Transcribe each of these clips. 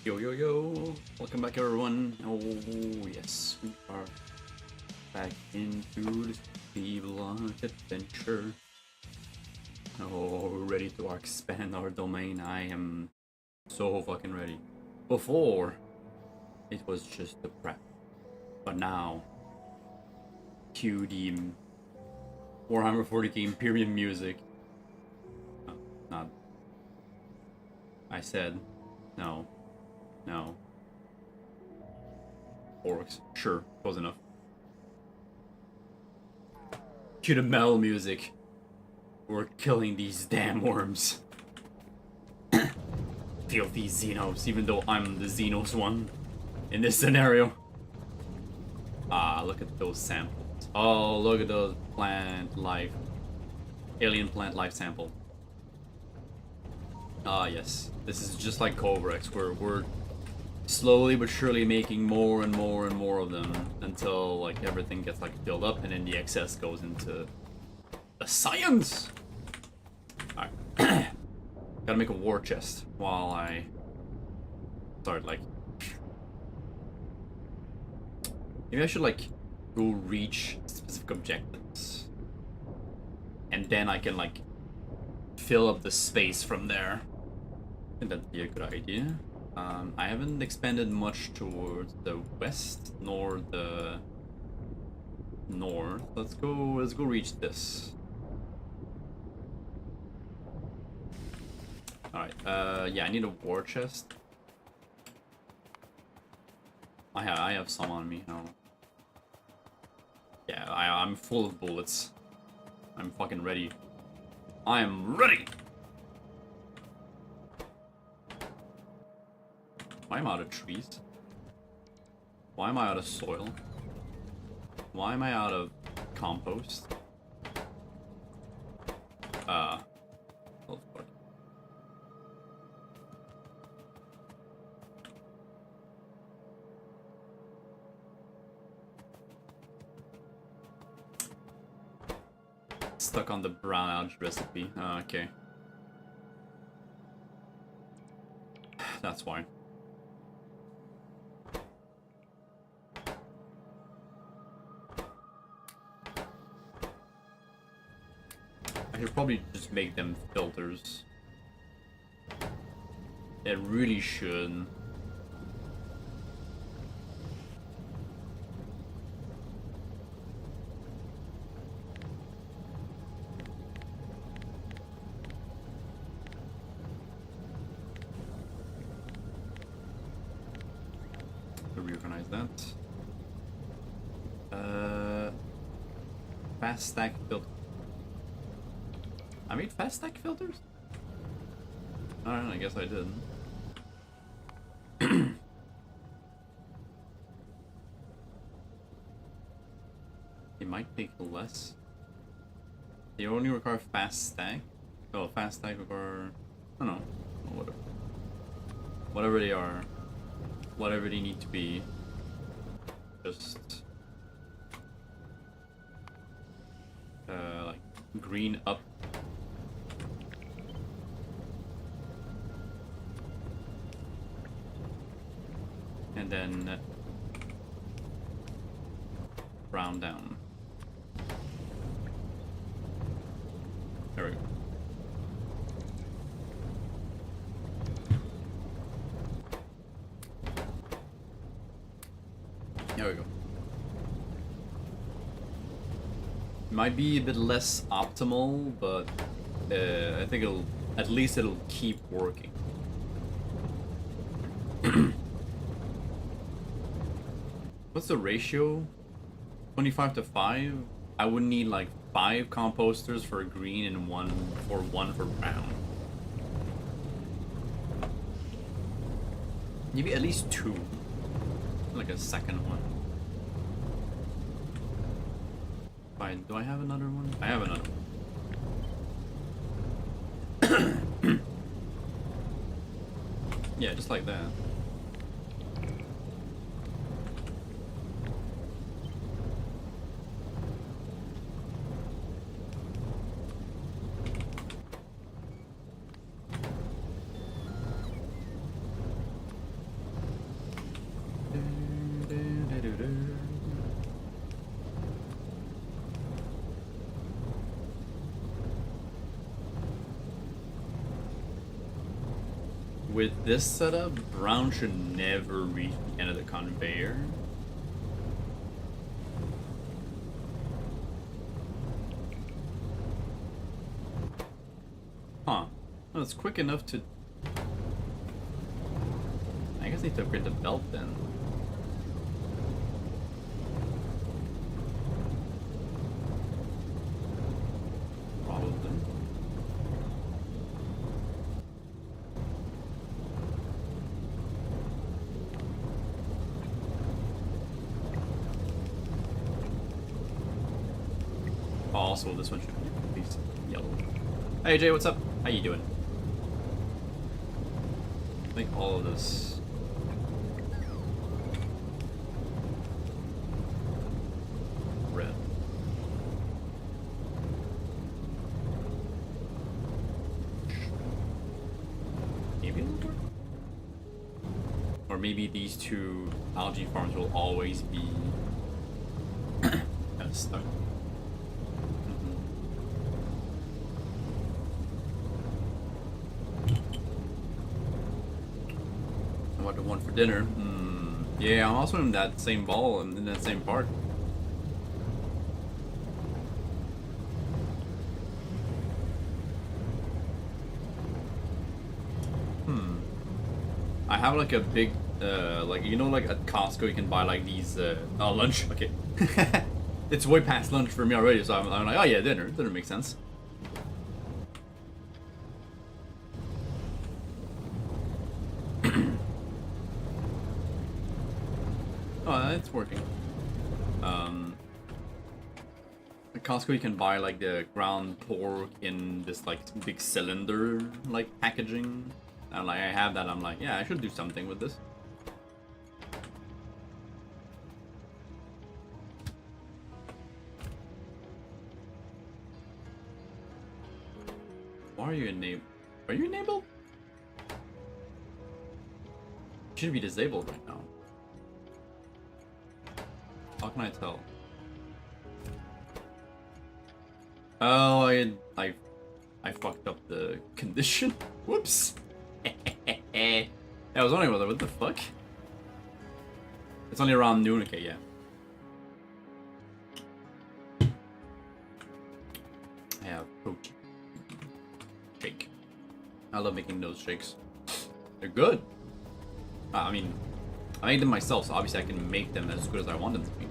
Yo, yo, yo! Welcome back, everyone. Oh, yes, we are back into this Cleveland adventure. Oh, we're ready to expand our domain. I am so fucking ready. Before, it was just the prep. But now, cue the Warhammer 40k Imperium music. No, not. I said, no. No. Orcs. Sure, close enough. Cue the metal music. We're killing these damn worms. Filthy Xenos, even though I'm the Xenos one in this scenario. Ah, look at those samples. Oh, look at those plant life. Alien plant life sample. Ah, yes. This is just like Cobra X, where we're slowly but surely making more and more and more of them until like everything gets like filled up and then the excess goes into the science. Alright. Gotta make a war chest while I start like maybe I should like go reach specific objectives and then I can like fill up the space from there. I think that'd be a good idea. I haven't expanded much towards the west nor the north. Let's go reach this. Alright, yeah, I need a war chest. I have some on me now. Yeah, I'm full of bullets. I'm fucking ready. I am ready! Why am I out of trees? Why am I out of soil? Why am I out of compost? Oh fuck. Stuck on the brown algae recipe. Oh, okay. That's why. I should probably just make them filters. It really should. Reorganize that. Fast stack filter. I made fast stack filters? Alright, I guess I did. It might take less. They only require fast stack? Oh, fast stack require... I don't know. Whatever. Whatever they are. Whatever they need to be. Just... like, green up. And then brown down. There we go. There we go. Might be a bit less optimal, but I think at least it'll keep working. What's the ratio? 25 to 5? I would need like 5 composters for green and one for brown. Maybe at least 2. Like a second one. Fine, do I have another one? I have another one. Yeah, just like that. with this setup, brown should never reach the end of the conveyor. Huh. Well, it's quick enough to... I guess I need to upgrade the belt then. Probably. Also, this one should be at least yellow. Hey Jay, what's up? How you doing? I think all of this... red. Maybe it'll work? Or maybe these two algae farms will always be kind of stuck. What the one for dinner? Yeah, I'm also in that same ball and in that same park. I have like a big, like, you know, like at Costco you can buy like these, lunch. Okay. It's way past lunch for me already, so I'm like, oh yeah, dinner. Dinner makes sense. Oh, it's working. At Costco you can buy like the ground pork in this like big cylinder like packaging. And like I have that, I'm like, yeah, I should do something with this. Why are you enabled? Are you enabled? You should be disabled right now. How can I tell? Oh, I fucked up the condition. Whoops. I was wondering what the fuck? It's only around noon. Okay, yeah. I have protein shake. I love making those shakes. They're good. I mean, I made them myself, so obviously I can make them as good as I want them to be.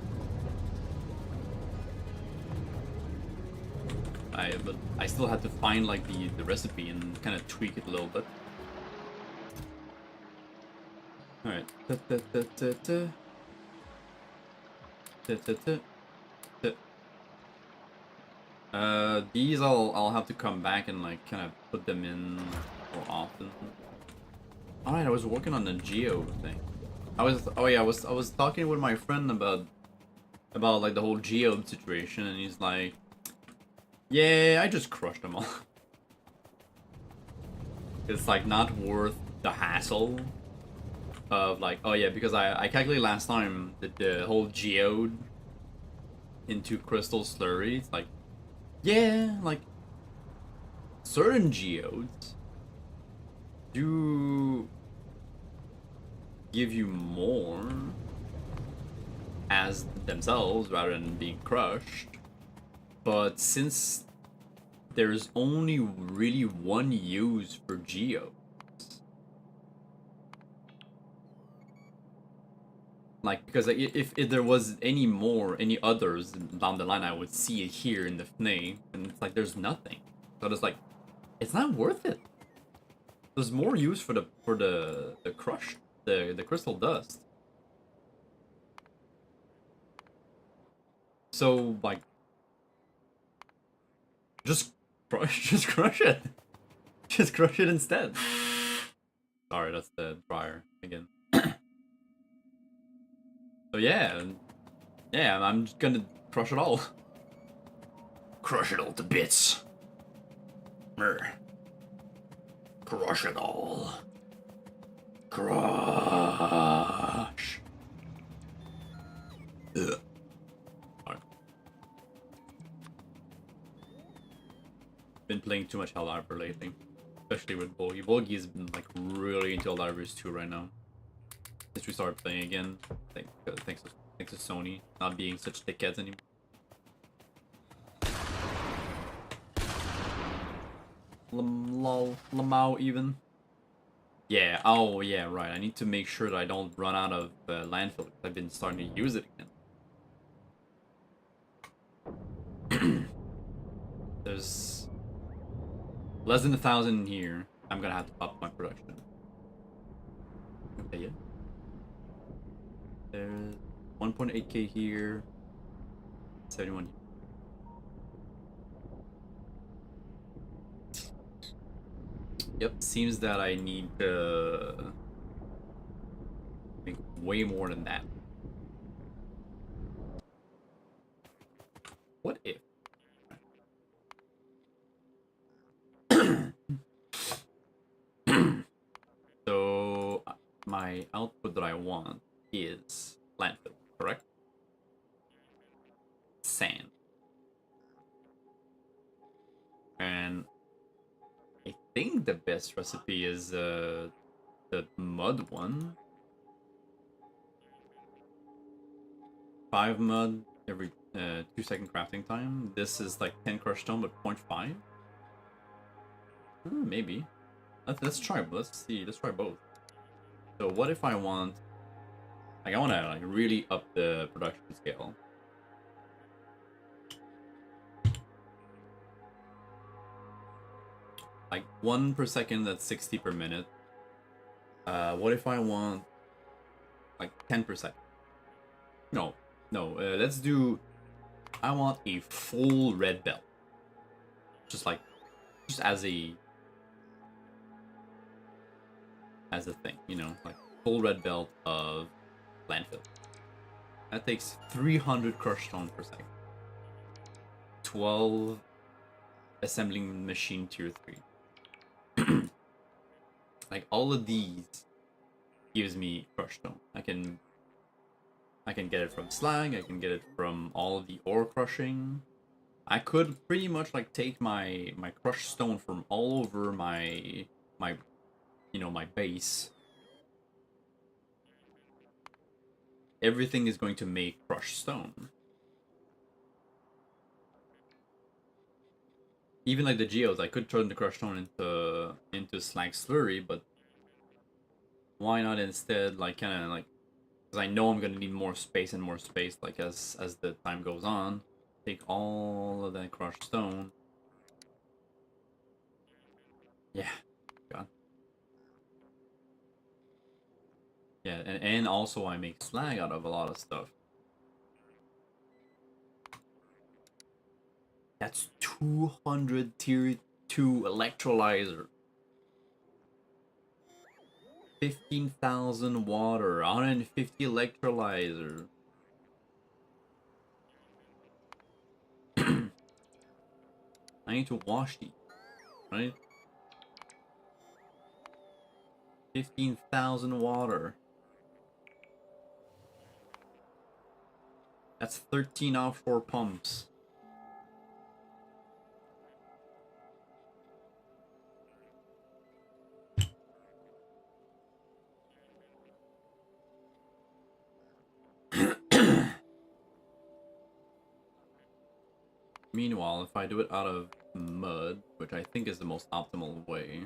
But I still had to find like the recipe and kind of tweak it a little bit. All right. These I'll have to come back and like kind of put them in more often. All right, I was working on the geo thing. I was talking with my friend about like the whole geode situation, and he's like, yeah, I just crushed them all. It's like not worth the hassle of like, oh yeah, because I calculated last time that the whole geode into crystal slurry, it's like, yeah, like certain geodes do give you more as themselves rather than being crushed. But since there's only really one use for geodes, like, because if there was any others down the line, I would see it here in the FNA, and it's like there's nothing. So it's like, it's not worth it. There's more use for the crush, the crystal dust. So like, just crush it. Just crush it instead. Sorry, that's the dryer again. So yeah, I'm just gonna crush it all. Crush it all to bits. Crush it all. Crush. Ugh. Right. Been playing too much Hell Arbor lately. especially with Bogey. Bogey has been like really into Helldivers 2 right now. Since we started playing again, thanks to Sony not being such dickheads anymore. Lamau even. Yeah. Oh yeah. Right. I need to make sure that I don't run out of landfill. I've been starting to use it again. There's less than 1,000 in here. I'm gonna have to up my production. Okay, yeah. There's 1.8k here. 71. Yep, seems that I need to make way more than that. What if? So my output that I want is landfill, correct? Sand. And I think the best recipe is the mud one. 5 mud every 2-second crafting time. This is like 10 crushed stone, but 0.5. Maybe. Let's try. Let's see. Let's try both. So what if I want? Like I want to like really up the production scale. Like 1 per second. That's 60 per minute. What if I want like 10 per second? No. Let's do. I want a full red belt. Just as a thing, you know, like full red belt of landfill. That takes 300 crushed stone per second. 12 assembling machine tier 3. Like all of these gives me crushed stone. I can get it from slag, I can get it from all of the ore crushing. I could pretty much like take my crushed stone from all over my my base. Everything is going to make crushed stone. Even like the geodes, I could turn the crushed stone into slag slurry, but why not instead like kind of like, because I know I'm gonna need more space like as the time goes on. Take all of that crushed stone. Yeah, God. Yeah, and also I make slag out of a lot of stuff. That's 200 tier 2 electrolyzer. 15,000 water, 150 electrolyzer. I need to wash these, right? 15,000 water. That's 13 offshore pumps. Meanwhile, if I do it out of mud, which I think is the most optimal way.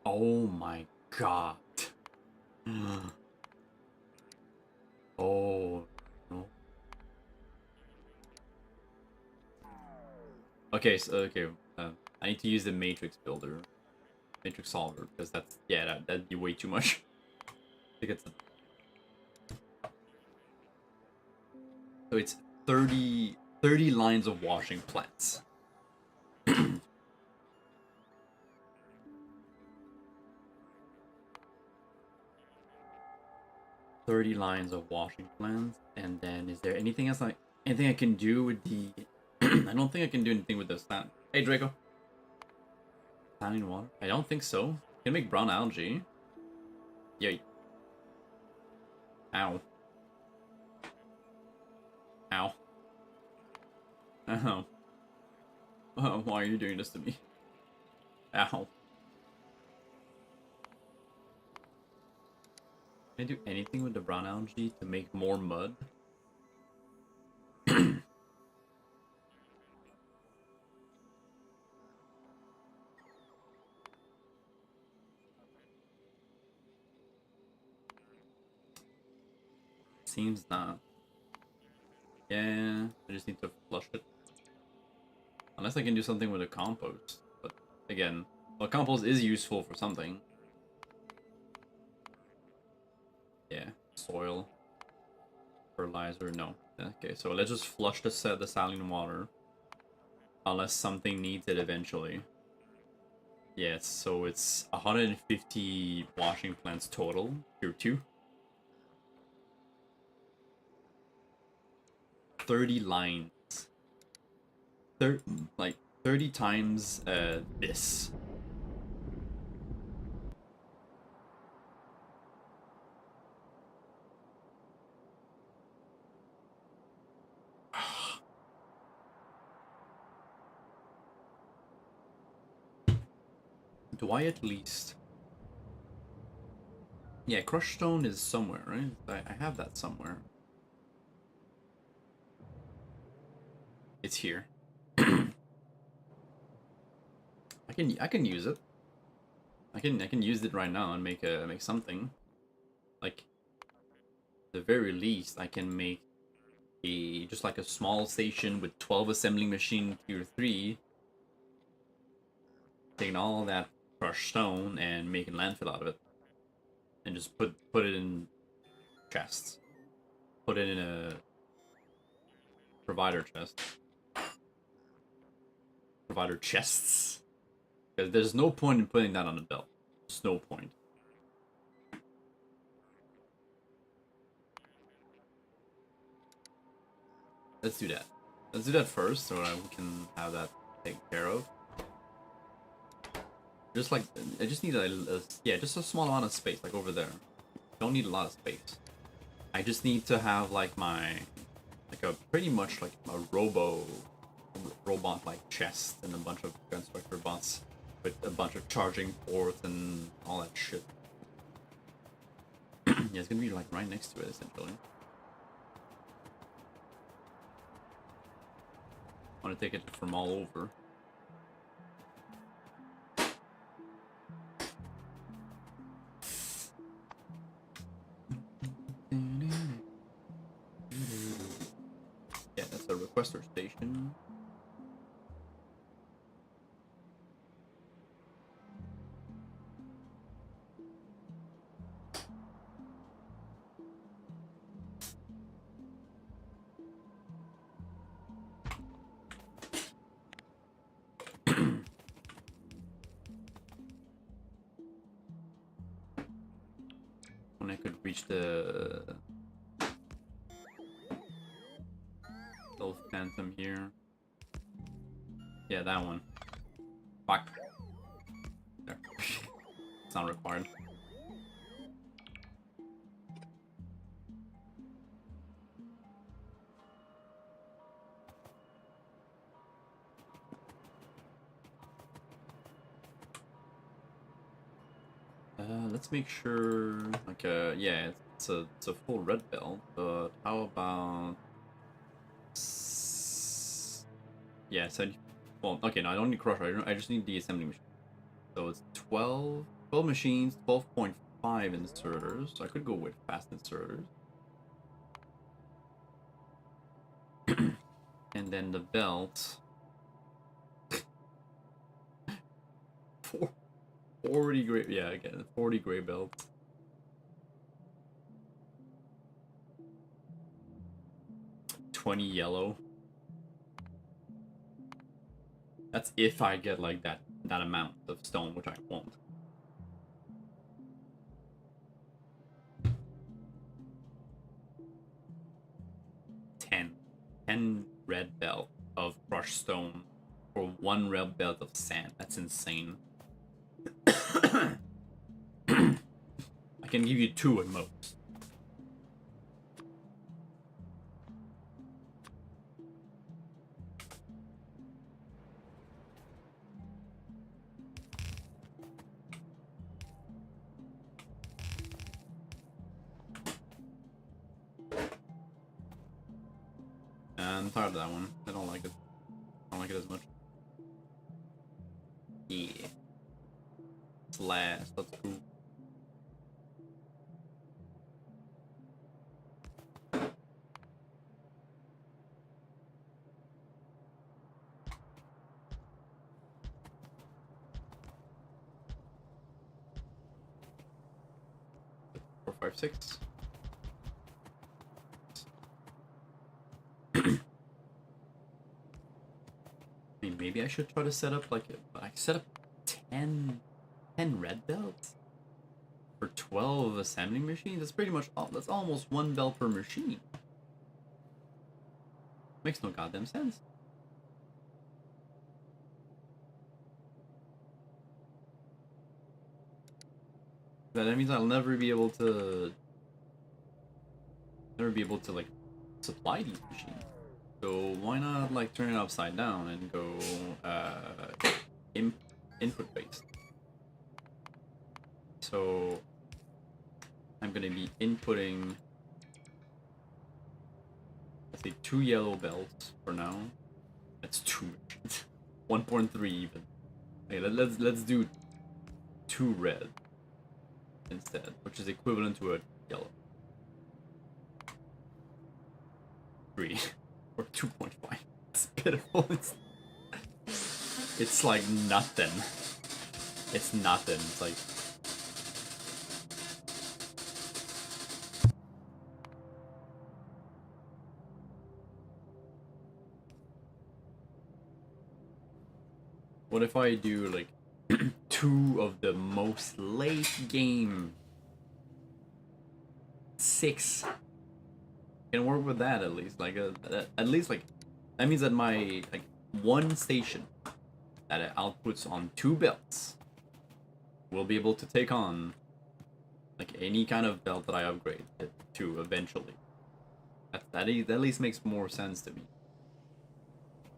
Oh my god. Oh no. Okay, so I need to use the matrix builder, matrix solver, because that'd be way too much. I think it's so it's 30 lines of washing plants. 30 lines of washing plants, and then is there anything else anything I can do with the I don't think I can do anything with the stand. Hey Draco. Saline water? I don't think so. Can make brown algae. Yay. Ow. Ow. Ow. Oh, why are you doing this to me? Ow. Can I do anything with the brown algae to make more mud? Seems not. Yeah, I just need to flush it. Unless I can do something with the compost. But again, well, compost is useful for something. Yeah, soil, fertilizer, no. Okay, so let's just flush the saline water. Unless something needs it eventually. Yes, so it's 150 washing plants total, tier 2. 30 lines. Like 30 times this. Do I at least? Yeah, crushed stone is somewhere, right? I have that somewhere. It's here. I can use it. I can use it right now and make something. Like the very least I can make just like a small station with 12 assembling machine tier 3, taking all that crushed stone and making landfill out of it. And just put it in chests. Put it in a provider chest. Provider chests. Because there's no point in putting that on a belt. There's no point. Let's do that. Let's do that first so that we can have that taken care of. Just like, I just need yeah, just a small amount of space, like over there. Don't need a lot of space. I just need to have like like a pretty much like a robot like chest and a bunch of constructor bots with a bunch of charging ports and all that shit. Yeah, it's gonna be like right next to it essentially. I want to take it from all over. Yeah, that's a requester station. When I could reach the little phantom here. Yeah, that one. Fuck. There. It's not required. Let's make sure, like, yeah, it's a full red belt, but how about, yeah, so, well, okay, no, I don't need crusher, I just need the assembly machine. So it's 12 machines, 12.5 inserters, so I could go with fast inserters. And then the belt, 40 gray, yeah, again, 40 gray belts. $20 yellow. That's if I get like that amount of stone, which I won't. Ten red belt of crushed stone for 1 red belt of sand. That's insane. I can give you 2 at most. I'm tired of that one. I don't like it. I don't like it as much. Yeah. It's last. That's cool. Four, 5, 6. Maybe I should try to set up like I set up 10 red belts for 12 assembling machines. That's pretty much all. That's almost 1 belt per machine. Makes no goddamn sense. That means I'll never be able to like supply these machines. So why not like turn it upside down and go input based? So I'm gonna be inputting, let's say 2 yellow belts for now. That's 2. 1.3 even. Okay, let's do 2 red instead, which is equivalent to a yellow. 3 or 2.5. It's pitiful. It's like nothing. It's nothing. It's like what if I do like 2 of the most late game 6? Can work with that at least. Like at least like that means that my like 1 station that it outputs on 2 belts will be able to take on like any kind of belt that I upgrade it to eventually. That at least makes more sense to me.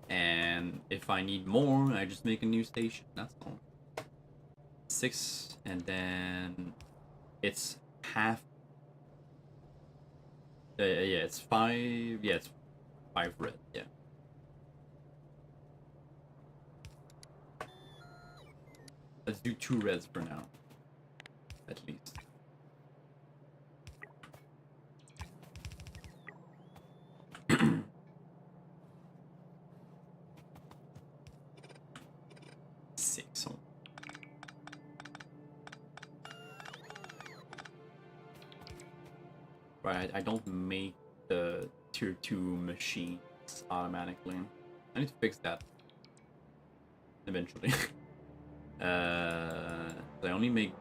And if I need more, I just make a new station. That's all. 6, and then it's half. Yeah, it's 5. Yeah, it's 5 red. Yeah. Let's do 2 reds for now, at least. Six. Right, I don't make the tier 2 machines automatically. I need to fix that eventually. I only make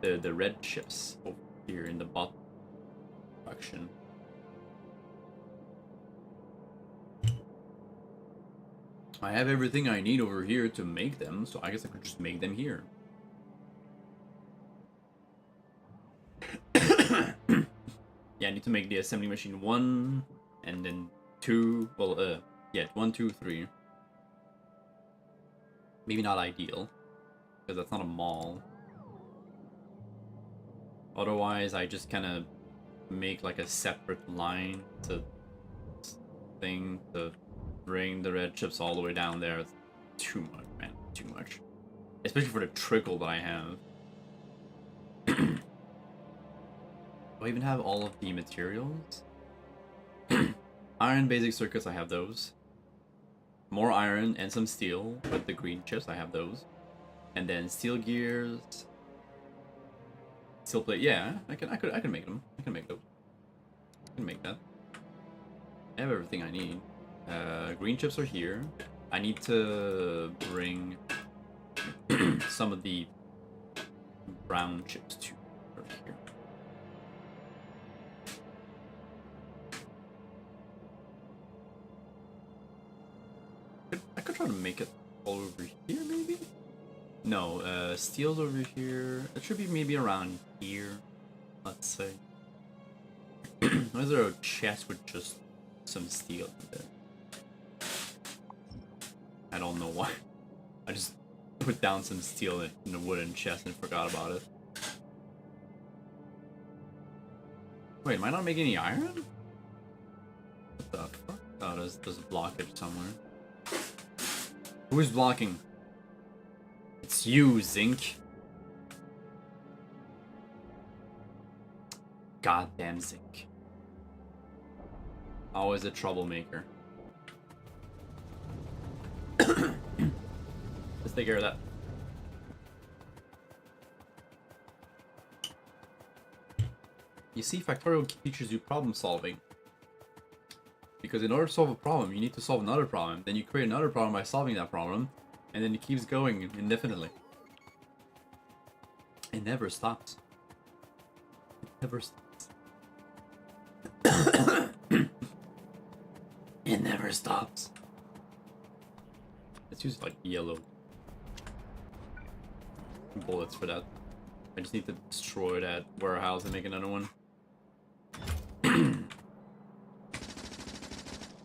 the red chips over here in the bottom section. I have everything I need over here to make them, so I guess I could just make them here. Yeah, I need to make the assembly machine 1, and then 2, well, yeah, 1, 2, 3. Maybe not ideal, because that's not a mall. Otherwise, I just kind of make like a separate line to thing to bring the red chips all the way down there. It's too much, man, too much. Especially for the trickle that I have. Do I even have all of the materials? Iron basic circuits, I have those. More iron and some steel with the green chips, I have those. And then steel gears, steel plate. Yeah, I can make them. I can make those. I can make that. I have everything I need. Green chips are here. I need to bring some of the brown chips too over here. I could try to make it all over here, maybe? No, steel's over here. It should be maybe around here, let's say. Why is there a chest with just some steel in there? I don't know why. I just put down some steel in a wooden chest and forgot about it. Wait, am I not making any iron? What the fuck? Oh, there's a blockage somewhere. Who is blocking? It's you, Zinc. Goddamn Zinc. Always a troublemaker. Let's take care of that. You see, Factorio teaches you problem solving. Because in order to solve a problem, you need to solve another problem. Then you create another problem by solving that problem. And then it keeps going indefinitely. It never stops. It never stops. It never stops. Let's use like yellow bullets for that. I just need to destroy that warehouse and make another one.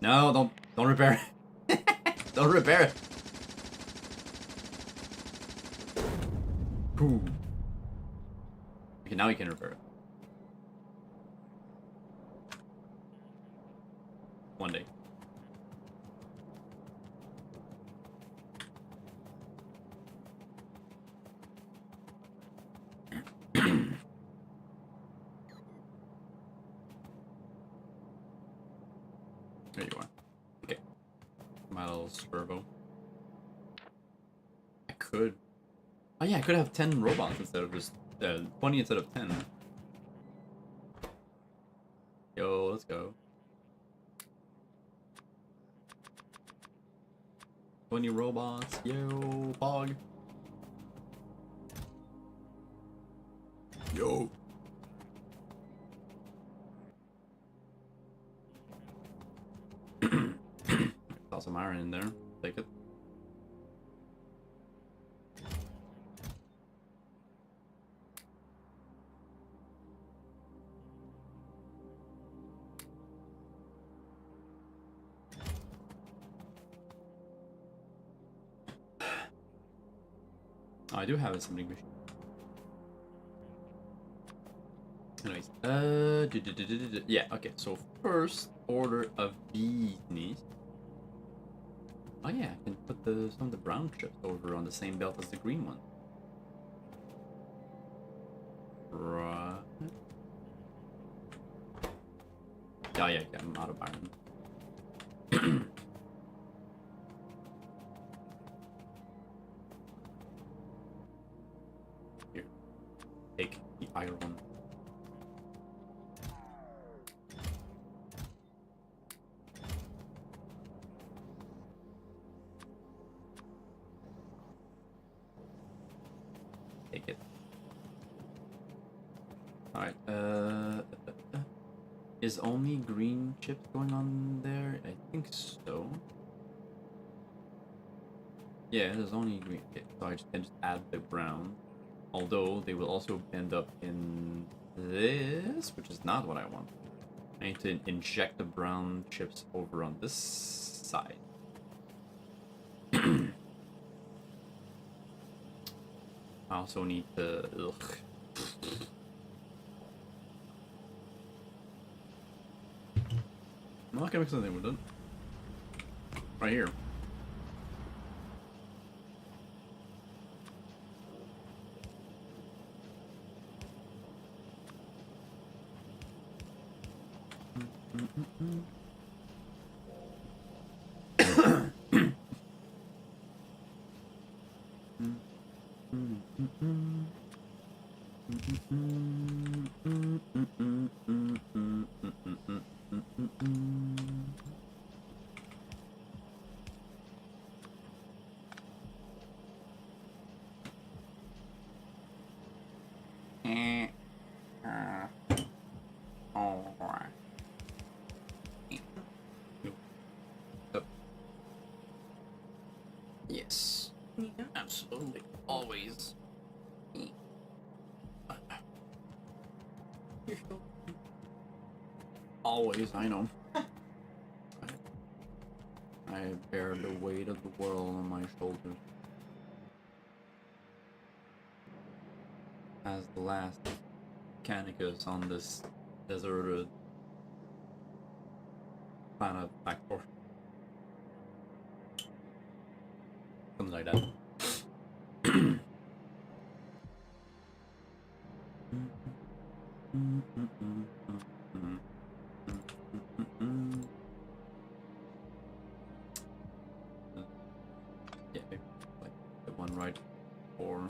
No, don't repair it. Don't repair it. Ooh. Okay, now we can repair it. One day. There you are. Okay. My little servo. I could. Oh yeah, I could have 10 robots instead of just 20 instead of 10. Yo, let's go. 20 robots. Yo, Pog. Yo. Saw some iron in there. Take it. Oh, I do have a summoning machine. Anyways, yeah, okay, so first order of business. Oh yeah, I can put some of the brown chips over on the same belt as the green one. Right. Oh yeah, I'm out of iron. Here, take the iron. Take it. Alright, is only green chips going on there? I think so. Yeah, there's only green. Okay, so I can just add the brown. Although they will also end up in this, which is not what I want. I need to inject the brown chips over on this side. I also need to. Ugh. I'm not gonna mix anything with it. Right here. Yes. Yeah, absolutely. Always. Always, I know. I bear the weight of the world on my shoulders. As the last Canicus on this deserted planet Factorio. Something like that. Yeah, like the one right before.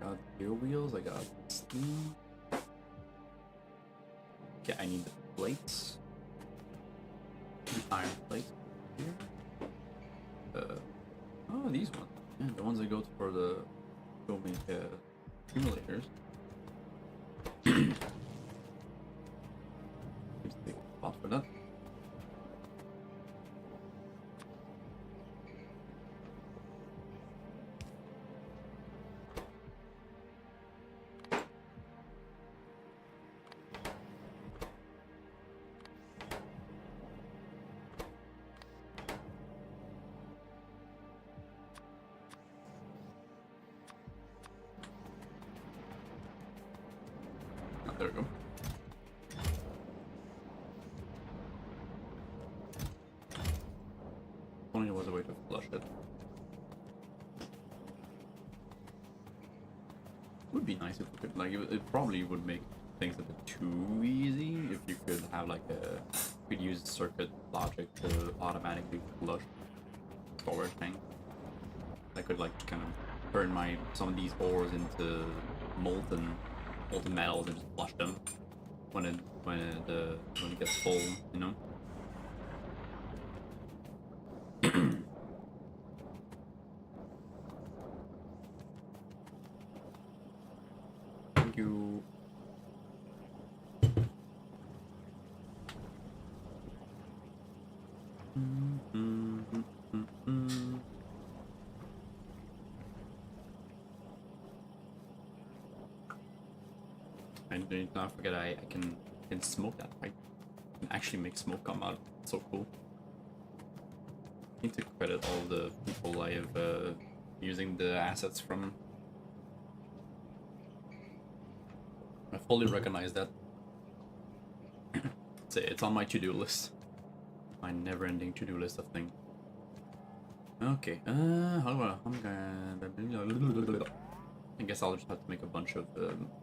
Got gear wheels, I got steam. Okay, I need the plates. Iron plates here. Oh, these ones. Yeah, the ones that go for the go make accumulators. Seems to be a spot for that. Oh, there we go. Only there was a way to flush it. Would be nice if we could, like, it probably would make things a bit too easy if you could have like you could use circuit logic to automatically flush storage tank. I could like kind of turn some of these ores into molten metals and just flush them when it gets full, you know. Thank you. And do not forget I can smoke that. I can actually make smoke come out. It's so cool. I need to credit all the people I have using the assets from. I fully recognize that. It's on my to-do list. My never-ending to-do list of things. Okay, I guess I'll just have to make a bunch of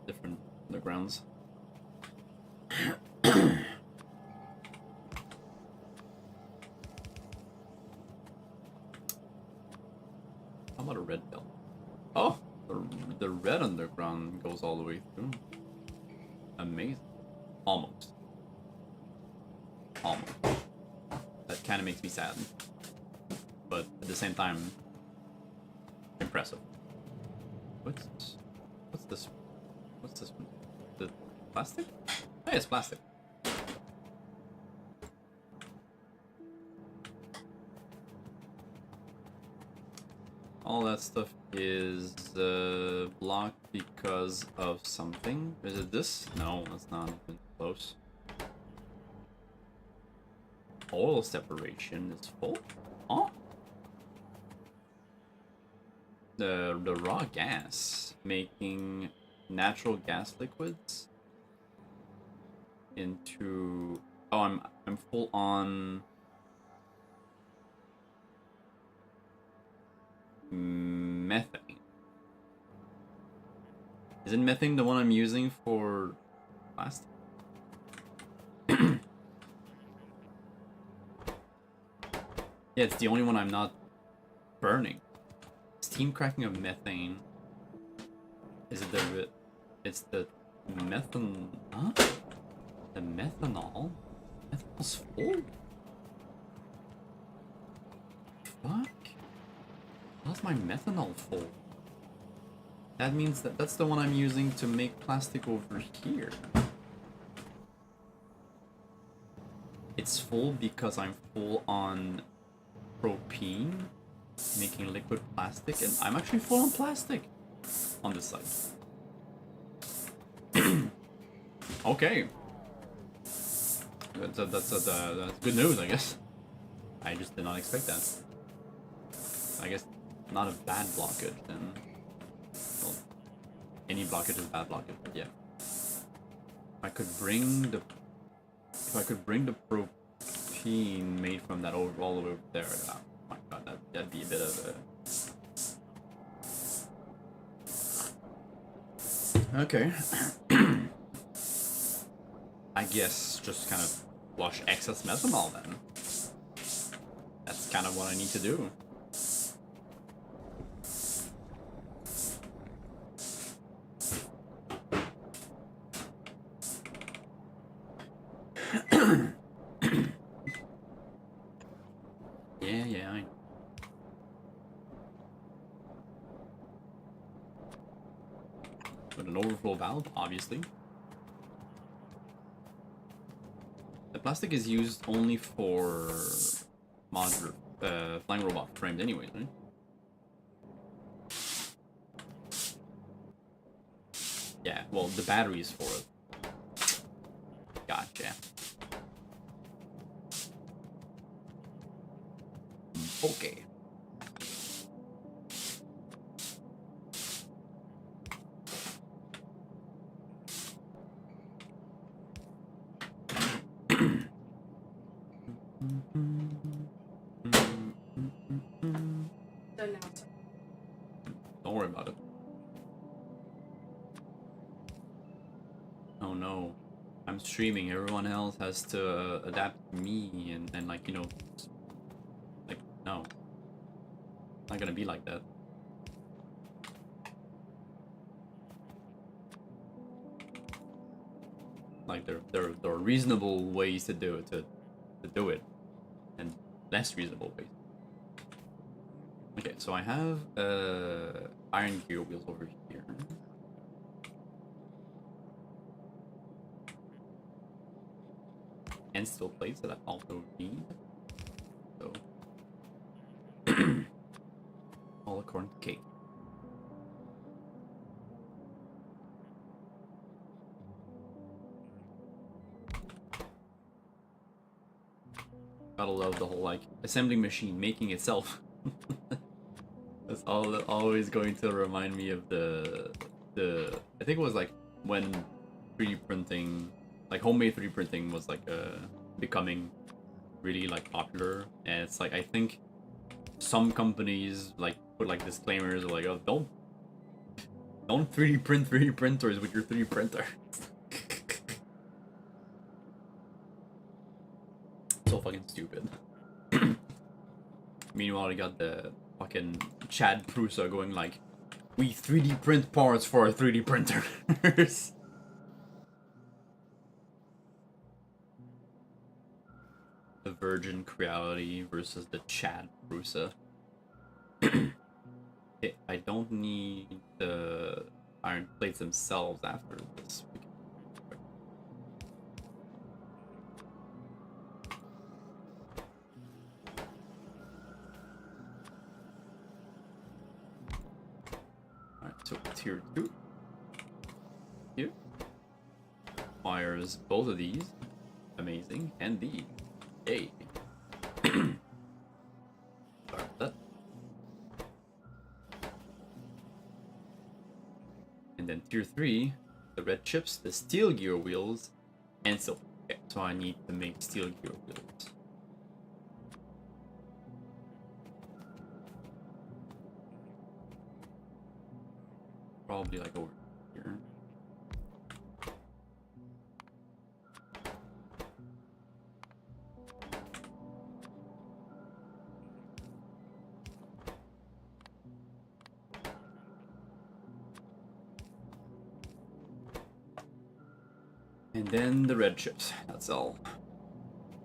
different undergrounds. How about a red belt? Oh, the red underground goes all the way through. Amazing. Almost. That kind of makes me sad, but at the same time, impressive. What's this? What's this one? The plastic? Oh, yeah, it's plastic. All that stuff is blocked because of something. Is it this? No, that's not even close. Oil separation is full. Huh? The raw gas making natural gas liquids into. Oh, I'm full on methane. Isn't methane the one I'm using for plastic? Yeah, it's the only one I'm not burning. Steam cracking of methane. Is it the... It's the methan... Huh? The methanol? Methanol's full? Fuck? How's my methanol full? That means that that's the one I'm using to make plastic over here. It's full because I'm full on propene, making liquid plastic, and I'm actually full on plastic on this side. Okay. That's good news, I guess. I just did not expect that. I guess not a bad blockage then. Well, any blockage is bad blockage, but yeah. If I could bring the propene made from that all over there, oh my god, that'd be a bit of a... Okay. I guess just kind of wash excess methanol then. That's kind of what I need to do. Yeah, I know. With an overflow valve, obviously. The plastic is used only for modular flying robot frames anyways, right? Yeah, well, the battery is for it. Gotcha. Okay. Don't worry about it. Oh no. I'm streaming. Everyone else has to adapt to me and like, you know, like, no. Not gonna be like that. Like there are reasonable ways to do it to do it, and less reasonable ways. Okay, so I have iron gear wheels over here. And steel plates that I also need. So all according to Kate. Gotta love the whole like assembling machine making itself. That's always going to remind me of the I think it was like when 3D printing, like homemade 3D printing was like becoming really like popular, and it's like I think some companies like put like disclaimers like, oh, don't 3D print 3D printers with your 3D printer. So fucking stupid. Meanwhile, you got the fucking Chad Prusa going like, we 3D print parts for our 3D printers. The Virgin Creality versus the Chad Prusa. Okay, I don't need the iron plates themselves after this. Alright, so tier 2. Here. Fires both of these. Amazing. And these. Yay. Sorry about that. And then tier 3, the red chips, the steel gear wheels, and silver. Okay, so I need to make steel gear wheels. Probably like over here. And then the red chips. That's all.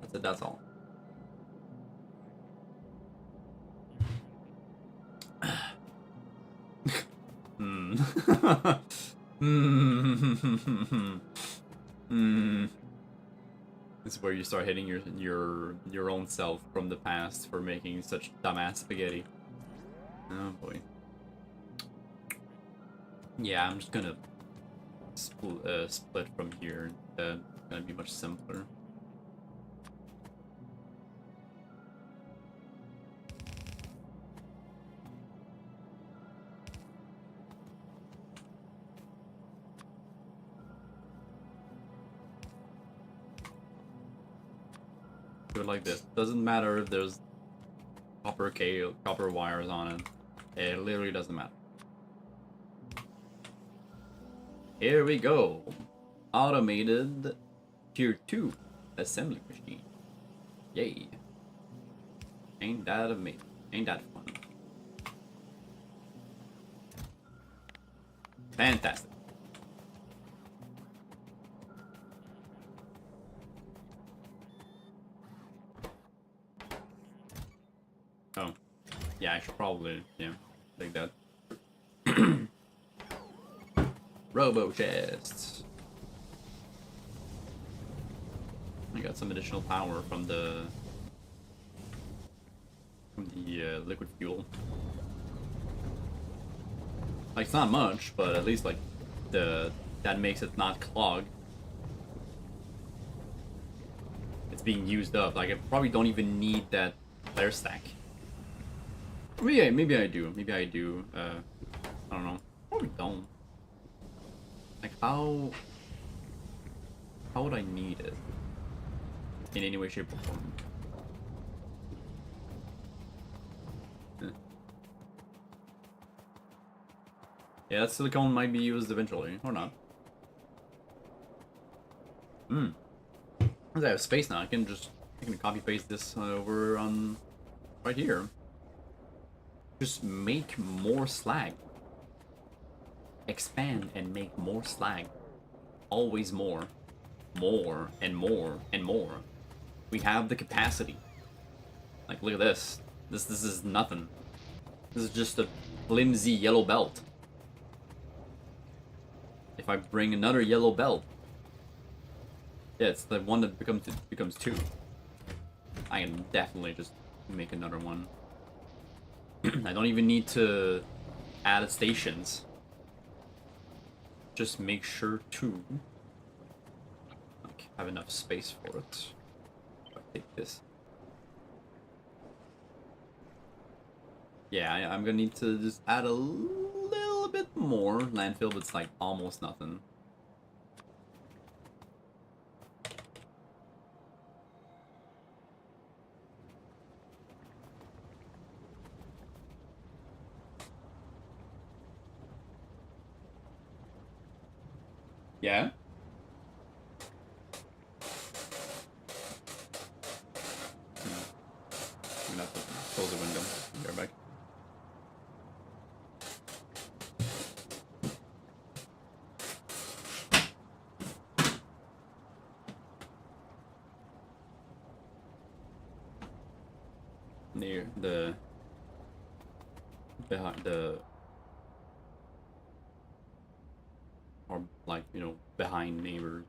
That's it, that's all. Hmm. one. Hmm. This is where you start hitting your own self from the past for making such dumbass spaghetti. Oh boy. Yeah, I'm just gonna split from here. It's gonna be much simpler. Do it like this. Doesn't matter if there's copper wires on it. It literally doesn't matter. Here we go. Automated tier 2 assembly machine. Yay. Ain't that amazing? Ain't that fun? Fantastic. Oh. Yeah, I should probably, yeah, take that. Robo chests. I got some additional power from the liquid fuel. Like, it's not much, but at least like that makes it not clog. It's being used up. Like, I probably don't even need that flare stack. Maybe I do. Maybe I do. I don't know. Probably don't. Like, how would I need it in any way, shape, or form? Yeah, that silicone might be used eventually, or not. I have space now. I can copy paste this over on right here. Just make more slag. Expand and make more slag. Always more. More and more and more. We have the capacity. Like, look at this. This is nothing. This is just a flimsy yellow belt. If I bring another yellow belt, yeah, it's the one that becomes two. I can definitely just make another one. I don't even need to add stations. Just make sure to have enough space for it. If I take this. Yeah, I'm gonna need to just add a little bit more landfill, but it's like almost nothing. Yeah? I'm gonna have to close the window. Be right back. Near the behind the or like, you know, behind neighbors.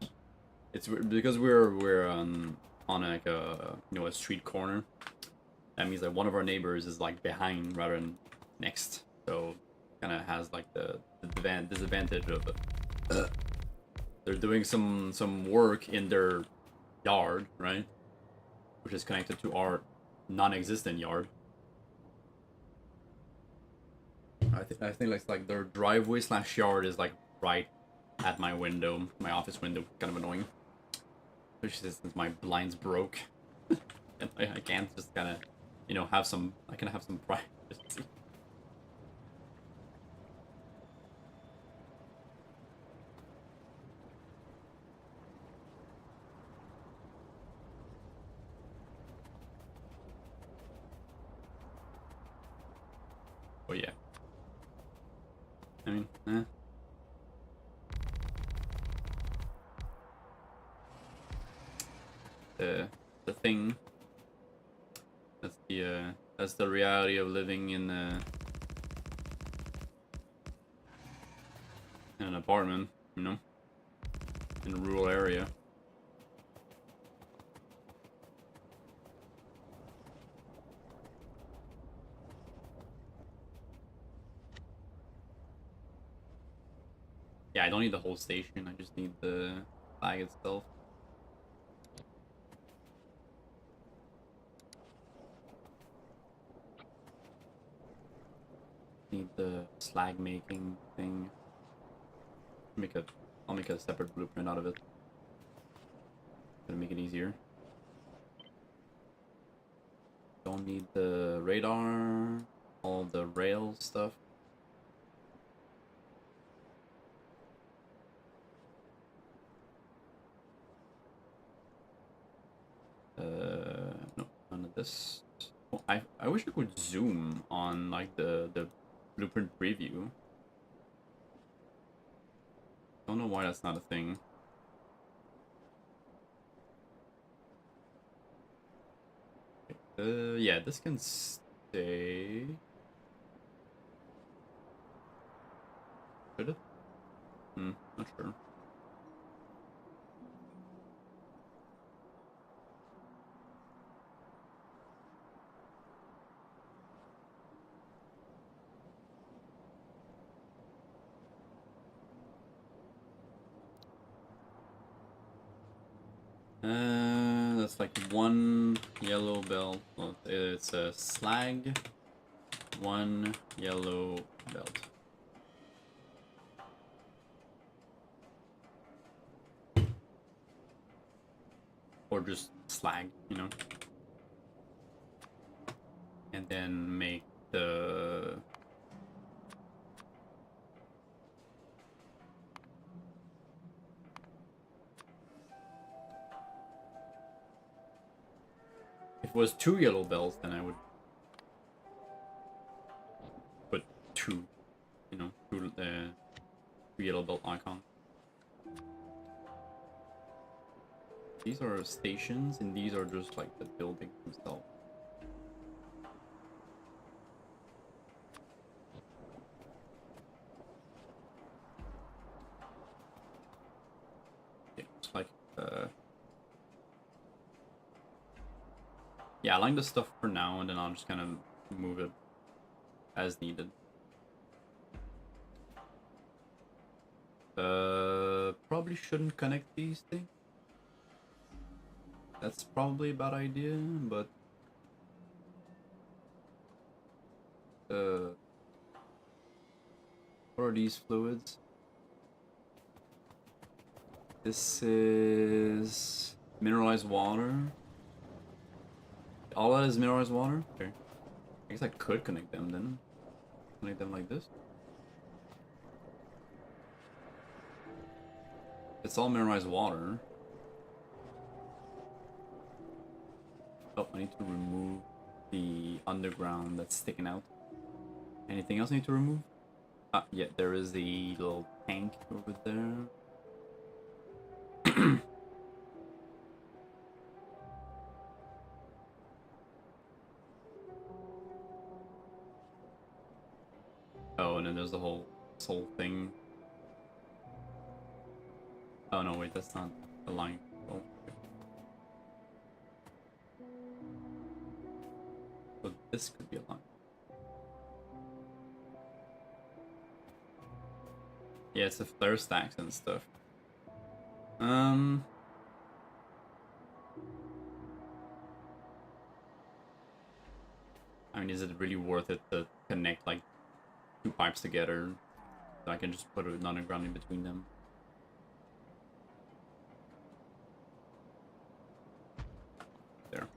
It's because we're on like a, you know, a street corner. That means that one of our neighbors is like behind rather than next. So kind of has like the disadvantage of they're doing some work in their yard, right? Which is connected to our non-existent yard. I think like their driveway / yard is like right at my window, my office window. Kind of annoying. Especially since my blinds broke, and I can't just kind of, you know, have some. I can have some privacy. Oh yeah. I mean, the thing. That's the reality of living in in an apartment, you know, in a rural area. Yeah, I don't need the whole station, I just need the flag itself. Need the slag making thing. I'll make a separate blueprint out of it. Gonna make it easier. Don't need the radar, all the rail stuff. No, none of this. Oh, I wish I could zoom on like the blueprint preview. Don't know why that's not a thing. Yeah, this can stay. Should it? Not sure. That's like one yellow belt. Well, it's a slag, one yellow belt. Or just slag, you know. And then make the... If it was 2 yellow belts, then I would put 2, you know, 2 yellow belt icons. These are stations, and these are just like the buildings themselves. Yeah, it's like yeah, I like the stuff for now, and then I'll just kind of move it as needed. Probably shouldn't connect these things. That's probably a bad idea, but what are these fluids? This is mineralized water. All that is mineralized water? Okay. I guess I could connect them then. Connect them like this. It's all mineralized water. Oh, I need to remove the underground that's sticking out. Anything else I need to remove? Ah, yeah, there is the little tank over there. Oh, and then there's the whole thing. Oh no, wait, that's not the line. Oh, okay. So this could be a line. Yeah, it's the flare stacks and stuff. I mean, is it really worth it to connect like 2 pipes together so I can just put an underground in between them? There.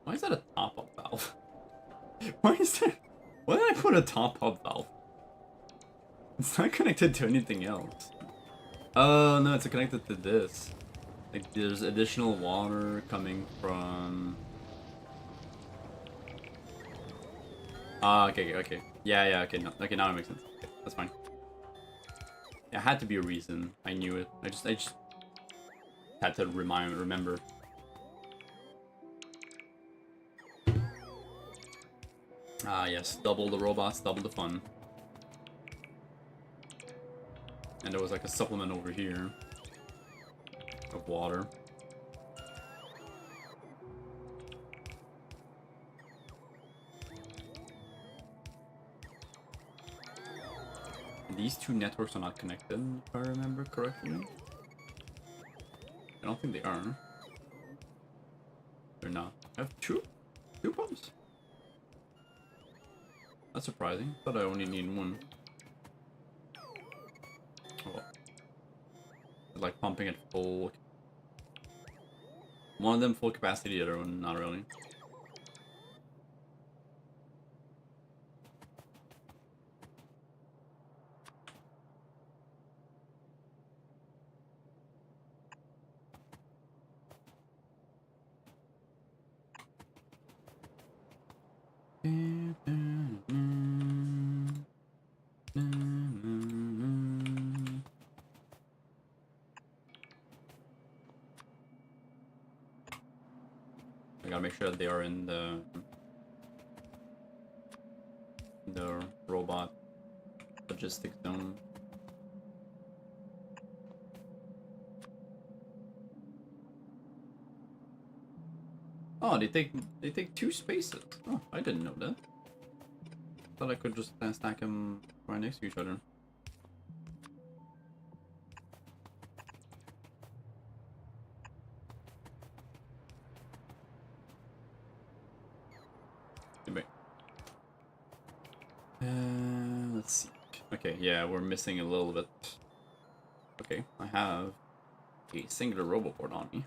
Why is that a top-up valve? Why is there... Why did I put a top-up valve? It's not connected to anything else. Oh, no, it's connected to this. Like, there's additional water coming from... Ah, okay. Yeah, okay, no, okay, now it makes sense. Okay, that's fine. It had to be a reason. I knew it. I just had to remember. Ah, yes. Double the robots, double the fun. And there was like a supplement over here of water. These two networks are not connected, if I remember correctly. I don't think they are. They're not. I have two pumps. That's surprising. Thought I only need one. Oh. Like pumping at full. One of them full capacity, the other one not really. I gotta make sure that they are in the robot logistics zone. Oh, they take 2 spaces. Oh, I didn't know that. Thought I could just stack them right next to each other. Anyway. Let's see. Okay, yeah, we're missing a little bit. Okay, I have a singular roboboard on me.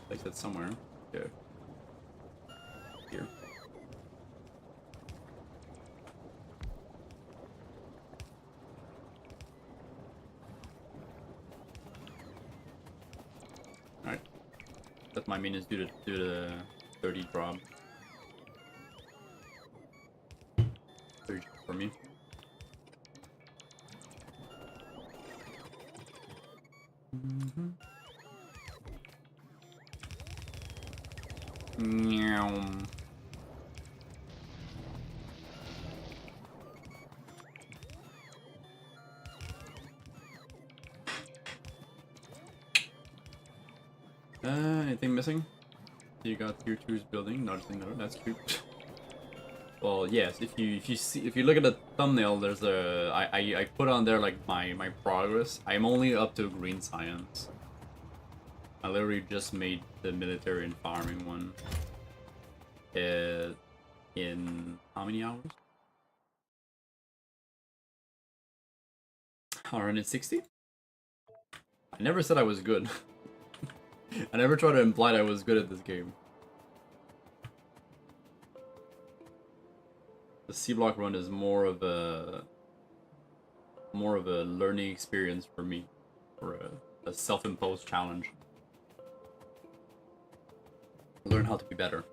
Place it somewhere. Okay. Here. Alright. That might mean is due to the 30 drop. 30 for me. Meow. Anything missing? You got tier 2's building, noticing no, that's cute. Well, yes, if you look at the thumbnail, there's a I put on there like my progress. I'm only up to green science. I literally just made the military and farming one. In how many hours? 160? I never said I was good. I never tried to imply that I was good at this game. The C-block run is more of a learning experience for me, or a self-imposed challenge. Learn how to be better.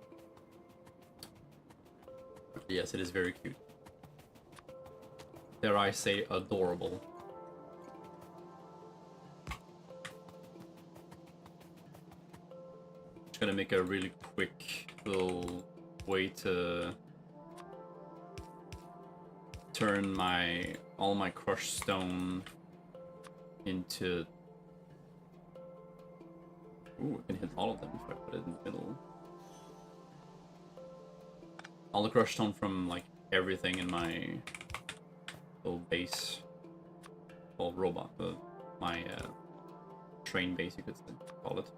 Yes, it is very cute. Dare I say, adorable. Just gonna make a really quick little way to turn all my crushed stone into... Ooh, I can hit all of them if I put it in the middle. All the crushed stone from like everything in my little base. Well, robot, my train base, you could call it.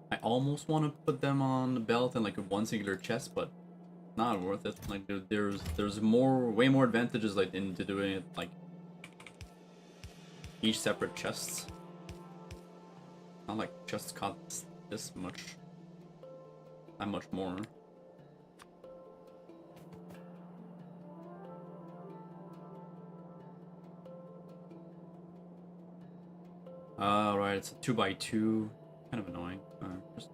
I almost want to put them on the belt and like one singular chest, but not worth it. Like there's way more advantages like into doing it like each separate chests. Not like chests cost this much. that much more. Right, it's a 2x2. Kind of annoying. Just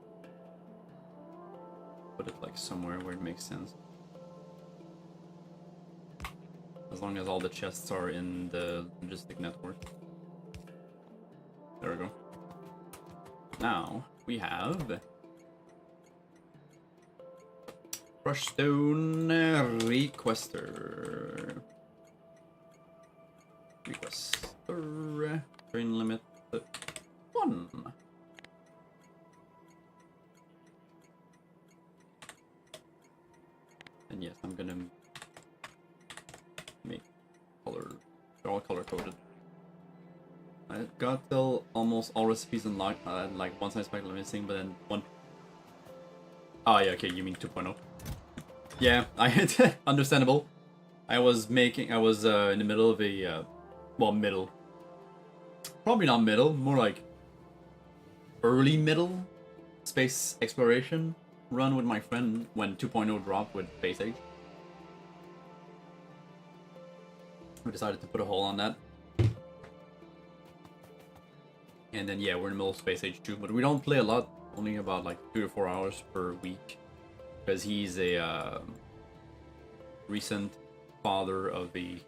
put it like somewhere where it makes sense. As long as all the chests are in the logistic network. There we go. Now we have Brushstone Requester. Train limit 1. And yes, I'm gonna make color. They're all color coded. I got till almost all recipes unlocked. Like one size pack missing, but then one. Oh yeah, okay, you mean 2.0. Yeah, I had understandable. I was in the middle of a well, middle. Probably not middle, more like early middle space exploration run with my friend when 2.0 dropped with Space Age. We decided to put a hole on that. And then yeah, we're in the middle of Space Age 2, but we don't play a lot, only about like 3 or 4 hours per week. Because he's a recent father of a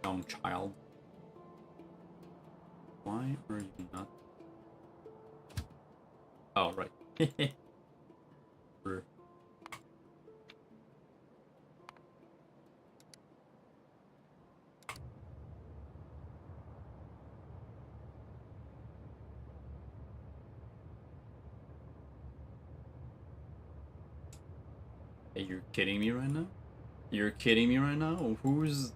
young child. Why are you not? Oh, right. Hey, you're kidding me right now? You're kidding me right now? Who's...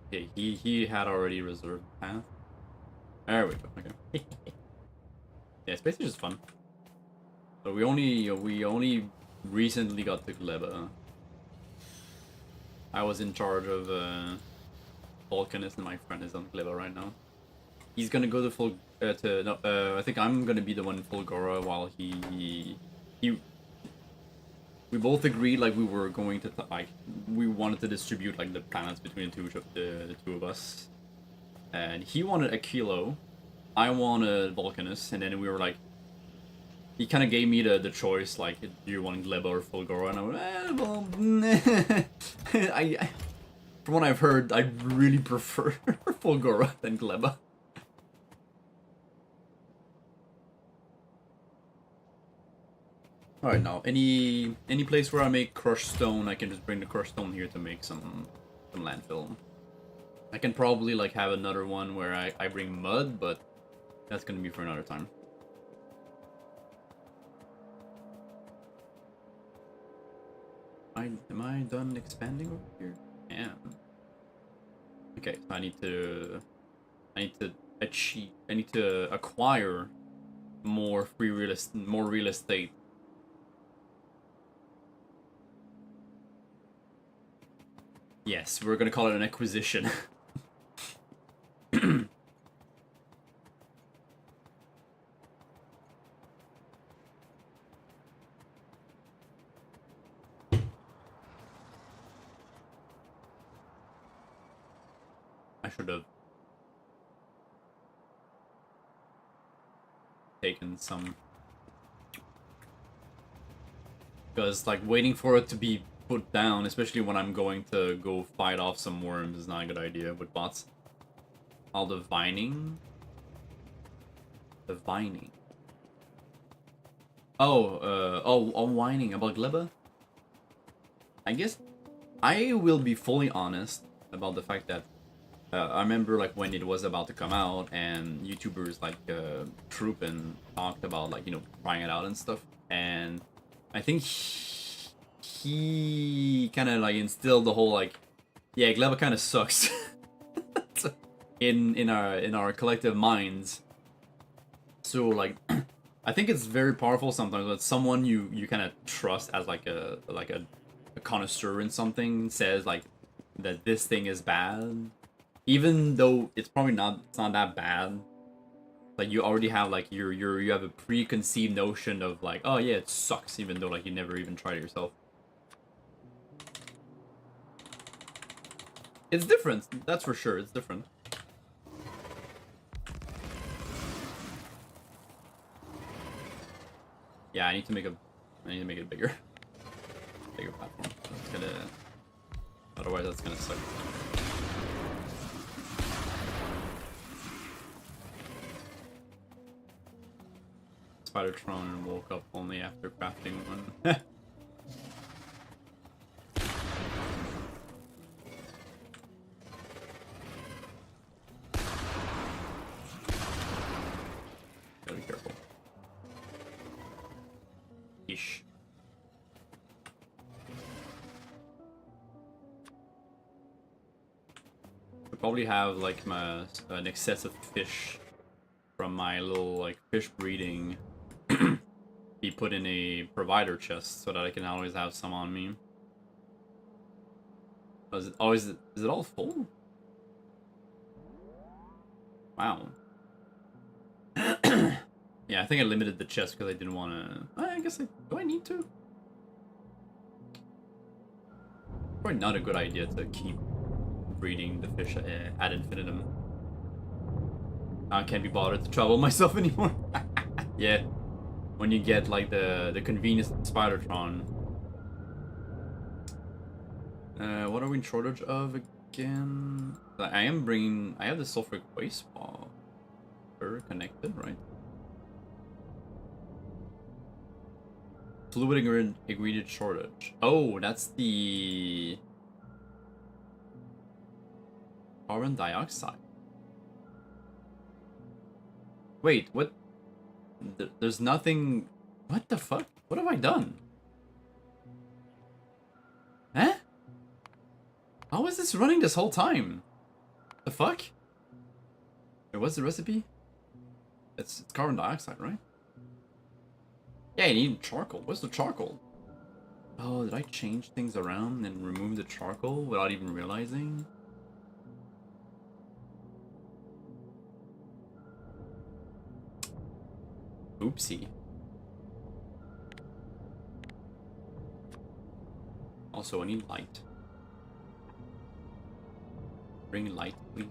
Okay, he had already reserved path. There we go, okay. Yeah, Space Age is fun. But we only recently got to Gleba. I was in charge of Volcanist and my friend is on Gleba right now. He's gonna go to full I think I'm gonna be the one in Fulgora while we both agreed like we were going to we wanted to distribute like the planets between the two of us. And he wanted a Kilo, I wanted Volcanus, and then we were like, he kind of gave me the choice, like, do you want Gleba or Fulgora? And I went, well, from what I've heard, I really prefer Fulgora than Gleba. Alright, now, any place where I make crushed stone, I can just bring the crushed stone here to make some landfill. I can probably like have another one where I bring mud, but that's gonna be for another time. Am I done expanding over here? Yeah. Okay, so I need to acquire more real estate. Yes, we're gonna call it an acquisition. I should have taken some, because like waiting for it to be put down, especially when I'm going to go fight off some worms, is not a good idea with bots. All the vining. Oh, whining about Gleba? I guess I will be fully honest about the fact that I remember like when it was about to come out and YouTubers like Troopin talked about like, you know, trying it out and stuff, and I think he kind of like instilled the whole like, yeah, Gleba kind of sucks in our collective minds. So like I think it's very powerful sometimes that someone you kind of trust as like a connoisseur in something says like that this thing is bad, even though it's probably not that bad. Like you already have like you have a preconceived notion of like, oh yeah, it sucks, even though like you never even tried it yourself. It's different, that's for sure. It's different. Yeah, I need to make it bigger. Bigger platform. That's gonna. Otherwise, that's gonna suck. Spidertron woke up only after crafting one. Gotta be careful. Yeesh. I probably have like an excess of fish from my little like fish breeding be put in a provider chest so that I can always have some on me. Is it all full? Wow. Yeah, I think I limited the chest because I didn't want to. I guess do I need to? Probably not a good idea to keep breeding the fish ad infinitum. I can't be bothered to travel myself anymore. Yeah, when you get like the convenience Spidertron. What are we in shortage of again? I have the sulfuric waste ball. We're connected, right? Fluid ingredient shortage. Oh, that's the carbon dioxide. Wait, what? There's nothing. What the fuck? What have I done? Huh? How was this running this whole time? The fuck? Wait, what's the recipe? It's carbon dioxide, right? Yeah, you need charcoal. What's the charcoal? Oh, did I change things around and remove the charcoal without even realizing? Oopsie. Also, I need light. Bring light, please.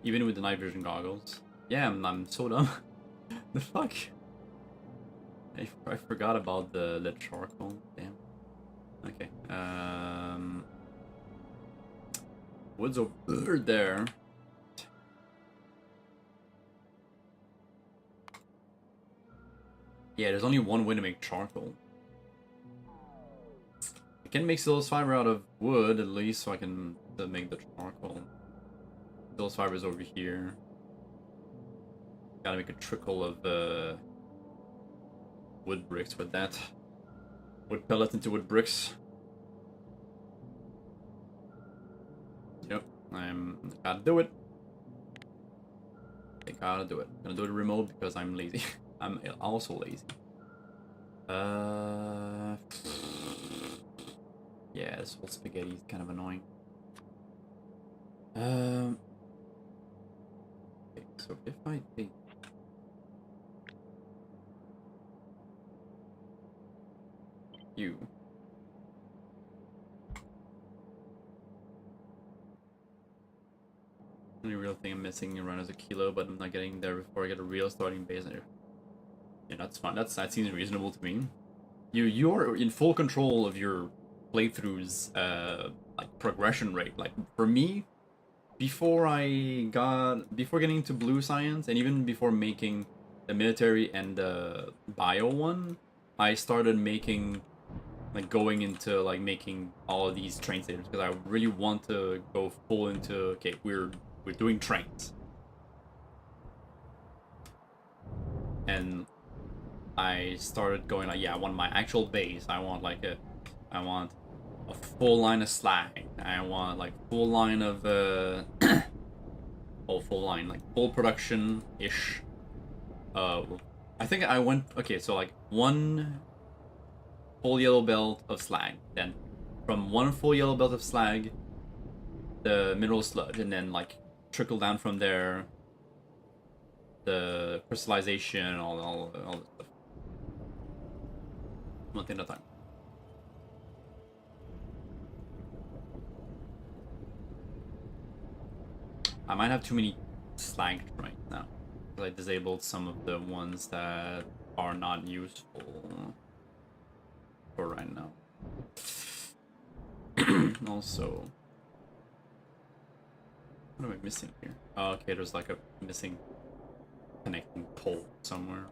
Even with the night vision goggles. Yeah, I'm so dumb. The fuck? I forgot about the charcoal. Damn. Okay. Wood's over there. Yeah, there's only one way to make charcoal. I can make silver fiber out of wood at least, so I can make the charcoal. Silver fiber's over here. Gotta make a trickle of wood bricks with that. Wood pellets into wood bricks. Yep, gotta do it. I gotta do it. Gonna do it remote because I'm lazy. I'm also lazy. Yeah, this whole spaghetti is kind of annoying. Okay, so if I take you. The only real thing I'm missing around is a kilo, but I'm not getting there before I get a real starting base. Yeah, that's fine. That seems reasonable to me. You're in full control of your playthrough's like progression rate. Like for me, before getting into blue science, and even before making the military and the bio one, I started making going into making all of these train stations because I really want to go full into okay, we're doing trains. And I started going yeah, I want my actual base. I want I want a full line of slag. I want full line of full line, full production ish I think I went, okay, so like one full yellow belt of slag, then from one full yellow belt of slag, the mineral sludge, and then like trickle down from there, the crystallization, all this stuff. One thing at a time. I might have too many slag right now. I disabled some of the ones that are not useful for right now. Also, what am I missing here? Oh, okay, there's like a missing connecting pole somewhere.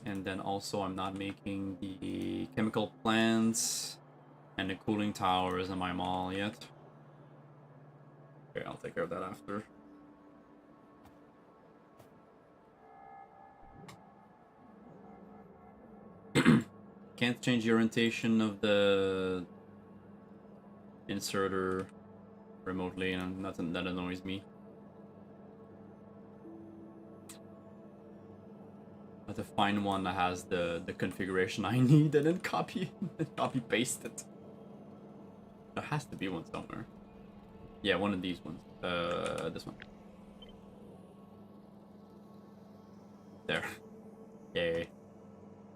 And then also I'm not making the chemical plants and the cooling towers in my mall yet. Okay, I'll take care of that after. Can't change the orientation of the inserter remotely, and that annoys me. I have to find one that has the configuration I need and then copy paste it. There has to be one somewhere. Yeah, one of these ones. This one. There. Yay.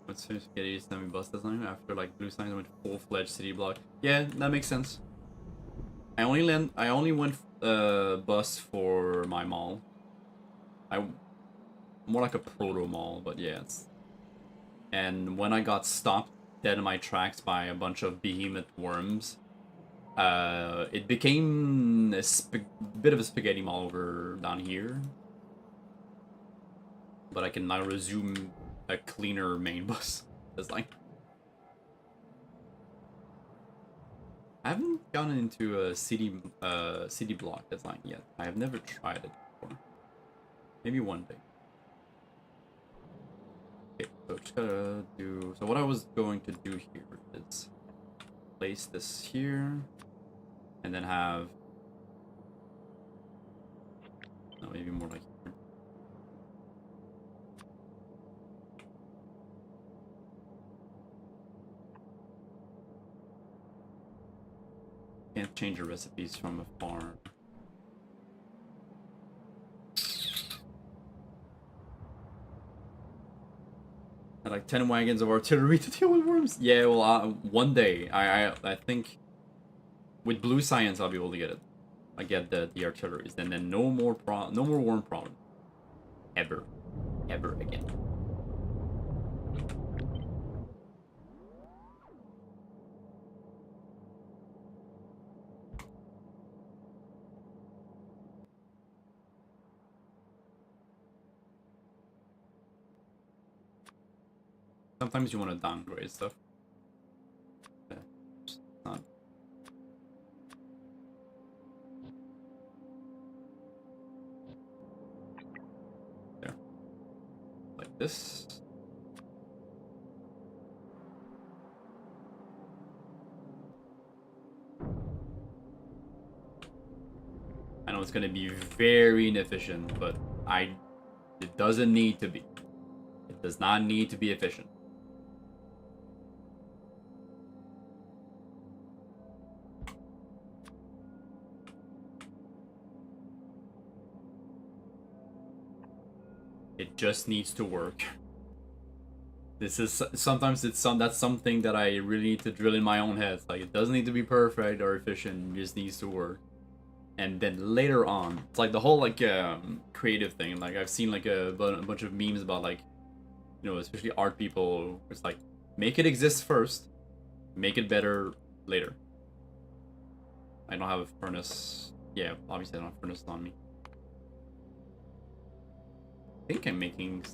What's spaghetti semi bus design after like blue signs went full-fledged city block. Yeah, that makes sense. I only went bus for my mall. More like a proto mall, but yeah. And when I got stopped dead in my tracks by a bunch of behemoth worms, it became a bit of a spaghetti mall over down here. But I can now resume a cleaner main bus design. I haven't gotten into a city block design yet. I have never tried it before. Maybe one day. Okay, so just gotta do. So what I was going to do here is place this here, and then have. No, maybe more like here. Can't change your recipes from afar. Had like 10 wagons of artillery to deal with worms. Yeah, well, one day I think with blue science I'll be able to get it. I get the artilleries, and then no more worm problem. Ever again. Sometimes you want to downgrade stuff. Yeah, just not. There. Like this. I know it's going to be very inefficient, but it doesn't need to be. It does not need to be efficient. It just needs to work. This is sometimes that's something that I really need to drill in my own head. Like, it doesn't need to be perfect or efficient. It just needs to work. And then later on, it's like the whole like creative thing. Like, I've seen like a bunch of memes about like, you know, especially art people. It's like, make it exist first, make it better later. I don't have a furnace. Yeah, obviously I don't have a furnace on me. I think I'm making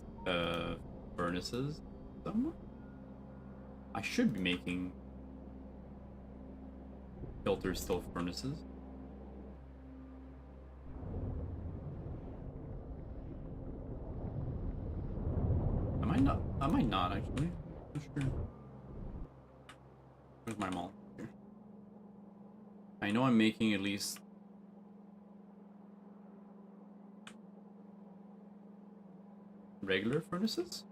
furnaces somewhere. I should be making filter still furnaces. I might not actually. Not sure. Where's my mall? Here. I know I'm making at least regular furnaces.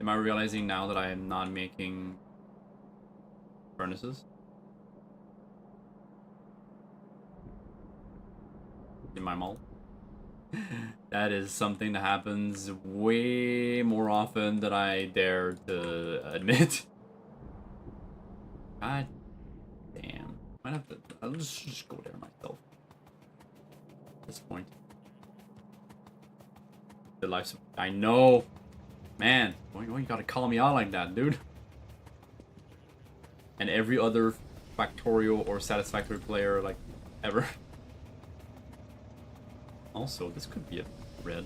Am I realizing now that I am not making furnaces in my mall? That is something that happens way more often than I dare to admit. God damn. Might have to. I'll just go there myself. At this point. The life. I know. Man. Why you gotta call me out like that, dude? And every other Factorio or Satisfactory player, like, ever. Also, this could be a red.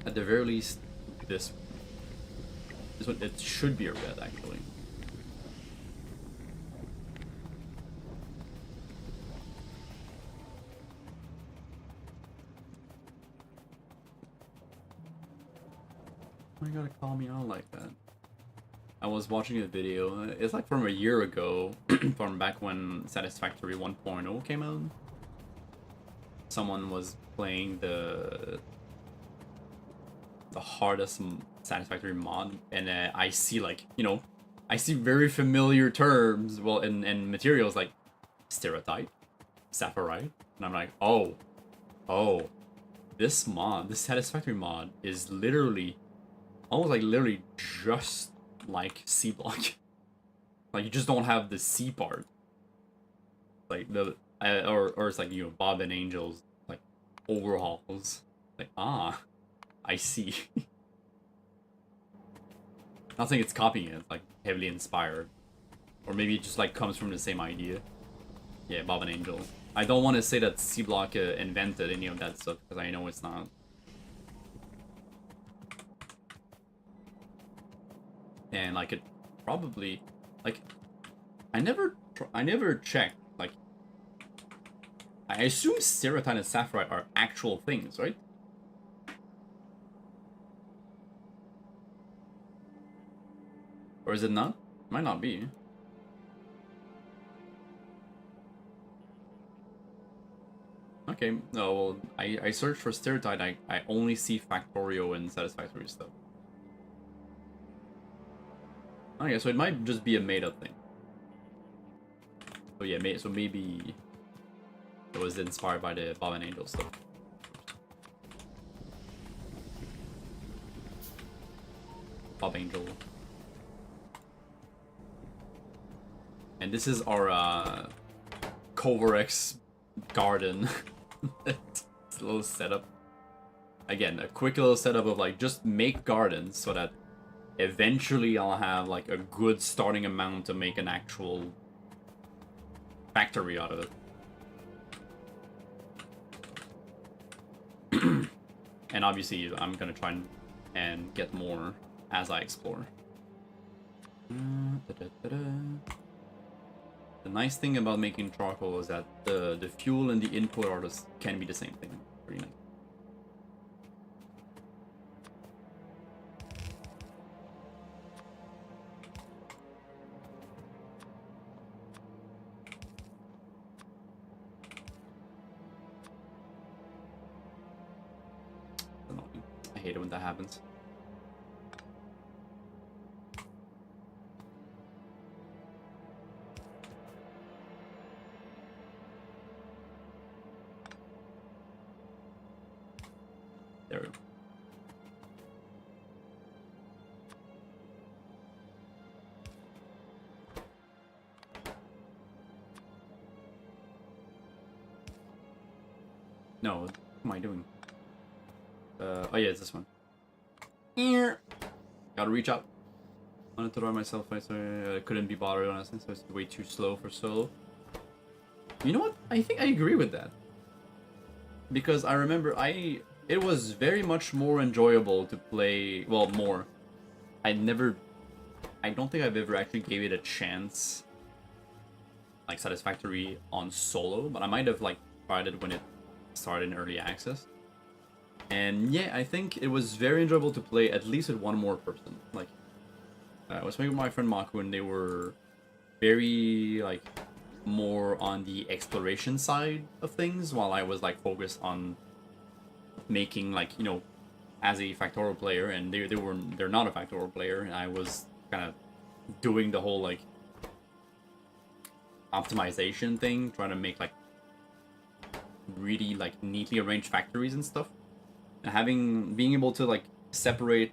At the very least, this one, it should be a red, actually. Why you gotta call me out like that? I was watching a video, it's like from a year ago, from back when Satisfactory 1.0 came out. Someone was playing the hardest Satisfactory mod, and I see, like, you know, I see very familiar terms, well, and materials like stereotype, sapphirite, and I'm like, oh, this mod, this Satisfactory mod is literally, almost like literally just like C block. Like, you just don't have the C part. Like the or it's like, you know, Bob and Angel's like overhauls. Like, ah, I see. Not saying it's copying it, it's like heavily inspired, or maybe it just like comes from the same idea. Yeah, Bob and Angel. I don't want to say that C block invented any of that stuff, because I know it's not. And like, it probably, like, I never checked. Like, I assume ceratite and sapphire are actual things, right? Or is it not? Might not be. Okay, no, well, I searched for stereotype, I only see Factorio and Satisfactory stuff. Okay, so it might just be a made-up thing. So yeah, so maybe it was inspired by the Bob and Angel stuff. Bob Angel. And this is our Covarex garden. It's a little setup. Again, a quick little setup of like, just make gardens so that eventually I'll have like a good starting amount to make an actual factory out of it. And obviously I'm gonna try and get more as I explore. The nice thing about making charcoal is that the fuel and the input can be the same thing. Pretty nice. I hate it when that happens. There we go. No, what am I doing? Oh yeah, it's this one. Gotta reach out. Wanted to run myself, I couldn't be bothered, honestly, so it's way too slow for solo. You know what? I think I agree with that. Because I remember it was very much more enjoyable to play, well, more. I don't think I've ever actually gave it a chance, like Satisfactory on solo, but I might have like tried it when it started in early access. And yeah, I think it was very enjoyable to play at least with one more person. Like, I was playing with my friend Maku, and they were very, like, more on the exploration side of things, while I was, like, focused on making, like, you know, as a Factorio player, and they're not a Factorio player, and I was kind of doing the whole, like, optimization thing, trying to make, like, really, like, neatly arranged factories and stuff. And being able to, like, separate,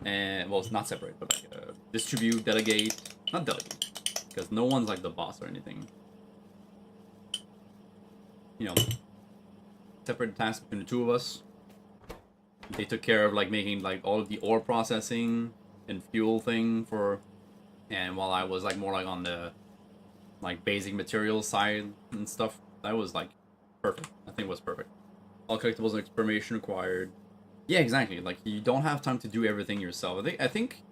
and well, it's not separate, but like distribute, delegate, not delegate, because no one's like the boss or anything. You know, separate tasks between the two of us. They took care of like making like all of the ore processing and fuel thing for, and while I was like more like on the like basic materials side and stuff, that was like perfect. I think it was perfect. All collectibles and experimentation required. Yeah, exactly. Like, you don't have time to do everything yourself. I think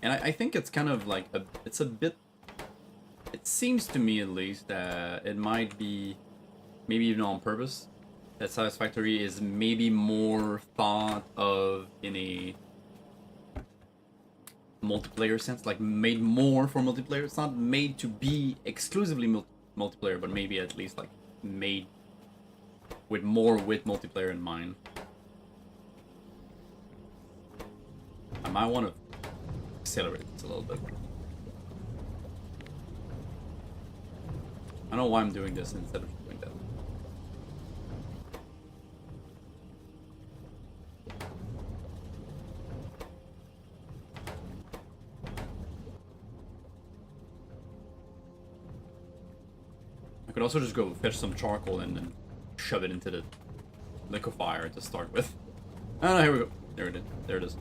it's kind of like it's a bit. It seems to me, at least, that it might be, maybe even on purpose, that Satisfactory is maybe more thought of in a multiplayer sense, like made more for multiplayer. It's not made to be exclusively multiplayer, but maybe at least like made with multiplayer in mind. I might want to accelerate this a little bit. I don't know why I'm doing this instead of doing that. I could also just go fetch some charcoal and then shove it into the liquefier to start with. Oh no, here we go. There it is. There it is.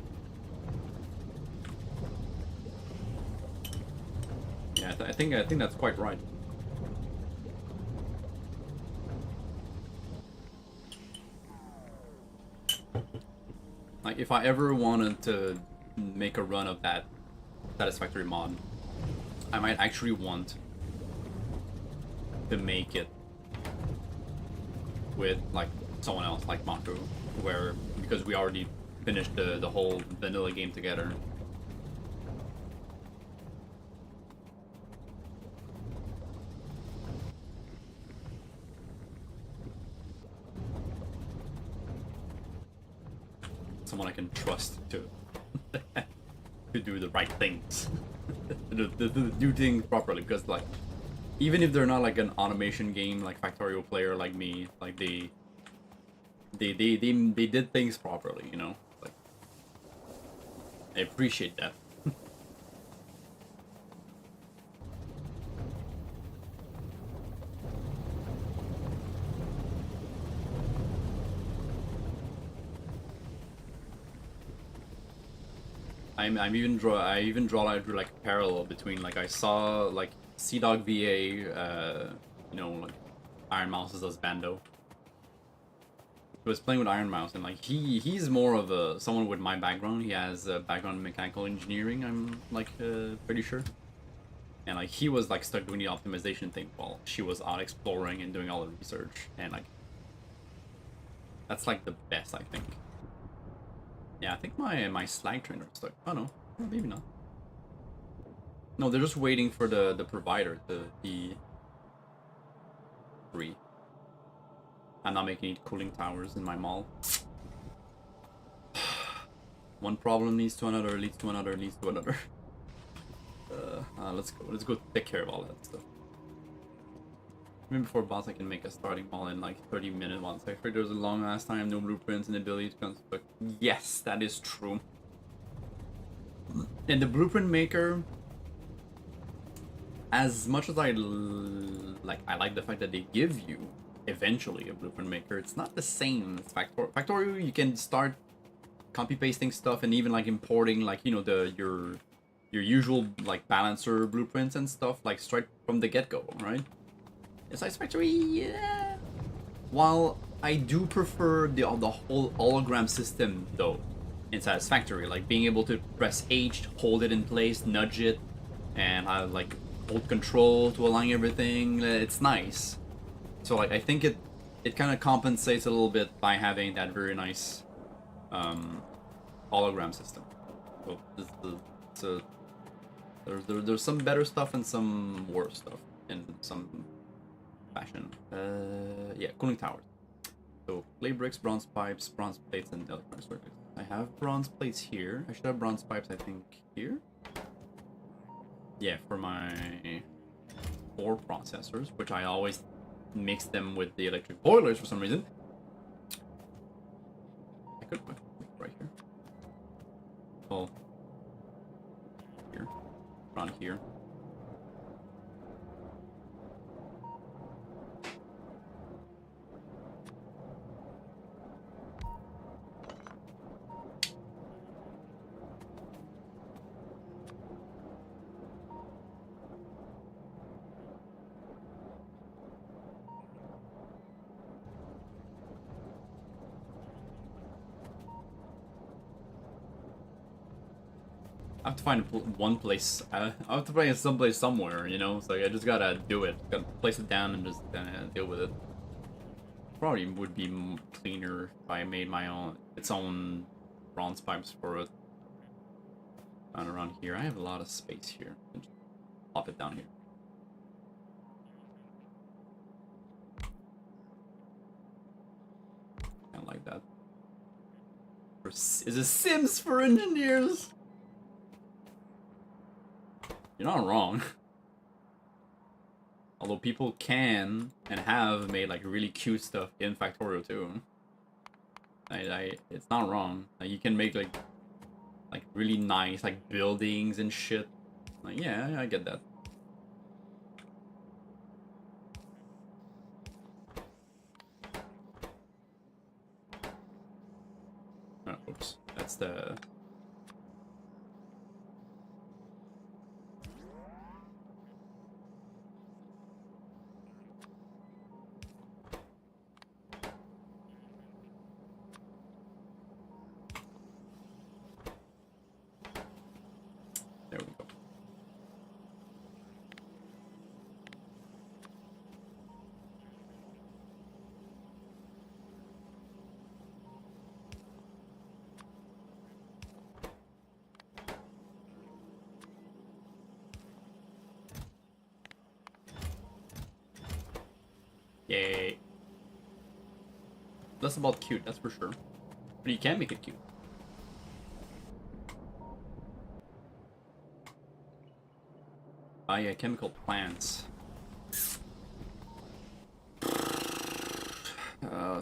Yeah, I think that's quite right. Like, if I ever wanted to make a run of that Satisfactory mod, I might actually want to make it with like someone else, like Mako, because we already finished the whole vanilla game together. Someone I can trust to to do the right things, to do things properly. Because like, even if they're not like an automation game like Factorio player like me, like they did things properly, you know. Like, I appreciate that. I even draw like a parallel between, like, I saw like Dog VA, you know, like Iron Mouse's husbando. He was playing with Iron Mouse, and like he's more of someone with my background. He has a background in mechanical engineering, I'm like pretty sure. And like he was like stuck doing the optimization thing while she was out exploring and doing all the research, and like that's like the best, I think. Yeah, I think my slag trainer is stuck. Oh no, maybe not. No, they're just waiting for the provider to be free. I'm not making any cooling towers in my mall. One problem leads to another, leads to another, leads to another. Let's go take care of all that stuff. Even before boss, I can make a starting mall in like 30 minutes. Once I figured there's a long ass time, no blueprints, and ability to construct. Yes, that is true. And the blueprint maker, as much as I like the fact that they give you eventually a blueprint maker, it's not the same as Factorio. You can start copy pasting stuff and even like importing, like, you know, your usual like balancer blueprints and stuff, like straight from the get-go, right? Satisfactory, yeah. While I do prefer the whole hologram system though in Satisfactory, like being able to press H, hold it in place, nudge it, and like hold control to align everything. It's nice. So like I think it kind of compensates a little bit by having that very nice hologram system. So so there's some better stuff and some worse stuff in some fashion. Yeah, cooling towers. So clay bricks, bronze pipes, bronze plates, and electronic circuits. I have bronze plates here. I should have bronze pipes, I think, here. Yeah, for my 4 processors, which I always mix them with the electric boilers for some reason. I could put right here. Well, here, around here. I have to find one place. I have to find someplace somewhere, you know. So I just gotta do it. Gotta place it down and just deal with it. Probably would be cleaner if I made my own, its own bronze pipes for it. And around here, I have a lot of space here. Just pop it down here. Kind of like that. Is it Sims for engineers? You're not wrong. Although people can and have made like really cute stuff in Factorio too. It's not wrong. Like, you can make like really nice like buildings and shit. Like, yeah, I get that. Oh, oops, that's the. There we go. Yay. Less about cute, that's for sure. But you can make it cute. Ah, yeah, chemical plants.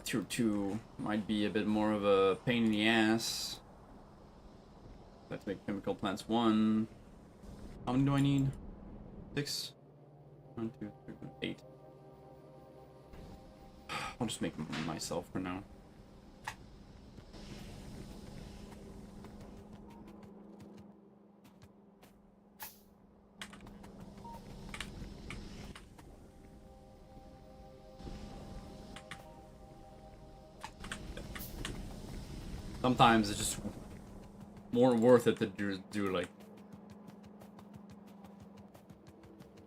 Tier 2 might be a bit more of a pain in the ass. Let's make chemical plants 1. How many do I need? 6? 1, 2, 3, 4, 8. I'll just make myself for now. Sometimes it's just more worth it to do like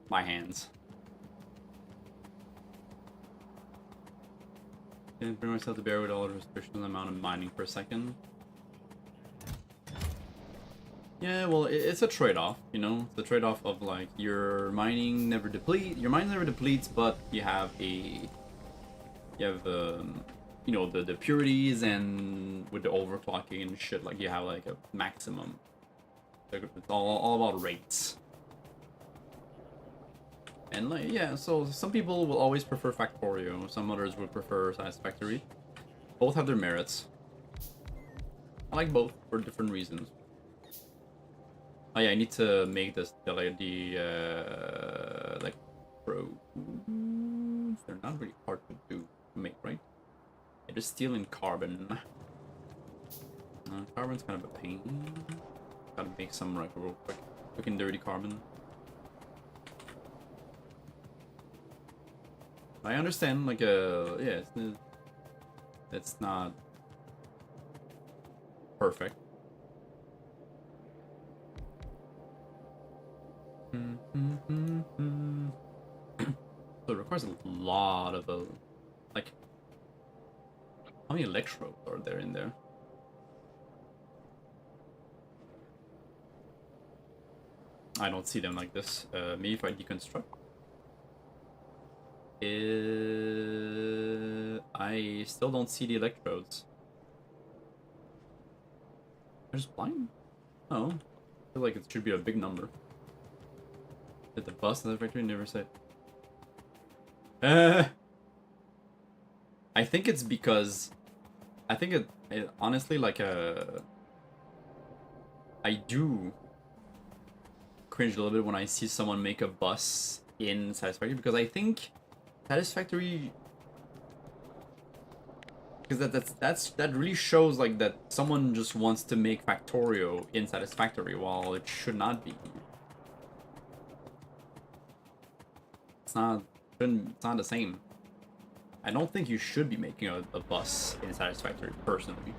my hands. Can bring myself to bear with all the restrictions on the amount of mining per second. Yeah, well, it's a trade-off, you know. It's a trade-off of like your mining never depletes, but you have you know, the purities, and with the overclocking and shit, like you have like a maximum. It's all about rates. And like, yeah, so some people will always prefer Factorio, some others would prefer Satisfactory. Both have their merits. I like both for different reasons. Oh yeah, I need to make this like pro. They're not really hard to make, right? Yeah, just stealing carbon. Carbon's kind of a pain. Gotta make some like real quick and dirty carbon. I understand, like, yeah, it's not perfect. So it requires a lot of, like, How many electrodes are there in there? I don't see them like this. Maybe if I deconstruct. I still don't see the electrodes. I'm just blind? Oh. I feel like it should be a big number. Did the bus in the factory never said? I think it's because... I think it honestly, like, I do cringe a little bit when I see someone make a bus in Satisfactory, because I think Satisfactory... Because that really shows like that someone just wants to make Factorio in Satisfactory while it should not be. It's not the same. I don't think you should be making a bus in Satisfactory personally.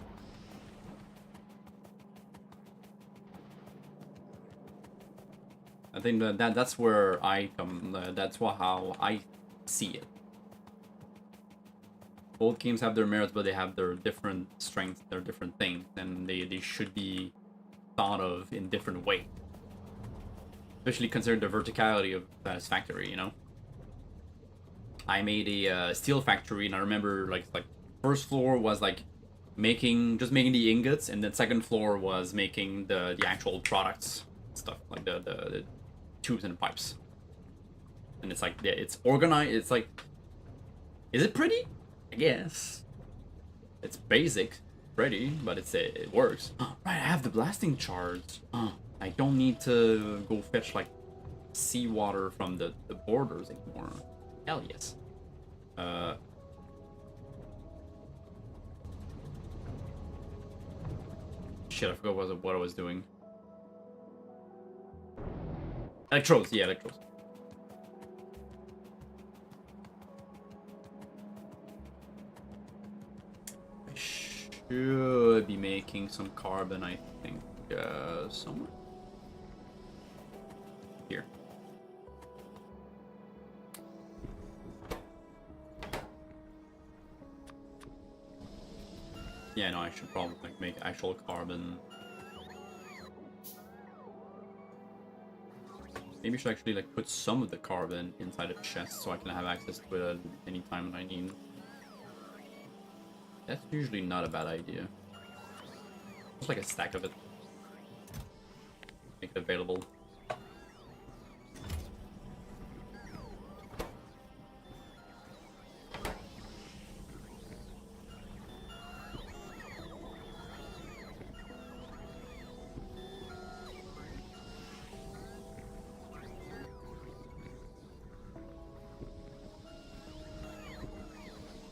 I think that's where I come. That's how I see it. Both games have their merits, but they have their different strengths, their different things, and they should be thought of in different ways. Especially considering the verticality of Satisfactory, you know? I made a steel factory, and I remember like first floor was like just making the ingots, and then second floor was making the actual products stuff, like the tubes and pipes. And it's like, yeah, it's organized. It's like, is it pretty? I guess it's basic, pretty, but it works. Right, I have the blasting shards. I don't need to go fetch like seawater from the borders anymore. Hell yes. Shit, I forgot what I was doing. Electrodes, yeah, electrodes. Should be making some carbon, I think, somewhere here. Yeah, no, I should probably like make actual carbon. Maybe I should actually like put some of the carbon inside a chest so I can have access to it at any time I need. That's usually not a bad idea. Just like a stack of it. Make it available.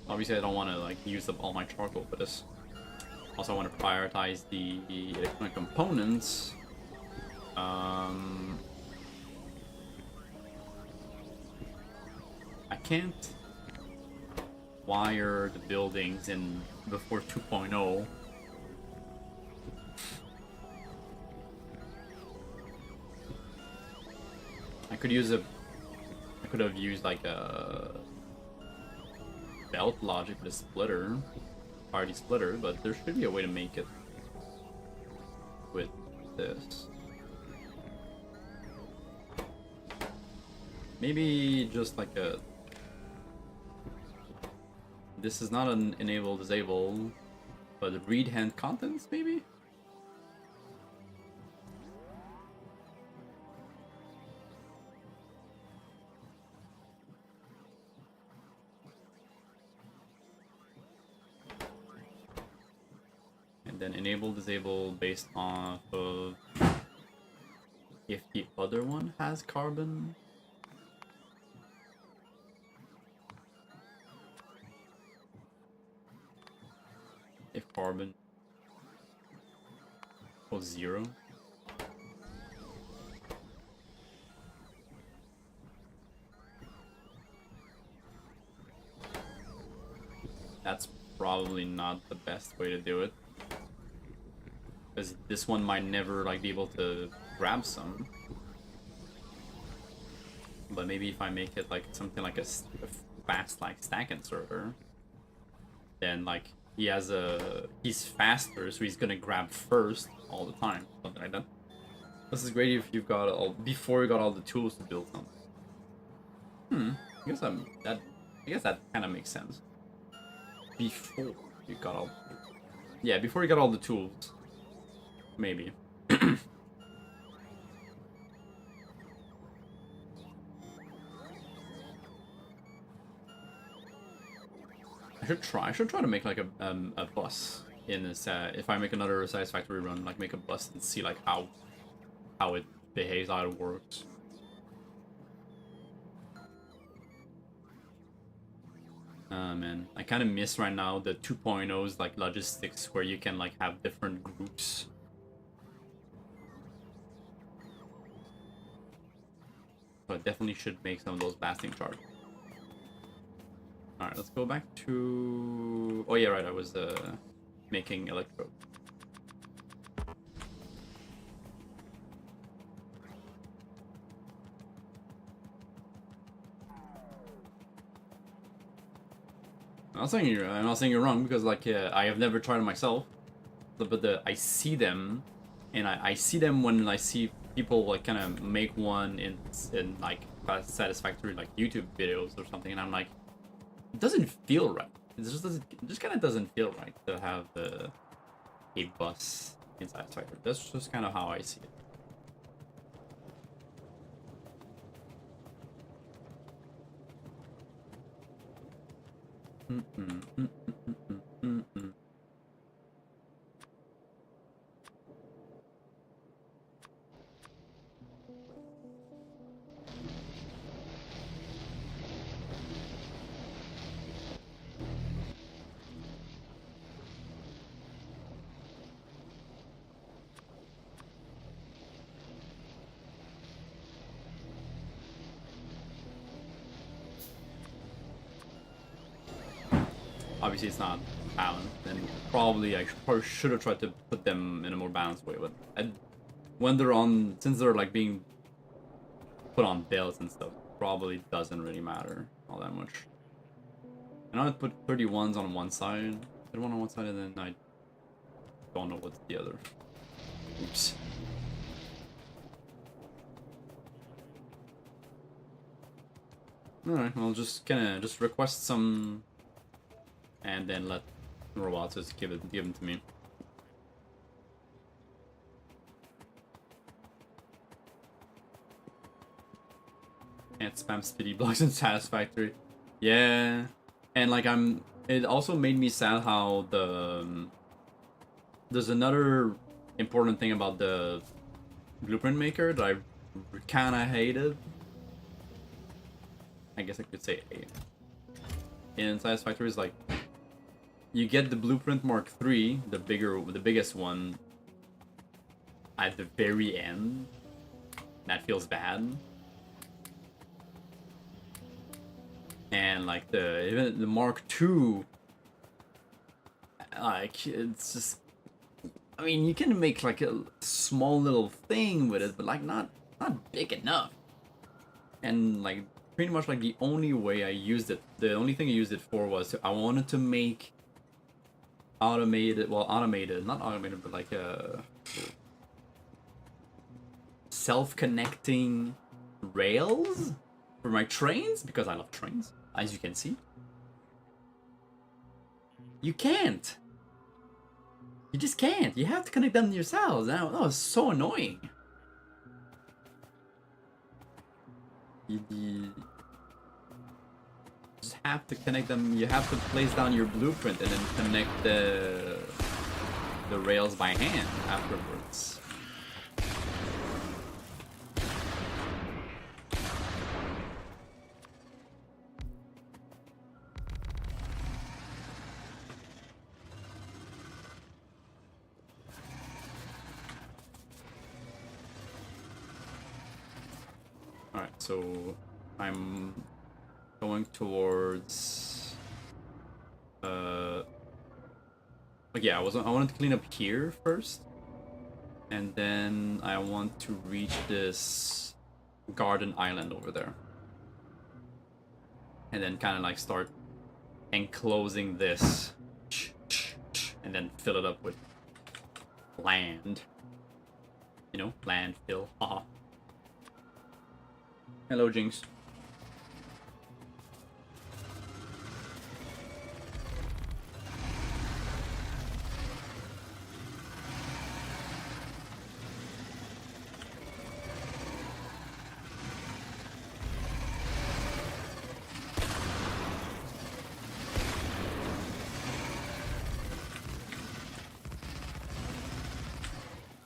Obviously, I don't want to like use up all my charcoal for this. Also, I want to prioritize the electronic components. I can't wire the buildings in before 2.0. I could have used like a belt logic with a splitter, party splitter, but there should be a way to make it with this. Maybe just like a... This is not an enable disable, but read hand contents maybe? And then enable disable based off of if the other one has carbon. If carbon was 0. That's probably not the best way to do it, because this one might never like be able to grab some. But maybe if I make it like something like a fast like stack inserter, then like he's faster, so he's gonna grab first all the time, something like that. This is great if you've got before you got all the tools to build something. I guess that kind of makes sense. Before you got all, yeah, before you got all the tools, maybe. I should try to make like a bus in this. If I make another Satisfactory run, like make a bus and see like how it behaves, how it works. Man, I kind of miss right now the 2.0's like logistics where you can like have different groups. So I definitely should make some of those blasting charts. Alright, let's go back to... Oh yeah, right, I was making electrode. I'm not saying you're wrong, because like I have never tried it myself, but I see them, and I see them when I see people like kind of make one in like Satisfactory like YouTube videos or something, and I'm like, it doesn't feel right. It just kind of doesn't feel right to have a bus in Satisfactory. That's just kind of how I see it. Obviously, it's not balanced, and probably should have tried to put them in a more balanced way. But when they're on, since they're like being put on belts and stuff, probably doesn't really matter all that much. And I would put 31s on one side, 31 on one side, and then I don't know what's the other. Oops. All right, I'll just request some. And then let robots just give them to me. Can't spam speedy blocks in Satisfactory. Yeah, and like it also made me sad how there's another important thing about the blueprint maker that I kind of hated. I guess I could say in Satisfactory is like, you get the Blueprint Mark III, the biggest one, at the very end. That feels bad. And like even the Mark II, like it's just, I mean, you can make like a small little thing with it, but like not big enough. And like pretty much like the only way I used it, the only thing I used it for was I wanted to make automated, not automated, but like self-connecting rails for my trains, because I love trains, as you can see. You can't. You just can't. You have to connect them yourselves. That was so annoying. You just have to connect them. You have to place down your blueprint and then connect the rails by hand afterwards. Alright, so I'm going towards like, yeah, I wanted to clean up here first, and then I want to reach this garden island over there, and then kind of like start enclosing this. and then fill it up with land. You know, landfill. Haha. Hello, Jinx.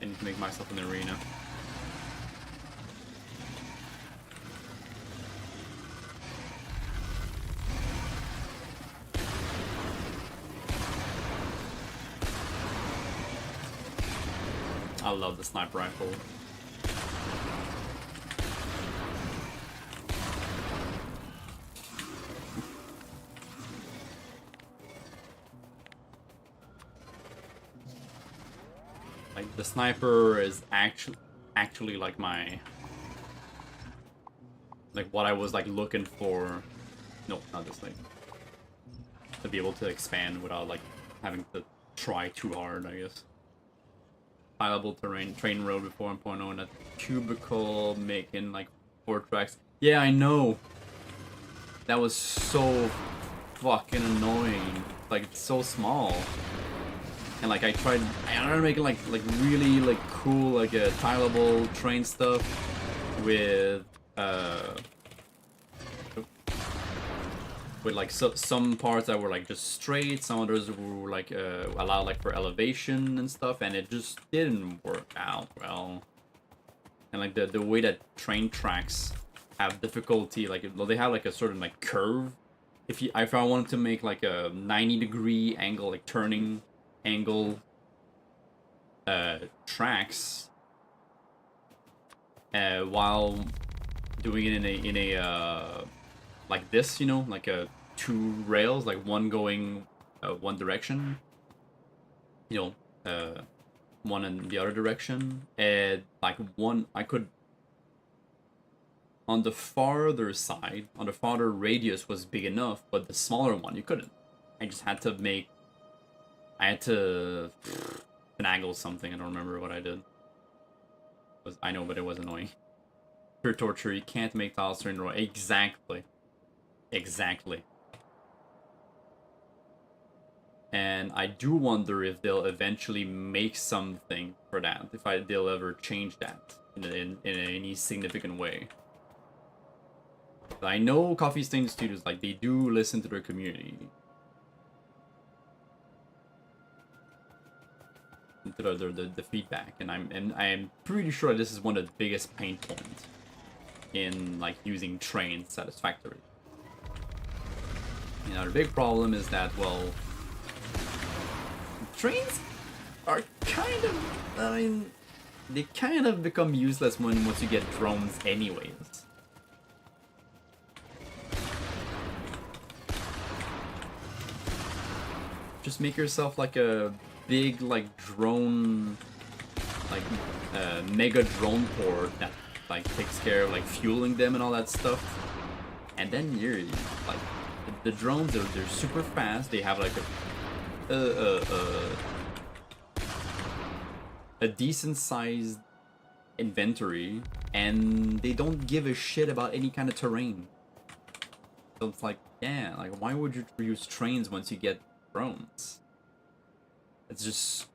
I need to make myself an arena. I love the sniper rifle. Like the sniper is actually like my what I was like looking for. No, not this thing. To be able to expand without like having to try too hard, I guess. Pileable terrain, train road with 4.0 and a cubicle making like 4 tracks. Yeah, I know. That was so fucking annoying. Like it's so small. And like I tried making like really like cool like a tileable train stuff with like some parts that were like just straight, some others were like allowed like for elevation and stuff, and it just didn't work out well. And like the way that train tracks have difficulty, like they have like a certain like curve. If I wanted to make like a 90-degree angle, like turning angle tracks while doing it in a like this, you know, like a 2 rails, like one going one direction, you know, one in the other direction, and like one I could on the farther side, on the farther radius was big enough, but the smaller one you couldn't. I just had to finagle something. I don't remember what I did. I know, but it was annoying. Pure torture. You can't make tiles turn in a row. Exactly. Exactly. And I do wonder if they'll eventually make something for that. If they'll ever change that in any significant way. I know Coffee Stain Studios, like, they do listen to their community. To the feedback, and I'm pretty sure this is one of the biggest pain points in like using trains satisfactorily. You know, the big problem is that, well, trains are kind of, I mean, they kind of become useless once you get drones anyways. Just make yourself like a big like drone, like mega drone port that like takes care of like fueling them and all that stuff, and then you're like the drones they're super fast. They have like a decent sized inventory, and they don't give a shit about any kind of terrain. So it's like, yeah, like why would you use trains once you get drones? It's just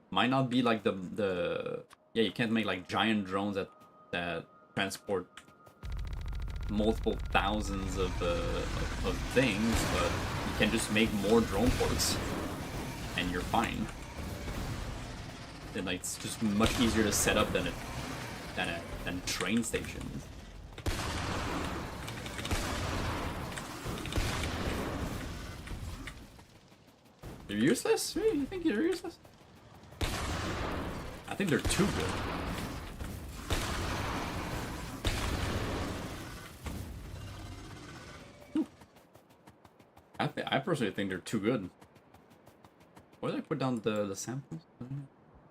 might not be like the yeah, you can't make like giant drones that transport multiple thousands of things, but you can just make more drone ports and you're fine. And like it's just much easier to set up than train stations. They're useless? Really? You think they're useless? I think they're too good. I personally think they're too good. Where did I put down the samples?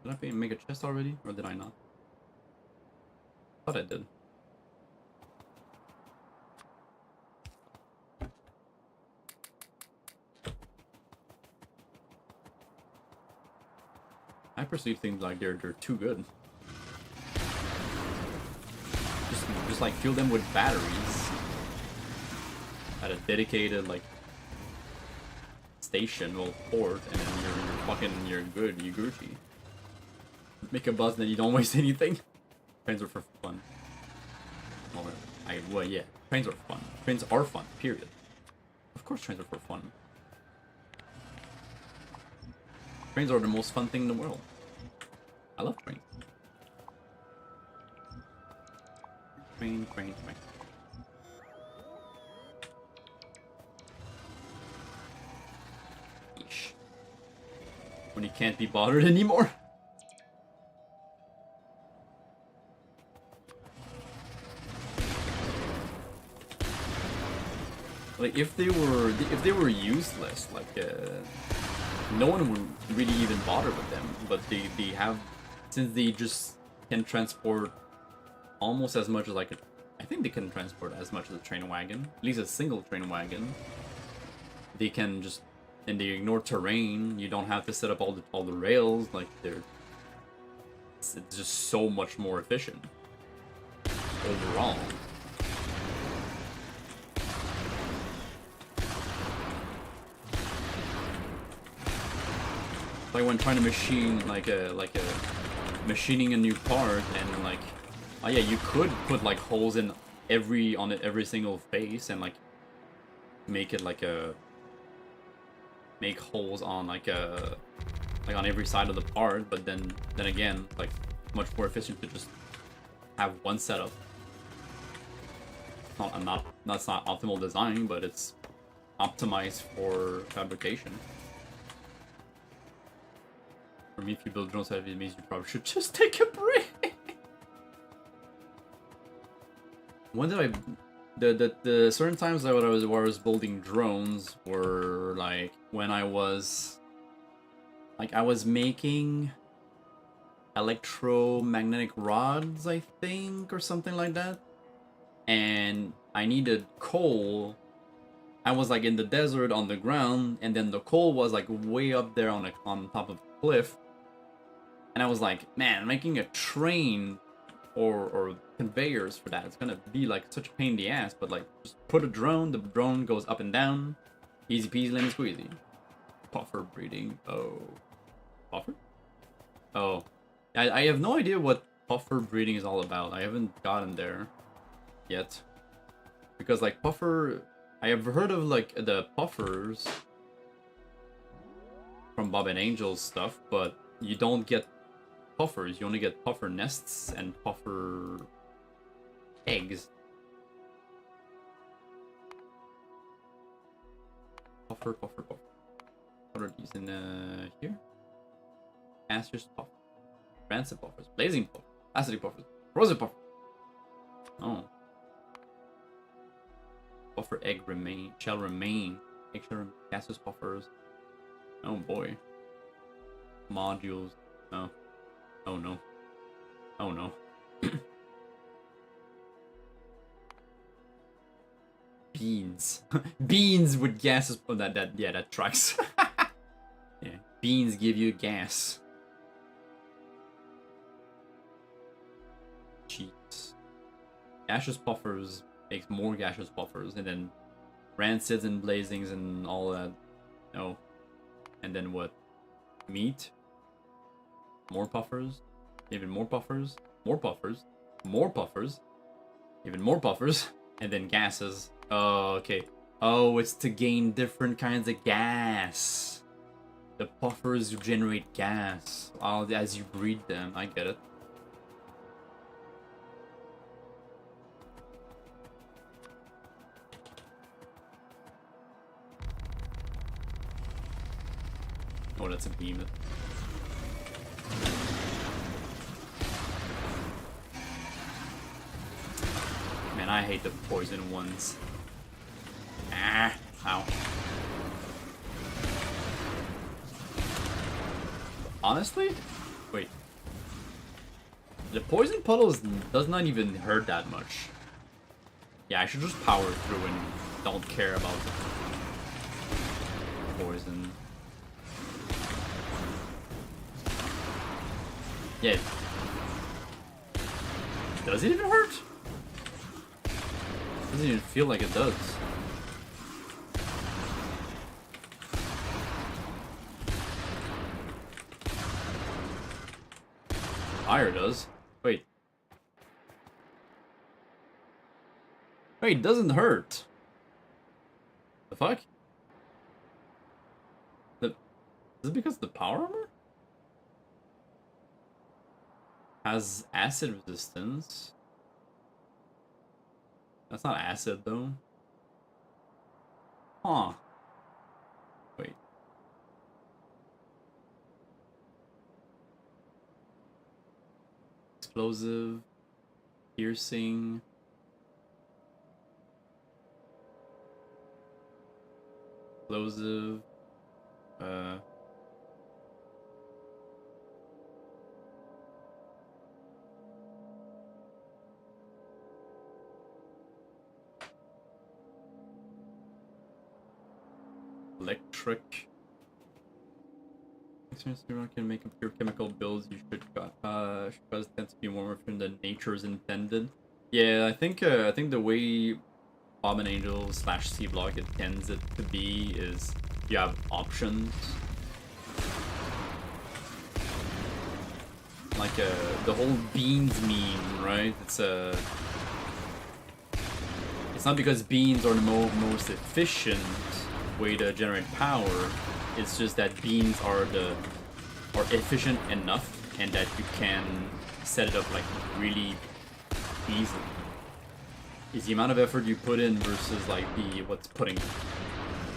Did I make a chest already? Or did I not? Thought I did. I personally think like they're too good. Just like fill them with batteries at a dedicated like station or port, and then you're good, you Gucci. Make a buzz, then you don't waste anything. Trains are for fun. Well, yeah, trains are fun. Trains are fun. Period. Of course, trains are for fun. Trains are the most fun thing in the world. I love trains. Train. Yeesh. When you can't be bothered anymore. Like if they were useless, like no one would really even bother with them. But they have, since they just can transport almost as much as like I think they can transport as much as a train wagon, at least a single train wagon. They can just, and they ignore terrain. You don't have to set up all the rails. Like it's just so much more efficient overall. Like when trying to machine like a machining a new part, and like, oh yeah, you could put like holes in every single face and like make it like make holes on like on every side of the part, but then again, like much more efficient to just have one setup. That's not optimal design, but it's optimized for fabrication. For me, if you build drones heavy, it means you probably should just take a break. When did I... The certain times that where I was building drones were like when I was... Like I was making electromagnetic rods, I think, or something like that. And I needed coal. I was like in the desert on the ground, and then the coal was like way up there on top of a cliff. And I was like, man, making a train or conveyors for that, it's gonna be like such a pain in the ass. But like, just put a drone, the drone goes up and down, easy peasy lemon squeezy. Puffer breeding. Oh, puffer? Oh, I have no idea what puffer breeding is all about. I haven't gotten there yet, because like puffer, I have heard of like the puffers from Bob and Angel's stuff, but you don't get puffers, you only get puffer nests and puffer eggs. Puffer. What are these in here? Asterisk puffer. Rancid puffers. Blazing puffers. Acidic puffers. Corrosive puffers. Oh. Puffer egg shall remain. Egg shall remain. Gaseous puffers. Oh boy. Modules. No. Oh no. Oh no. Beans. Beans with gases. Oh, that tracks. Yeah. Beans give you gas. Cheats. Gaseous puffers makes more gaseous puffers, and then rancids and blazings and all that. No. And then what? Meat? More puffers? Even more puffers? More puffers? More puffers? Even more puffers? And then gases. Oh, okay. Oh, it's to gain different kinds of gas. The puffers generate gas as you breed them. I get it. Oh, that's a behemoth. Man, I hate the poison ones. Ah, ow. Honestly? Wait. The poison puddles does not even hurt that much. Yeah, I should just power through and don't care about the poison. Yeah. Does it even hurt? Doesn't even feel like it does. Fire does. Wait. Wait, it doesn't hurt. The fuck? Is it because the power armor has acid resistance? That's not acid though. Huh. Wait. Explosive. Piercing. Explosive. Electric. Since you're not gonna make a pure chemical builds, you should cause tend to be more from the nature's intended. Yeah, I think the way Bob and Angel / C block intends it to be is you have options. Like the whole beans meme, right? It's not because beans are the most efficient way to generate power. It's just that beans are efficient enough, and that you can set it up like really easily. It's the amount of effort you put in versus like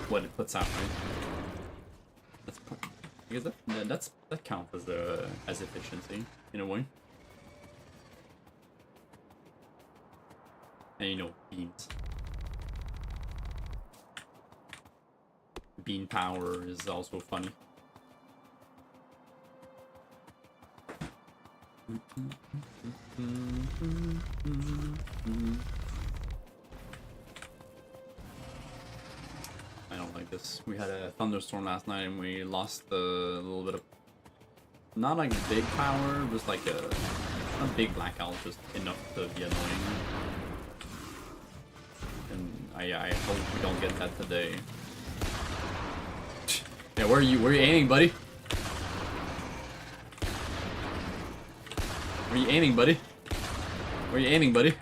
what it puts out, right? That's because that counts as efficiency in a way. And you know, beans. Bean power is also funny. I don't like this. We had a thunderstorm last night and we lost a little bit of, not like big power, just like a big blackout, just enough to be annoying. And I hope we don't get that today. Yeah, where are you aiming, buddy? Where are you aiming, buddy? Where are you aiming, buddy?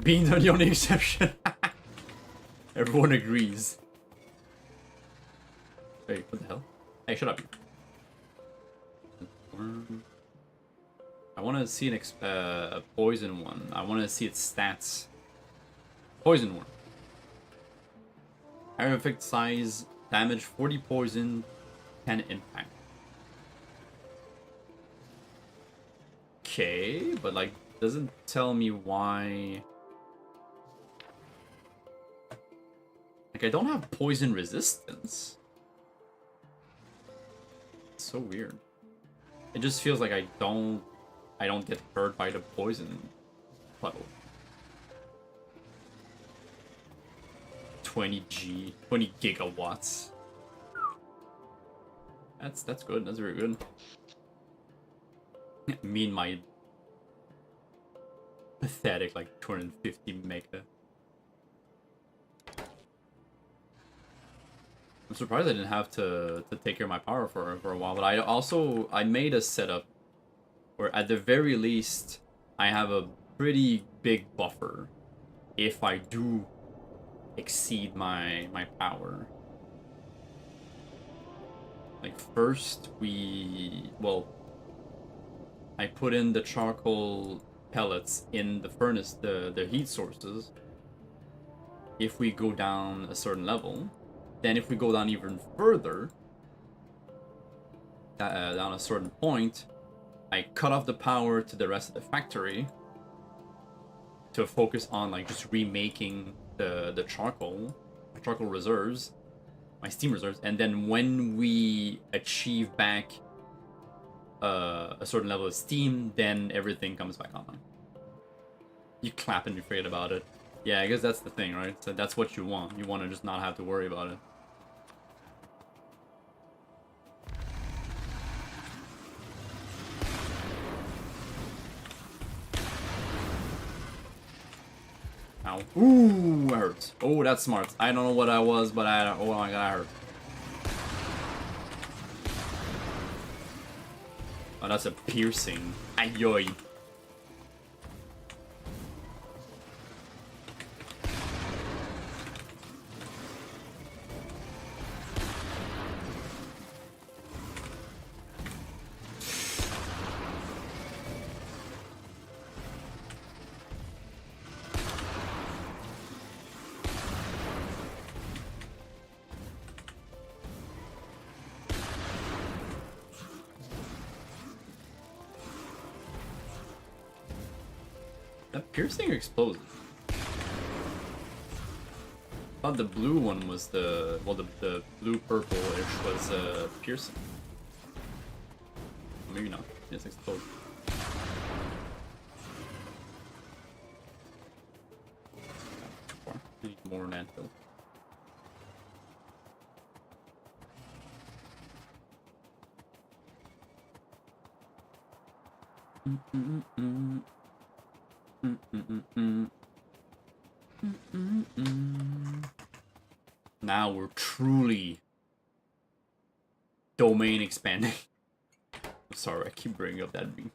Beans are the only exception. Everyone agrees. Wait, what the hell? Hey, shut up. I want to see a poison one. I want to see its stats. Poison one. Area effect size, damage 40 poison, 10 impact. Okay, but like doesn't tell me why. Like I don't have poison resistance. It's so weird. It just feels like I don't get hurt by the poison puddle. 20 gigawatts. That's good. That's very good. Me and my pathetic like 250 mega. I'm surprised I didn't have to take care of my power for a while, but I made a setup where at the very least I have a pretty big buffer if I do exceed my power. Like first I put in the charcoal pellets in the furnace, the heat sources. If we go down a certain level, then if we go down even further, down a certain point, I cut off the power to the rest of the factory to focus on like just remaking the charcoal reserves, my steam reserves, and then when we achieve back a certain level of steam, then everything comes back online. You clap and you forget about it. Yeah, I guess that's the thing, right? So that's what you want. You want to just not have to worry about it. Ow. Ooh, that hurts. Oh, that's smart. I don't know what I was, but oh my god, I hurt. Oh, that's a piercing. Ayoy. That piercing or explosive? I thought the blue one was the... Well, the blue-purple-ish was piercing. Maybe not. It's explosive. I need more landfill. Now we're truly domain expanding. Sorry, I keep bringing up that meme.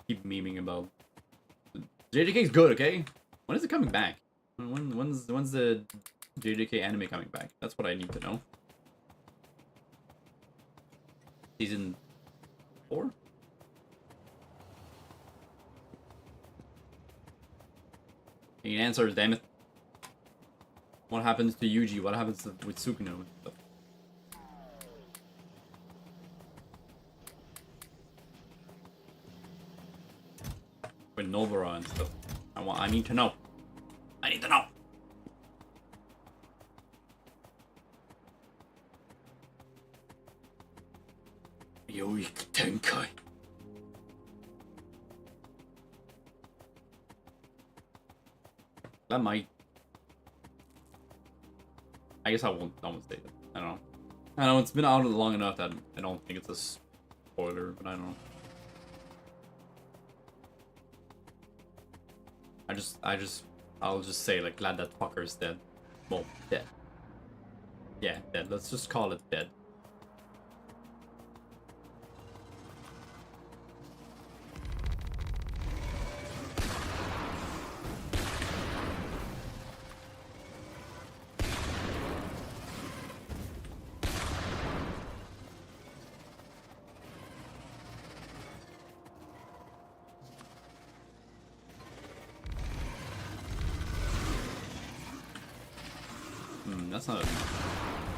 Keep memeing about JJK's good, okay? When is it coming back? When's the JJK anime coming back? That's what I need to know. Season 4? Any answers, damn it. What happens to Yuji? What happens with Sukino and stuff? With Novara and stuff. I need to know. I need to know. Yoik Tenkai. That might. I guess I won't say that. I don't know. I know it's been out long enough that I don't think it's a spoiler, but I don't know. I'll just say like glad that fucker's dead. Well, dead. Yeah, dead. Let's just call it dead.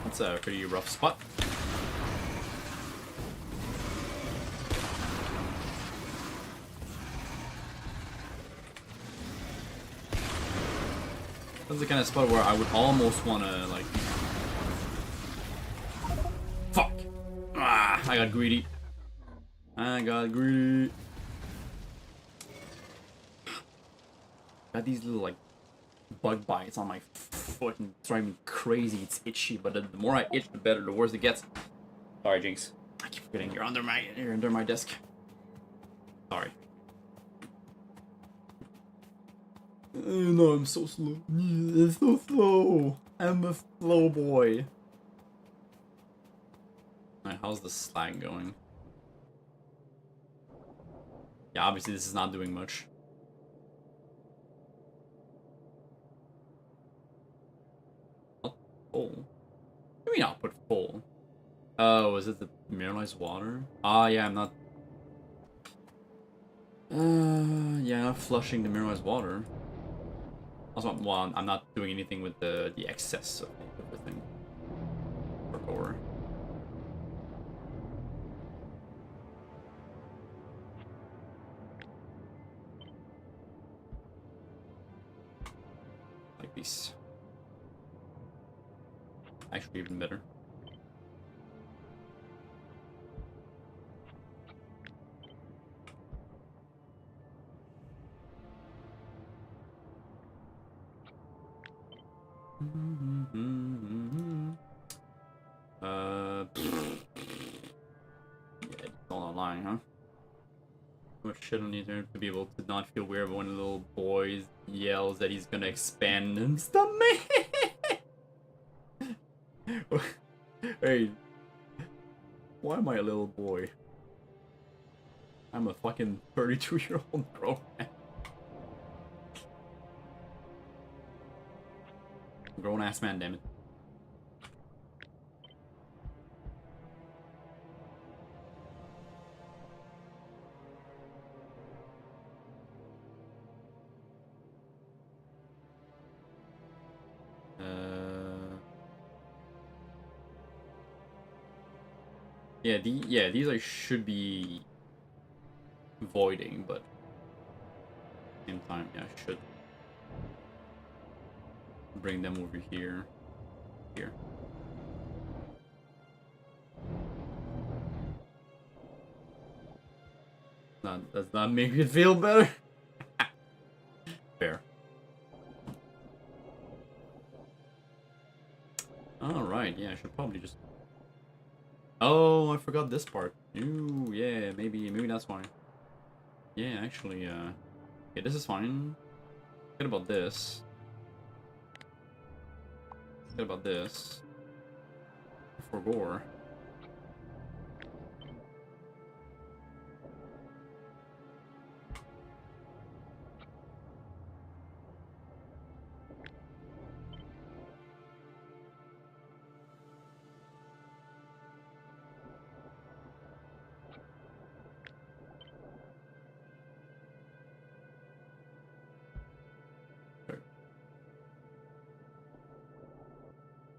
That's a pretty rough spot. That's the kind of spot where I would almost want to, like... Fuck! Ah, I got greedy. I got greedy. Got these little, like, bug bites on my foot and it's driving me crazy. It's itchy, but the more I itch, the better, the worse it gets. Sorry, Jinx. I keep forgetting you're under my desk. Sorry. No, I'm so slow. It's so slow. I'm a slow boy. Alright, how's the slag going? Yeah, obviously this is not doing much. Full. Maybe not put full. Oh, is it the mineralized water? Ah, yeah, I'm not. Yeah, not flushing the mineralized water. Also, well, I'm not doing anything with the excess of everything. For ore. Like these. Actually, even better. Yeah, it's all online, huh? Too much shit on the internet to be able to not feel weird when a little boy yells that he's gonna expand and stop me. Hey, why am I a little boy? I'm a fucking 32-year-old grown man. Grown ass man, damn it. Yeah, these I should be voiding, but at the same time, yeah, I should bring them over here. Here. Does that make it feel better? Fair. Alright, yeah, I should probably just... Oh, I forgot this part. Ooh, yeah, maybe that's fine. Yeah, actually, okay, this is fine. Forget about this. Forget about this. For gore.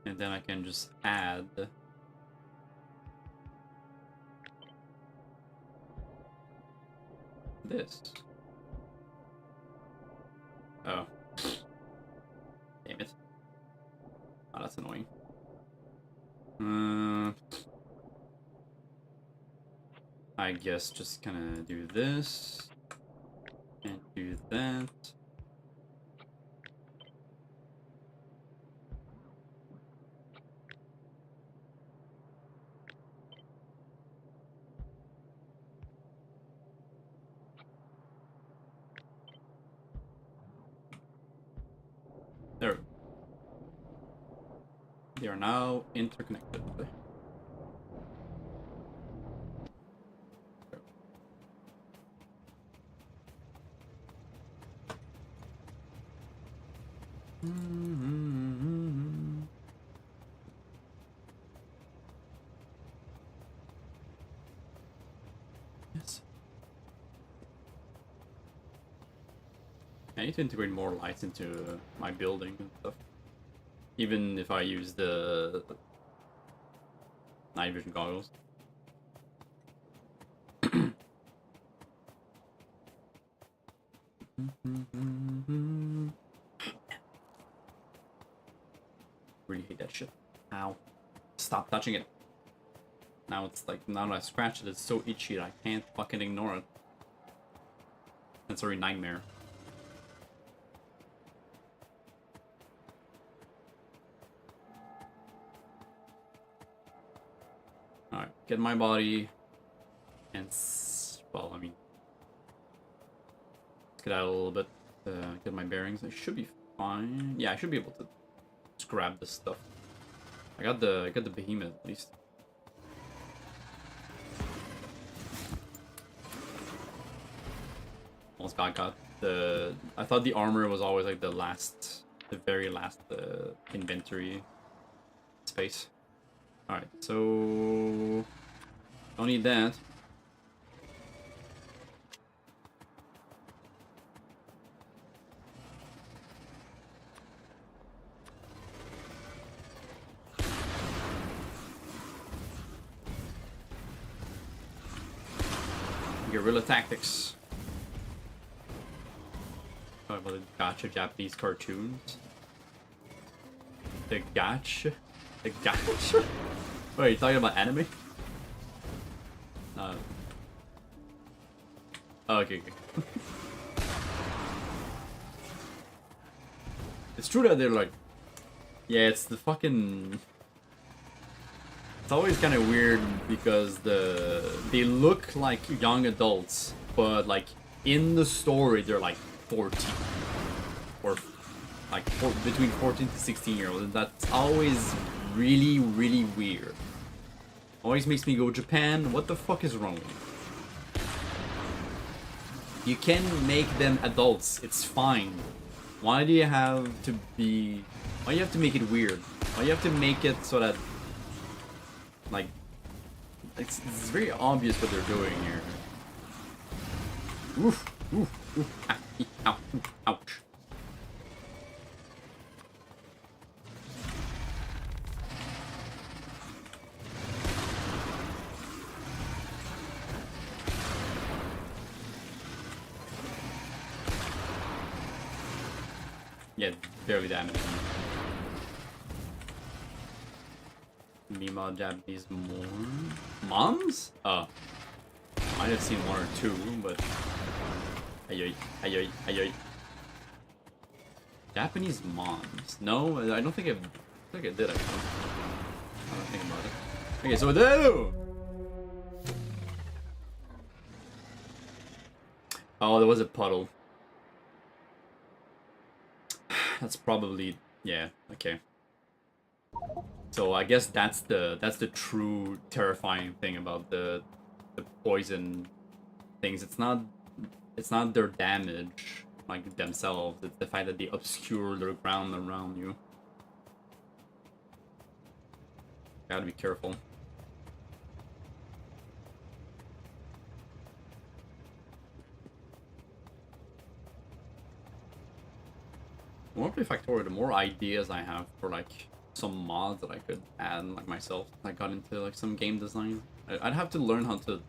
And then I can just add this. Oh. Damn it. Oh, that's annoying. I guess just kinda do this. And do that. There. They are now interconnected. Yes. I need to integrate more lights into my building and stuff. Even if I use the night vision goggles. Really hate that shit. Ow. Stop touching it. Now it's like, now that I scratch it, it's so itchy that I can't fucking ignore it. That's a real nightmare. Alright, get my body and, well, I mean, let's get out a little bit, get my bearings. I should be fine. Yeah, I should be able to just grab this stuff. I got the behemoth at least. Almost got the. I thought the armor was always like the very last inventory space. All right, so don't need that. Guerrilla tactics. Talk about the gotcha Japanese cartoons. The gotcha? The gotcha? Wait, are you talking about anime? Oh, okay. It's true that they're like... Yeah, it's the fucking... It's always kind of weird because they look like young adults, but like in the story they're like 14 or like between 14 to 16-year-olds, and that's always really, really weird. Always makes me go, Japan, what the fuck is wrong with you? You can make them adults, it's fine. Why do you have to be... Why do you have to make it weird? Why do you have to make it so that... Like... It's very obvious what they're doing here. Oof, oof, oof, ah, ow, oof, ouch. Yeah, barely damaged. Mima Japanese more? Moms? Oh. Might have seen one or two, but... Ayoy, ayoy, ayoy. Japanese moms? No, I don't think I did, actually. I don't think about it. Okay, so do! Oh, there was a puddle. That's probably... Yeah, okay. So I guess that's the true terrifying thing about the poison things. It's not their damage, like themselves. It's the fact that they obscure the ground around you. Gotta be careful. The more I play Factorio, the more ideas I have for like some mods that I could add like myself. I got into like some game design. I'd have to learn how to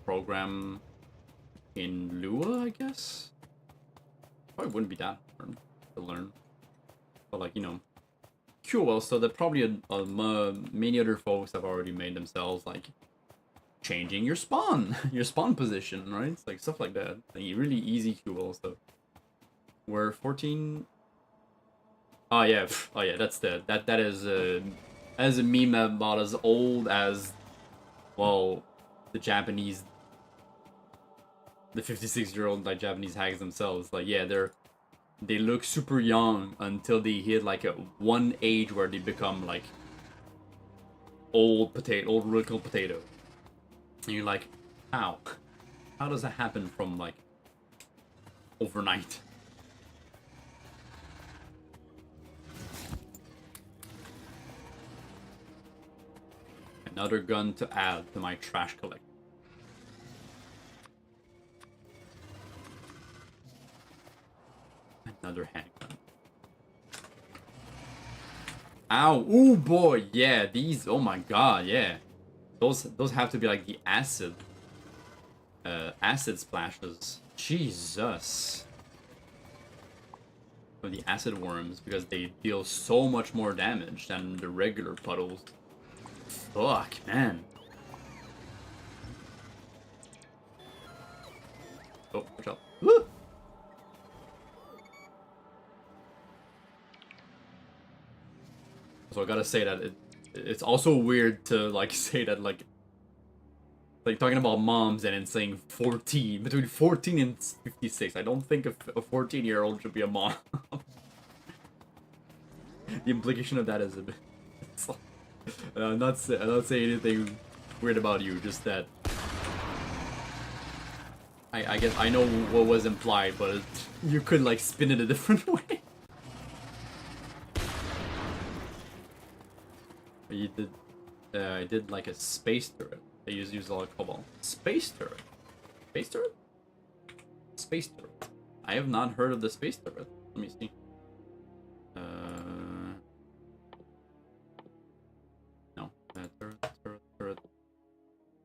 program in Lua, I guess. Probably wouldn't be that hard to learn. But like, you know, QOL stuff that probably many other folks have already made themselves, like changing your spawn, your spawn position, right? It's like stuff like that. Like really easy QOL stuff. Where 14. Oh yeah, oh yeah. That's that is a meme about as old as, well, the 56-year-old like Japanese hags themselves. Like yeah, they look super young until they hit like one age where they become like old wrinkled potato. And you're like, how? How does that happen from like overnight? Another gun to add to my trash collection. Another handgun. Ow! Ooh boy, yeah, these, oh my god, yeah. Those have to be like the acid splashes. Jesus. Or the acid worms, because they deal so much more damage than the regular puddles. Fuck, man. Oh, watch out. Woo! So I gotta say that it's also weird to like say that like talking about moms and then saying 14, between 14 and 56. I don't think a 14-year-old should be a mom. The implication of that is a bit... I'm not saying anything weird about you, just that... I guess I know what was implied, but you could like spin it a different way. You did... I did like a space turret. They use a lot of cobalt. Space turret? Space turret? Space turret. I have not heard of the space turret. Let me see. No. Turret.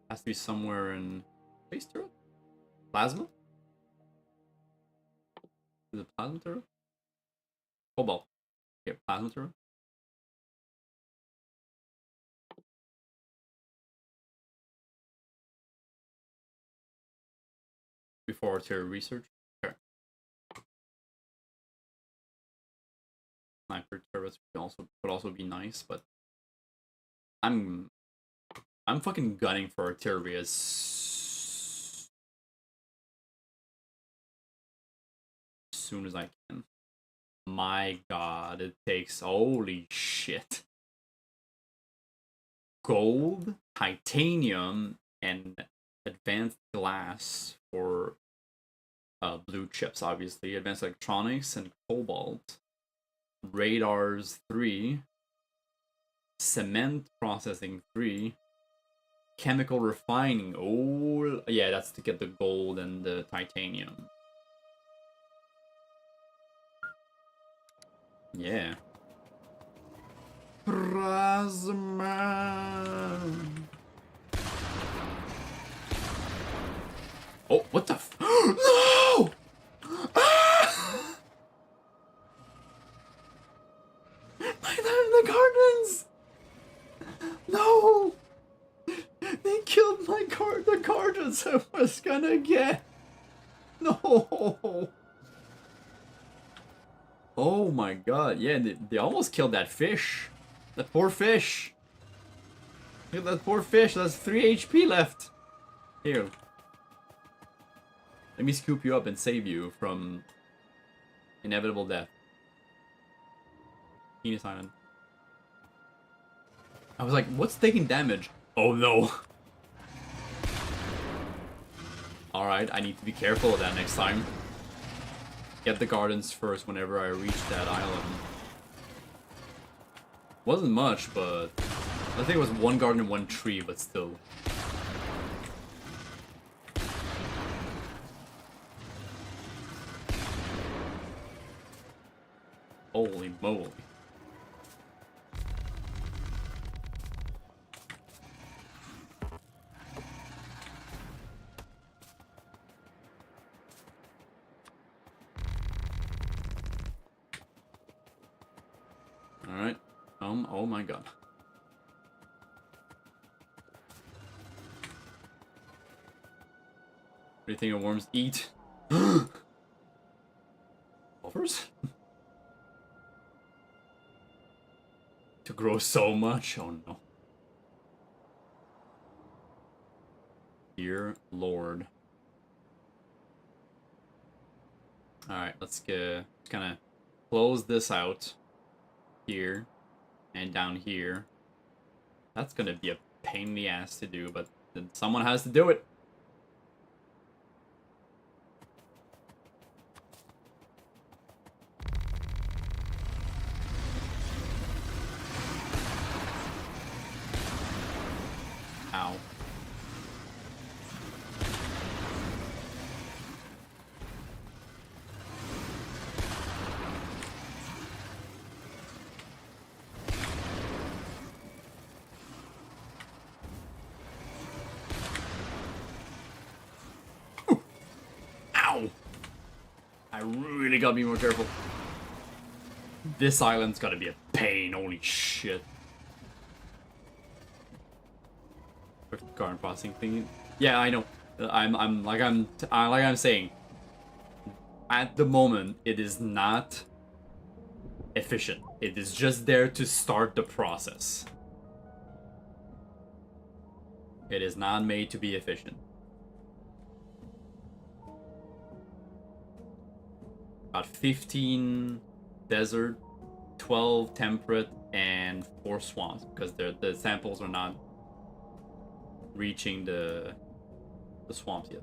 Has to be somewhere in... Space turret? Plasma? Is it plasma turret? Cobalt. Okay, plasma turret. Before artillery research. Okay. Sniper turrets could also be nice, but I'm fucking gunning for artillery as soon as I can. My god, it takes... Holy shit. Gold, titanium, and advanced glass for blue chips, obviously. Advanced electronics and cobalt. Radars 3. Cement processing 3. Chemical refining. Oh, yeah, that's to get the gold and the titanium. Yeah. Plasma. Oh, what the f- No! Ah! The gardens! No! They killed my the gardens I was gonna get! No! Oh my god, yeah, they almost killed that fish. That poor fish. Look at that poor fish, that's 3 HP left. Here. Let me scoop you up and save you from inevitable death. Penis Island. I was like, what's taking damage? Oh no. Alright, I need to be careful of that next time. Get the gardens first whenever I reach that island. Wasn't much, but I think it was one garden and one tree, but still. Holy moly. Alright. Oh my god. What do you think of worms eat? Offers? To grow so much? Oh no. Dear Lord. Alright, let's kind of close this out. Here. And down here. That's gonna be a pain in the ass to do, but someone has to do it. Ow. Ow! I really gotta be more careful. This island's gotta be a pain, holy shit. Garden processing thing. Yeah, I know. I'm saying. At the moment, it is not efficient. It is just there to start the process. It is not made to be efficient. About 15 desert, 12 temperate, and 4 swamps, because the samples are not reaching the swamps yet.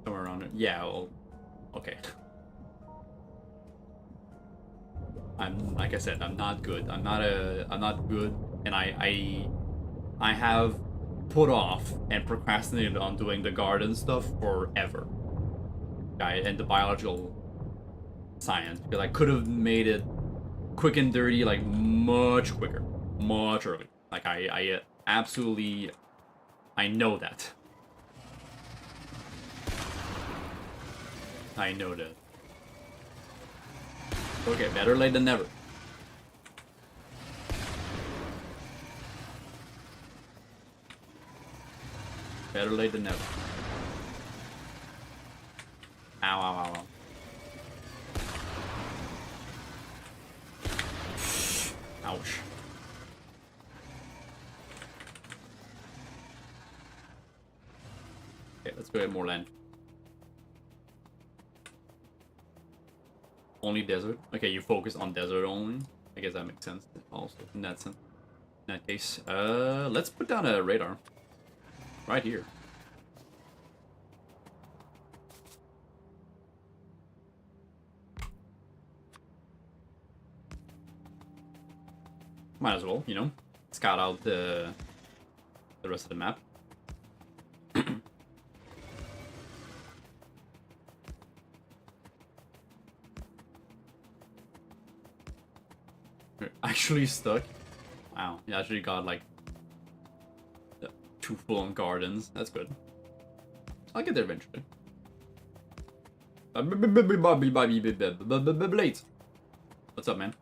Somewhere around it. Yeah, well, okay. I'm, like I said, I'm not good. I'm not good, and I have put off and procrastinated on doing the garden stuff forever. And the biological science, because I could have made it quick and dirty, like much quicker, much earlier. Like I absolutely, I know that. I know that. Okay, better late than never. Better late than never. Ow, ow, ow, ow. Ouch. Okay, let's go get more land. only desert. Okay, you focus on desert only. I guess that makes sense also in that sense. In that case, let's put down a radar right here. Might as well, you know, scout out the rest of the map. Actually stuck. Wow, he actually got like 2 full-on gardens. That's good. I'll get there eventually. Blades. What's up, man?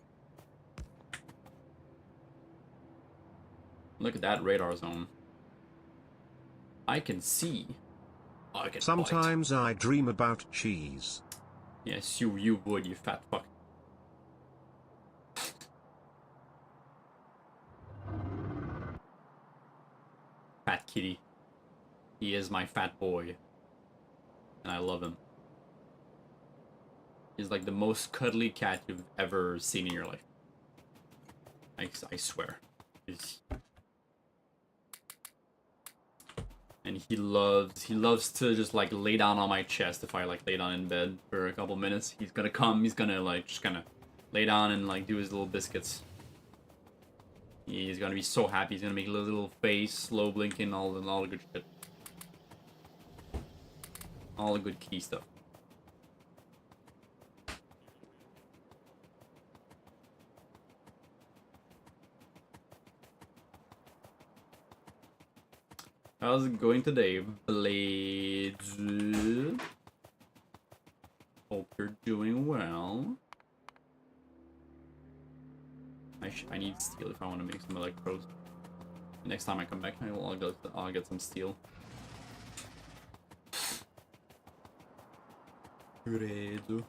Look at that radar zone. I can see. I can Sometimes bite. I dream about cheese. Yes, you would, you fat fuck. Fat kitty. He is my fat boy. And I love him. He's like the most cuddly cat you've ever seen in your life. I swear. And he loves to just like lay down on my chest if I like lay down in bed for a couple minutes. He's gonna come, he's gonna like just gonna lay down and like do his little biscuits. He's gonna be so happy. He's gonna make a little face, slow blinking, all the good shit. All the good key stuff. How's it going today, Blades? Hope you're doing well. I need steel if I want to make some electrodes. Next time I come back, I'll get some steel. Credo.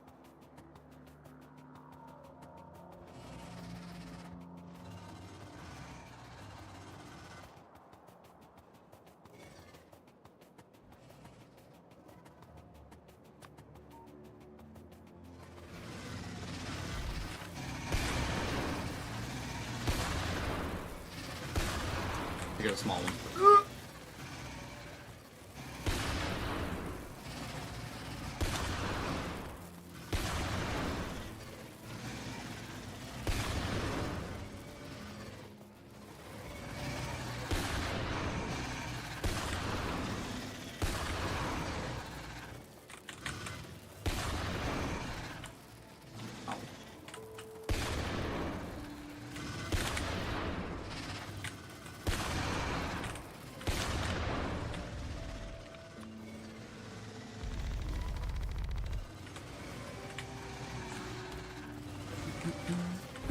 I got a small one.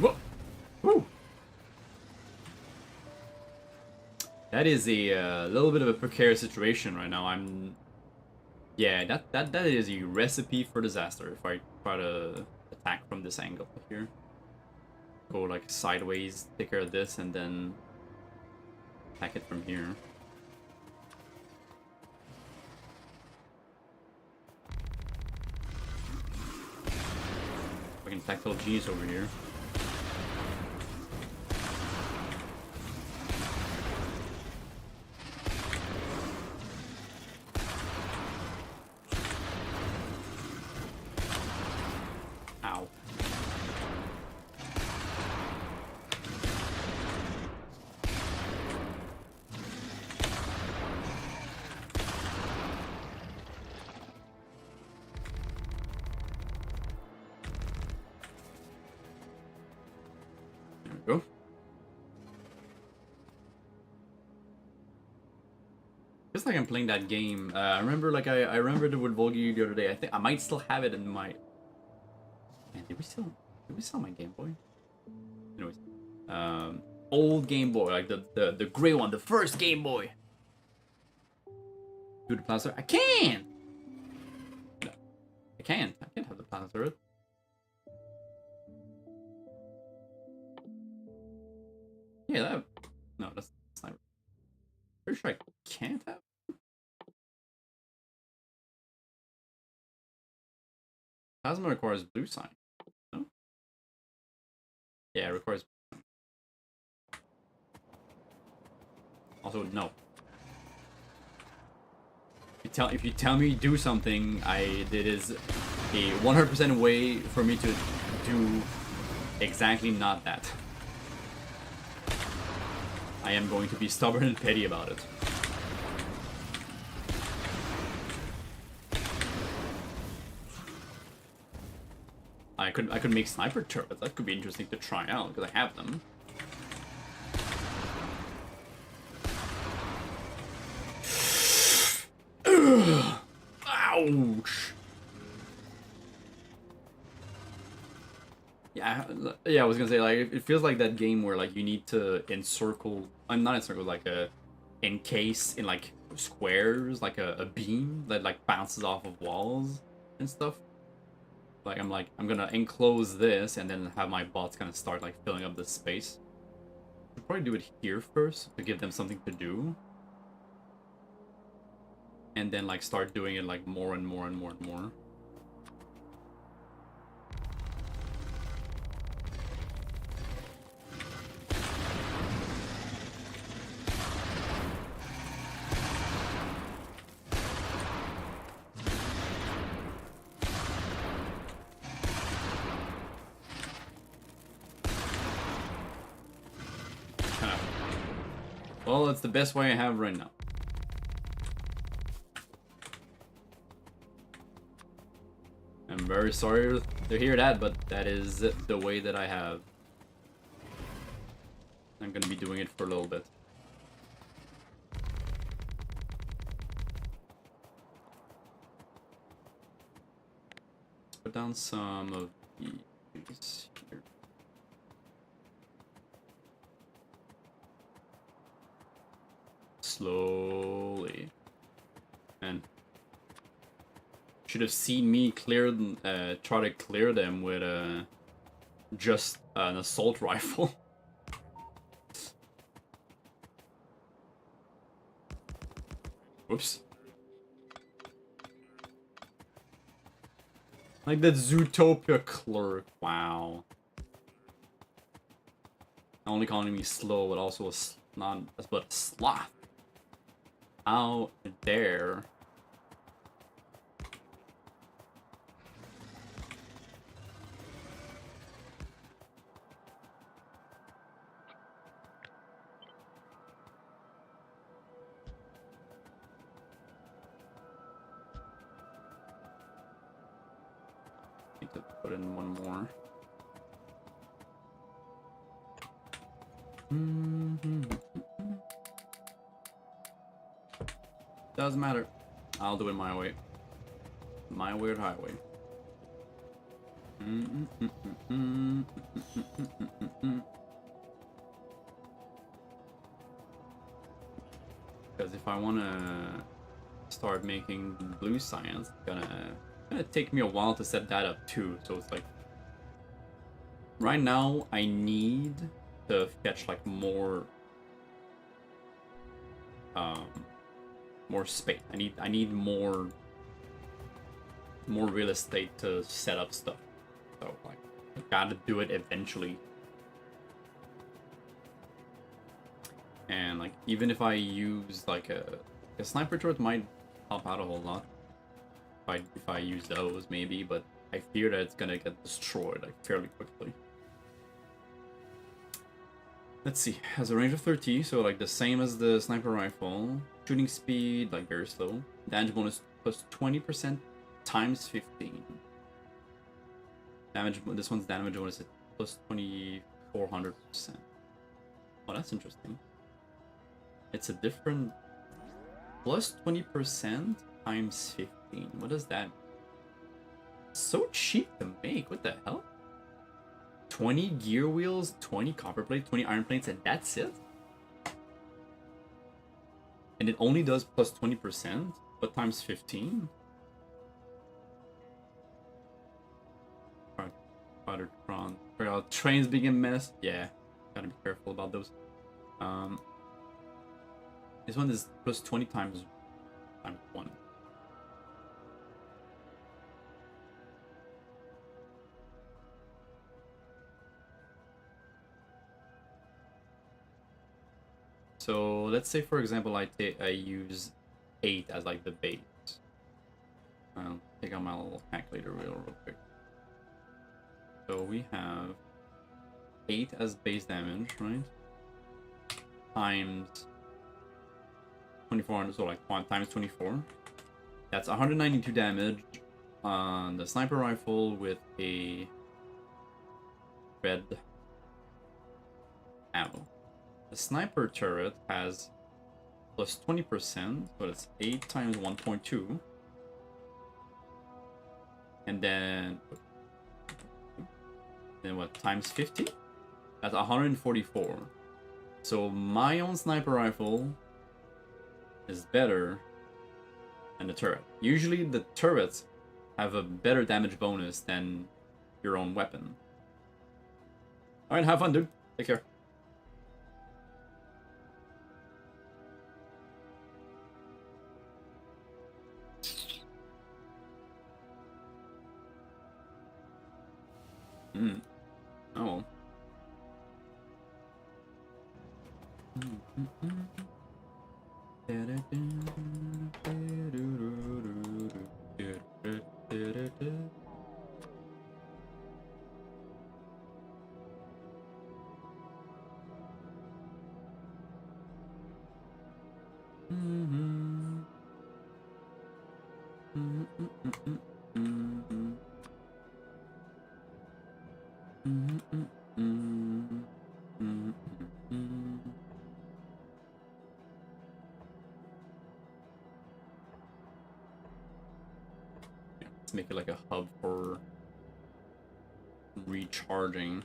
Whoa! Woo! That is a little bit of a precarious situation right now. Yeah, that is a recipe for disaster if I try to attack from this angle here. Go like sideways, take care of this, and then attack it from here. Fucking tactile G's over here. Ow. There we go. Just like I'm playing that game. I remember, like I remembered it with Volgi the other day. I think I might still have it in my. Man, did we sell my Game Boy? Anyways, old Game Boy, like the gray one, the first Game Boy. Do the plaster? I can't. No, I can't. I can't have the plaster. Yeah, that. No, that's not. Pretty sure I can't have. Plasma requires blue sign. Yeah, it requires. Also, no. If you tell me to do something, it is a 100% way for me to do exactly not that. I am going to be stubborn and petty about it. I could make sniper turrets. That could be interesting to try out because I have them. Ouch. Yeah, I was gonna say, like, it feels like that game where, like, you need to encircle, I'm not encircle, like, encase in, like, squares, like a beam that, like, bounces off of walls and stuff. Like, I'm gonna enclose this and then have my bots kind of start, like, filling up this space. I'll probably do it here first to give them something to do. And then, like, start doing it, like, more and more and more and more. Well, it's the best way I have right now. I'm very sorry to hear that, but that is the way that I have. I'm gonna be doing it for a little bit. Let's put down some of these here. Slowly. And should have seen me try to clear them with just an assault rifle. Whoops. Like that Zootopia clerk. Wow. Not only calling me slow, but also but a sloth. How dare. Need to put in one more. Doesn't matter. I'll do it my way. My weird highway. Because if I want to start making blue science, it's gonna take me a while to set that up too. So it's like, right now I need to fetch like more space. I need more real estate to set up stuff. So like, I gotta do it eventually. And like, even if I use like a sniper turret might help out a whole lot. If I use those maybe, but I fear that it's gonna get destroyed like fairly quickly. Let's see, has a range of 30, so like the same as the sniper rifle. Shooting speed, like very slow. Damage bonus plus 20% times 15. Damage, this one's damage bonus is plus 2400%. Oh, that's interesting. It's a different plus 20% times 15. What does that mean? So cheap to make, what the hell? 20 gear wheels, 20 copper plates, 20 iron plates, and that's it? And it only does plus 20%, but times 15? Powdered prawn. Trains being a mess. Yeah, gotta be careful about those. This one is plus 20 times 1. So let's say, for example, I use 8 as like the base. I'll take out my little calculator real quick. So we have 8 as base damage, right? Times 2400, so like times 24. That's 192 damage on the sniper rifle with a red ammo. The sniper turret has plus 20%, so it's 8 times 1.2. And then what, times 50? That's 144. So my own sniper rifle is better than the turret. Usually the turrets have a better damage bonus than your own weapon. Alright, have fun, dude. Take care. Oh well. Let's make it like a hub for recharging.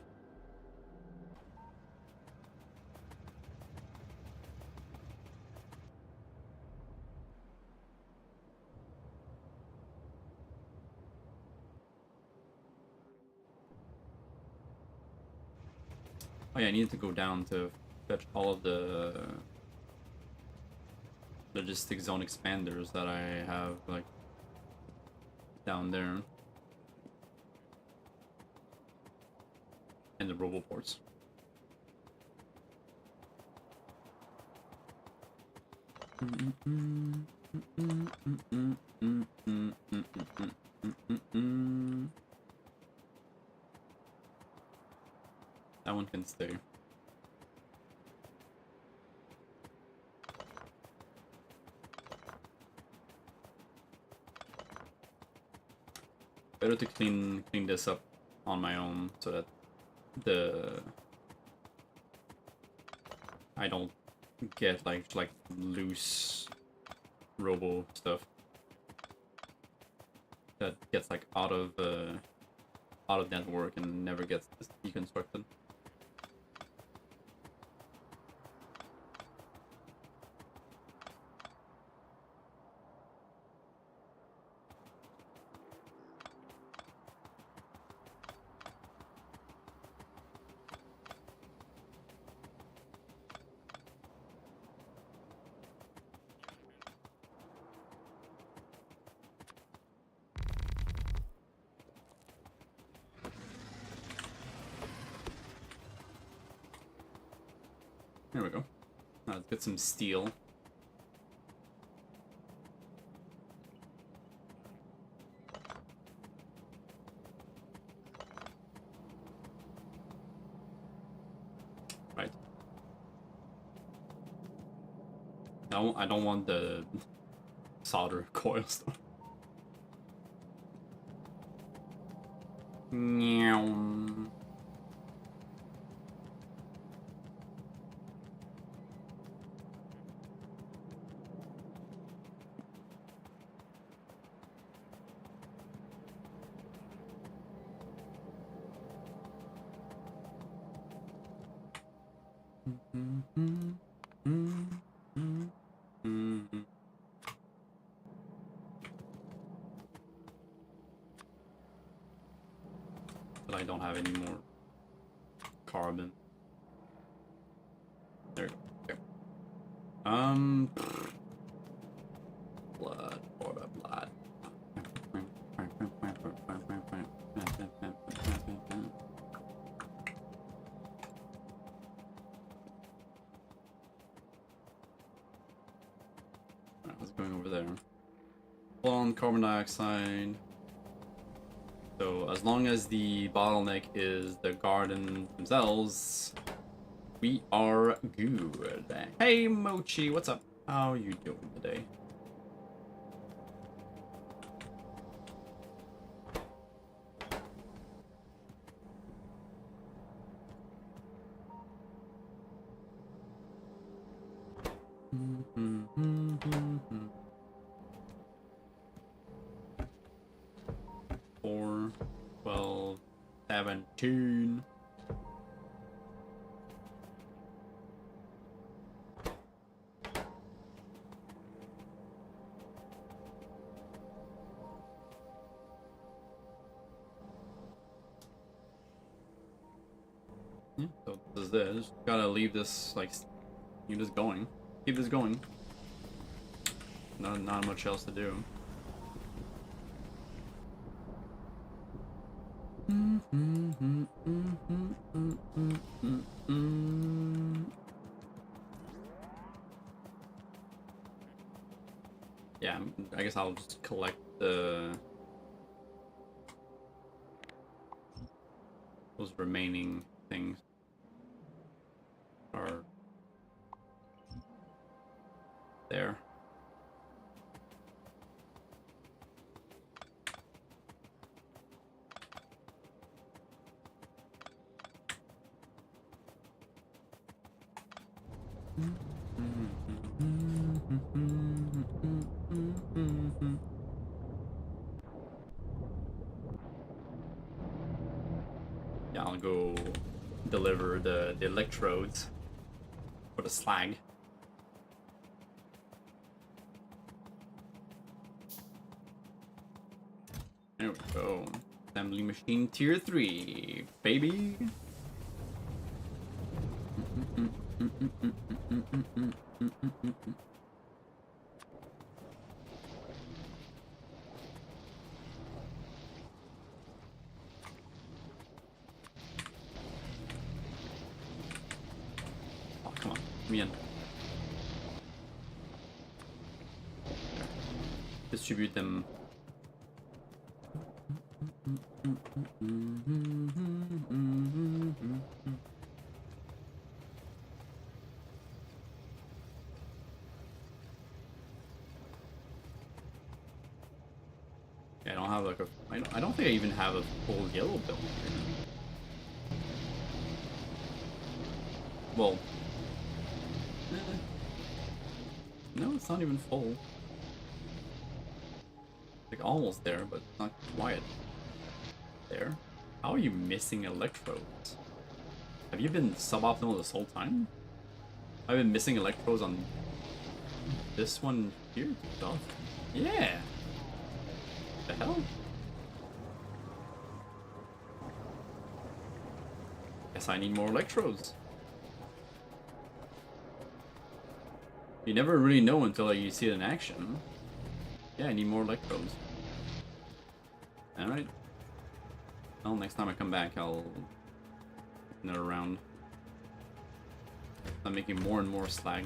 Oh yeah, I need to go down to fetch all of the logistic zone expanders that I have, like, down there. And the roboports. That one can stay. Better to clean this up on my own so that I don't get like loose robo stuff that gets like out of network and never gets deconstructed. There we go. Now let's get some steel. Right. I don't want the solder coil stuff. Meow. But I don't have any more carbon. There we go. Blood, blood. going over there. Full on carbon dioxide. So as long as the bottleneck is the garden themselves, we are good. Hey Mochi, what's up? How are you doing today? Four, 12, 17. Yeah, so this is this. Gotta leave this, like, keep this going. Keep this going. Not much else to do. Yeah, I guess I'll just collect those remaining things. Are there. Yeah, I'll go deliver the electrodes for the slag. There we go. Assembly machine tier 3, baby. Oh, come on. Let me in. Distribute them. Yeah, I don't have like a. I don't think I even have a full yellow build here. Well, no, it's not even full. Like almost there, but not quite there. How are you missing electrodes? Have you been suboptimal this whole time? I've been missing electrodes on this one here. Stuff. Yeah. The hell? Guess I need more electrodes. You never really know until you see it in action. Yeah, I need more electrodes. Alright. Well, next time I come back, I'll another round. I'm making more and more slag.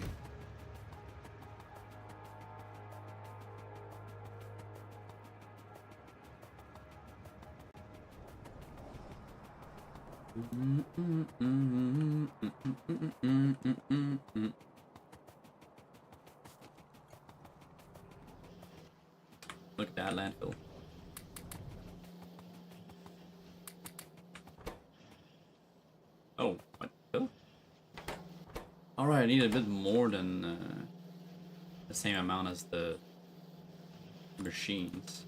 Look at that landfill. Oh, what? Oh. Alright, I need a bit more than the same amount as the machines.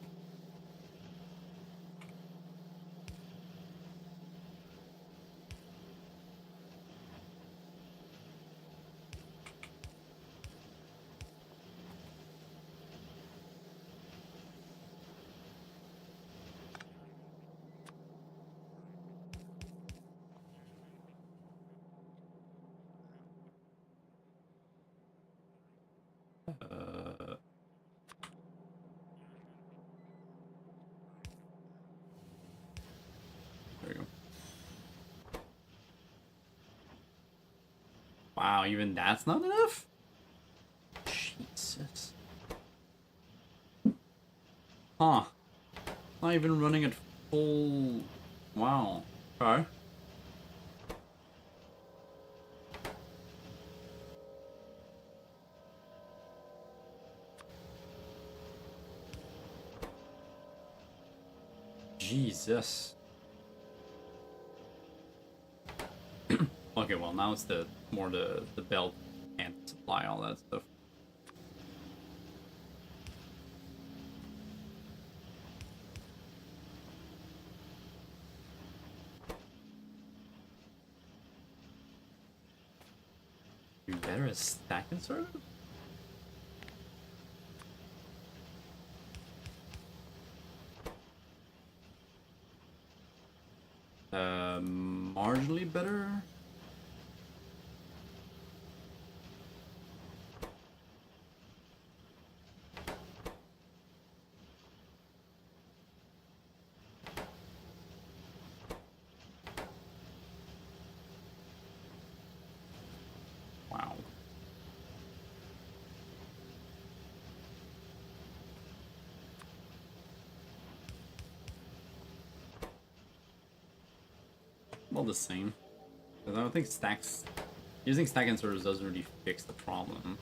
There we go. Wow, even that's not enough? Jesus. Huh. Not even running at full... Wow. Okay. Jesus. Okay, well now it's the belt can't supply all that stuff. You better at stacking sort of? Marginally better? Wow. Well, the same. Because I don't think using stack inserters doesn't really fix the problem.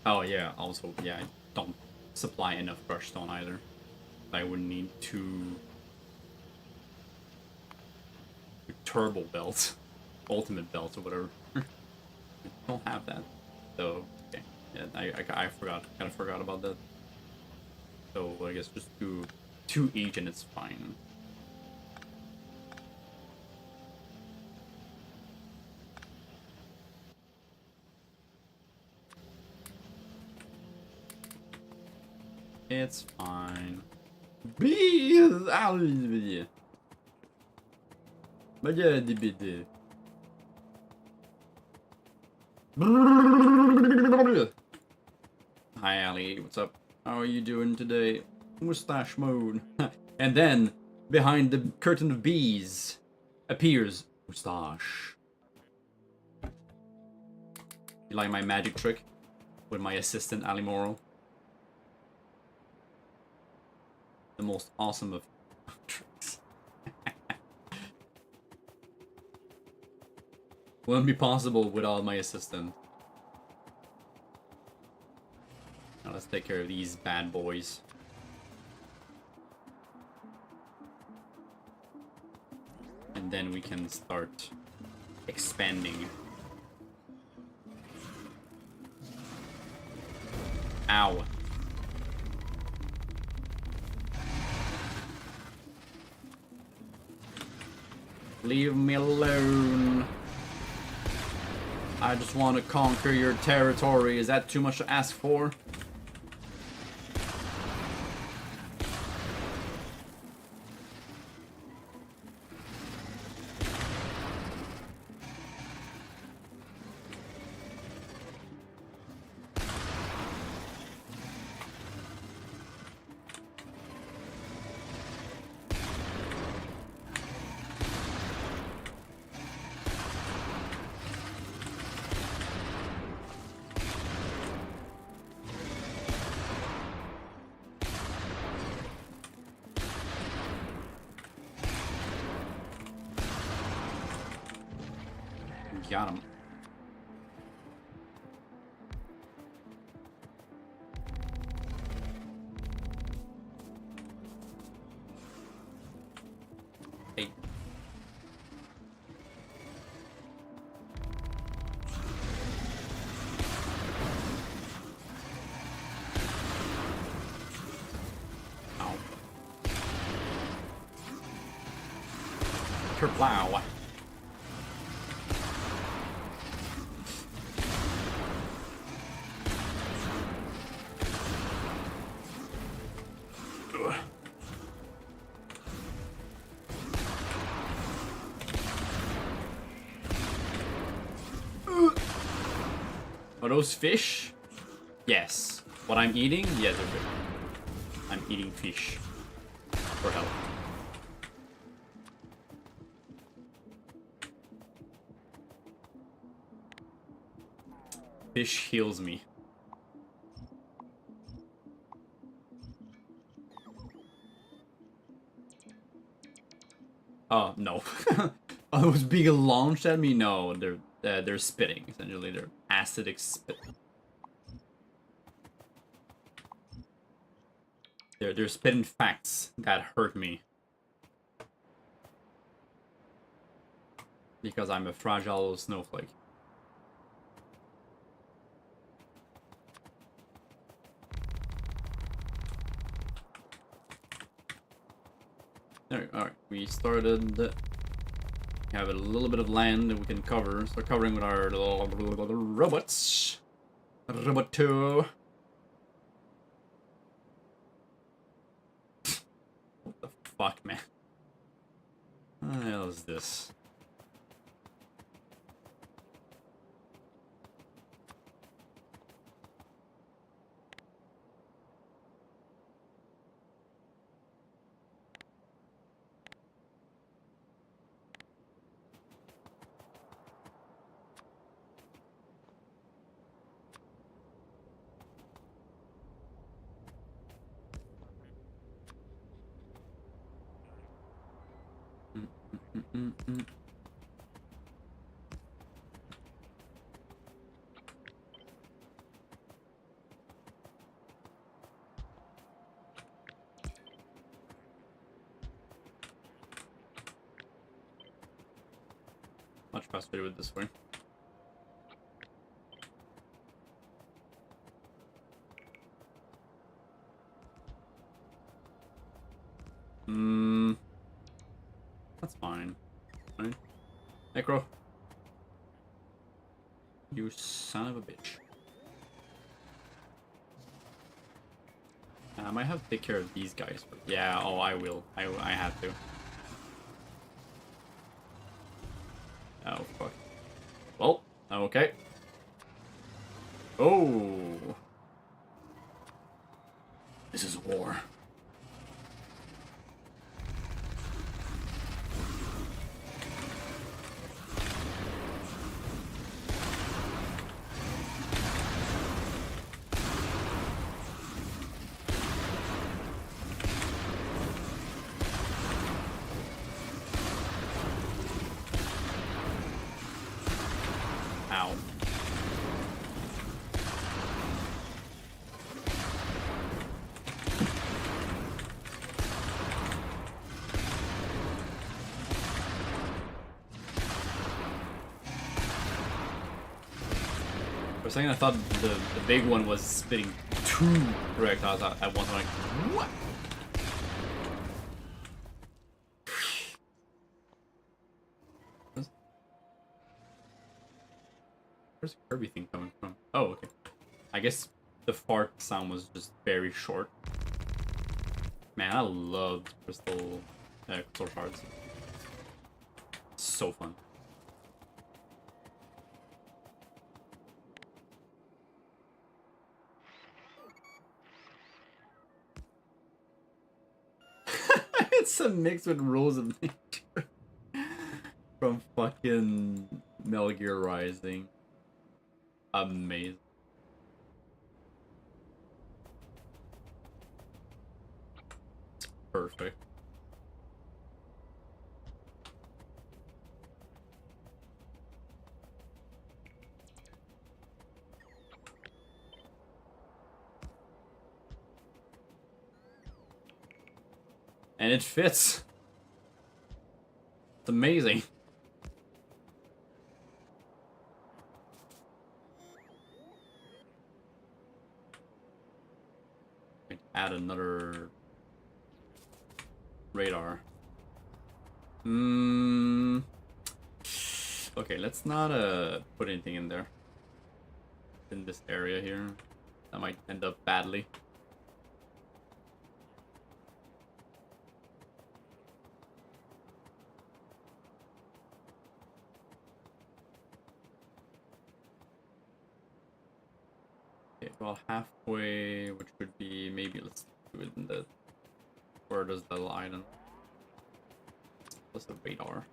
Oh yeah, also, yeah, I don't supply enough brush stone either. I would need two turbo belts, ultimate belts or whatever. I don't have that. So, okay. Yeah, I forgot, kind of forgot about that. So I guess just do two each and it's fine. It's fine. Bees! But yeah, the Hi, Ali. What's up? How are you doing today? Mustache mode. And then, behind the curtain of bees, appears Mustache. You like my magic trick? With my assistant, Ali Morrow? The most awesome of tricks. Wouldn't be possible without my assistant. Now let's take care of these bad boys. And then we can start expanding. Ow. Leave me alone. I just want to conquer your territory. Is that too much to ask for? Got him. Hey. Ow. Kerplow. Are those fish? Yes. What I'm eating? Yes, okay. I'm eating fish. For health. Fish heals me. Oh, no. Oh, it was being launched at me? No, they're spitting, essentially. They're acidic spit. They're spitting facts that hurt me. Because I'm a fragile snowflake. There, alright, we started. We have a little bit of land that we can cover. Start covering with our little robots. Robot 2. What the fuck, man? What the hell is this? Much faster to do it this way. That's fine. Right? Necro. You son of a bitch. I might have to take care of these guys. But yeah, oh, I will. I have to. Oh, fuck. Well, okay. Oh. This is war. Ow. For a second, I thought the big one was spitting 2 projectiles at once. I'm like, what? Where's the Kirby thing coming from? Oh, okay. I guess the fart sound was just very short. Man, I love crystal shards. So fun. It's a mix with Rules of Nature from fucking Metal Gear Rising. Amazing. Perfect. And it fits. It's amazing. Add another radar. Okay, let's not put anything in there. In this area here. That might end up badly. Okay, Well, halfway, which would be maybe let's do it in the where does the island? What's the radar?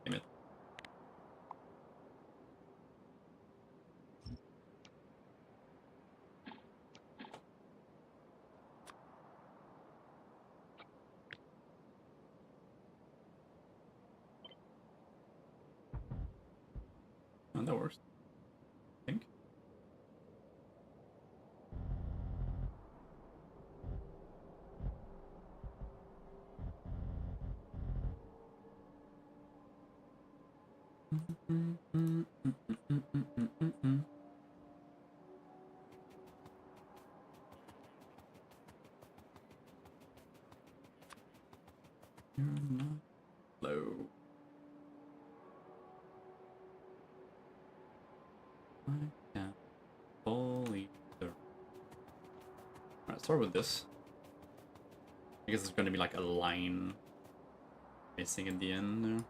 Damn it. Oh, that works. I think. You're not low. I can't believe it. Alright, start with this. I guess it's gonna be like a line missing at the end there.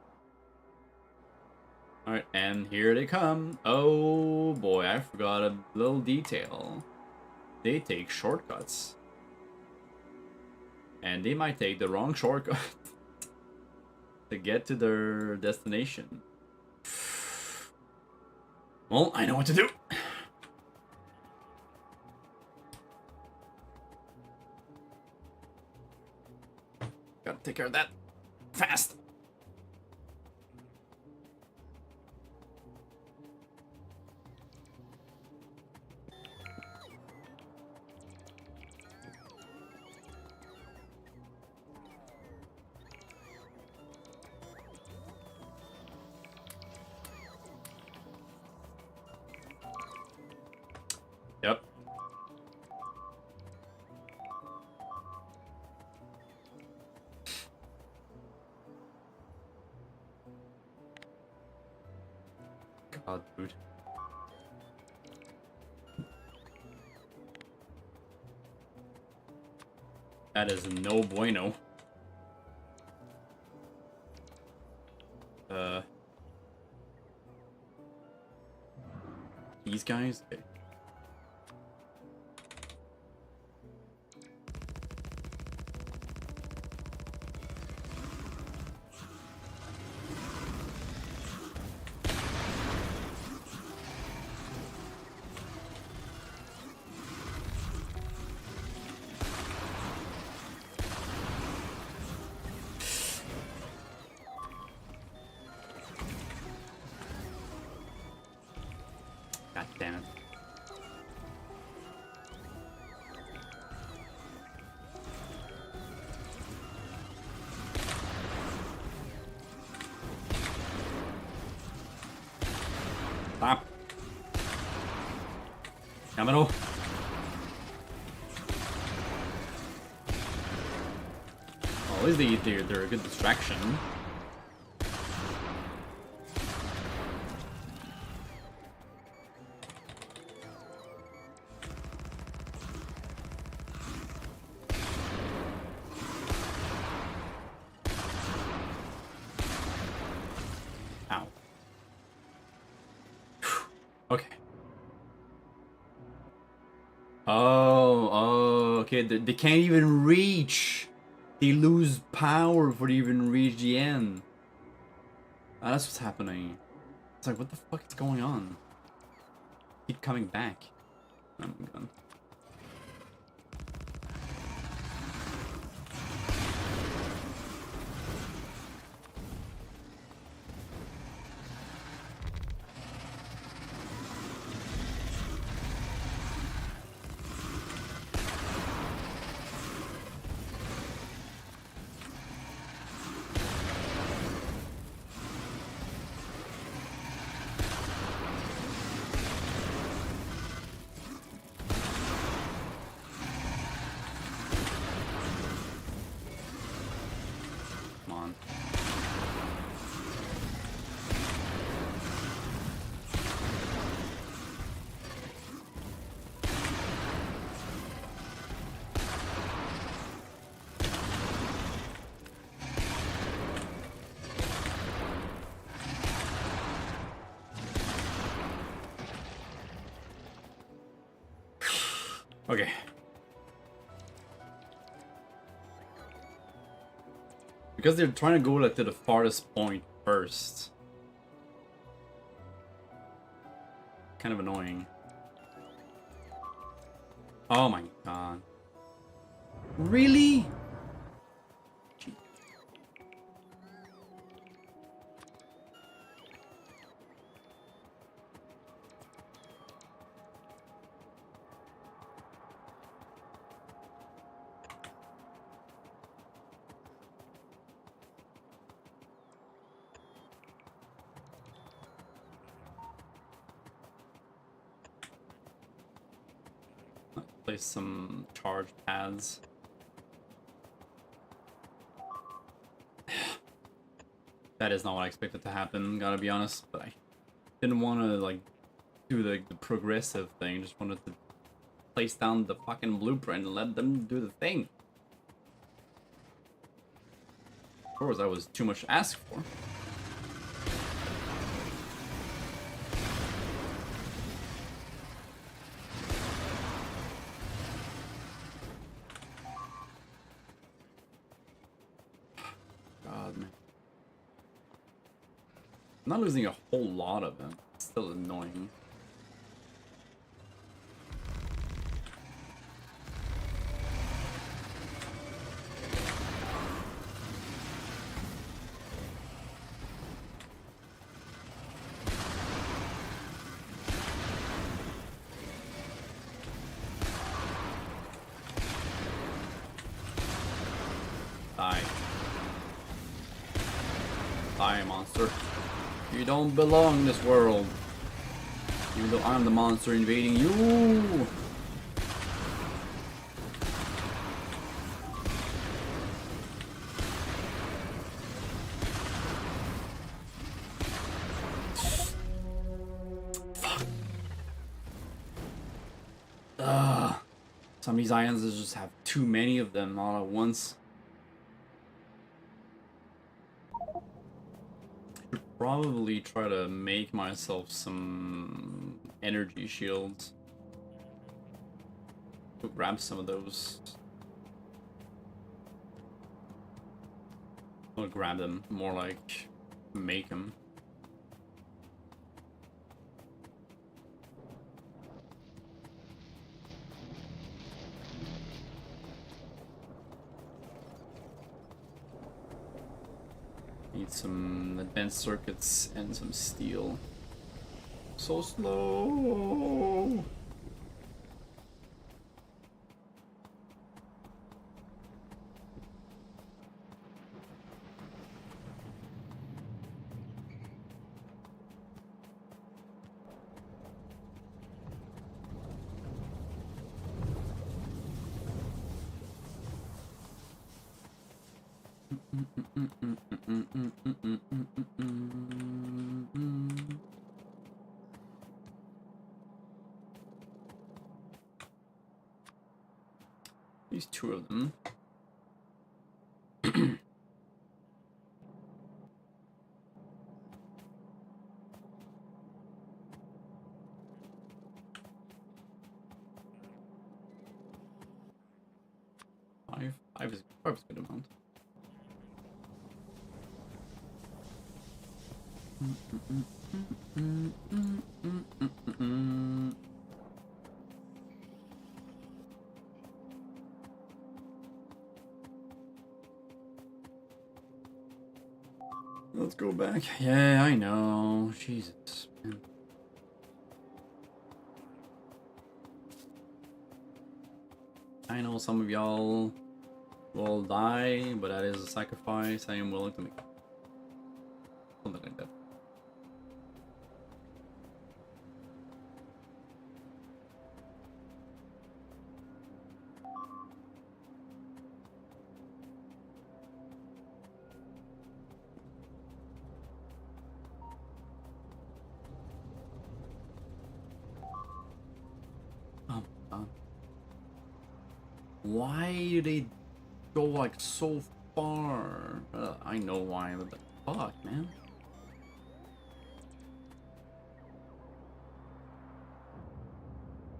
Alright, and here they come. Oh boy, I forgot a little detail. They take shortcuts. And they might take the wrong shortcut to get to their destination. Well, I know what to do. Gotta take care of that fast. Yep. God, dude. That is no bueno. These guys? Okay. God damn it. Stop. Camino. Well, at least they're a good distraction. Ow. Okay. Oh, okay. They can't even reach. They lose power before they even reach the end. Ah, that's what's happening. It's like, what the fuck is going on? Keep coming back. Oh my god. Okay. Because they're trying to go like to the farthest point first. Kind of annoying. Oh my god. Really? Place some charge pads. That is not what I expected to happen, gotta be honest, but I didn't want to, like, do the progressive thing. Just wanted to place down the fucking blueprint and let them do the thing. Of course, that was too much to ask for. God, man. I'm not losing a whole lot of them. It's still annoying. Die. Die, monster. You don't belong in this world. Even though I'm the monster invading you. Fuck. Ugh. Some of these islands just have too many of them all at once. Probably try to make myself some energy shields. Go grab some of those. I'll grab them, more like make them. Need some advanced circuits and some steel. So slow. These two of them. Five is a good amount. Let's go back. Yeah, I know. Jesus, man. I know some of y'all will die, but that is a sacrifice I am willing to make. Something like that. Oh my god. Why do they go like so far? I know why, but the fuck, man.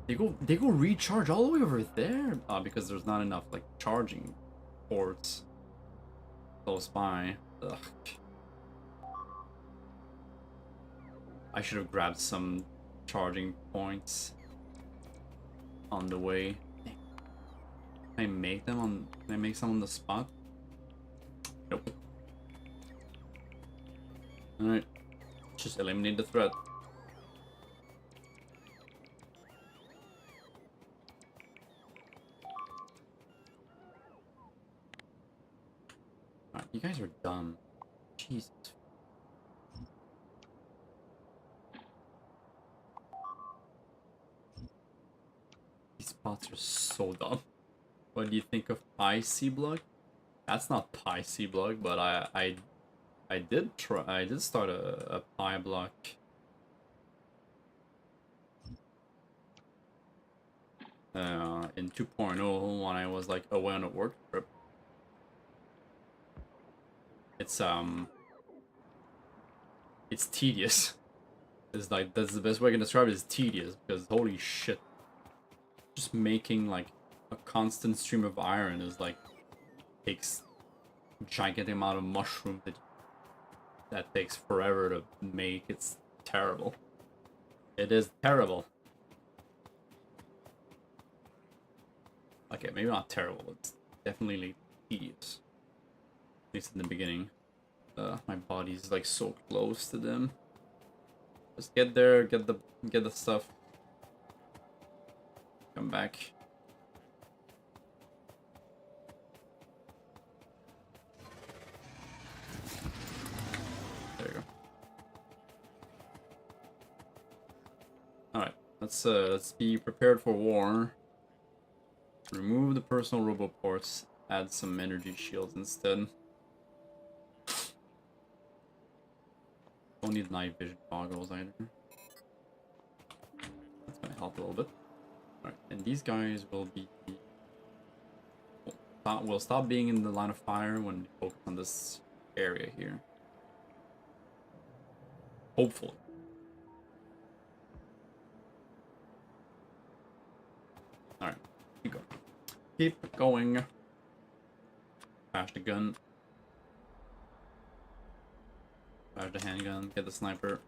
They go recharge all the way over there. Because there's not enough like charging ports close by. Ugh. I should have grabbed some charging points on the way. Can I make them on? Can I make some on the spot? Nope. All right, just eliminate the threat. Alright, you guys are dumb. Jesus. These spots are so dumb. What do you think of Pi C block? That's not Pi C block, but I did try. I did start a Pi block. In 2.0 when I was like away on a work trip. It's tedious. It's like, that's the best way I can describe it, is tedious, because holy shit. Just making like a constant stream of iron is like, takes a gigantic amount of mushroom that takes forever to make. It's terrible. It is terrible. Okay, maybe not terrible, it's definitely tedious. At least in the beginning. My body's like so close to them. Just get there, get the stuff. Come back. There you go. Alright, let's be prepared for war. Remove the personal roboports, add some energy shields instead. Don't need night vision goggles either. That's gonna help a little bit. Alright, and these guys will be... will stop being in the line of fire when we focus on this area here. Hopefully. Alright, keep going. Keep going. Crash the gun. Crash the handgun. Get the sniper.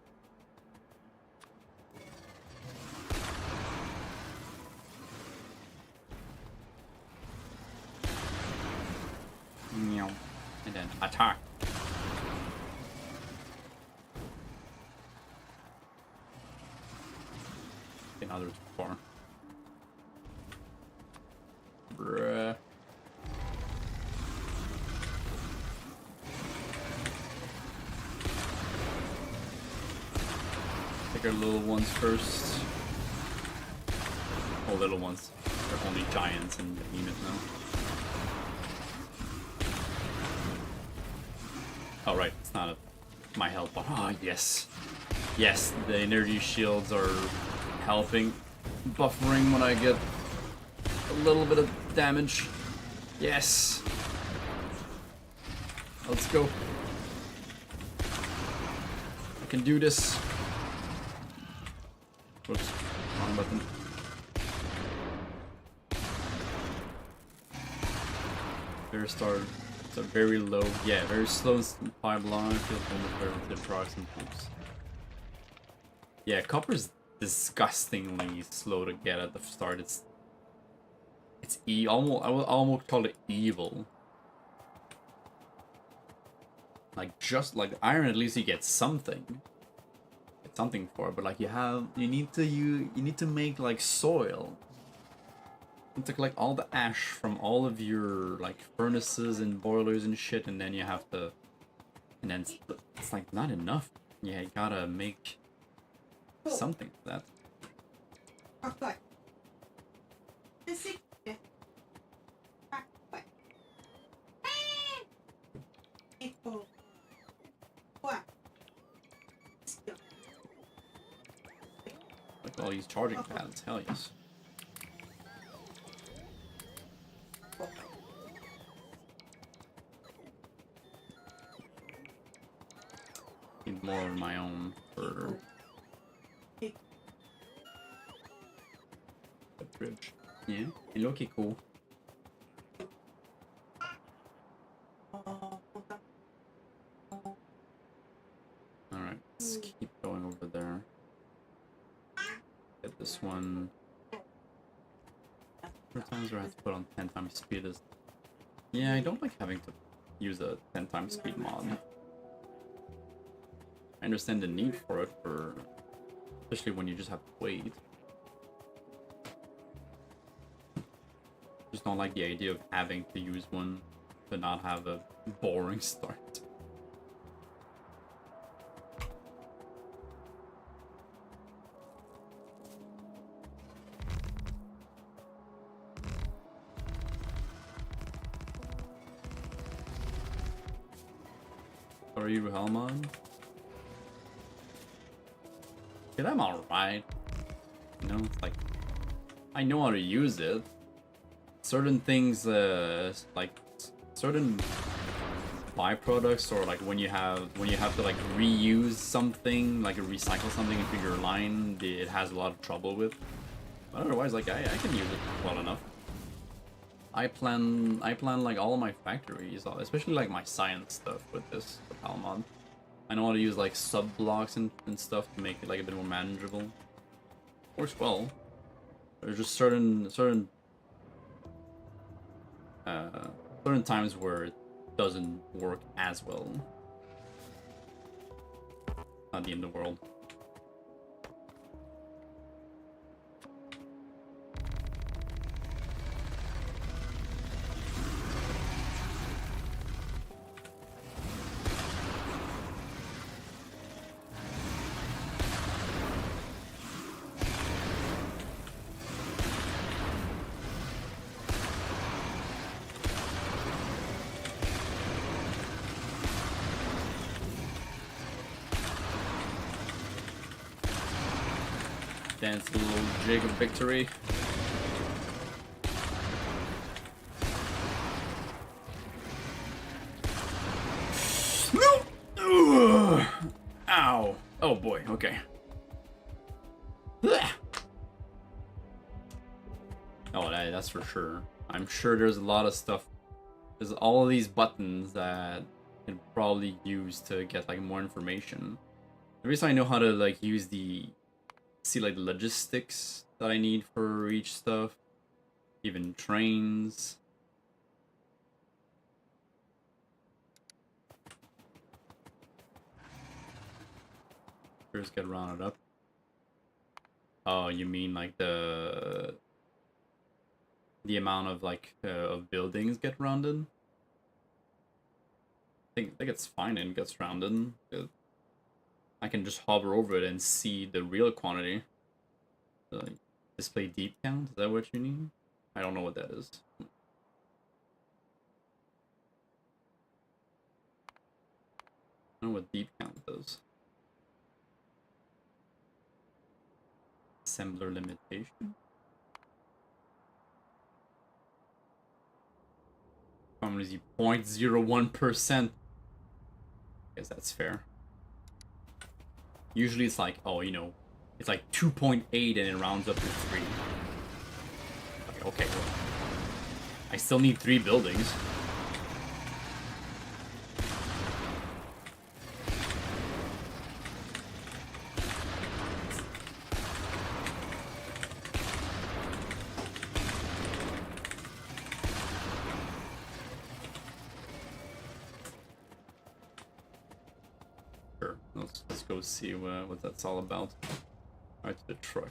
Meow. And then attack. Okay, now they're too far. Bruh. Take our little ones first. Oh, little ones. They're only giants and behemoth now. Oh, right. It's not my health bar. Oh, yes. Yes, the energy shields are helping. Buffering when I get a little bit of damage. Yes. Let's go. I can do this. Whoops. Wrong button. Very start. It's a very low. Yeah, very slow pipeline. Feels almost very trucks and poops. Yeah, copper's disgustingly slow to get at the start. It's almost, I would almost call it evil. Like, just like iron, at least you get something. Get something for it, but like you need to make like soil. You take like all the ash from all of your like furnaces and boilers and shit, and then you have to, and then it's like not enough. Yeah, you gotta make something for that. Like all these charging pads, hell yes. Need more of my own for cartridge. Yeah, it look cool. Alright, let's keep going over there. Get this one. How many times do I have to put on 10 times speed? Yeah, I don't like having to use a 10 times speed mod. I understand the need for it, especially when you just have to wait. Just don't like the idea of having to use one to not have a boring start. Are you Helmon? Yeah, I'm alright. You know, it's like I know how to use it. Certain things, like certain byproducts, or like when you have to like reuse something, like recycle something into your line, it has a lot of trouble with. But otherwise, like I can use it well enough. I plan like all of my factories, especially like my science stuff with this mod. I know how to use like sub blocks and stuff to make it like a bit more manageable. Works well. There's just certain times where it doesn't work as well. Not the end of the world. Dance a little jig of victory. No! Ow. Oh boy, okay. Oh, that's for sure. I'm sure there's a lot of stuff. There's all of these buttons that you can probably use to get like more information. The reason I know how to like use see like the logistics that I need for each stuff, even trains. First get rounded up. Oh, you mean like the amount of like of buildings get rounded? I think it's fine and gets rounded. I can just hover over it and see the real quantity. Like, display deep count? Is that what you need? I don't know what that is. I don't know what deep count does. Assembler limitation. Community 0.01%. Guess that's fair. Usually it's like, oh, you know, it's like 2.8 and it rounds up to 3. Okay, well, I still need 3 buildings. Sure, let's go see what that's all about. Alright, to the truck.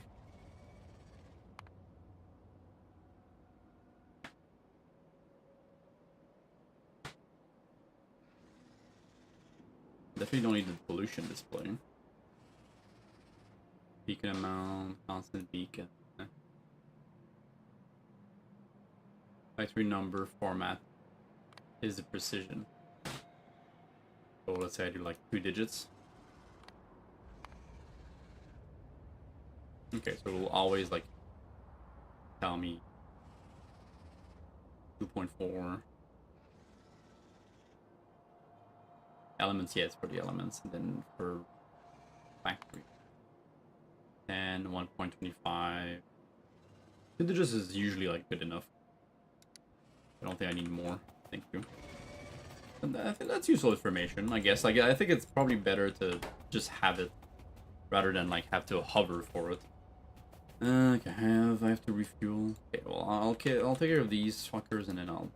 Definitely don't need the pollution display. Beacon amount, constant beacon. Factory number, format is the precision. So let's say I do like 2 digits. Okay, so it will always like tell me 2.4 elements. Yeah, it's for the elements, and then for factory 10, 1.25, Indigenous is usually like good enough. I don't think I need more. Thank you. And I think that's useful information, I guess. Like, I think it's probably better to just have it rather than like have to hover for it. Okay, I have to refuel. Okay, well I'll take care of these fuckers and then I'll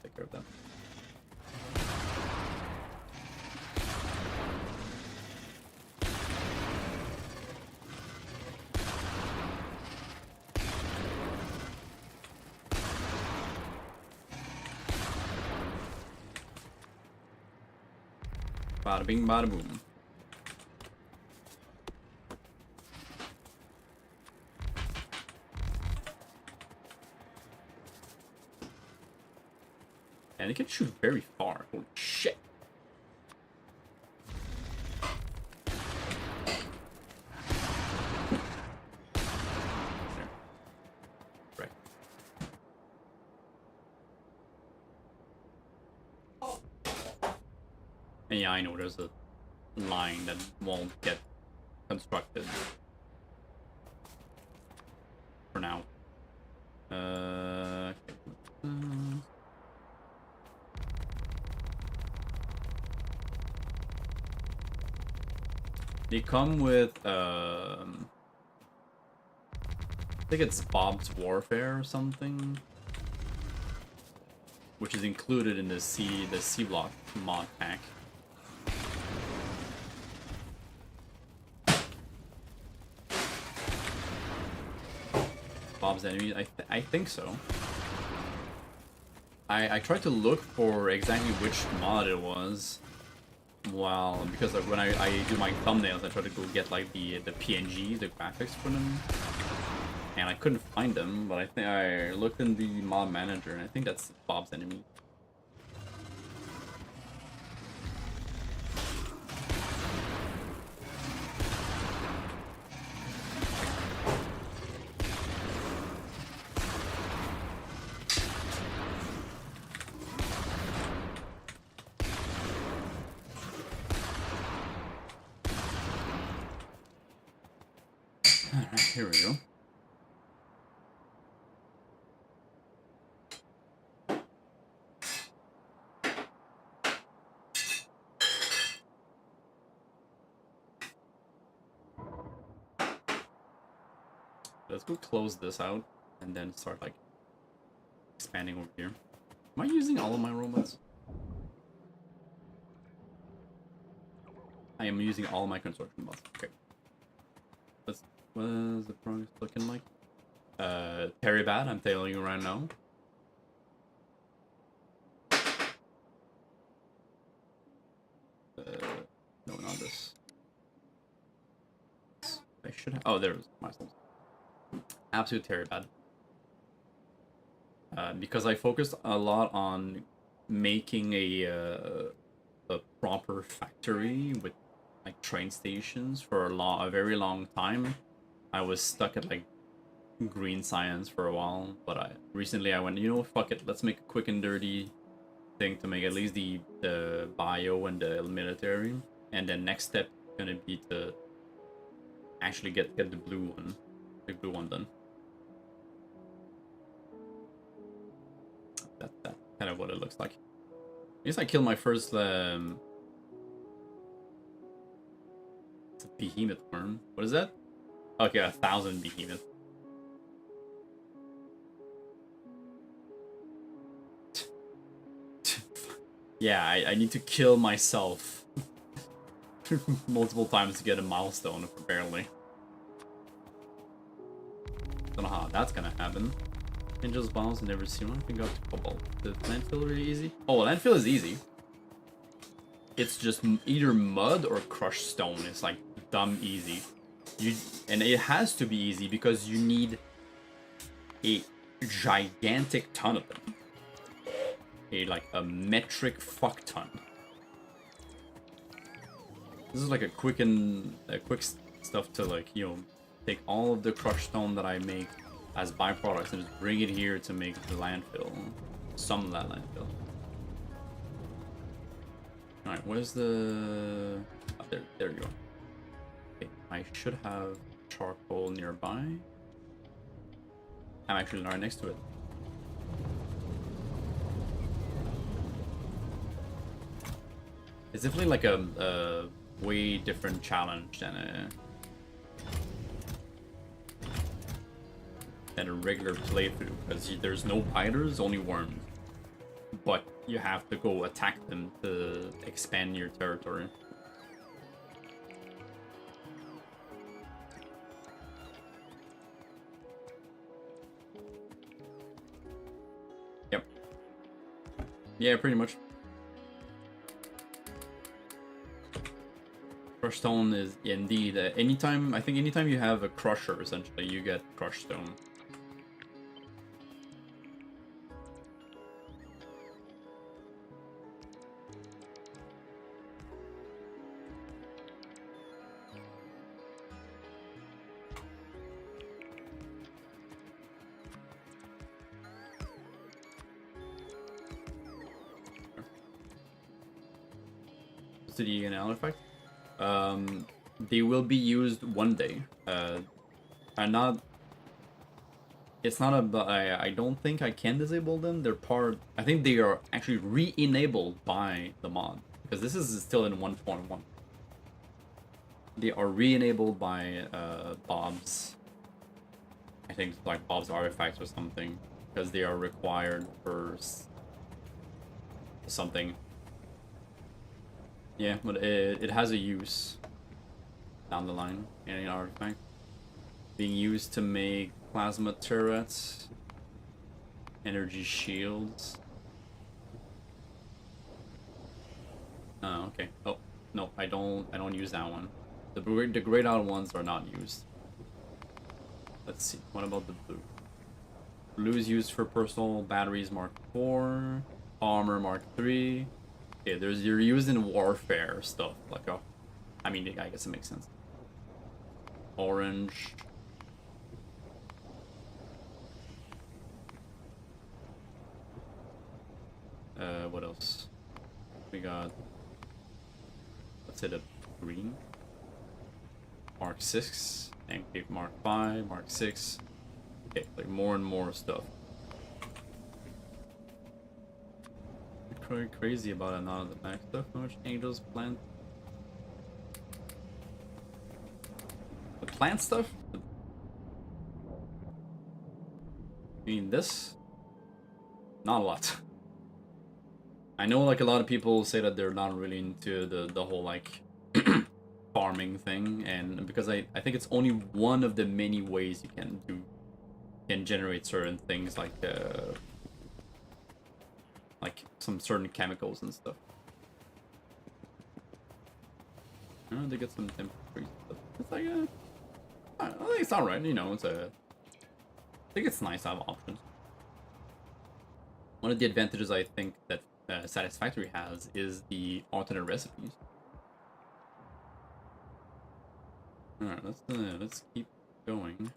take care of them. Bada bing, bada boom. And it can shoot very far. Holy shit. There. Right. And yeah, I know there's a line that won't get constructed for now. Okay. They come with I think it's Bob's Warfare or something, which is included in the C block mod pack. Bob's Enemy, I think so. I tried to look for exactly which mod it was. Well, because like, when I do my thumbnails, I try to go get like the PNGs, the graphics for them, and I couldn't find them. But I think I looked in the mod manager, and I think that's Bob's Enemy. Alright, here we go. Let's go close this out and then start like expanding over here. Am I using all of my robots? I am using all of my construction bots. Okay. What is the progress looking like? Very bad, I'm telling you right now. No, not this. I should have. Oh, there it was. Myself. Absolute very bad. Because I focused a lot on making a proper factory with like train stations for a very long time. I was stuck at like green science for a while, but recently I went, you know, fuck it, let's make a quick and dirty thing to make at least the bio and the military, and then next step is gonna be to actually get the blue one done. That's kind of what it looks like. I guess I killed my first it's a behemoth worm. What is that? Okay, 1,000 behemoth. Yeah, I need to kill myself multiple times to get a milestone, apparently. Don't know how that's gonna happen. Angels bombs, never seen one. I think I got to cobalt. The landfill really easy? Oh, landfill is easy. It's just either mud or crushed stone. It's like dumb easy. And it has to be easy because you need a gigantic ton of them. Like a metric fuck ton. This is like a quick stuff to like, you know, take all of the crushed stone that I make as byproducts and just bring it here to make the landfill. Some of that landfill. Alright, where's the... Oh, there you go. Okay, I should have charcoal nearby. I'm actually right next to it. It's definitely like a way different challenge than a regular playthrough, because there's no biters, only worms. But you have to go attack them to expand your territory. Yep. Yeah, pretty much. Crushed stone is indeed anytime. I think anytime you have a crusher, essentially, you get crushed stone. To the another effect. They will be used one day. I'm not. It's not a. I don't think I can disable them. They're part. I think they are actually re-enabled by the mod, because this is still in 1.1. They are re-enabled by Bob's. I think it's like Bob's artifacts or something, because they are required for something. Yeah, but it has a use down the line in an artifact. Being used to make plasma turrets, energy shields. Oh, okay. Oh, no, I don't use that one. The grayed out ones are not used. Let's see. What about the blue? Blue is used for personal batteries Mark 4, armor Mark 3. Okay, you're used in warfare stuff, like I mean, I guess it makes sense. Orange. What else? We got, let's say the green. Mark 6, and Mark 5, Mark 6. Okay, like more and more stuff. Crazy about it now. The back stuff. How much angels plant? The plant stuff? I mean, this? Not a lot. I know, like, a lot of people say that they're not really into the whole, like, farming thing, and because I think it's only one of the many ways you can generate certain things, like some certain chemicals and stuff. Oh, they get some temporary stuff. It's like I think it's alright, you know. I think it's nice to have options. One of the advantages I think that Satisfactory has is the alternate recipes. All right, let's keep going.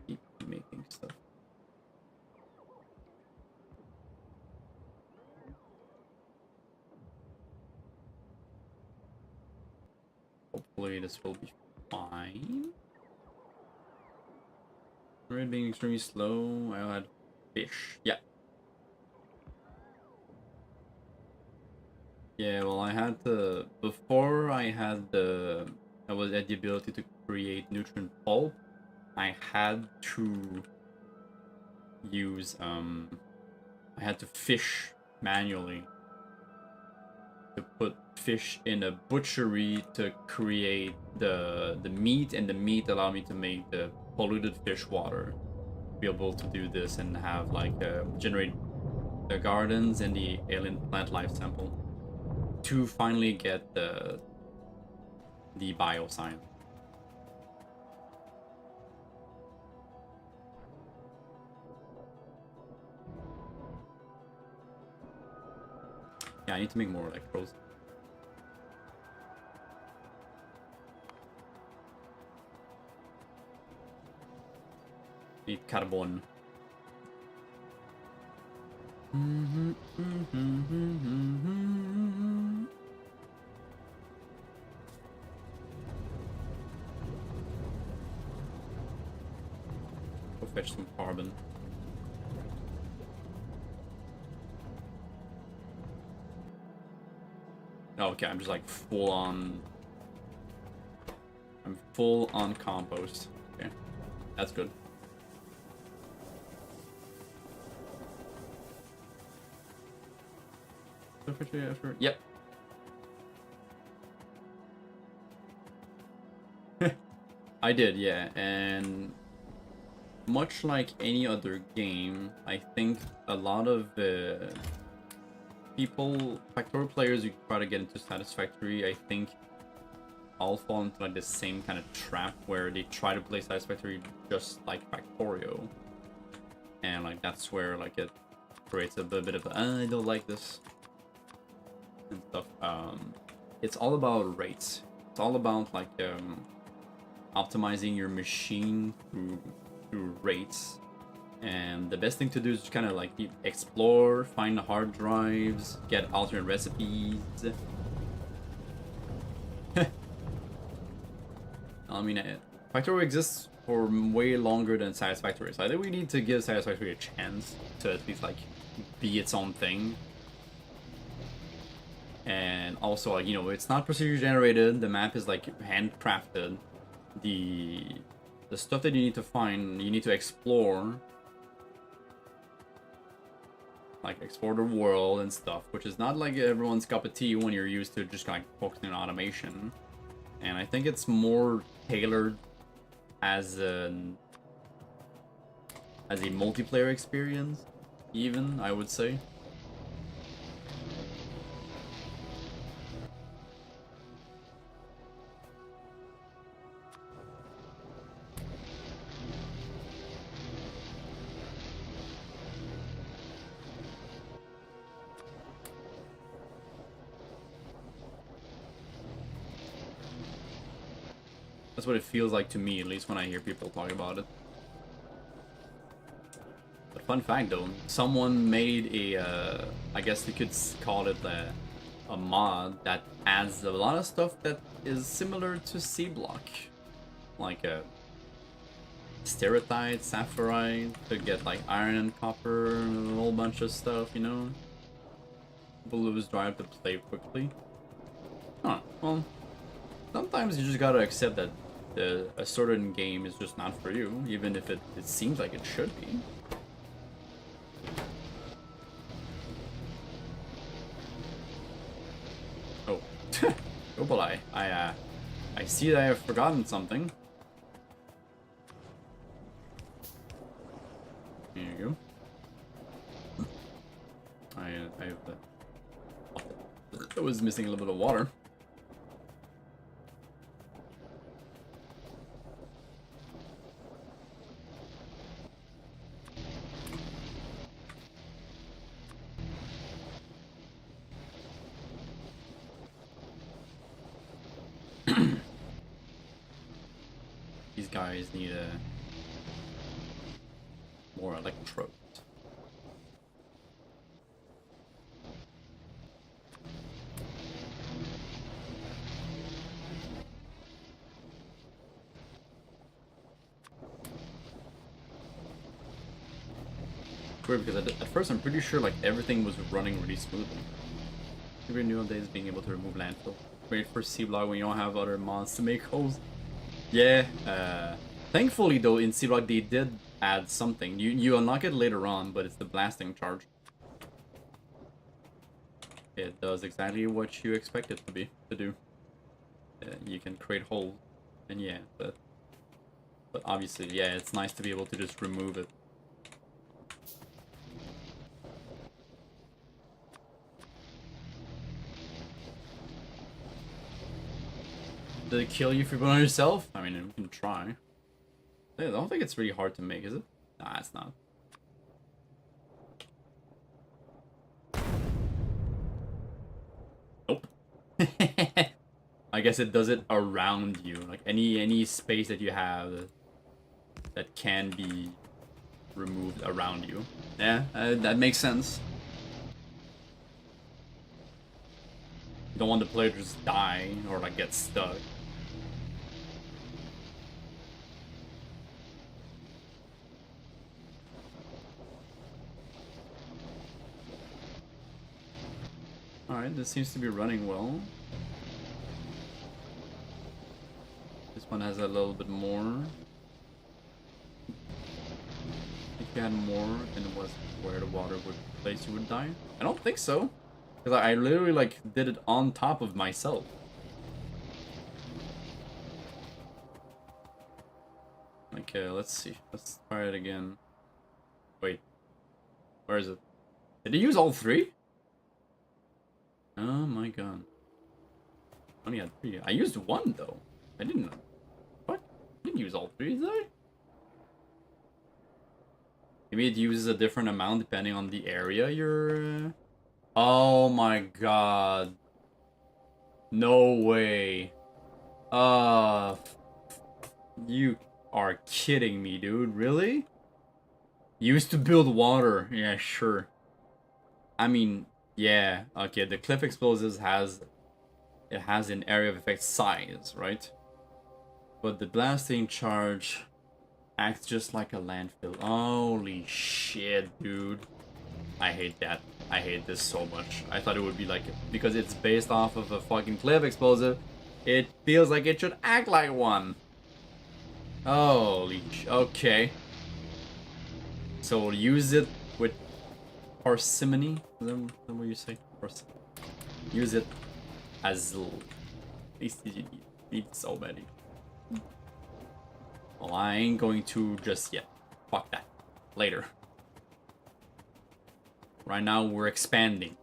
Keep making stuff. Hopefully this will be fine. Red being extremely slow. I'll add fish. Yeah. Yeah, well, I had to, before I had the ability to create nutrient pulp, I had to use I had to fish manually, to put fish in a butchery to create the meat, and the meat allowed me to make the polluted fish water. Be able to do this and have like generate the gardens and the alien plant life sample to finally get the bioscience. Yeah, I need to make more electrodes. Need carbon. Go fetch some carbon. Oh, okay, I'm just like full on. I'm full on compost. Okay, that's good. Yep. I did, yeah, and much like any other game, I think a lot of people, Factorio players who try to get into Satisfactory, I think all fall into like the same kind of trap where they try to play Satisfactory just like Factorio, and like that's where like it creates a bit of I don't like this and stuff. It's all about rates. It's all about like optimizing your machine through rates. And the best thing to do is just kind of like explore, find the hard drives, get alternate recipes. I mean, Factorio exists for way longer than Satisfactory, so I think we need to give Satisfactory a chance to at least like be its own thing. And also, like, you know, it's not procedure generated. The map is like handcrafted. The stuff that you need to find, you need to explore. Like explore the world and stuff, which is not like everyone's cup of tea when you're used to just like focusing on automation. And I think it's more tailored as a multiplayer experience, even, I would say. That's what it feels like to me, at least when I hear people talk about it. But fun fact though, someone made a, I guess you could call it a mod that adds a lot of stuff that is similar to C-Block. Like a stereotype, sapphirite, to get like iron and copper, and a whole bunch of stuff, you know? People lose drive to play quickly. Huh, well, sometimes you just gotta accept that a certain game is just not for you, even if it seems like it should be. Oh, Opalai, I see that I have forgotten something. There you go. I was missing a little bit of water. These guys need more electrodes. Weird, because at first I'm pretty sure like everything was running really smoothly. Every new update is being able to remove landfill. Wait for C-Block when you don't have other mods to make holes. Yeah, thankfully though in C-Block they did add something. You unlock it later on, but it's the blasting charge. It does exactly what you expect it to do. You can create holes, and yeah, but obviously, yeah, it's nice to be able to just remove it. Did it kill you if you put it on yourself? I mean, you can try. I don't think it's really hard to make, is it? Nah, it's not. Nope. I guess it does it around you, like any space that you have that can be removed around you. Yeah, that makes sense. You don't want the player to just die or like get stuck. Alright, this seems to be running well. This one has a little bit more. If you had more, then it was where the water would place you would die. I don't think so. Because I literally like did it on top of myself. Okay, let's see. Let's try it again. Wait. Where is it? Did he use all three? Oh my god. I only had 3. I used 1 though. I didn't. What? I didn't use all 3, did I? Maybe it uses a different amount depending on the area you're... Oh my god. No way. You are kidding me, dude. Really? Used to build water. Yeah, sure. I mean, yeah. Okay, the cliff explosives has an area of effect size, right? But the blasting charge acts just like a landfill. Holy shit, dude. I hate that. I hate this so much. I thought it would be like, because it's based off of a fucking cliff explosive, it feels like it should act like one. Holy okay. So we'll use it with parsimony. Is that what you say? Use it as at least you need so many. Well, I ain't going to just yet. Fuck that. Later. Right now we're expanding.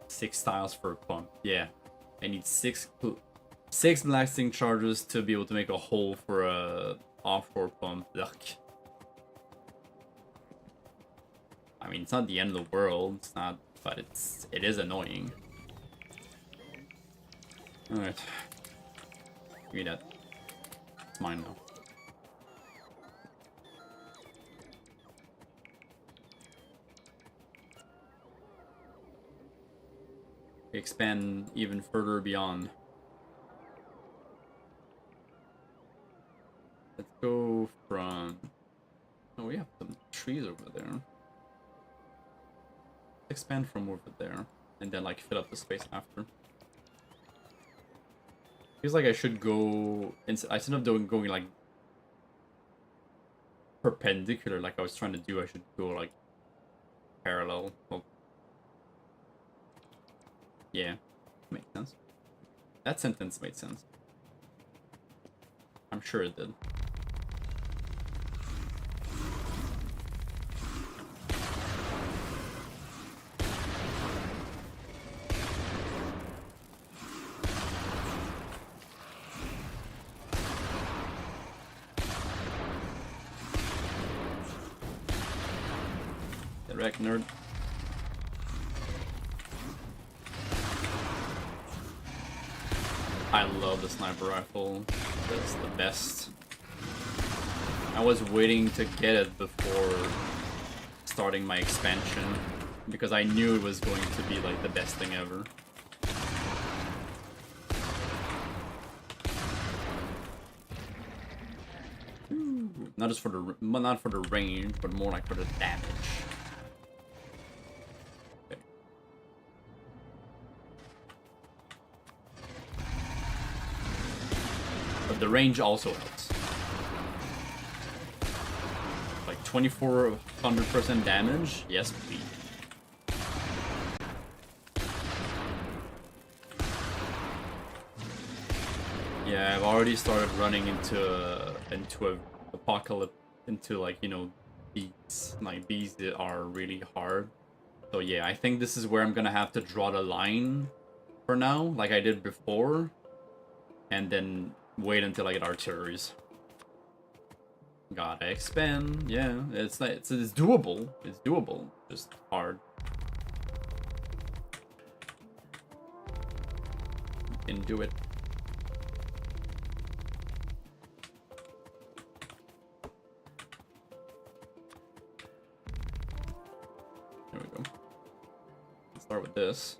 6 tiles for a pump. Yeah. I need 6 blasting charges to be able to make a hole for a offshore pump. Ugh. I mean, it's not the end of the world. It's not, but it is annoying. Alright. Give me that. It's mine now. Expand even further beyond. Let's go from... Oh, we have some trees over there. Expand from over there. And then, like, fill up the space after. Feels like I should go... Instead of going, like, perpendicular like I was trying to do, I should go, like, parallel. Well, yeah, makes sense. That sentence made sense. I'm sure it did. Direct nerd. I love the sniper rifle. That's the best. I was waiting to get it before starting my expansion because I knew it was going to be like the best thing ever. Not just for the not for the range, but more like for the damage. Okay. But the range also helps. Like 2400% damage, yes please. Yeah, I've already started running into a apocalypse, into like, you know, beats. Like these are really hard. So yeah, I think this is where I'm gonna have to draw the line for now, like I did before, and then wait until I get artilleries. Gotta expand. Yeah, it's doable. It's doable. Just hard. You can do it. There we go. Let's start with this.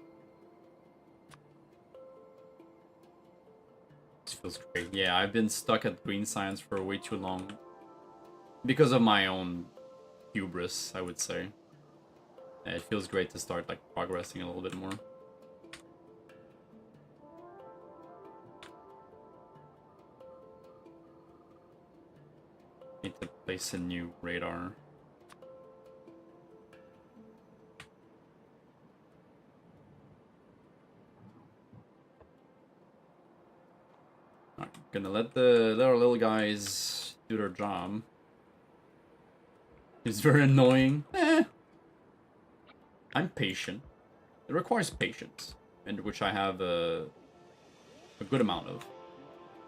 feels great. Yeah, I've been stuck at green science for way too long. Because of my own hubris, I would say. Yeah, it feels great to start like progressing a little bit more. Need to place a new radar. Alright, gonna let our little guys do their job. It's very annoying. I'm patient. It requires patience, and which I have a good amount of.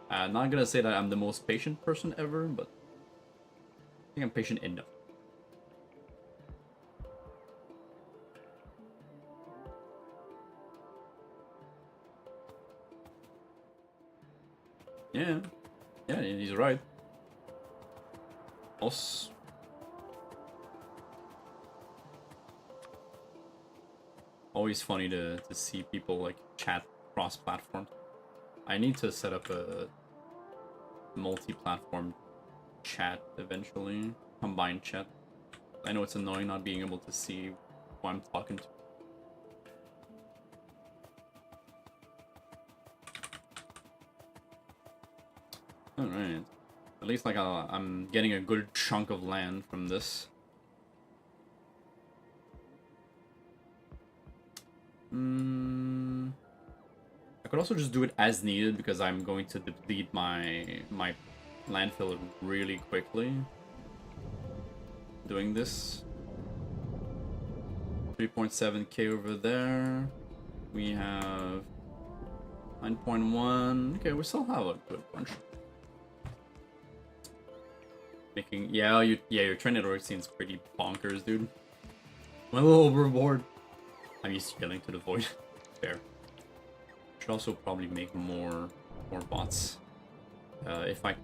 I'm not gonna say that I'm the most patient person ever, but I think I'm patient enough. Yeah, yeah, he's right. Also, always funny to see people like chat cross-platform. I need to set up a multi-platform chat eventually, combined chat. I know it's annoying not being able to see who I'm talking to. Alright. At least like I'm getting a good chunk of land from this. I could also just do it as needed because I'm going to deplete my landfill really quickly. Doing this. 3.7k over there. We have 9.1. Okay, we still have a good bunch. Making your trend network seems pretty bonkers, dude. I'm a little overboard. I'm used to yelling to the void. Fair. Should also probably make more bots. If I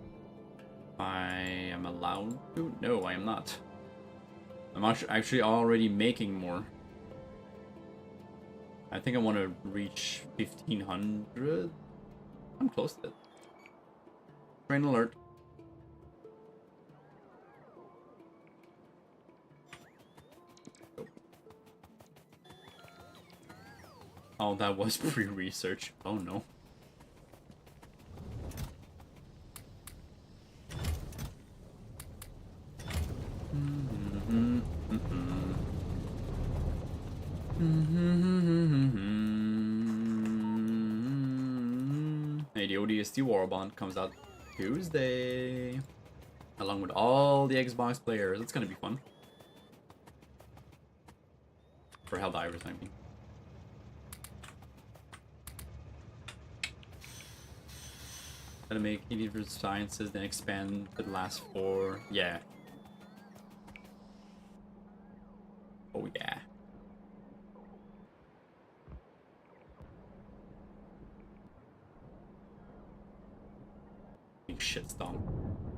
am allowed to? No, I am not. I'm actually already making more. I think I want to reach 1500. I'm close to it. Train alert. Oh, that was pre-research. Oh no. Hey, the ODST War Bond comes out Tuesday, along with all the Xbox players. It's gonna be fun. For Helldivers, I mean. Gotta make 80 for sciences, then expand to the last 4. Yeah. Oh yeah. Big shitstorm.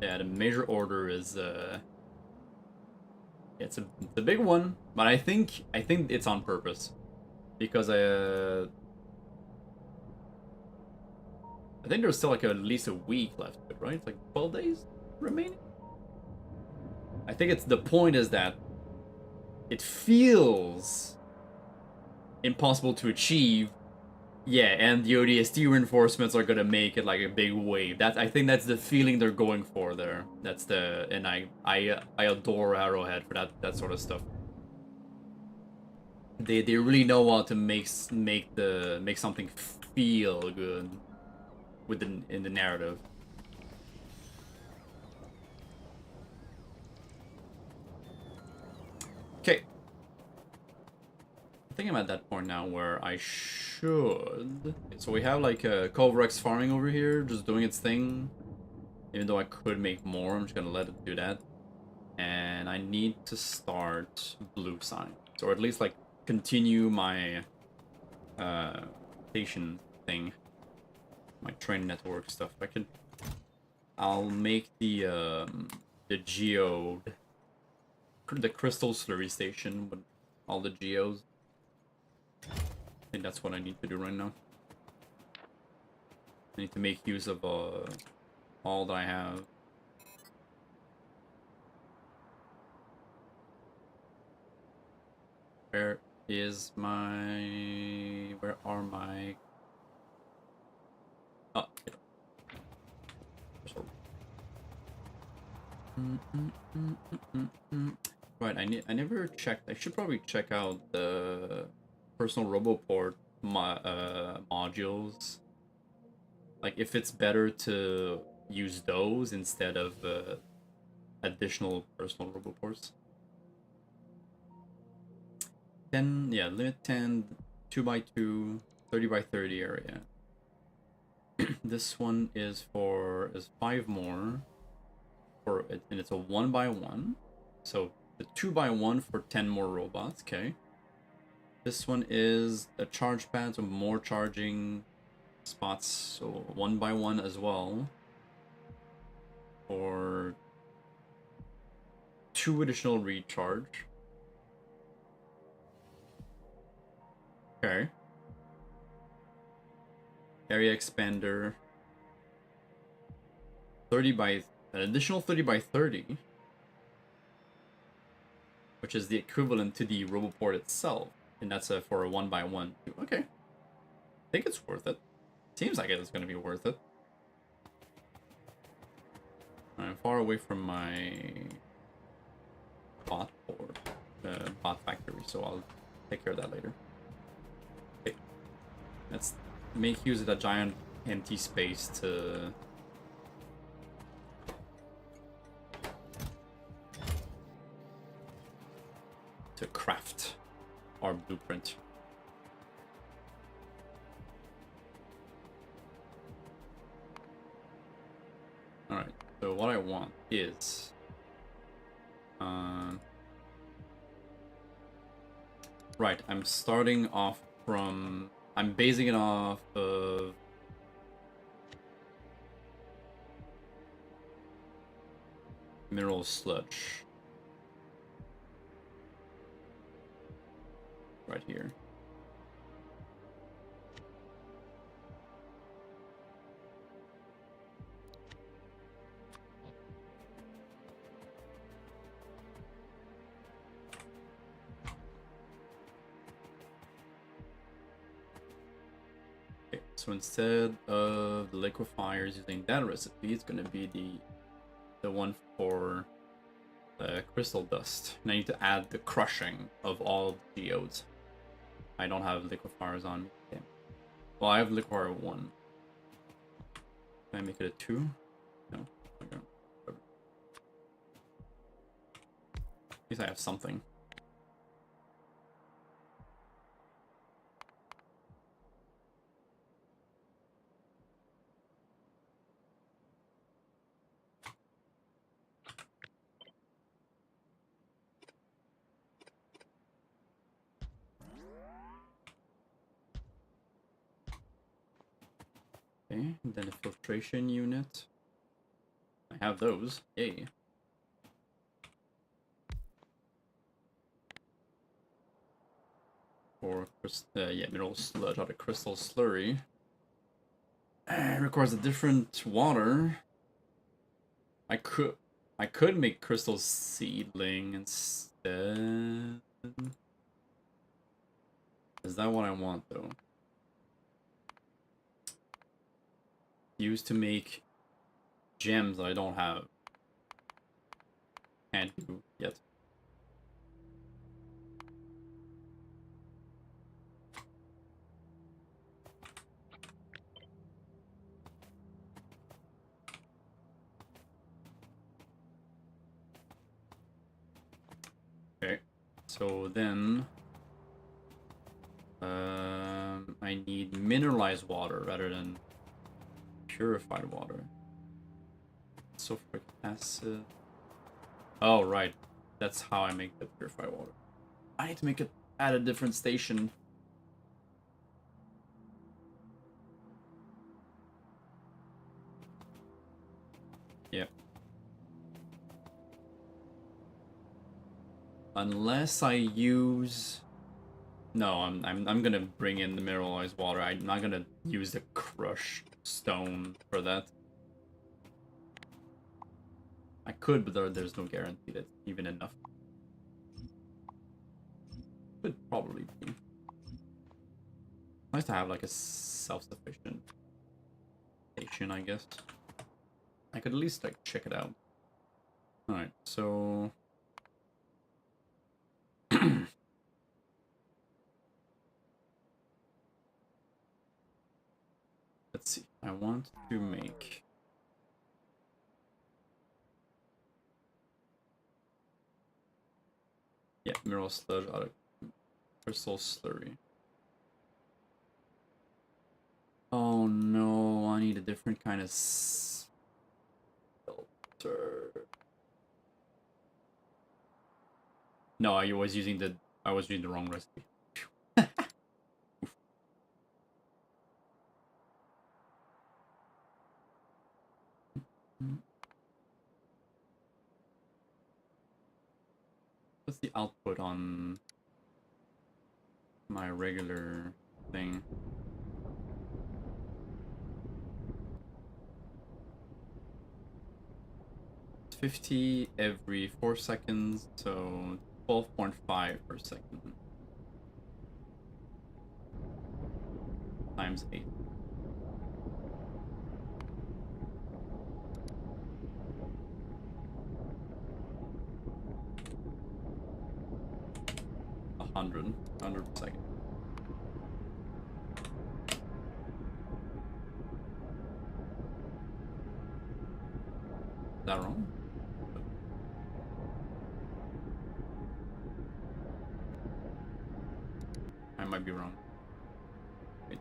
Yeah, the major order is it's a big one, but I think it's on purpose because I think there's still like at least a week left, right? Like 12 days remaining. I think it's the point is that it feels impossible to achieve. Yeah, and the ODST reinforcements are gonna make it like a big wave. I think that's the feeling they're going for there. That's the and I adore Arrowhead for that sort of stuff. They really know how to make something feel good in the narrative. Okay. I think I'm at that point now where I should... So we have like a Culverex farming over here, just doing its thing. Even though I could make more, I'm just gonna let it do that. And I need to start blue science. Or at least like continue my station thing. My train network stuff. I'll make the geode, the crystal slurry station with all the geos. I think that's what I need to do right now. I need to make use of all that I have. Where is my... Where are my... Oh, yeah. Right, I never checked. I should probably check out the personal RoboPort modules. Like, if it's better to use those instead of additional personal RoboPorts. 10, yeah, limit 10, 2x2, 30x30 area. This one is 5 more. And it's a 1x1. So the 2x1 for 10 more robots, okay. This one is a charge pad, so more charging spots, so 1x1 as well. For 2 additional recharge. Okay. Area expander. 30 by... An additional 30x30. Which is the equivalent to the RoboPort itself. And that's for a 1x1. Okay. I think it's worth it. Seems like it's going to be worth it. I'm far away from my bot board, bot factory, so I'll take care of that later. Okay. Let's make use of that giant empty space to craft our blueprint. Alright, so what I want is right, I'm starting off from... I'm basing it off of mineral sludge. Right here. Okay, so instead of the liquefiers using that recipe, it's gonna be the one for the crystal dust. And I need to add the crushing of all the geodes. I don't have liquefiers on me. Okay. Well, I have liquefier 1. Can I make it a 2? No. Okay. Whatever. At least I have something. Okay, and then a filtration unit. I have those. Yay. Or yeah, mineral sludge out of crystal slurry. It requires a different water. I could make crystal seedling instead. Is that what I want though? Used to make gems I don't have. Can't do yet. Okay, so then I need mineralized water rather than purified water. Sulfuric acid. Oh, right. That's how I make the purified water. I need to make it at a different station. Yep. Unless I use No, I'm gonna bring in the mineralized water. I'm not gonna use the crushed stone for that. I could, but there's no guarantee that's even enough. Could probably be. Nice to have like a self-sufficient station, I guess. I could at least like check it out. Alright, so let's see. I want to make mineral sludge out of crystal slurry. Oh no, I need a different kind of filter. No, I was using the wrong recipe. What's the output on my regular thing? It's 50 every 4 seconds, so 12.5 per second. Times 8. A hundred per second. Is that wrong? I might be wrong. Wait.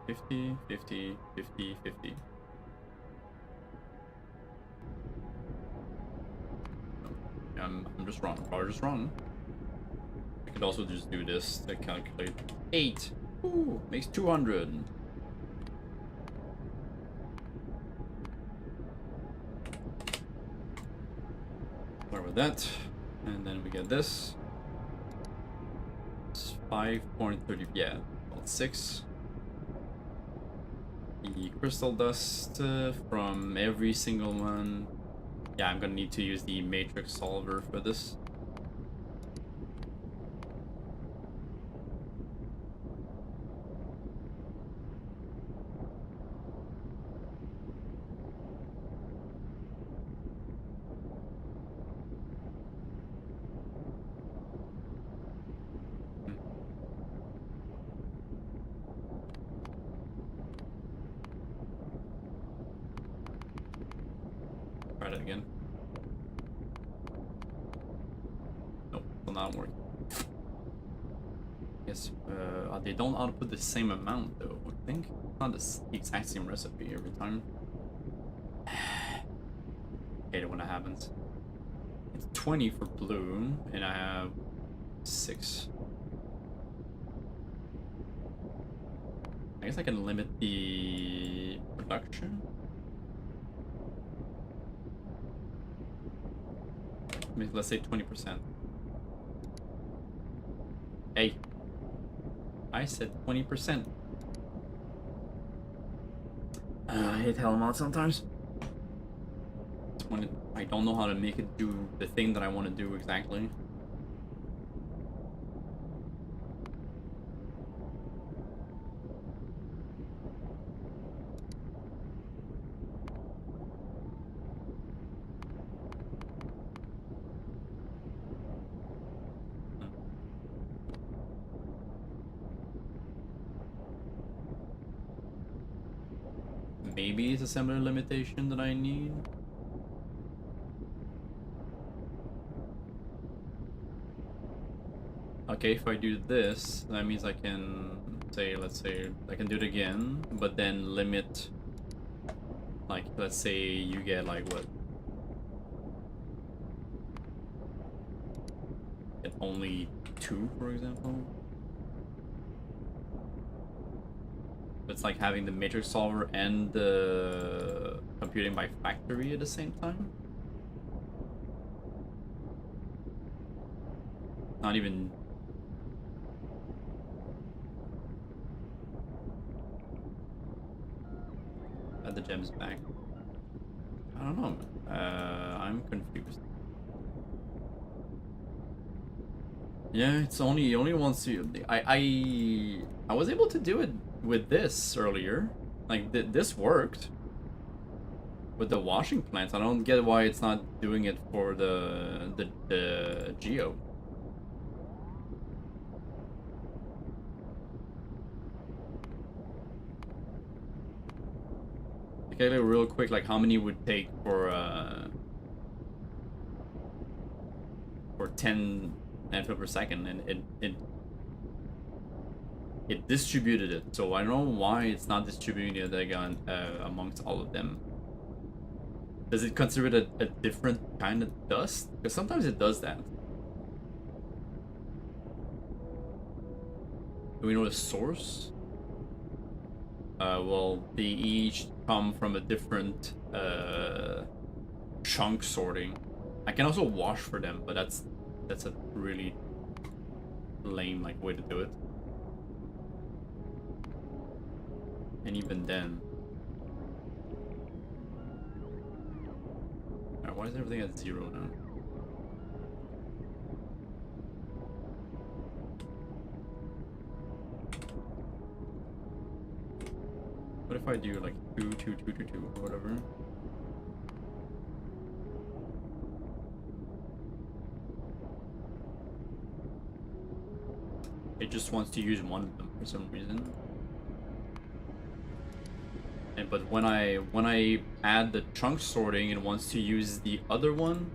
50, 50, 50, 50. No, I'm just wrong. Probably just wrong. I could also just do this to calculate. 8! Ooh, makes 200. Start with that. And then we get this. It's 5.30. Yeah, about 6. The crystal dust from every single one. Yeah, I'm gonna need to use the matrix solver for this. Try that again. Nope, will not work. Yes, they don't output the same amount though, I think. Not the exact same recipe every time. Hate it when that happens. It's 20 for blue, and I have 6. I guess I can limit the production. Let's say 20%. Hey, I said 20%. I hate hell out sometimes. It's when I don't know how to make it do the thing that I want to do exactly. Maybe it's a similar limitation that I need. Okay, if I do this, that means I can say, let's say, I can do it again, but then limit, like, let's say you get like what? Get only 2, for example. It's like having the matrix solver and the computing by factory at the same time. Not even. the gems back? I don't know. I'm confused. Yeah, it's only once you. I was able to do it with this earlier. Like this worked with the washing plants. I don't get why it's not doing it for the geo. Okay, real quick, like how many would take for 10 landfill per second, and it distributed it. So I don't know why it's not distributing it again amongst all of them. Does it consider it a different kind of dust? Because sometimes it does that. Do we know the source? Well, they each come from a different chunk sorting. I can also wash for them, but that's a really lame like way to do it. And even then, why is everything at 0 now? What if I do like 2, 2, 2, 2, 2, or whatever? It just wants to use one of them for some reason. And but when I add the chunk sorting, it wants to use the other one,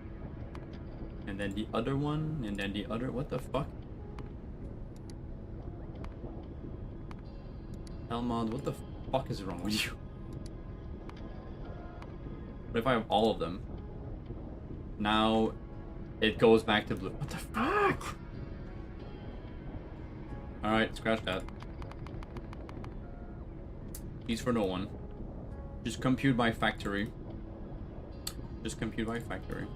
and then the other one, and then the other. What the fuck? Helmod, what the fuck is wrong with you? What if I have all of them? Now it goes back to blue. What the fuck? Alright, scratch that. These for no one. Just compute by factory. Just compute by factory.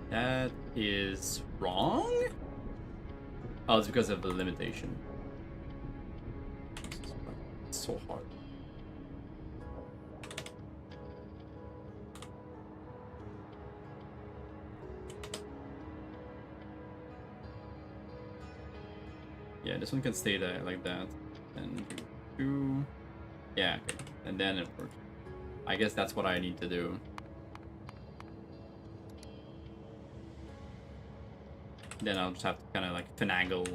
That is wrong? Oh, it's because of the limitation. It's so hard. Yeah, this one can stay there like that. And do. Yeah, okay. And then it works. I guess that's what I need to do. Then I'll just have to kind of like finagle.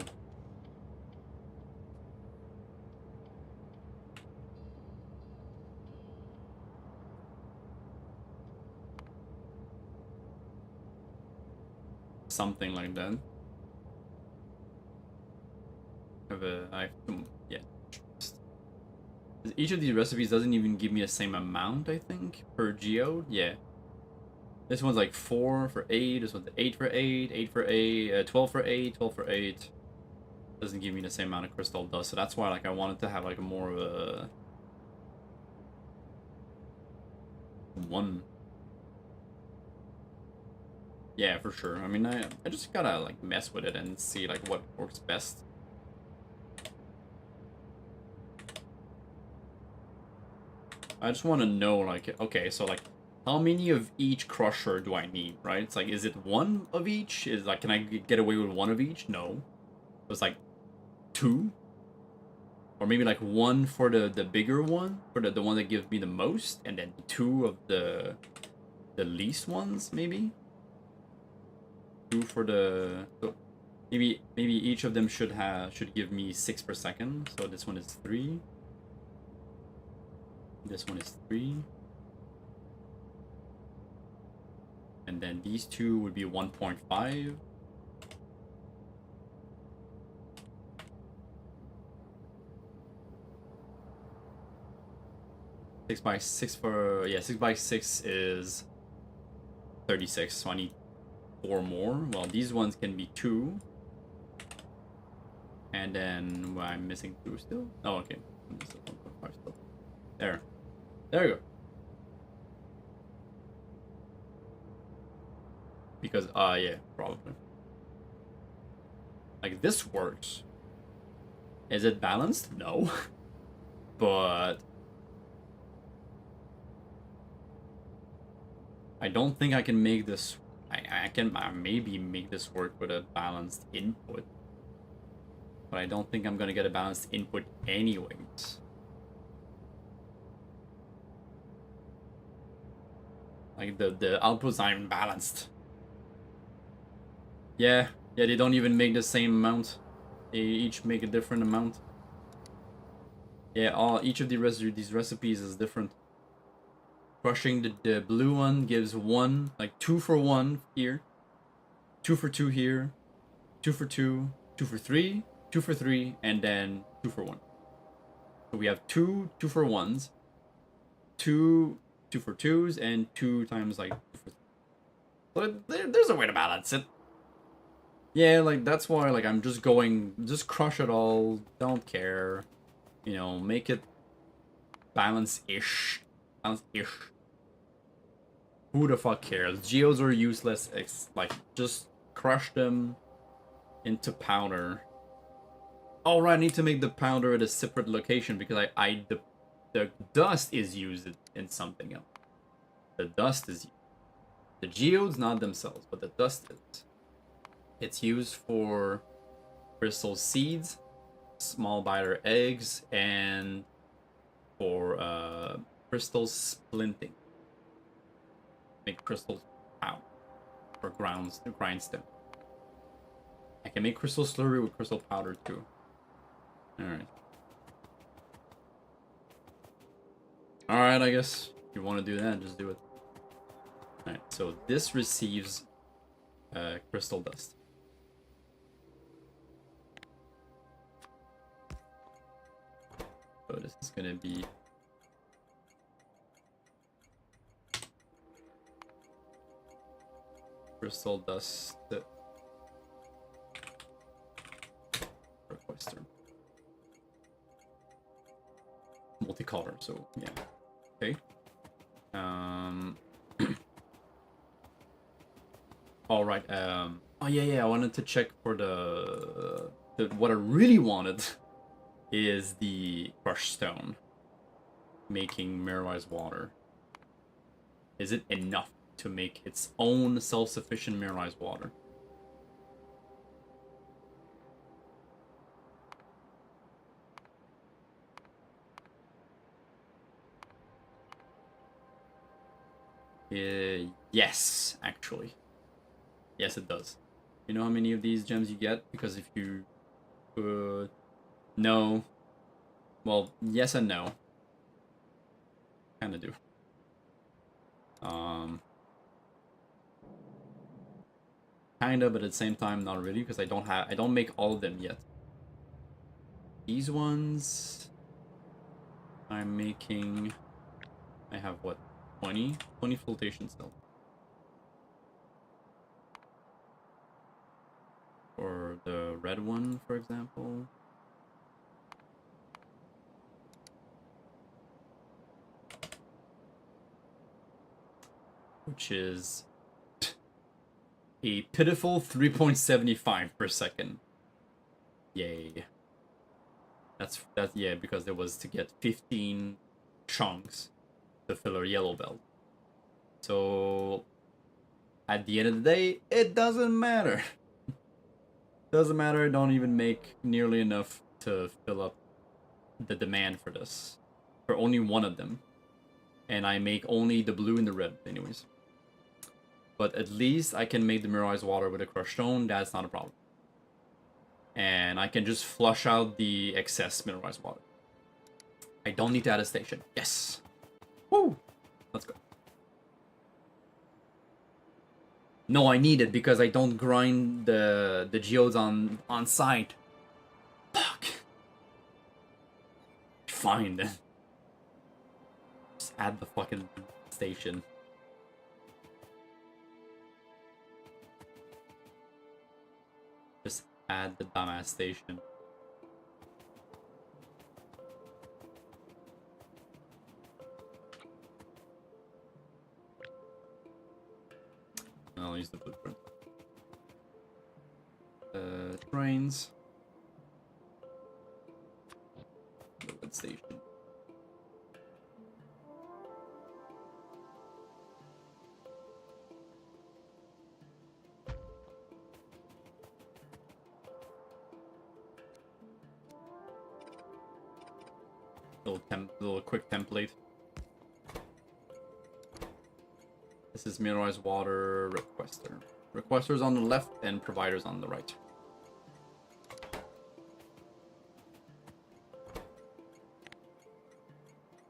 Something like that. I have to, yeah. Each of these recipes doesn't even give me the same amount, I think, per geo. Yeah. This one's like 4 for 8, this one's 8 for 8, 8 for 8, 12 for 8, 12 for 8. Doesn't give me the same amount of crystal dust, so that's why like I wanted to have like more of a 1. Yeah, for sure. I mean, I just gotta like mess with it and see like what works best. I just want to know like, okay, so like how many of each crusher do I need, right? It's like, is it 1 of each? Is like, can I get away with 1 of each? No. It's like 2, or maybe like 1 for the bigger one, for the one that gives me the most, and then 2 of the least ones, maybe 2 for the, so maybe each of them should give me 6 per second. So this one is 3, this one is 3, and then these 2 would be 1.5. 6x6 for, yeah, 6x6 is 36, so I need 4 more. Well, these ones can be 2. And then, well, I'm missing 2 still. Oh, okay. This is 1.5 still. There. There you go. Because, yeah, probably. Like, this works. Is it balanced? No. But I don't think I can make this... I can maybe make this work with a balanced input. But I don't think I'm gonna get a balanced input anyways. Like, the outputs aren't balanced. Yeah, they don't even make the same amount. They each make a different amount. Yeah, each of these recipes is different. Crushing the blue one gives 1, like 2 for 1 here, 2 for 2 here, 2 for 2, 2 for 3, 2 for 3, and then 2 for 1. So we have 2 for 1s, 2 for 2s, and 2 times like 2 for 3. So there's a way to balance it. Yeah, like that's why like I'm just going, just crush it all, don't care. You know, make it balance-ish. Balance-ish. Who the fuck cares? Geodes are useless. Like, just crush them into powder. Oh, right, I need to make the powder at a separate location because the dust is used in something else. The dust is used. The geodes, not themselves, but the dust is. It's used for crystal seeds, small biter eggs, and for crystal splinting. Make crystals out for grindstone. I can make crystal slurry with crystal powder too. Alright. Alright, I guess. If you want to do that, just do it. Alright, so this receives crystal dust. So this is gonna be crystal dust requester. Multicolor, so yeah. Okay. All right. Oh yeah. I wanted to check for the what I really wanted is the crushed stone making mineralized water. Is it enough to make its own self-sufficient mineralized water? Yes, actually. Yes, it does. You know how many of these gems you get? Because if you... no. Well, yes and no. Kinda do. Kinda, but at the same time, not really, because I don't make all of them yet. These ones... I'm making... I have what? 20 flotation cells. Or the red one, for example. Which is a pitiful 3.75 per second. Yay. That's yeah, because there was to get 15 chunks to fill our yellow belt. So at the end of the day, it doesn't matter. Doesn't matter, I don't even make nearly enough to fill up the demand for this. For only one of them. And I make only the blue and the red anyways. But at least I can make the mineralized water with a crushed stone, that's not a problem. And I can just flush out the excess mineralized water. I don't need to add a station. Yes! Woo! Let's go. No, I need it because I don't grind the geodes on site. Fuck. Fine then. add the fucking station. Just add the dumbass station. I'll use the blueprint. Trains. Build station. Little quick template. This is mineralized water requester. Requesters on the left and providers on the right.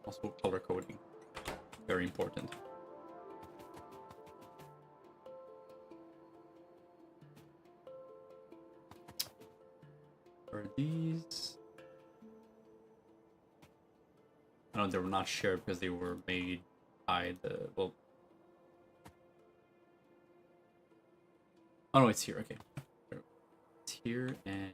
Also color coding. Very important. Are these? I know they were not shared because they were made by the, well. Oh no, it's here, okay. It's here and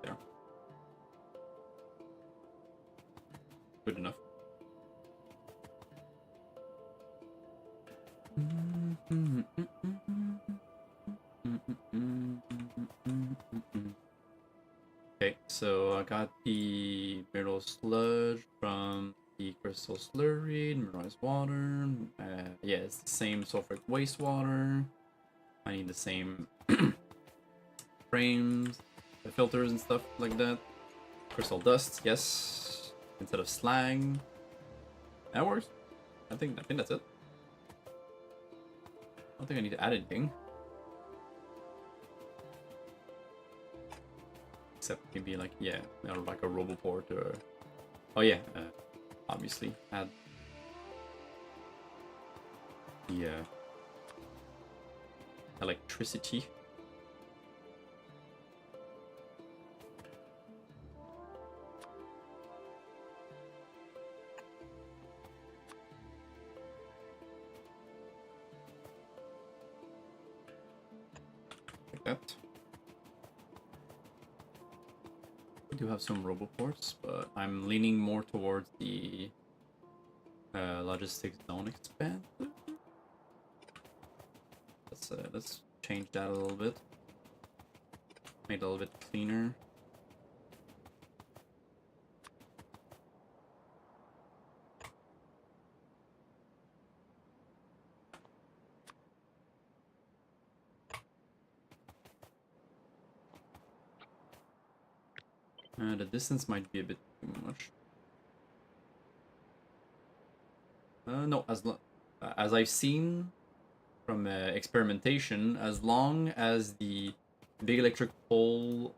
there. Good enough. Okay, so I got the mineral sludge from the crystal slurry, mineralized water. Yeah, it's the same sulfuric wastewater. I need the same frames, the filters and stuff like that. Crystal dust, yes. Instead of slag. That works. I think that's it. I don't think I need to add anything. Except maybe like, yeah, or like a roboport or... Oh yeah, obviously add the electricity. Like that. We do have some roboports, but I'm leaning more towards the logistics zone expand. Let's change that a little bit. Make it a little bit cleaner. The distance might be a bit too much. No, as I've seen from experimentation, as long as the big electric pole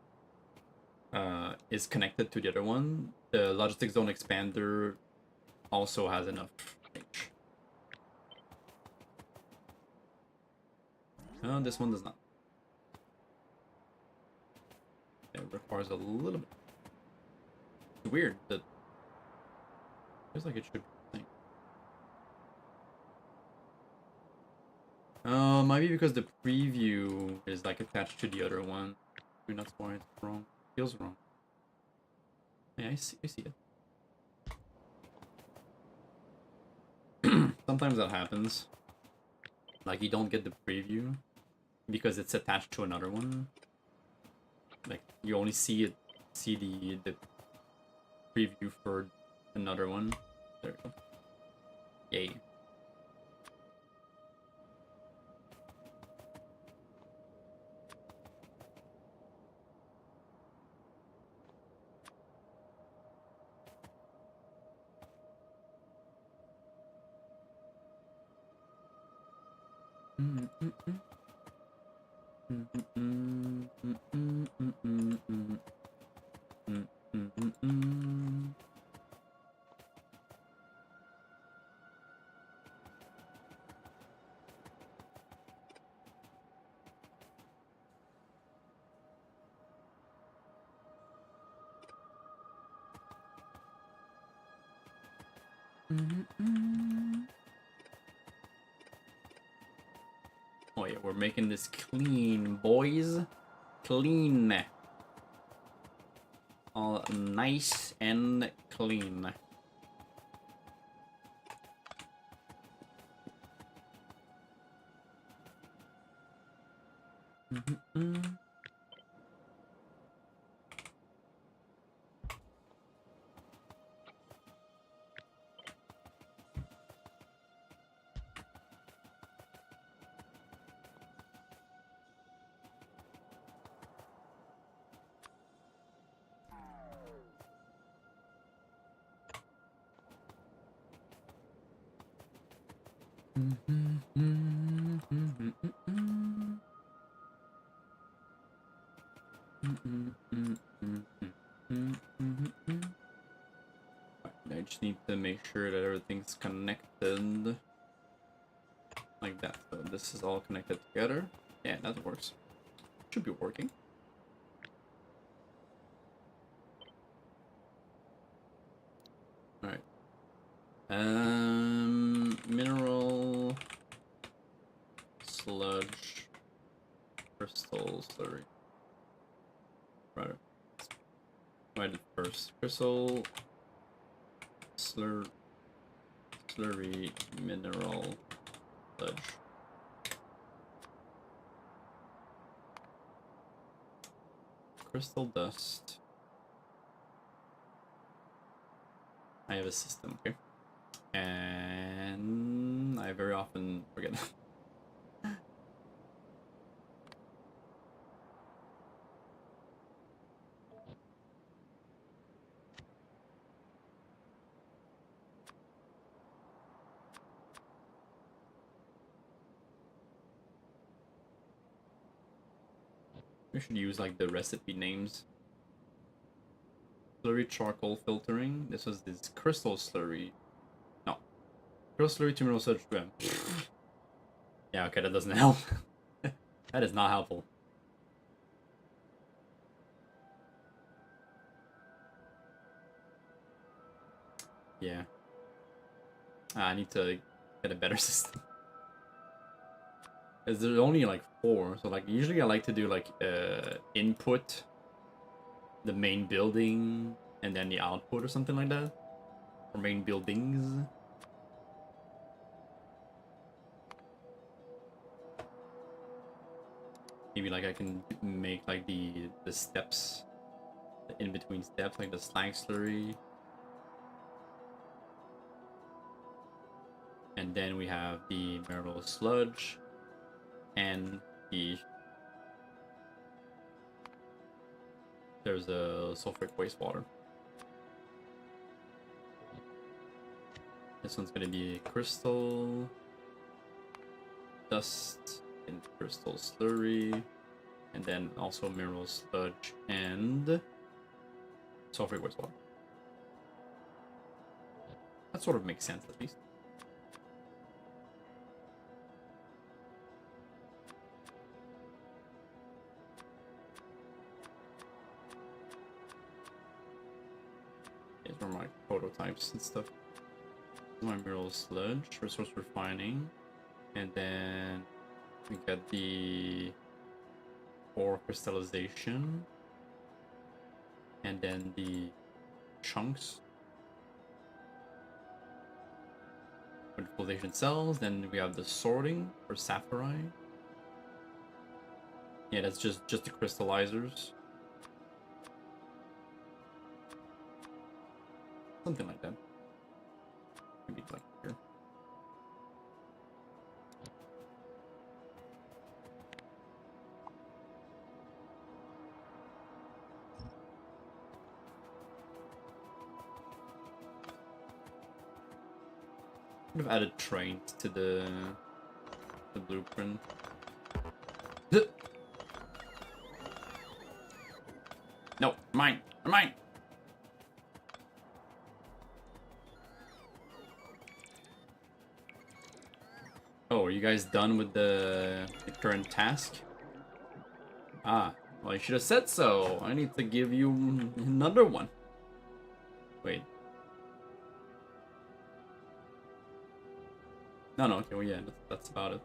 is connected to the other one, the logistics zone expander also has enough range. No, this one does not. It requires a little bit. It's weird that feels like it should. Maybe because the preview is like attached to the other one. Maybe that's why it's wrong. Feels wrong. Yeah, I see it. Sometimes that happens. Like you don't get the preview because it's attached to another one. Like you only see the preview for another one. There we go. Yay. Oh yeah, we're making this clean, boys. Clean. All nice and clean. I just need to make sure that everything's connected like that. So this is all connected together. Yeah, that works. Should be working. All right. Mineral, sludge, crystal slurry. Right. Right first. Crystal, slurry, mineral, sludge. Crystal dust. I have a system, okay? And I very often forget. We should use like the recipe names. Slurry charcoal filtering. This was this crystal slurry. No. Crystal slurry to mineral sludge. Yeah, okay, that doesn't help. That is not helpful. Yeah. I need to get a better system. Because there's only like 4, so like usually I like to do like input, the main building, and then the output or something like that. Or main buildings. Maybe like I can make like the steps, the in-between steps, like the slag slurry. And then we have the mineral sludge and there's a sulfuric wastewater. This one's gonna be crystal dust and crystal slurry, and then also mineral sludge and sulfuric wastewater. That sort of makes sense at least. These are my prototypes and stuff. My mineral sludge, resource refining, and then we got the ore crystallization, and then the chunks, crystallization cells. Then we have the sorting for sapphirite. Yeah, that's just the crystallizers. Something like that. Maybe like here. Could have added trains to the the blueprint. No, mine, mine. Oh, are you guys done with the current task? Ah, well, I should have said so. I need to give you another one. Wait. No, okay, well, yeah, that's about it.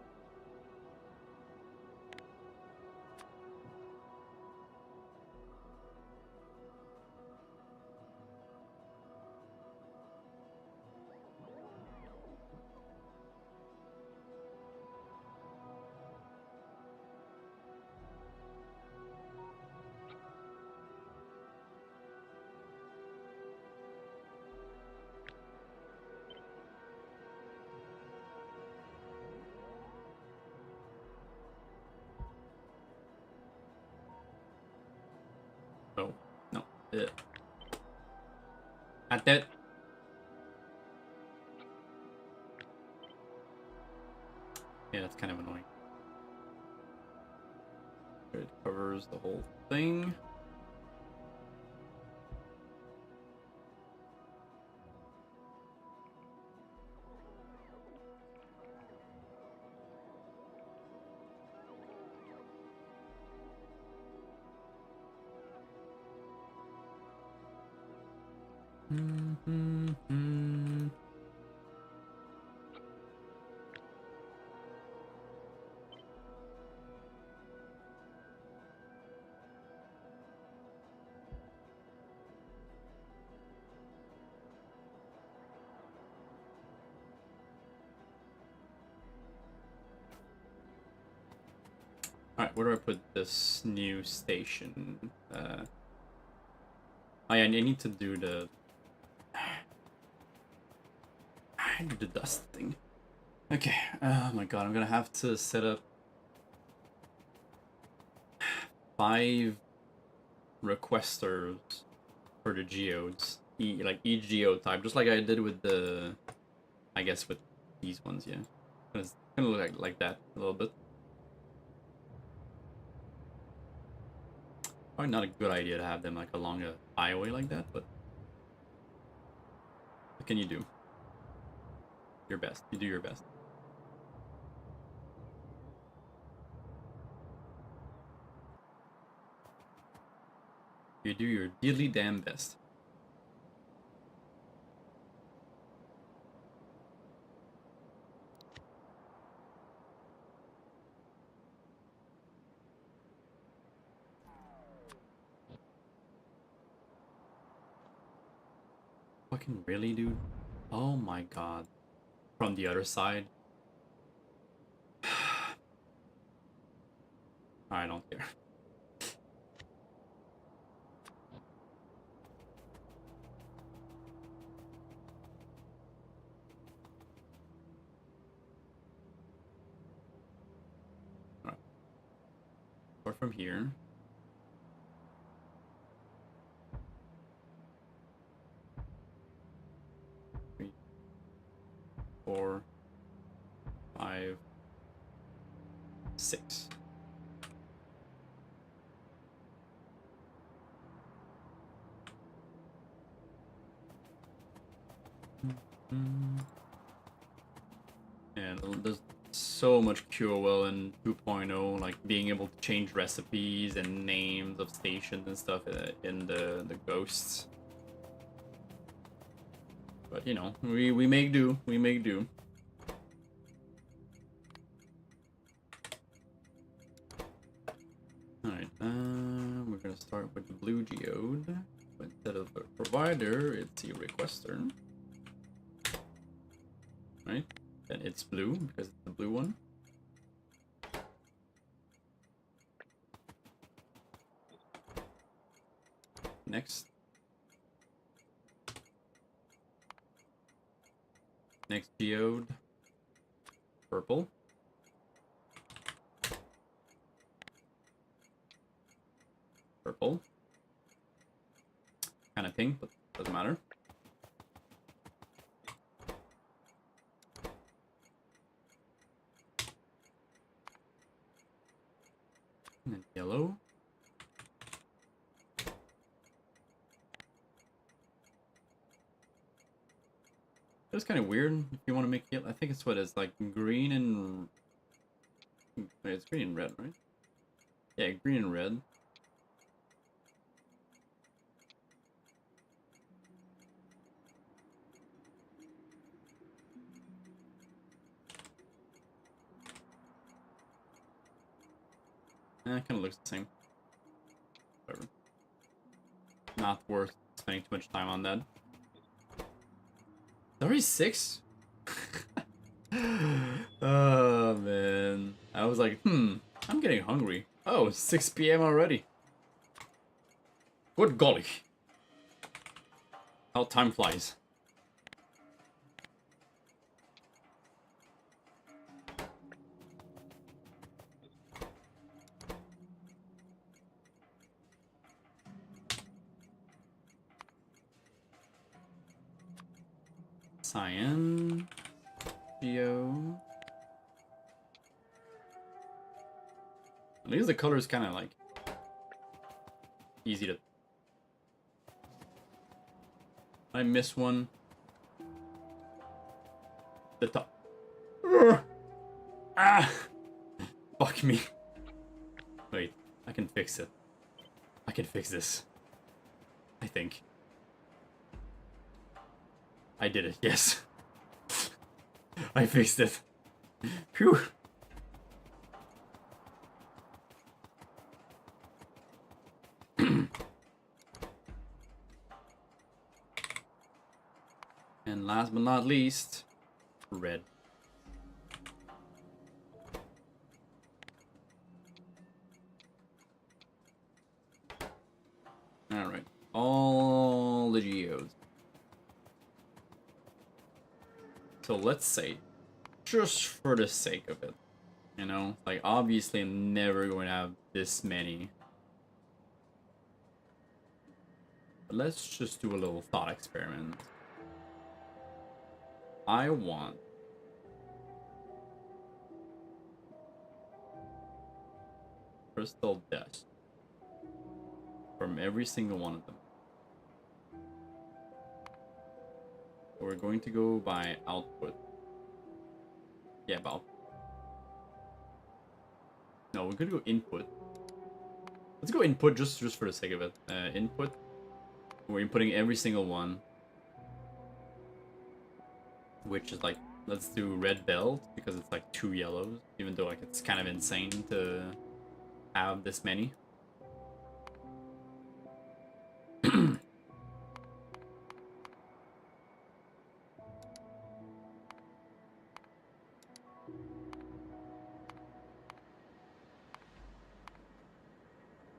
Oh, no. At that. Yeah, that's kind of annoying. It covers the whole thing. Alright, where do I put this new station? Oh yeah, I need to do the... I need the dust thing. Okay, oh my god, I'm gonna have to set up 5 requesters for the geodes. Like each geode type, just like I did with the... I guess with these ones, yeah. It's gonna look like that a little bit. Probably not a good idea to have them like along a highway like that, but what can you do? Your best. You do your best. You do your diddly damn best. Fucking really, dude? Oh my god. From the other side? I don't care. Alright. Start from here. 3, 4, 5, 6. And there's so much QOL in 2.0, like being able to change recipes and names of stations and stuff in the ghosts. But you know, we make do. We make do. Alright, we're gonna start with the blue geode. But instead of a provider, it's a requester. Right? Then it's blue because it's the blue one. Next. Next geode. Purple. Purple. Kind of pink, but doesn't matter. And then yellow. It's kind of weird if you want to make yellow. I think it's what it's like green and... Wait, it's green and red, right? Yeah, green and red. It kind of looks the same. Whatever. Not worth spending too much time on that. Already 6? Oh, man. I was like, I'm getting hungry. Oh, 6 p.m. already. Good golly. How time flies. Cyan. Geo. At least the color is kind of like easy to... I miss one. The top. Ah! Fuck me. Wait, I can fix it. I can fix this. I think. I did it, yes. I fixed it. Phew. And last but not least, red. Alright, all the geodes. So let's say, just for the sake of it, you know, like obviously I'm never going to have this many. But let's just do a little thought experiment. I want crystal dust from every single one of them. We're going to go by output. Yeah, about. No, we're going to go input. Let's go input just for the sake of it. Input. We're inputting every single one. Which is like, let's do red belt because it's like 2 yellows. Even though like it's kind of insane to have this many.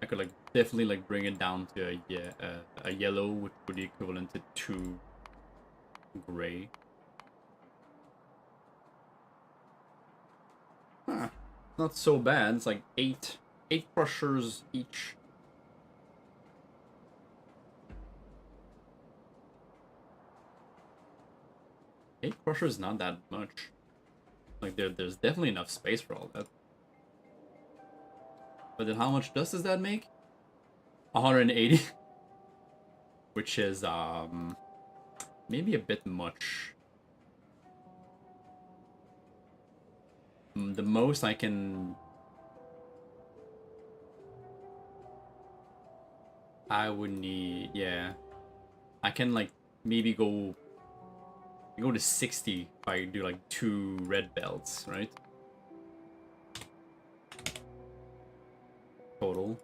I could like definitely like bring it down to a yellow, which would be equivalent to 2 gray. Huh. Not so bad. It's like 8 crushers each. Eight crushers not that much. Like there's definitely enough space for all that. But then how much dust does that make? 180. Which is maybe a bit much. The most I can... I would need... Yeah. I can like maybe go to 60 if I do like 2 red belts, right? Total.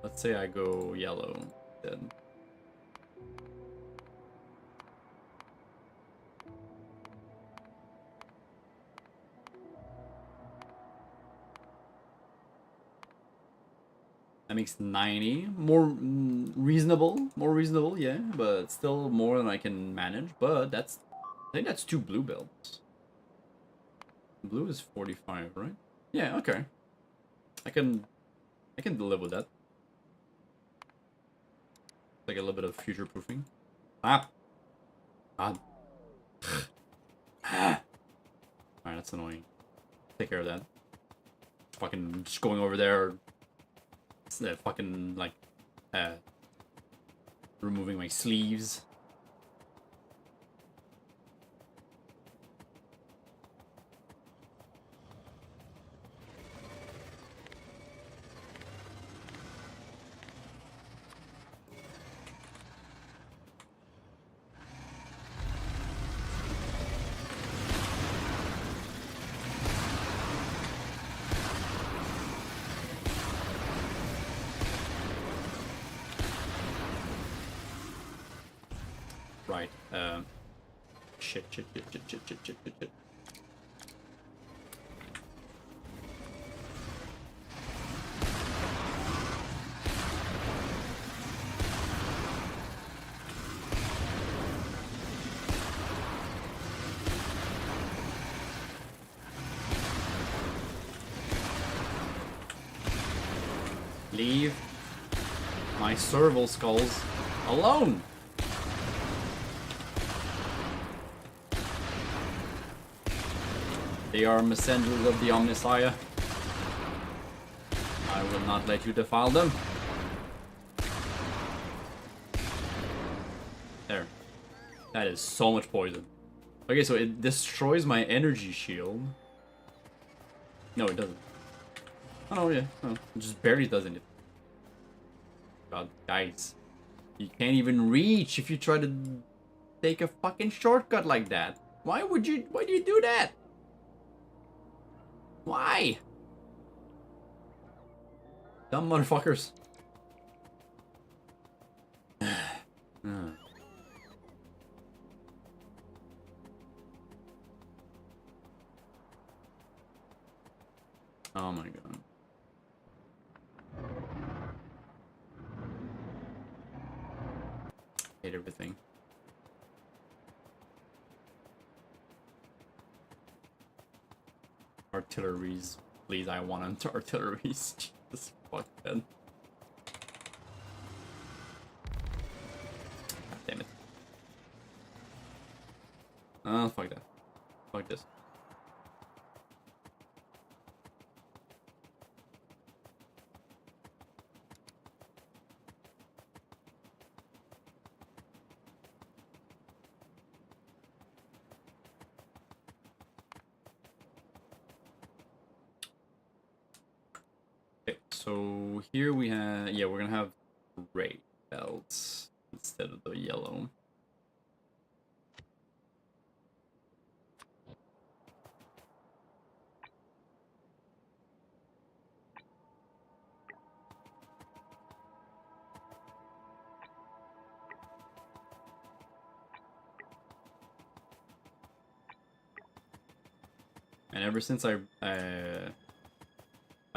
Let's say I go yellow then. That makes 90. More reasonable, yeah, but still more than I can manage. But that's, I think that's 2 blue belts. Blue is 45, right? Yeah, okay. I can live with that. Like a little bit of future proofing. Ah, God. Alright, that's annoying. Take care of that. Fucking just going over there. Fucking, like, removing my sleeves. Right, shit. Leave my serval skulls alone! They are messengers of the Omnissiah. I will not let you defile them. There. That is so much poison. Okay, so it destroys my energy shield. No, it doesn't. Oh, yeah. No, it just barely doesn't. God, guys. You can't even reach if you try to take a fucking shortcut like that. Why do you do that? Why? Dumb motherfuckers. Oh my god. Hate everything. Artilleries. Please, I want artilleries. Jesus fuck, man. God damn it. Oh, fuck that. Fuck this. Okay, so here we have, yeah, we're gonna have gray belts instead of the yellow. And ever since I've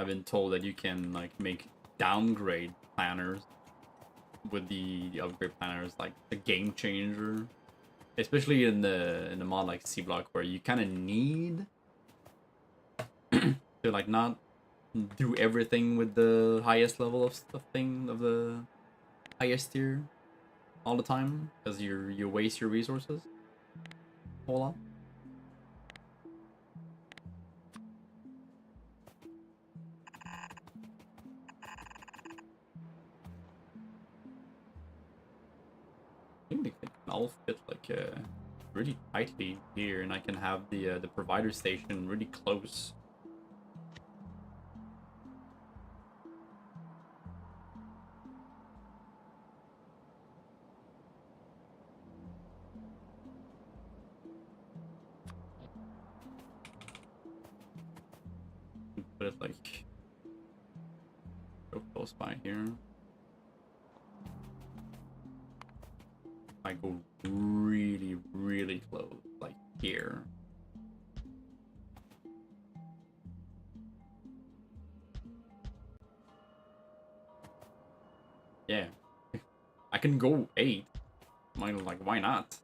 been told that you can like make downgrade planners with the upgrade planners, like the game changer, especially in the mod like C block, where you kind of need to like not do everything with the highest level of the highest tier all the time, because you waste your resources a whole lot. I think they can all fit like really tightly here, and I can have the provider station really close. Put it like so close by here. I go really close, like here. Yeah, I can go 8. Like, why not?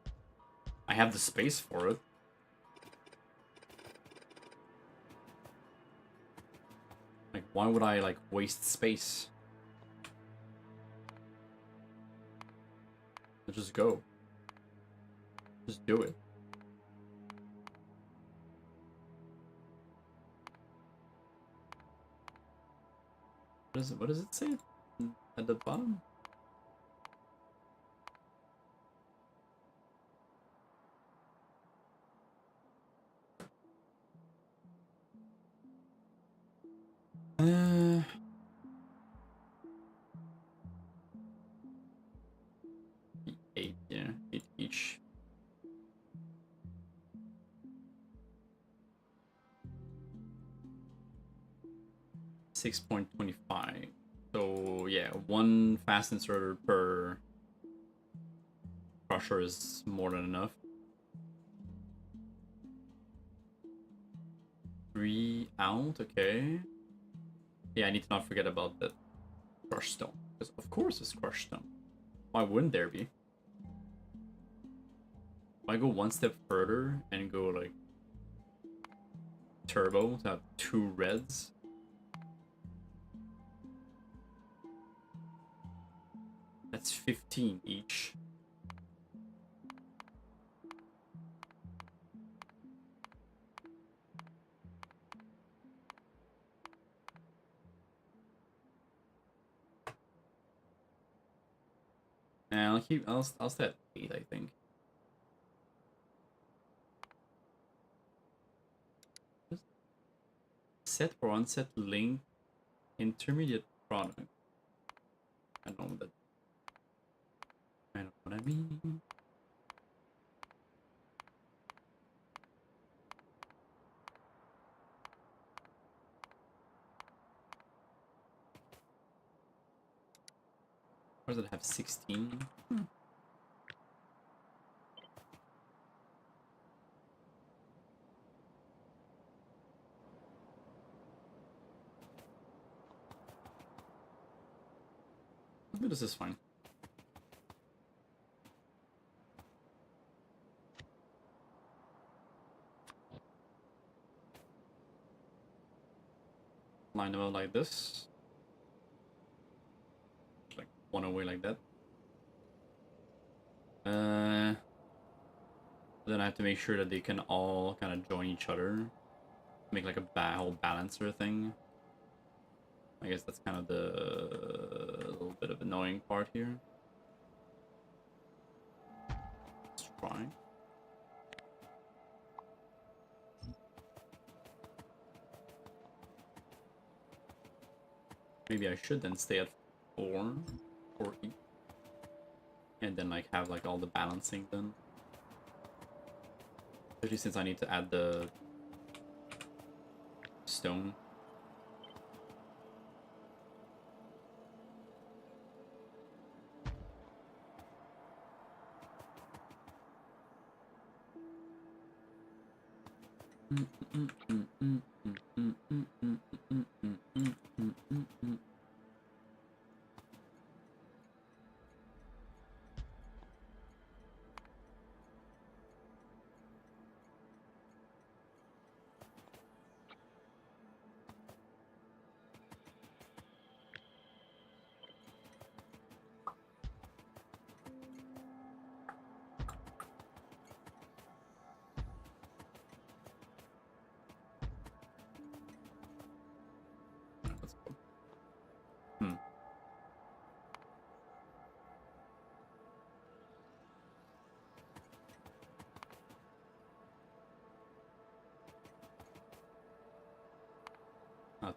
I have the space for it. Like, why would I like waste space? Let's just go. Just do it. What does it say at the bottom? Eight, yeah, 8 each. $6.25. So yeah, one fast inserter per crusher is more than enough. 3 out, okay. Yeah, I need to not forget about that crushed stone. Because of course it's crushed stone. Why wouldn't there be? If I go one step further and go like turbo to have 2 reds. That's 15 each. And I'll stay at 8, I think. Set or unset link intermediate product. I don't know that. I don't know what I mean. Or does it have 16? Maybe this is fine. Line them up like this. Like one away like that. Then I have to make sure that they can all kind of join each other. Make like a whole balancer thing. I guess that's kind of the little bit of annoying part here. Let's try. Maybe I should then stay at 4 each. And then like have like all the balancing done. Especially since I need to add the stone.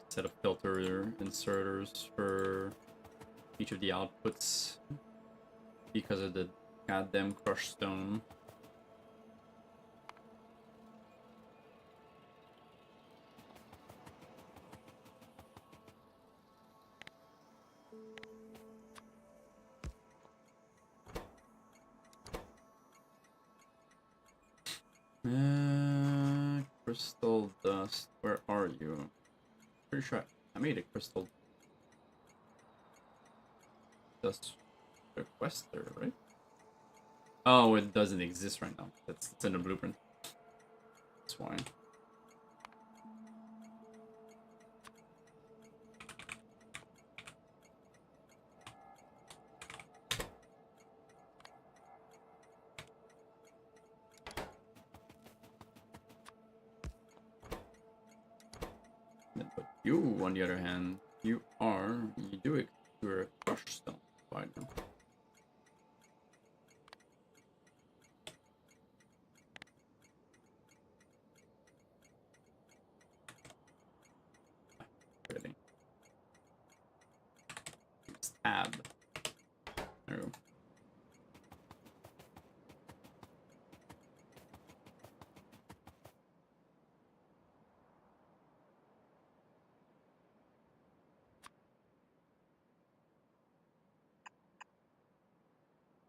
Set of filter inserters for each of the outputs because of the goddamn crushed stone. Crystal dust, where are you? Pretty sure I made a crystal dust requester, right? Oh, it doesn't exist right now. It's in the blueprint. That's why. But you, on the other hand, You do it. You're a crushed stone spider. Really. Tab. There we go.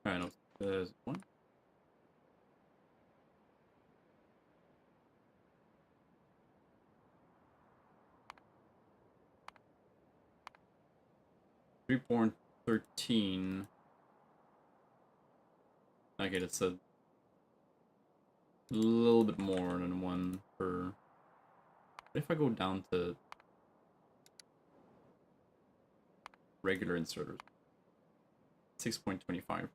Alright, no, there's one. $3.13. Okay, it's a little bit more than one per. What if I go down to regular inserters? 6.25.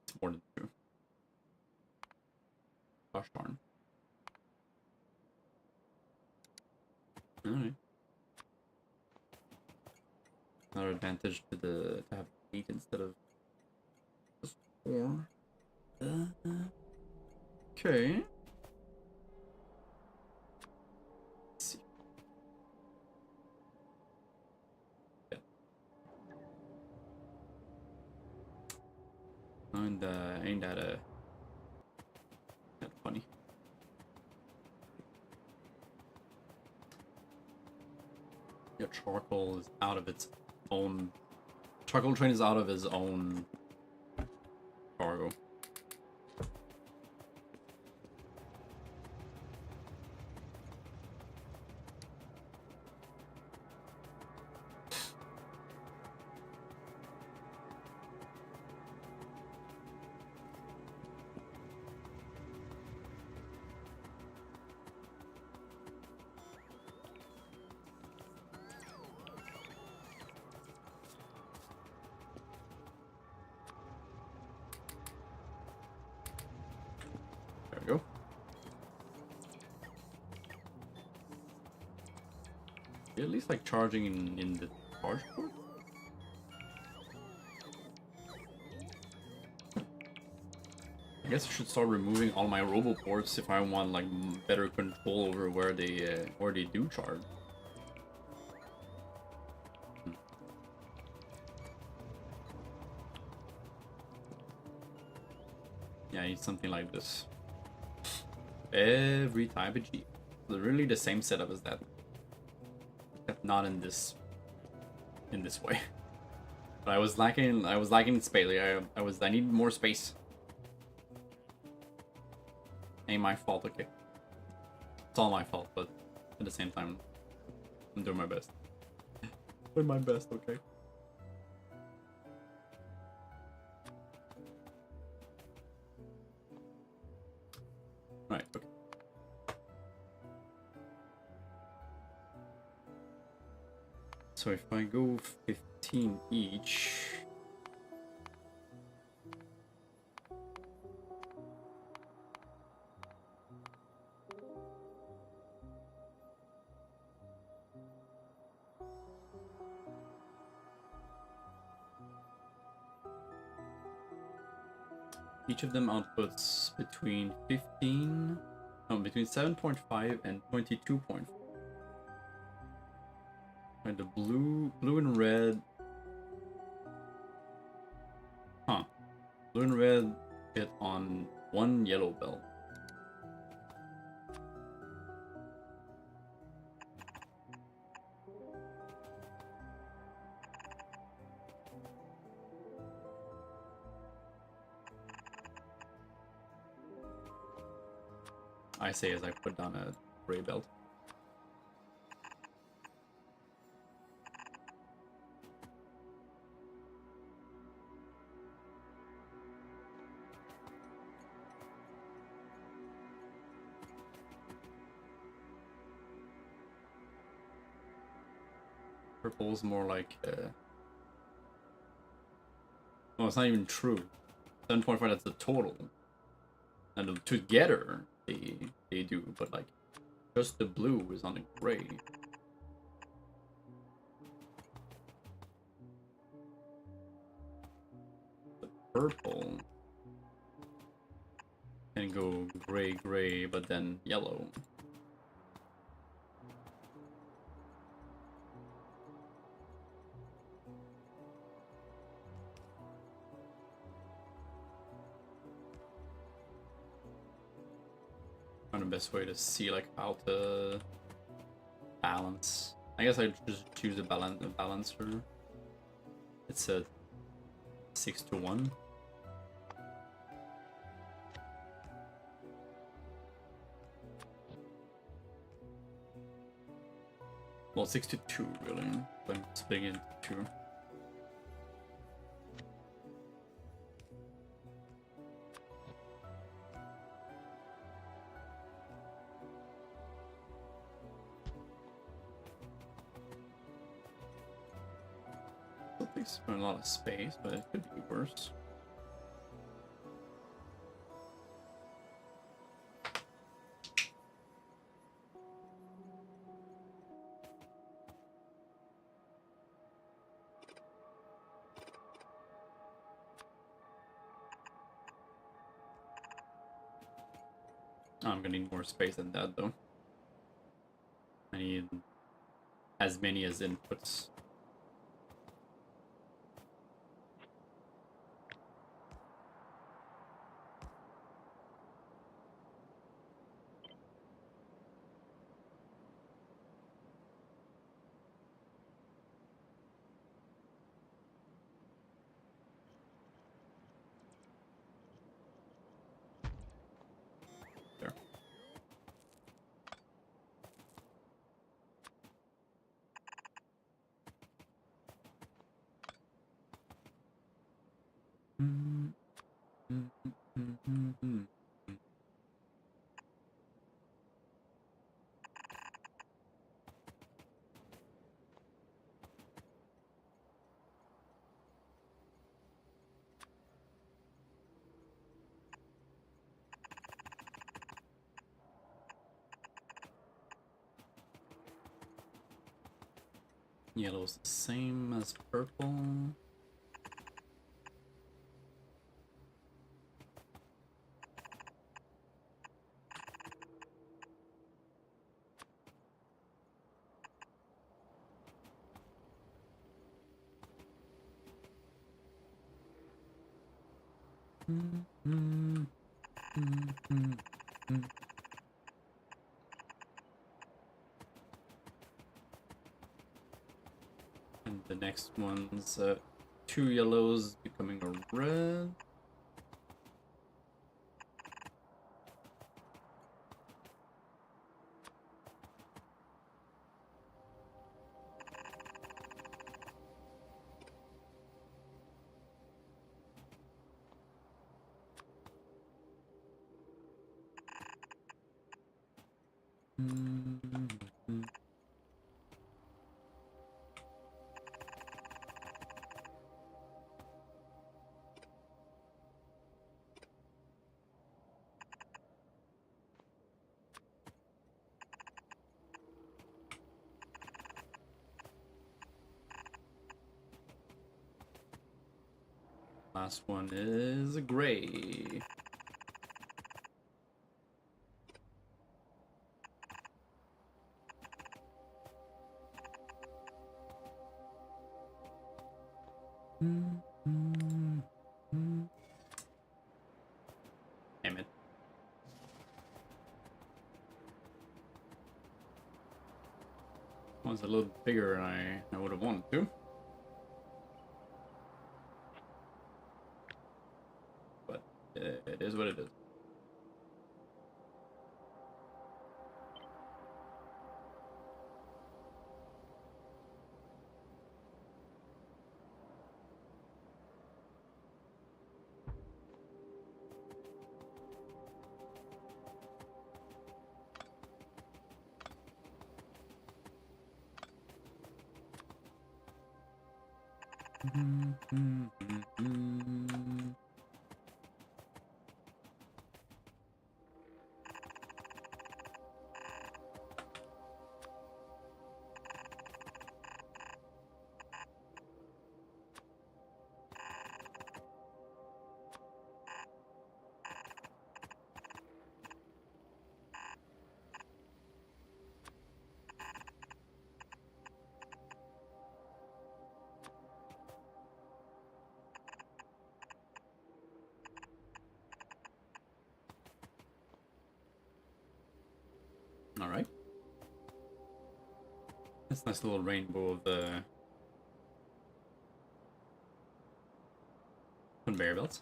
It's more than 2. Gosh darn. Alright. Another advantage to have 8 instead of just 4. Okay. Let's see. Yeah. And ain't that funny? Yeah, charcoal is out of its own. Charcoal train is out of his own cargo. There we go. At least like charging in the charge port? I guess I should start removing all my roboports if I want like better control over where they do charge. Yeah, I need something like this. Every type of G. Literally the same setup as that. Except not in this way. But I was lacking space. Like I need more space. Ain't my fault, okay. It's all my fault, but at the same time, I'm doing my best. Doing my best, okay. Right, okay. So if I go 15 each. Each of them outputs between 7.5 and 22.5. And the blue and red. Huh. Blue and red hit on one yellow bell. I say as I put down a gray belt. Purple's more like well, it's not even true. 7.5, that's the total. And together they do, but like just the blue is on the gray. purple. And go gray, gray, but then yellow. Find the best way to see like how to balance. I guess I just choose a balancer. It's a 6-to-1. Well, 6-to-2 really. I'm splitting it into 2. Takes a lot of space, but it could be worse. I'm gonna need more space than that though. I need as many as inputs. There. Yellow's the same as purple. And the next one's 2 yellows becoming a red. Last one is gray. Damn it. One's a little bigger than I would have wanted to. But it is what it is. Alright. That's a nice little rainbow of conveyor belts.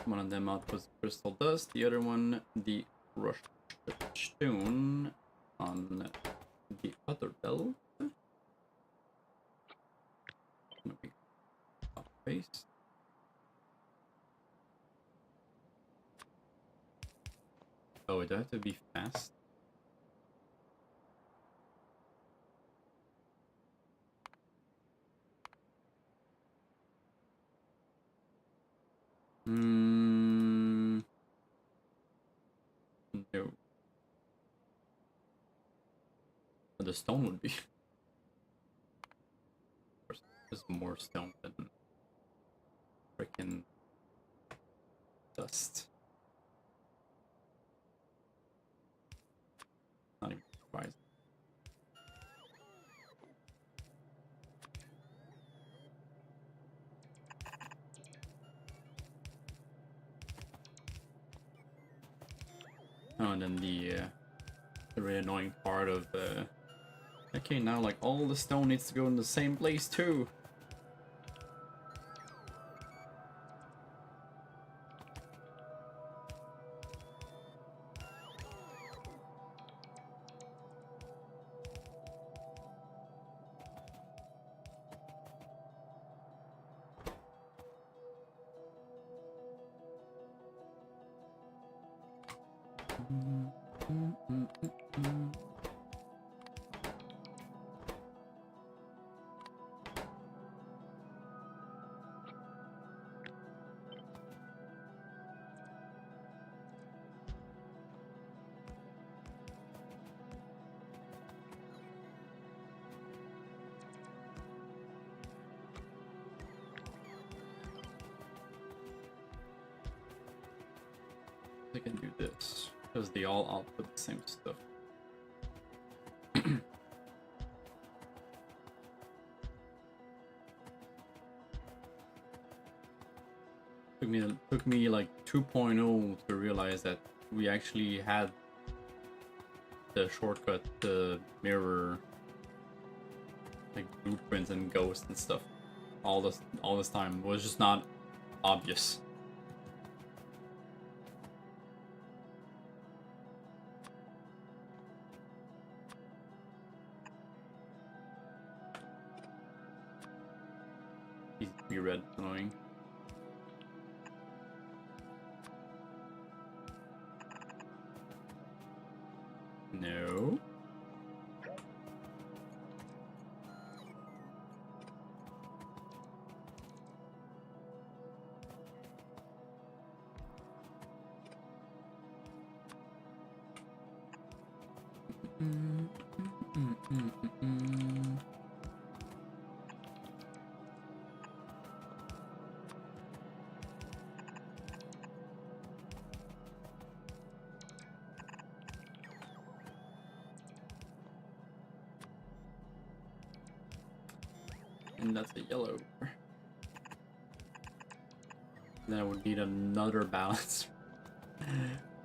One of them out was crystal dust, the other one the crushed stone on the other belt. Face. Oh, do I have to be fast? No. The stone would be. There's more stone than freaking dust. Not even surprised. Oh, and then the really annoying part of okay, now like all the stone needs to go in the same place too. I can do this because they all output the same stuff. Took me like 2.0 to realize that we actually had the shortcut to mirror like blueprints and ghosts and stuff. All this time it was just not obvious. Easy to be red, annoying. No. And that's a yellow. Then I would need another balance.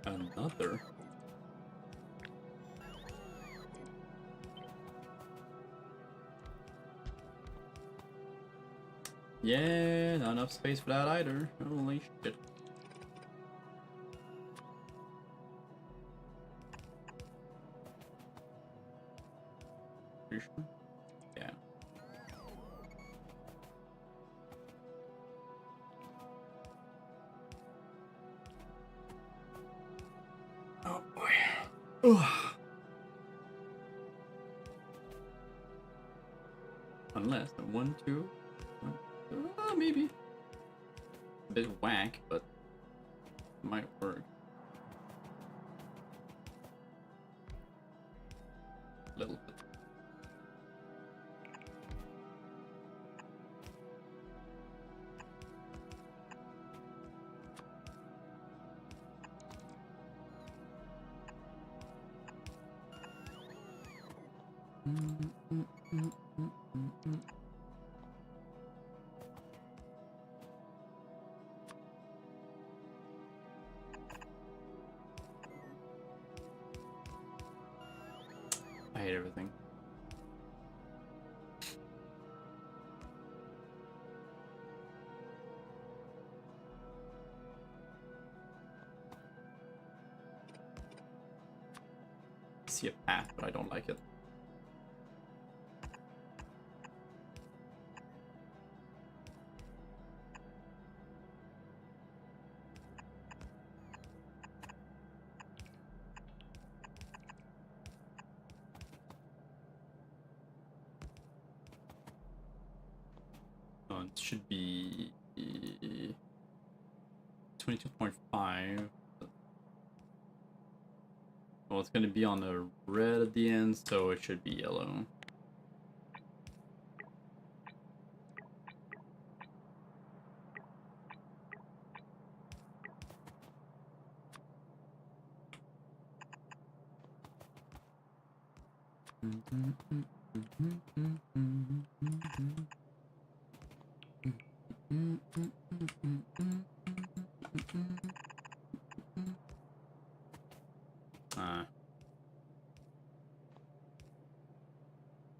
Another? Yeah, not enough space for that either. Holy shit. You sure? Yeah. Oh boy. Ugh. Unless 1, 2, 1, 2, maybe. A bit whack, but might work. A little bit. I hate everything. I see a path, but I don't like it. It should be 22.5. Well, it's going to be on the red at the end, so it should be yellow.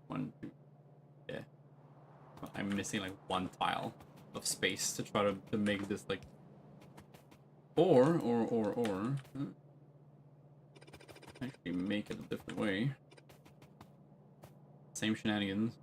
One, two, yeah. I'm missing like one tile of space to try to make this like, or actually make it a different way. Same shenanigans.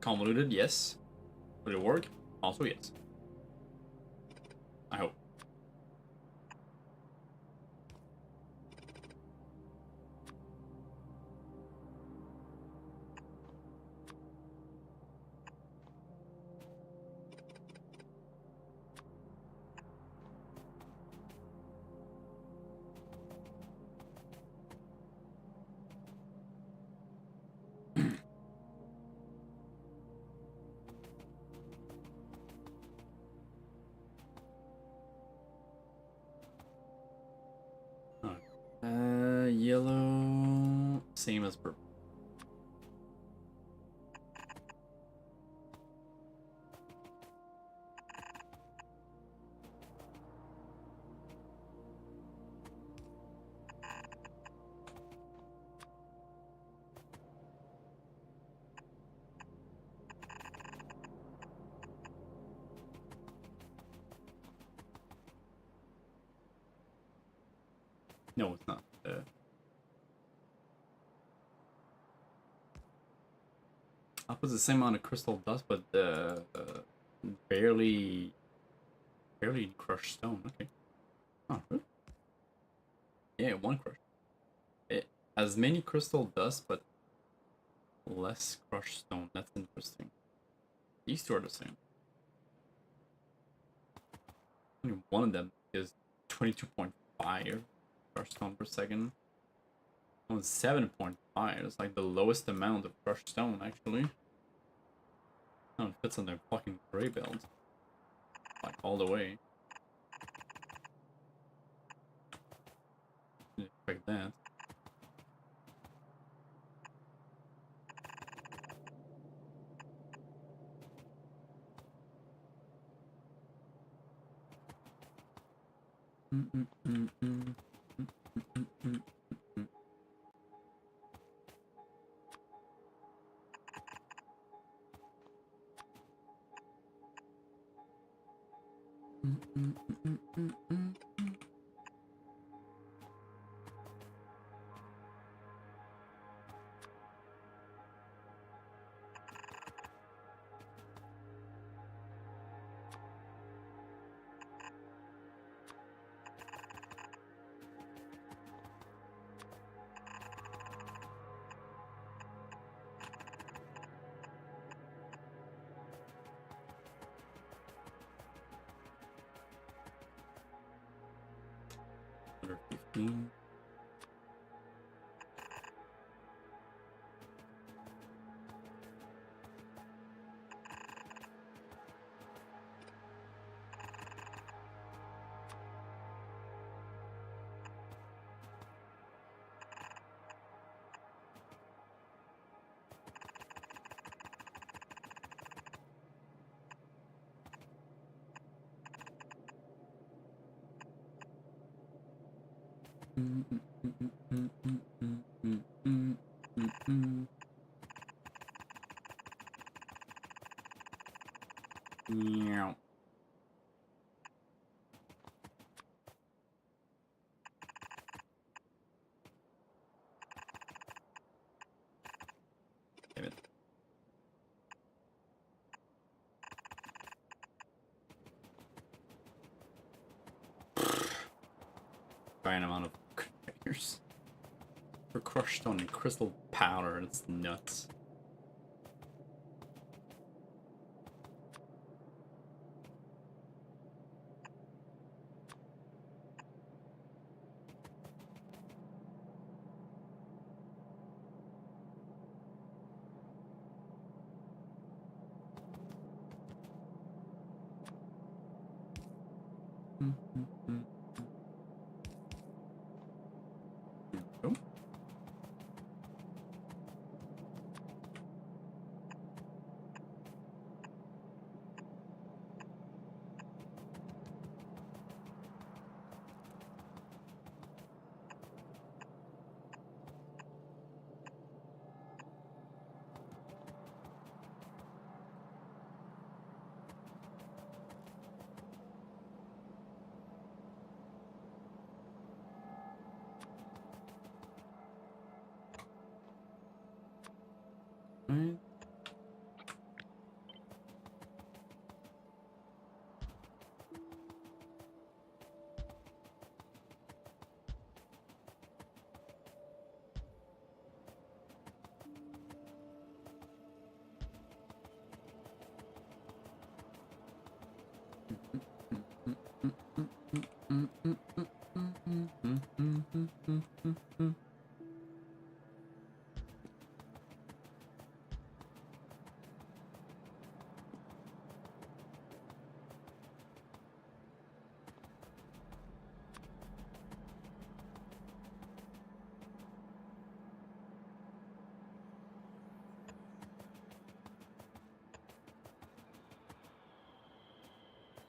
Convoluted, yes. Will it work? Also, yes. I hope. Yellow, same as purple. No, it's not. I'll put the same amount of crystal dust, but barely crushed stone. Okay. Oh, really? Yeah, one crush. It has many crystal dust, but less crushed stone. That's interesting. These two are the same. Only one of them is 22.5 crushed stone per second. Oh, 7.5. It's like the lowest amount of crushed stone, actually. Oh, it fits on their fucking gray belt. Like, all the way. Didn't expect that. 115. Yeah. Damn it. Giant amount of conveyors for crushed stone and crystal powder. It's nuts. There we go. Right.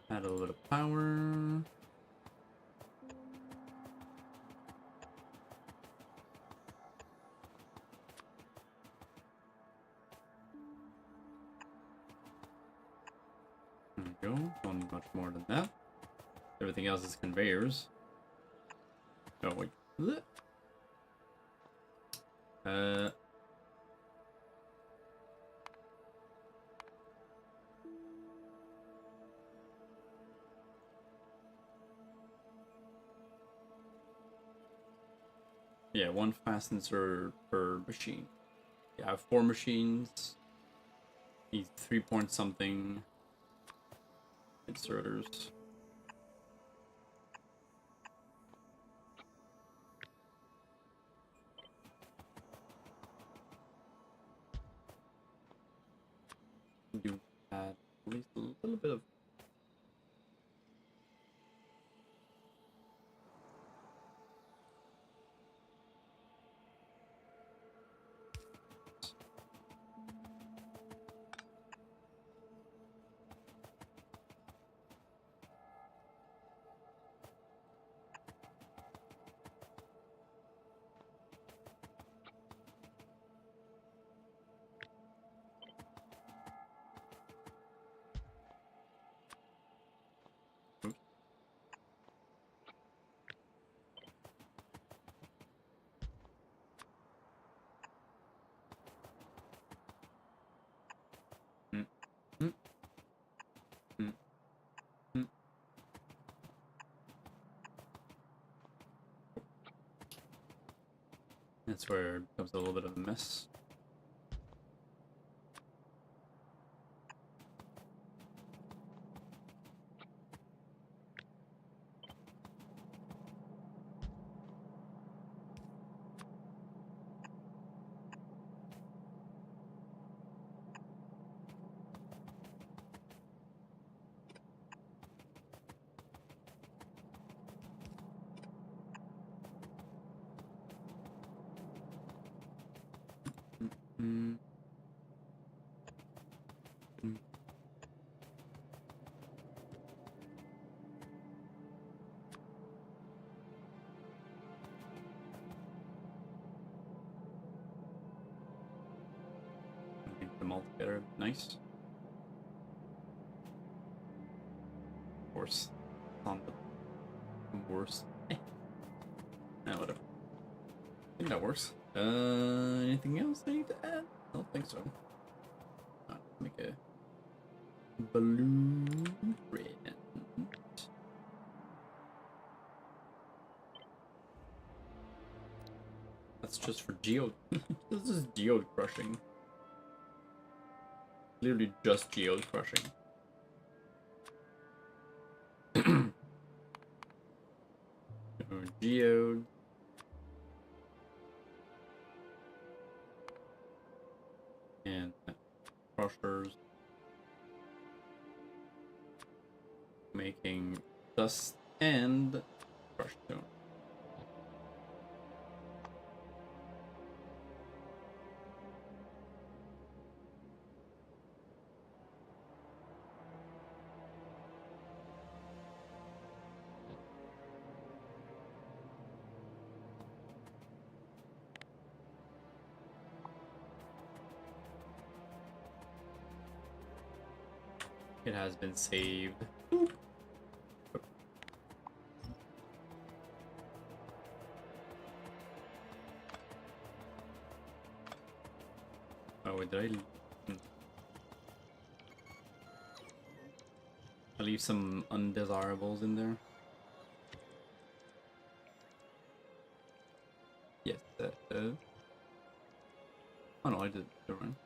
Add a little bit of power. There we go. Don't much more than that. Everything else is conveyors. Oh wait. Blech. Yeah, one fastener per machine. Yeah, I have 4 machines. Need 3 point something inserters. You add at least a little bit of. Mm, mm, mm, mm. That's where it becomes a little bit of a mess. Mm. Mm. Link them all together. Nice. Of course. On the worst. Whatever. I think that works. Anything else I need to add? I don't think so. Make a blueprint. That's just for geode. This is geode crushing. Literally just geode crushing. Geode. And crushers. Making dust and crushed stone. It has been saved. Boop. Oh, wait, did I leave some undesirables in there? Yes. Oh no, I did. Never mind.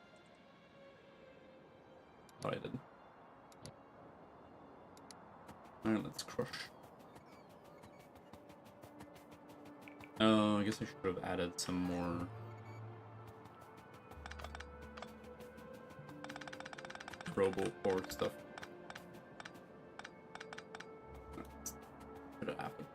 Oh, I did. Alright, let's crush. Oh, I guess I should have added some more robo pork stuff. Should have happened.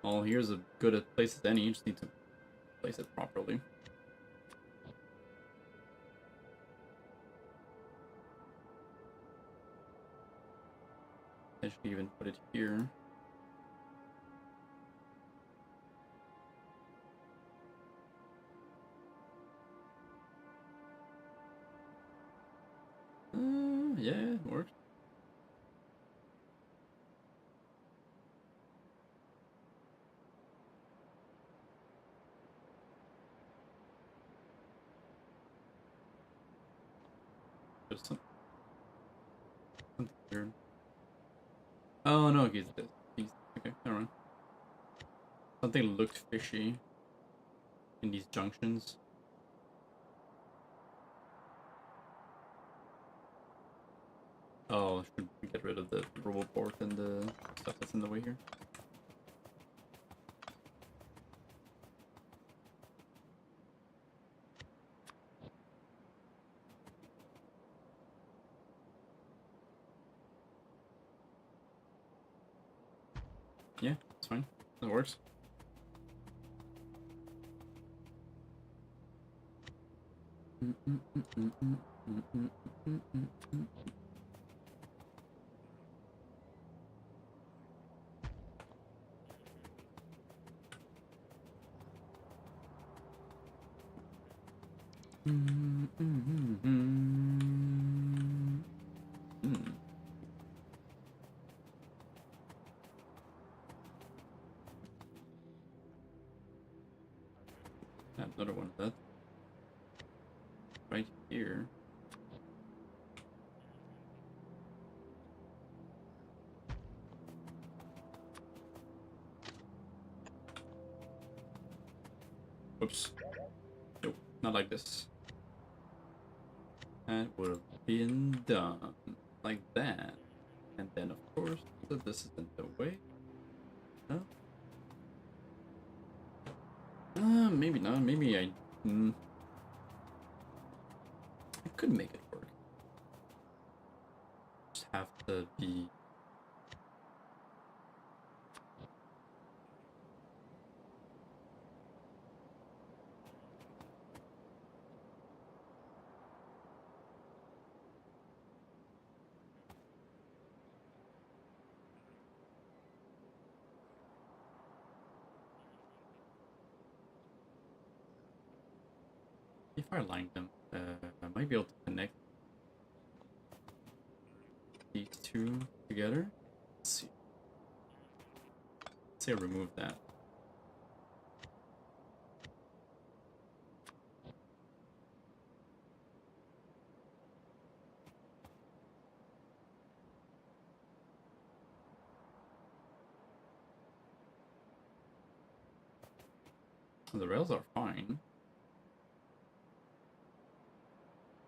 Well, here's as good a place as any. You just need to place it properly. I should even put it here. Yeah, it works. Just something weird. Oh no, he's this. Okay, never mind. Something looked fishy in these junctions. Oh, should we get rid of the roboport and the stuff that's in the way here? Yeah, it's fine. That works. Another one of that. Right here. Oops. Nope, not like this. That would have been done like that. And then, of course, this is in the way. No? Maybe not. Maybe I could make it work. have to be. If I line them, I might be able to connect these two together. Let's see. Let's say I remove that. The rails are fine.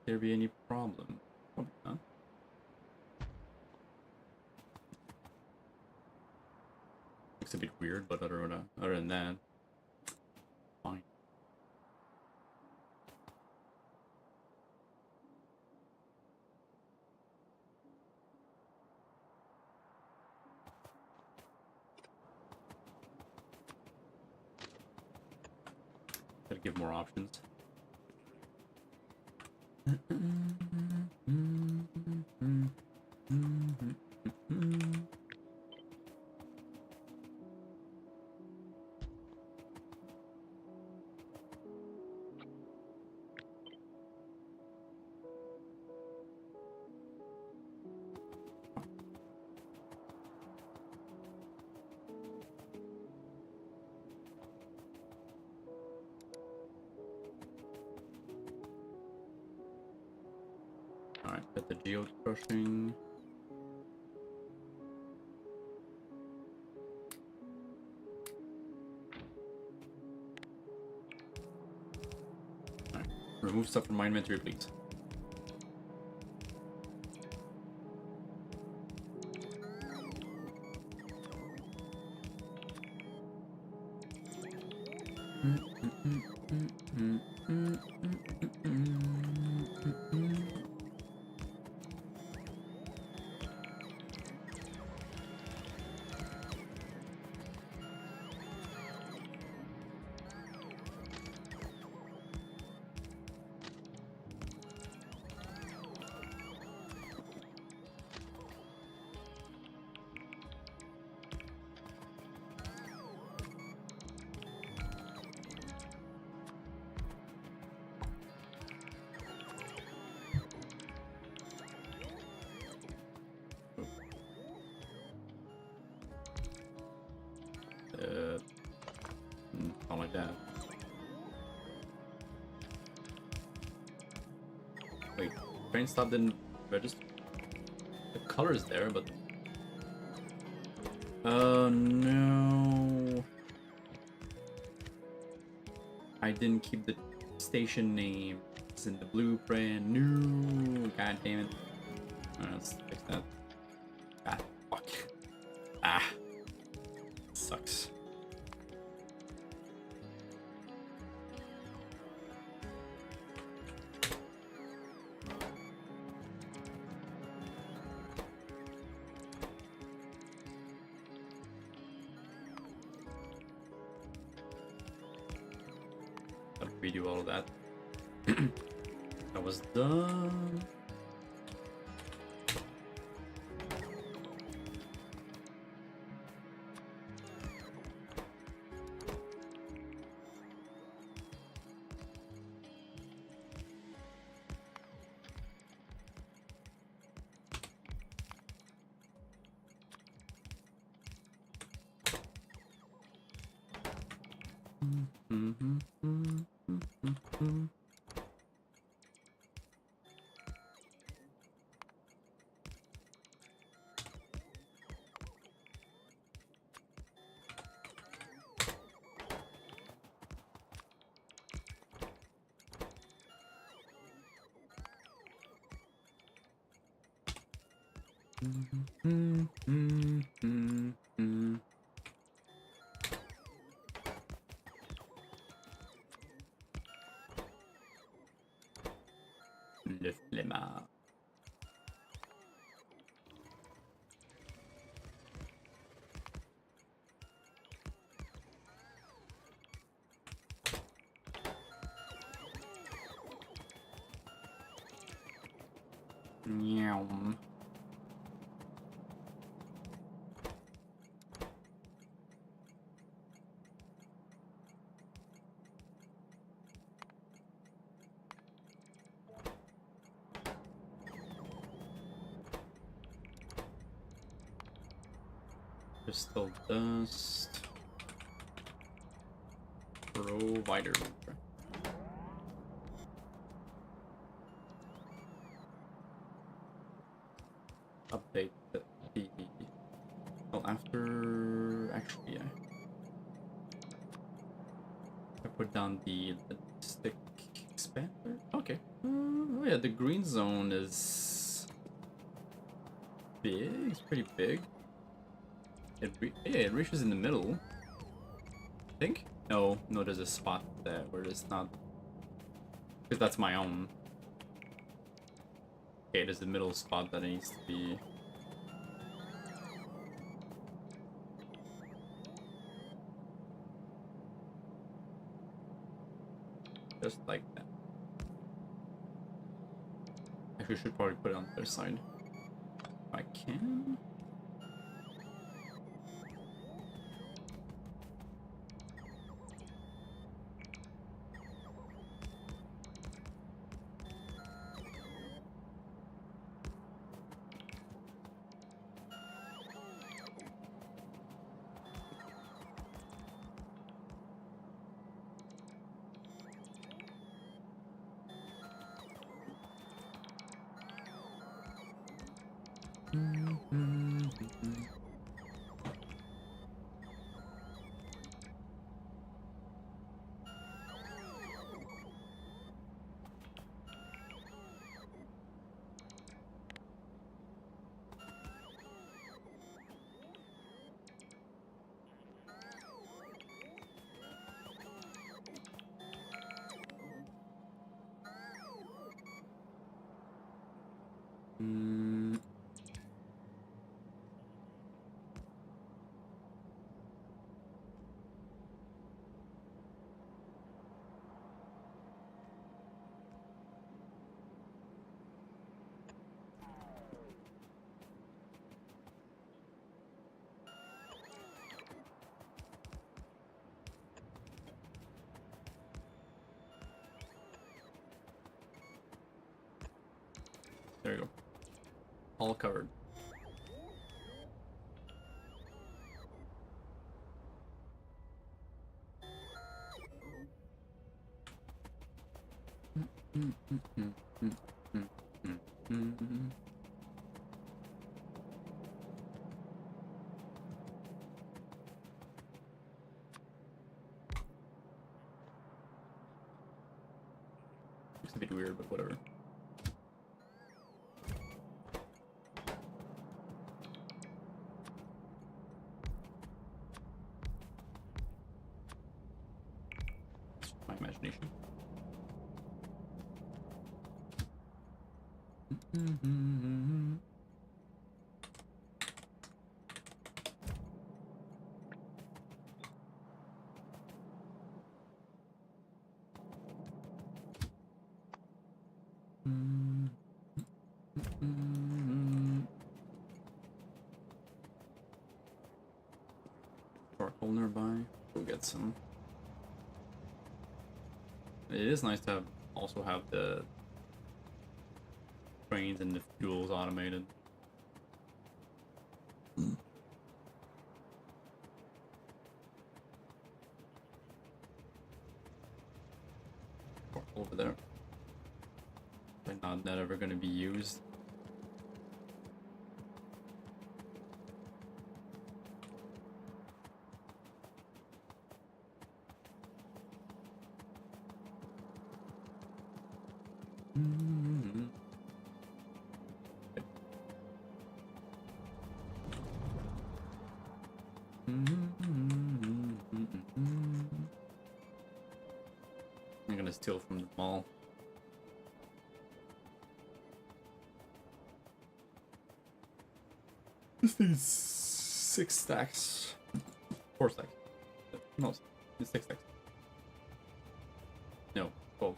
There be any problem? Probably not. Looks a bit weird, but other than that, fine. Gotta give more options. Alright, got the geode crushing. Alright, remove stuff from my inventory, please. Not like that. Wait, train stop didn't register? The color is there, but... Oh no! I didn't keep the station name. It's in the blueprint. No! God damn it. Alright, let's fix that. Ah, fuck. Ah! Sucks. Gotta redo all of that. That was done. Le flemmard. Meow. Crystal dust. Provider. Update the well after actually yeah. I put down the stick expander. Okay. Oh yeah, the green zone is big. It's pretty big. Yeah, it reaches in the middle. I think. No, there's a spot there where it's not. Because that's my own. Okay, there's the middle spot that needs to be. Just like that. Actually, should probably put it on the other side. If I can. There you go. All covered. Looks a bit weird, but whatever. My imagination. Charcoal nearby. Go get some. It is nice to also have the trains and the fuels automated. Over there. But not that ever gonna be used. I'm gonna steal from the mall. This needs 6 stacks. 4 stacks. No, it's 6 stacks. No, 12.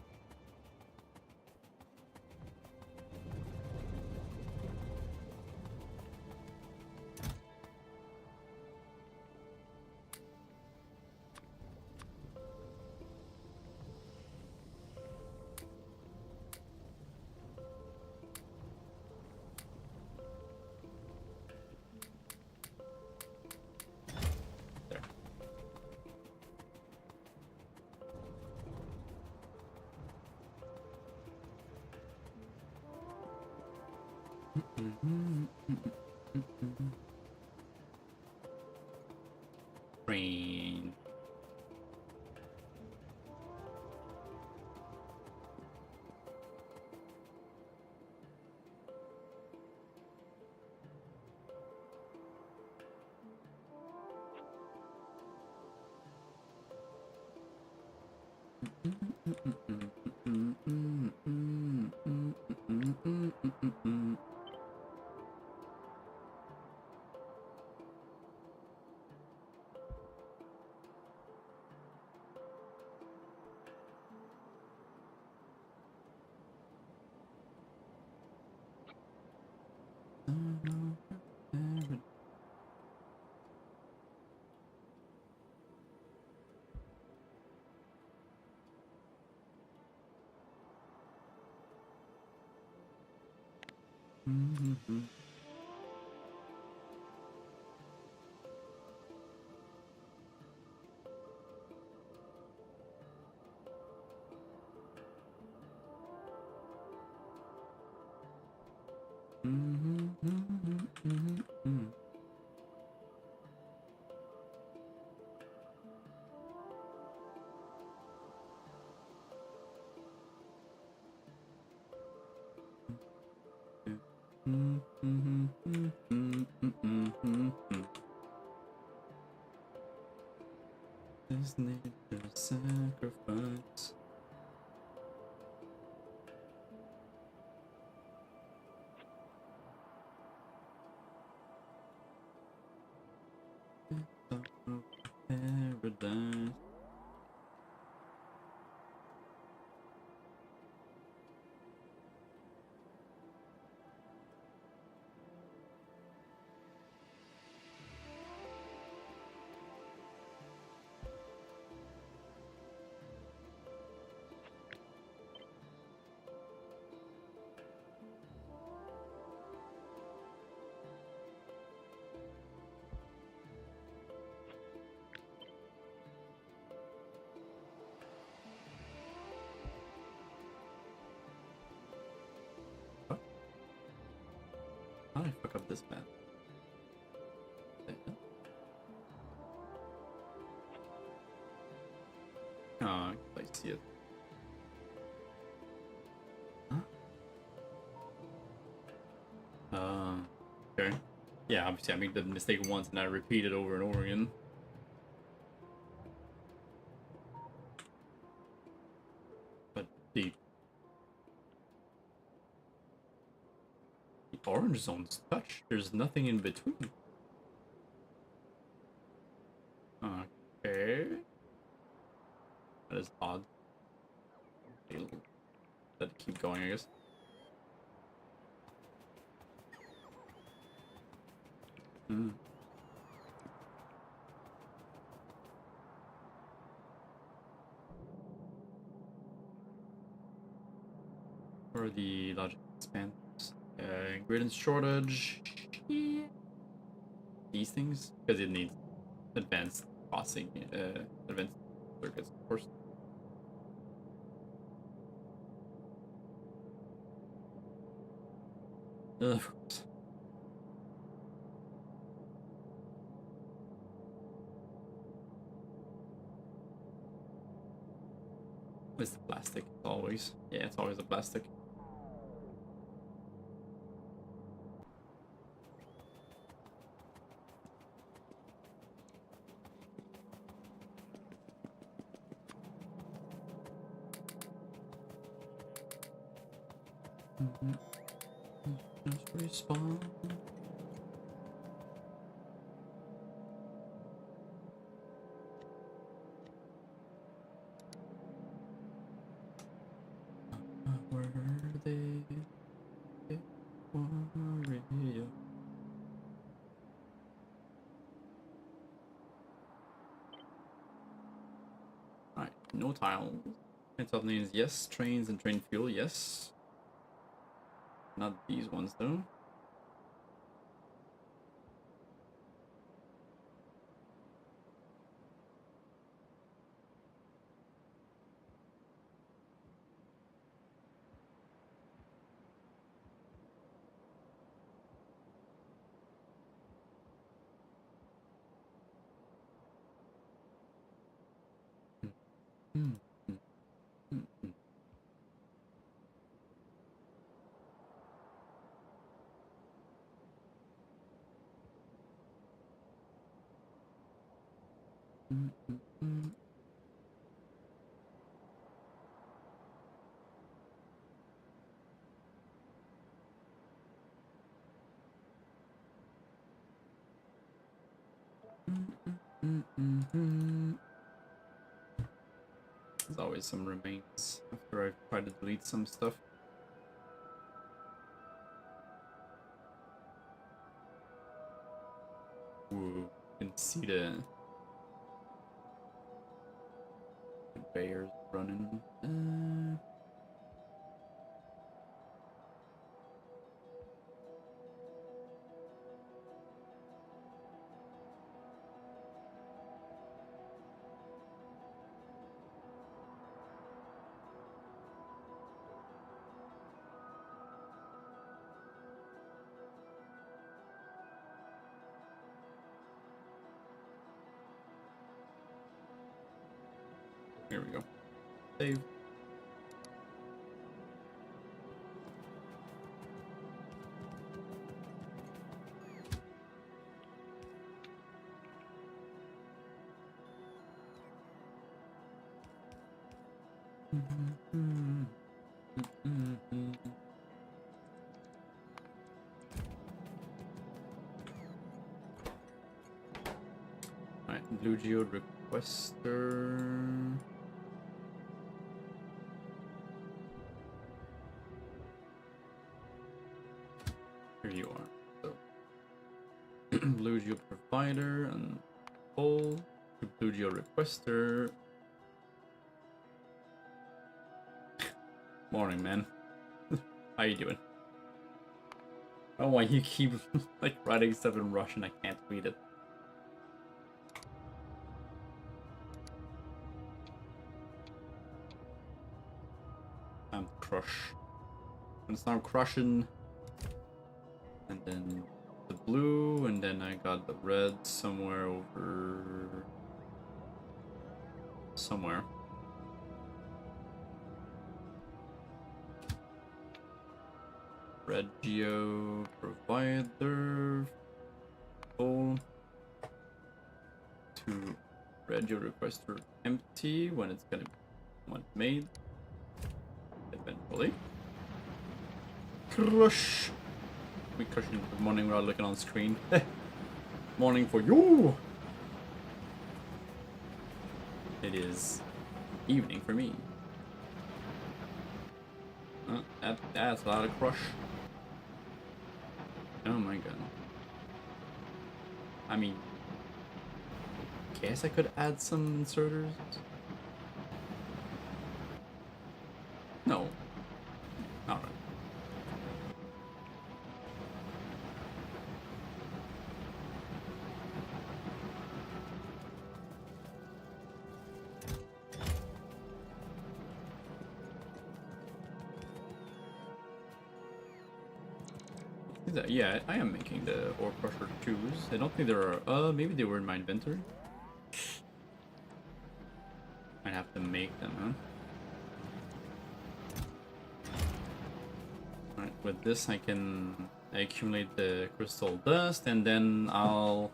Rain. This nature sacrifice. Paradise. How did I fuck up this map? Oh, I see it. Huh? Okay. Yeah, obviously I made the mistake once and I repeat it over and over again. But the orange zone's touch. There's nothing in between. Okay. That is odd. Let it keep going, I guess. Hmm. Or the logic expands. Ingredient shortage. Yeah. These things? Because it needs advanced processing, advanced circuits, of course. Of course. It's the plastic, always. Yeah, it's always the plastic. Just respawn. Where are they? Warrior. Alright, no tiles. Mental names, yes. Trains and train fuel, yes. Not these ones though. Mm, mm, mm, mm. Mm, mm, mm. There's always some remains after I try to delete some stuff. Ooh, you can see the conveyors running. Here we go. Save. Alright, Blue Geode Requester. Here you are. So, Blue Geode Provider and pull to Blue Geode Requester. Morning, man. How you doing? I don't know why you keep like writing stuff in Russian. I can't read it. I'm crush. And so I'm crushing. And then the blue, and then I got the red somewhere over somewhere. Red Geo Provider full to Red Geo Requester empty when it's gonna be made eventually. Crush. We crushing the morning without looking on screen. Morning for you. It is evening for me. That's a lot of crush. Oh my god. I mean, guess I could add some inserters. No. Alright. Yeah, I am making the ore crusher 2s. I don't think there are. Maybe they were in my inventory. Might have to make them, huh? Alright, with this I can accumulate the crystal dust, and then I'll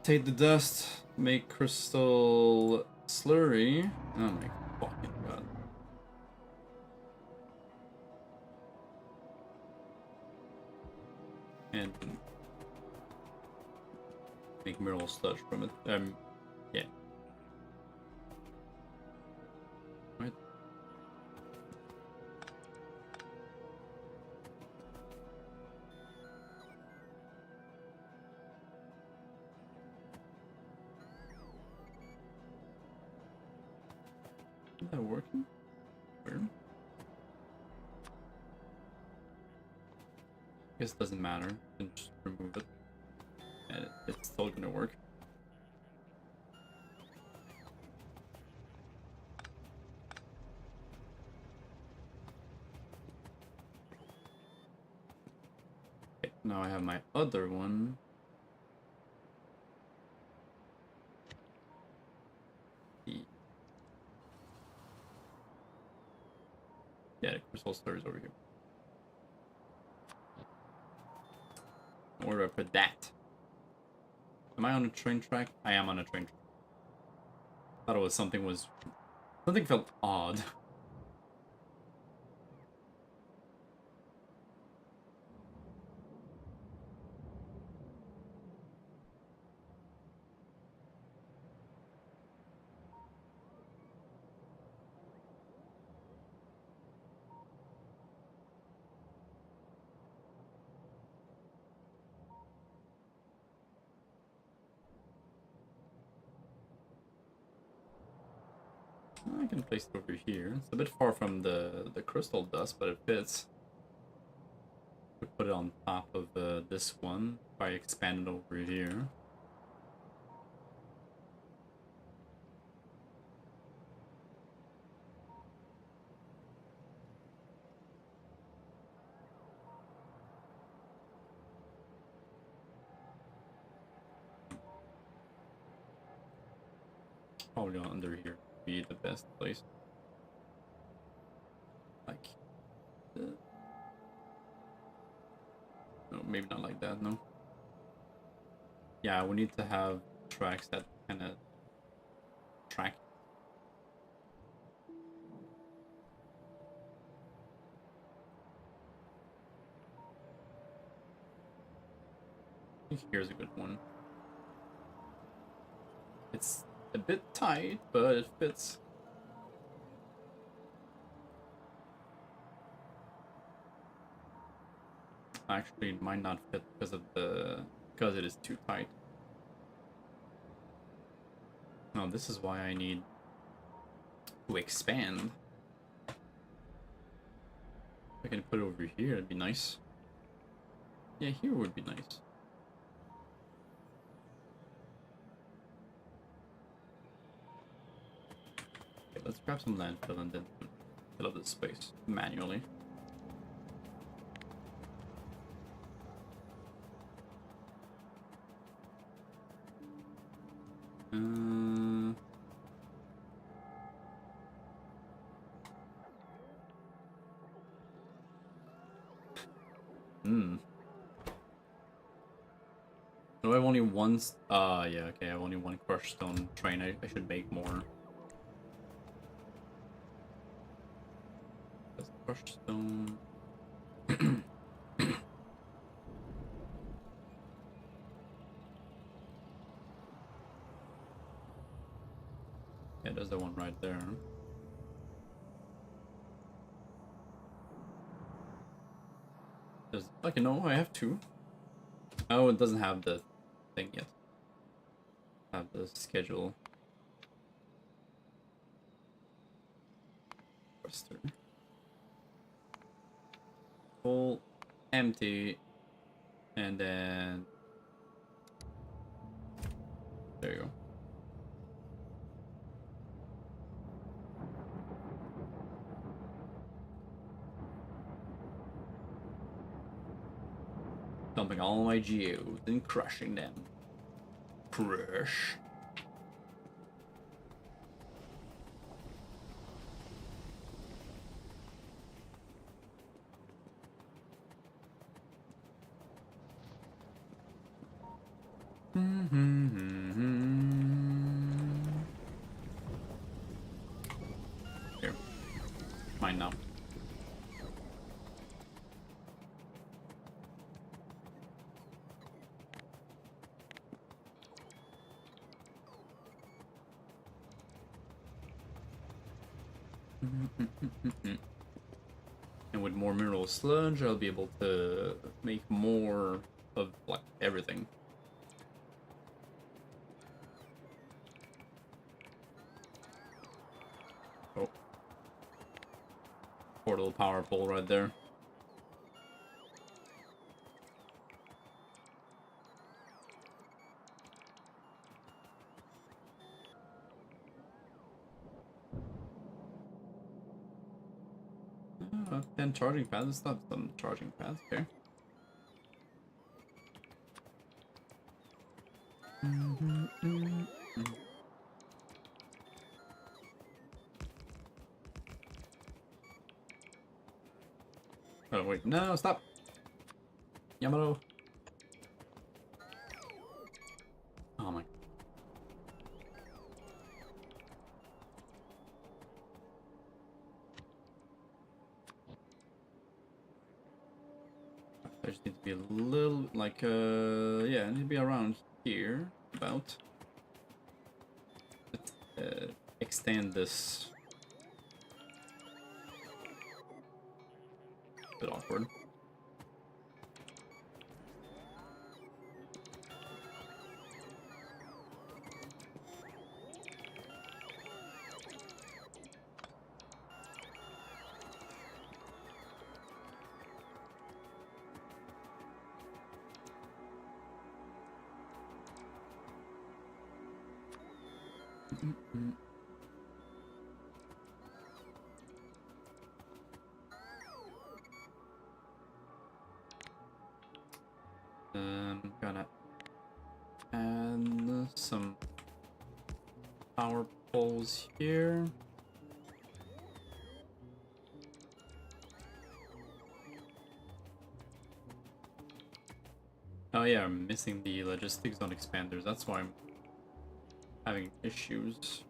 take the dust, make crystal slurry. Oh my fucking god. And make mineral sludge from it. Yeah. Right. Is that working? Weird. I guess it doesn't matter. You can just remove it. And it's still gonna work. Okay, now I have my other one. crystal storage over here. Where do I put that? Am I on a train track? I am on a train track. Thought it was something felt odd. I can place it over here. It's a bit far from the crystal dust, but it fits. Could put it on top of this one if I expand it over here. Probably under here would be the best place. Like, no, maybe not like that. No. Yeah, we need to have tracks that kind of track. I think here's a good one. It's a bit tight, but it fits. Actually, it might not fit because it is too tight. No, this is why I need to expand. If I can put it over here, it'd be nice. Yeah, here would be nice. Okay, let's grab some landfill and then fill up this space manually. Do I have only one? Yeah, okay, I have only one crushed stone train. I should make more. That's crushed stone. Yeah, there's the one right there. There's, like, no, I have two. Oh, it doesn't have the thing yet. Have the schedule. Cluster. Full, empty, and then there you go. Dumping all my geodes and crushing them. Crush. Here. Mine now. And with more mineral sludge, I'll be able to make more of, like, everything. Oh. Portal power pole right there. And charging pads, it's not some charging pads, okay. Oh wait, no, stop! Yamato! Oh my. I just need to be a little, like, yeah, I need to be around here, about. Let's, extend this. A bit awkward. Gonna add some power poles here. Oh yeah, I'm missing the logistics on expanders. That's why I'm having issues.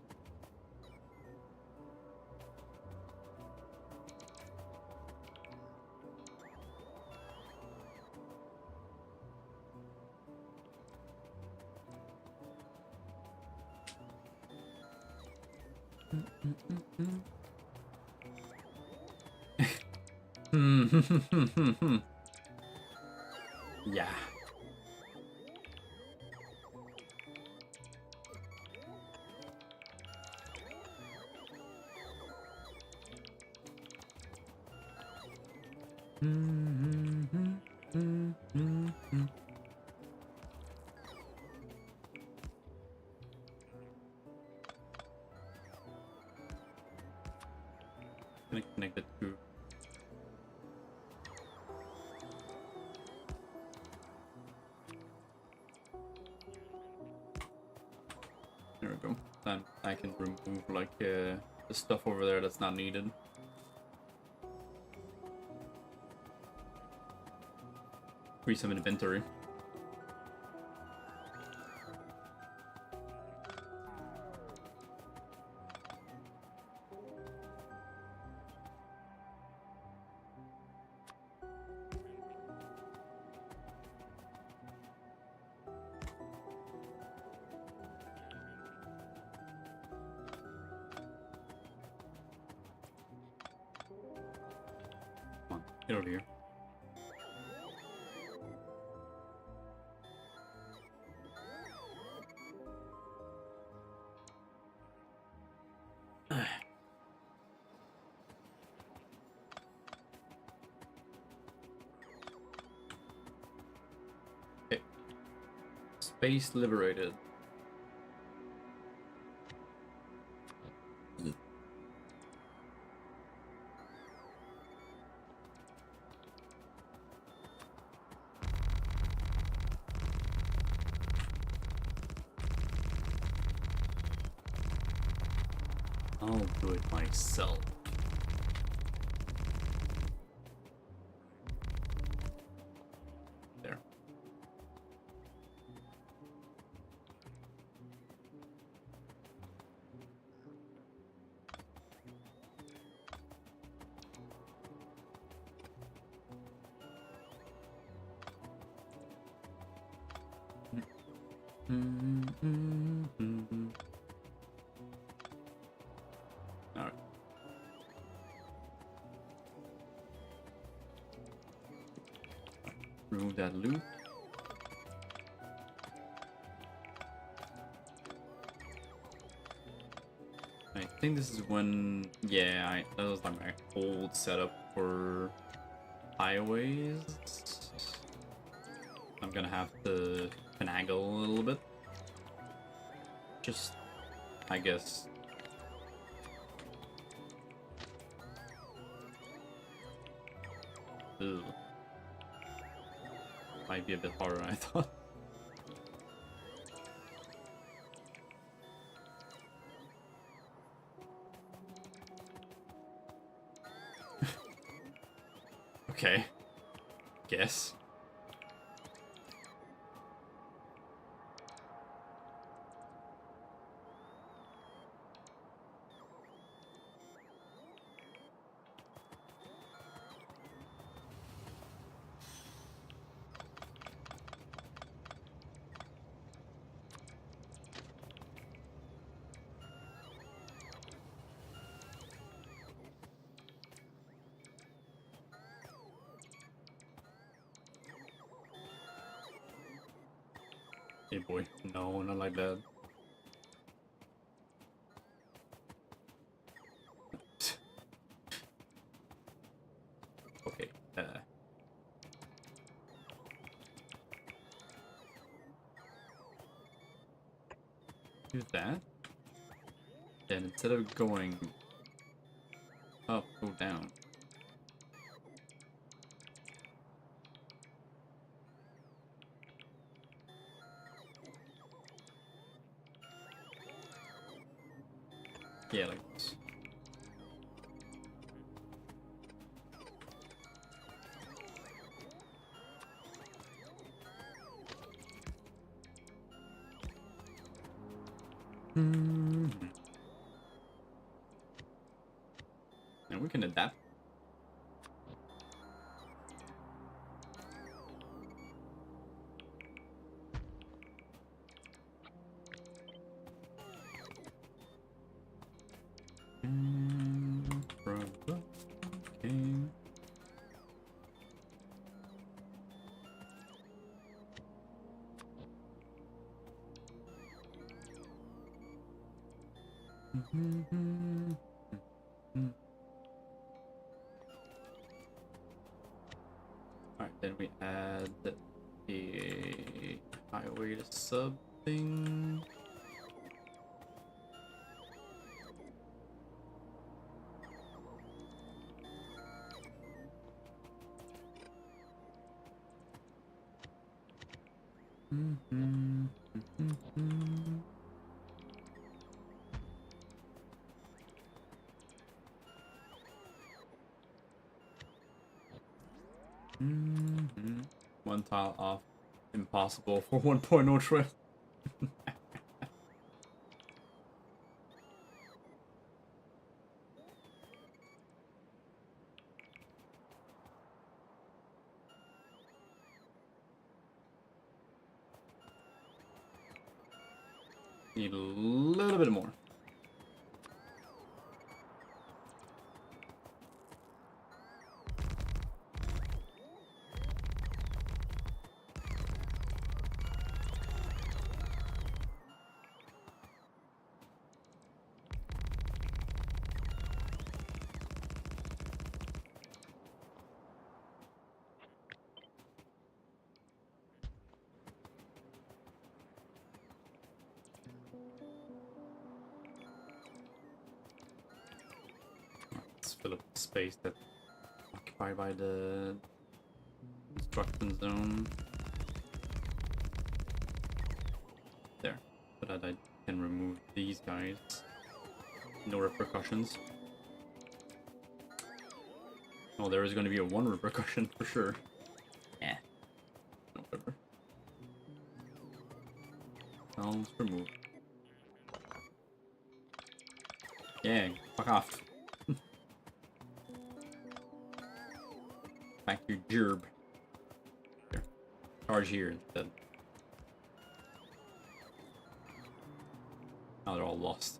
Yeah. Gonna connect the two. There we go. Then I can remove like the stuff over there that's not needed. Free some inventory. Come on, get over here. Okay. Space liberated. I'll do it myself. There. All right. Remove that loop. I think this is when, yeah, that was like my old setup for highways. I'm gonna have to finagle a little bit. Just, I guess. Ugh. Might be a bit harder than I thought. Okay. Guess. Hey boy. No, not like that. Okay. Do that. Then instead of going up, go down. Yeah, like this. And we can adapt. Okay. Alright, then we add a highway to sub thing. One tile off. Impossible for 1.0 trail. Need a little bit more. Let's fill up the space that's occupied by the construction zone. There. So that I can remove these guys. No repercussions. Oh, there is going to be a one repercussion for sure. Eh. No, whatever. Now let's remove. Yeah, fuck off. Back to your gerb. Here. Charge here instead. Now they're all lost.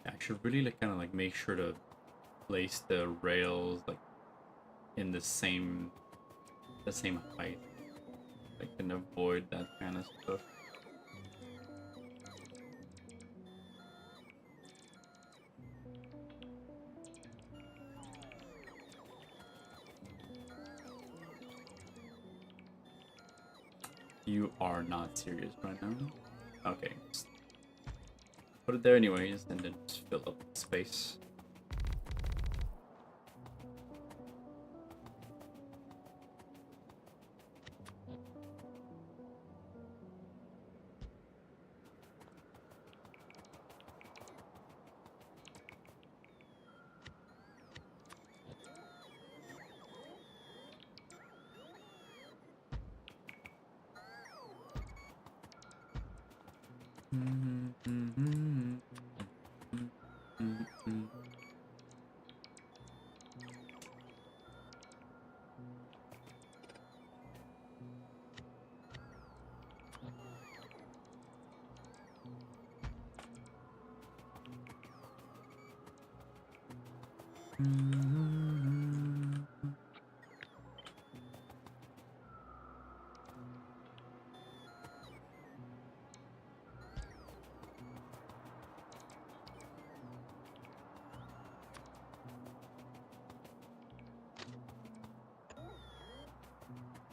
I should really like kind of like make sure to place the rails like in the same height. I can avoid that kind of stuff. You are not serious right now. Okay, just put it there anyways, and then just fill up the space.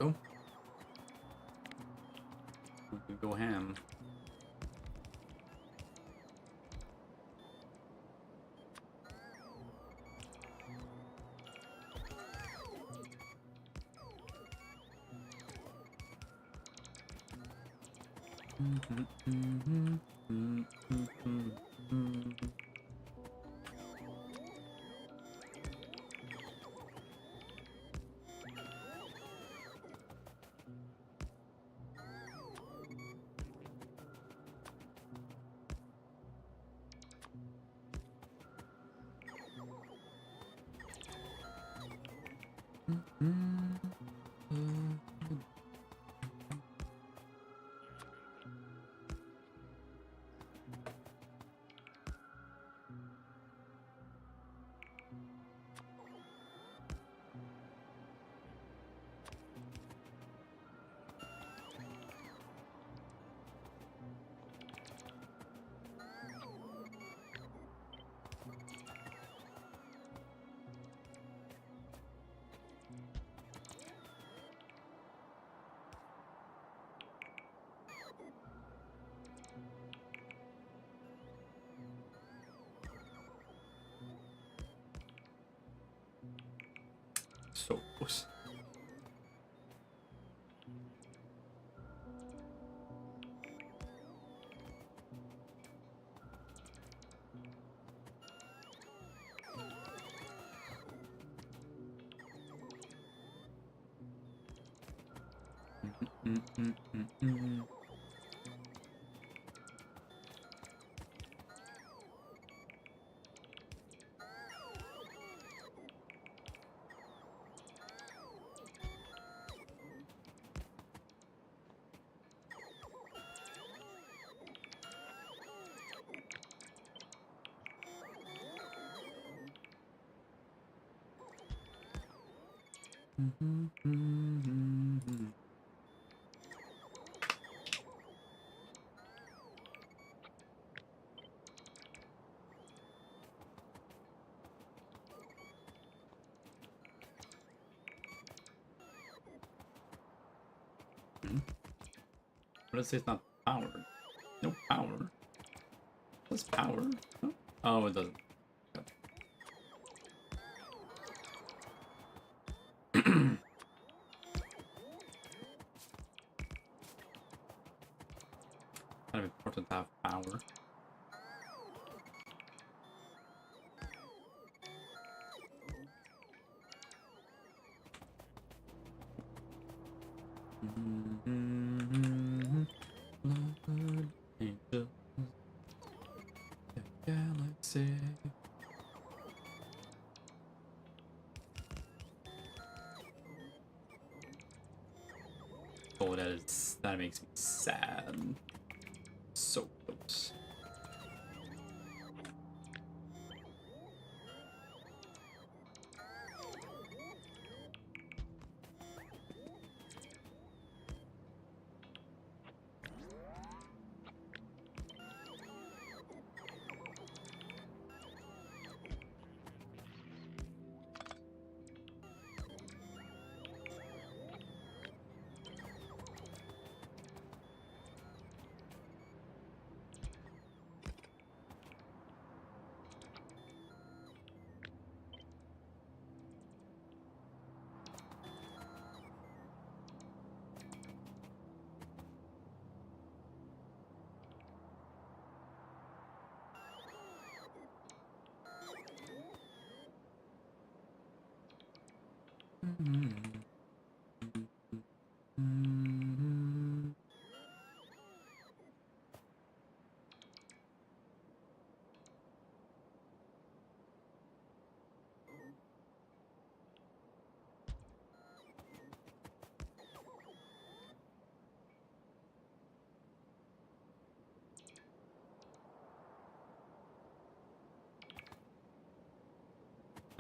Oh. We could go ham. So close. What does it say it's not powered? No power. What's power? Oh, oh, it doesn't. Kind of important to have power. Blood angels, the galaxy. Oh, that makes me sad. So close.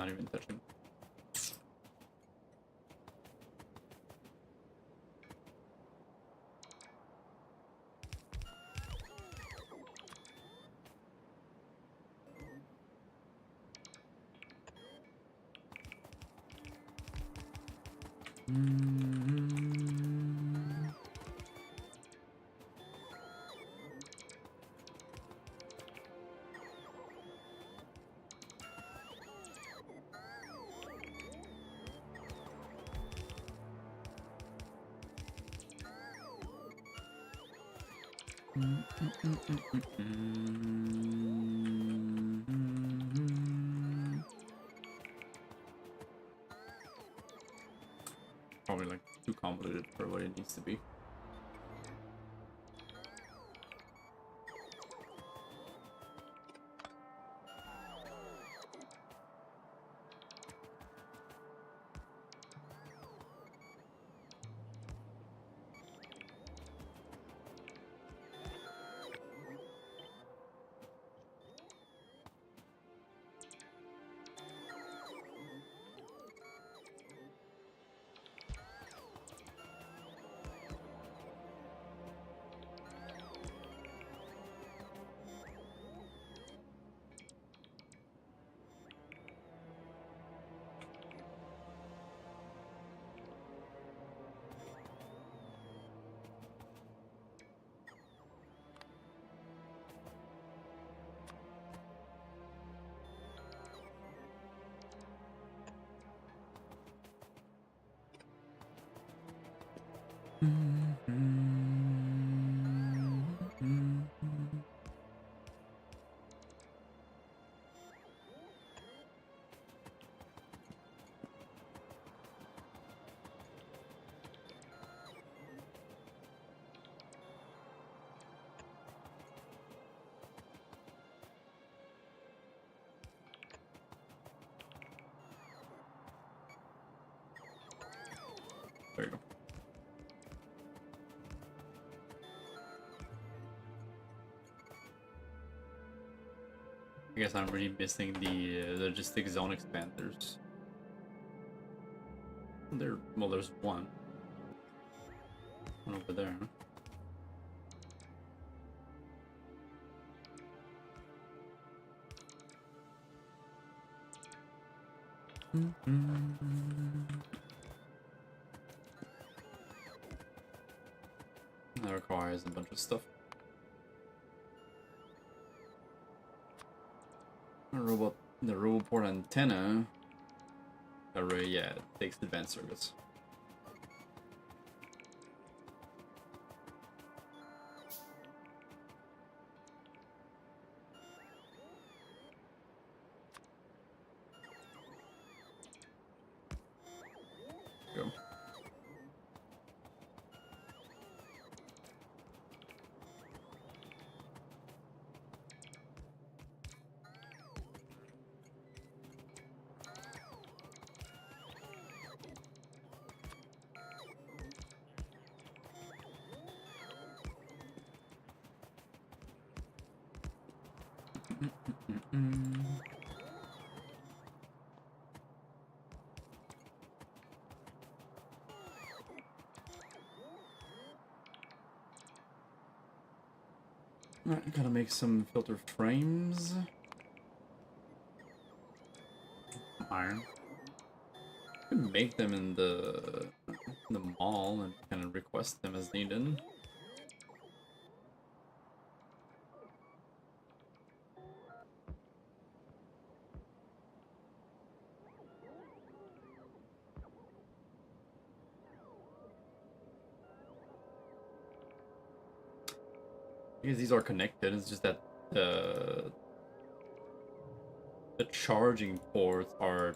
Not even touching. Probably like too convoluted for what it needs to be. There you go. I guess I'm really missing the logistic zone expanders. Well, there's one over there. Huh? That requires a bunch of stuff. The roboport antenna array, yeah, it takes advanced circuits. Go. Alright, gotta make some filter frames. Iron. You can make them in the mall and kind of request them as needed. Because these are connected, it's just that the charging ports are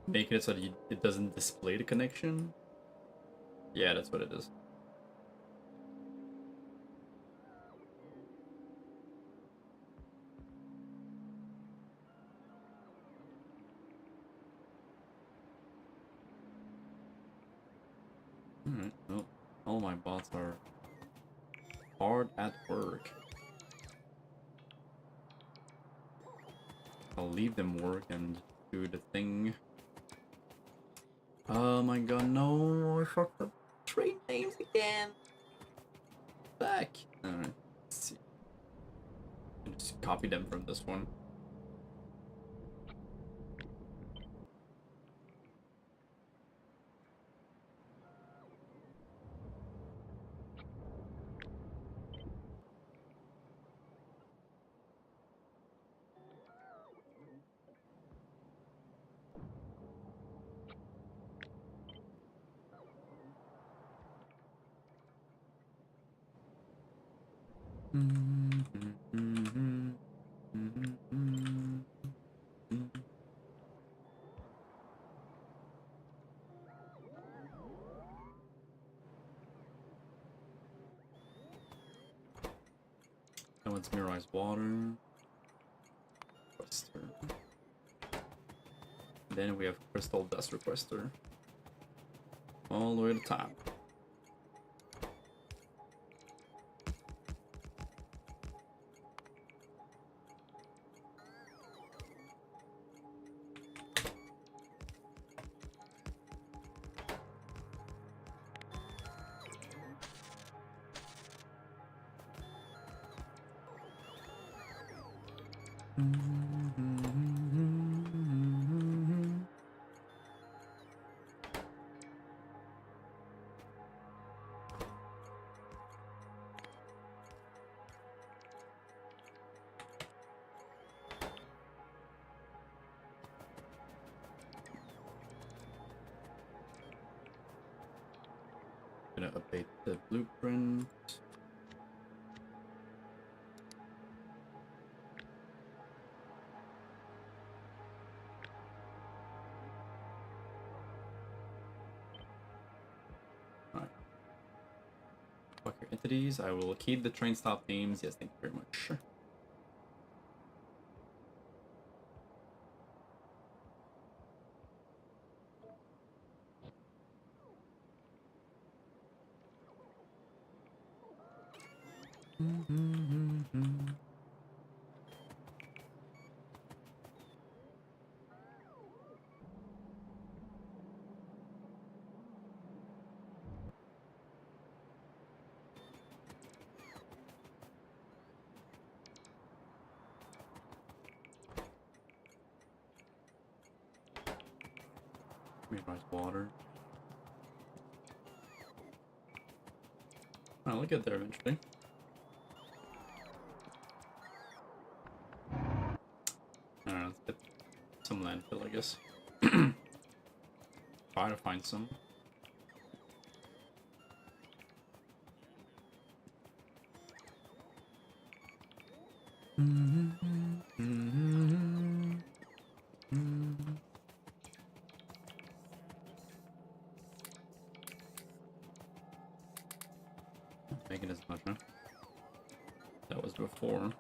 making it so that it doesn't display the connection. Yeah, that's what it is. Alright, well, all my bots are hard at work. I'll leave them work and do the thing. Oh my god, no, I fucked up train names again. Back. Alright, let's see. Just copy them from this one. That one's mineralized water. Requester. Then we have crystal dust requester. All the way to the top. Gonna update the blueprint. Alright. Fuck your entities. I will keep the train stop names. Yes, thank you very much. Mineralized water. I'll get there eventually. I don't know, let's get some landfill, I guess. Try to find some. Making as much, huh? That was before.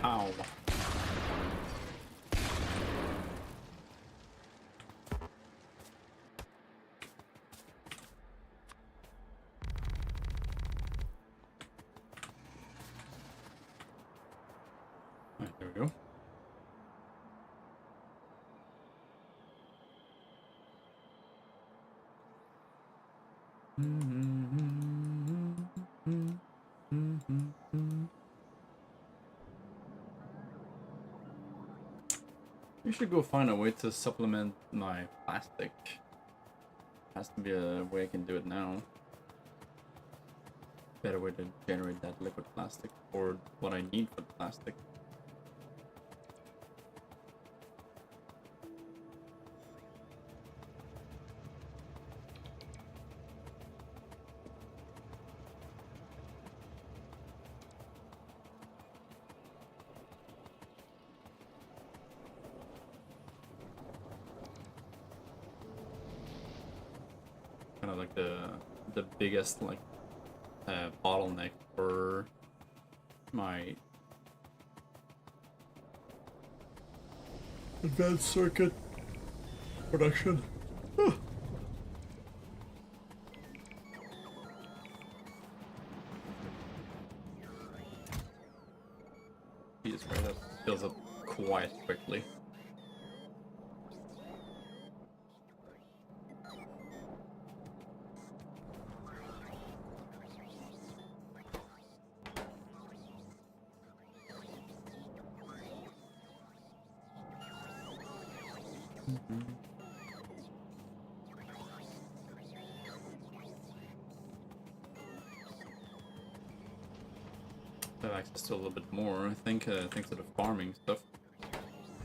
Ow. Alright, there we go. We should go find a way to supplement my plastic. Has to be a way I can do it now. Better way to generate that liquid plastic for what I need for the plastic. kind of like the biggest like bottleneck for my advanced circuit production. Jesus Christ, that fills up quite quickly. Have access to a little bit more, I think, thanks to the farming stuff.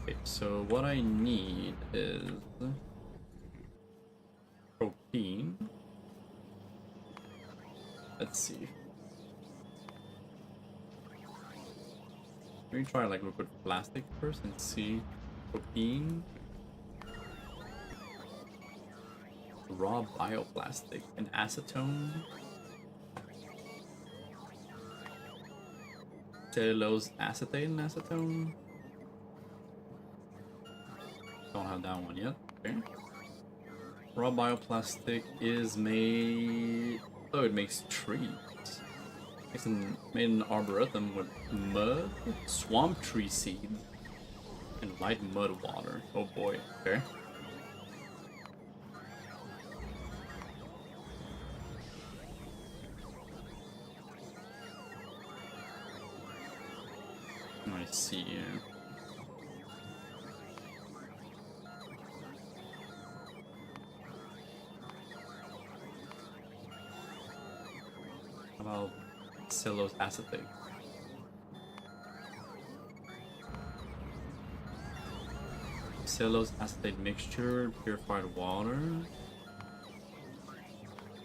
Okay, so what I need is propane. Let's see. Let me try like liquid plastic first and see. Propane. Raw bioplastic and acetone. Cellulose acetate and acetone. Don't have that one yet. Okay. Raw bioplastic is made. Oh, it makes trees. It's made in arboretum with mud, swamp tree seed, and light mud water. Oh boy. Okay. I see. How about cellulose acetate? Cellulose acetate mixture, purified water,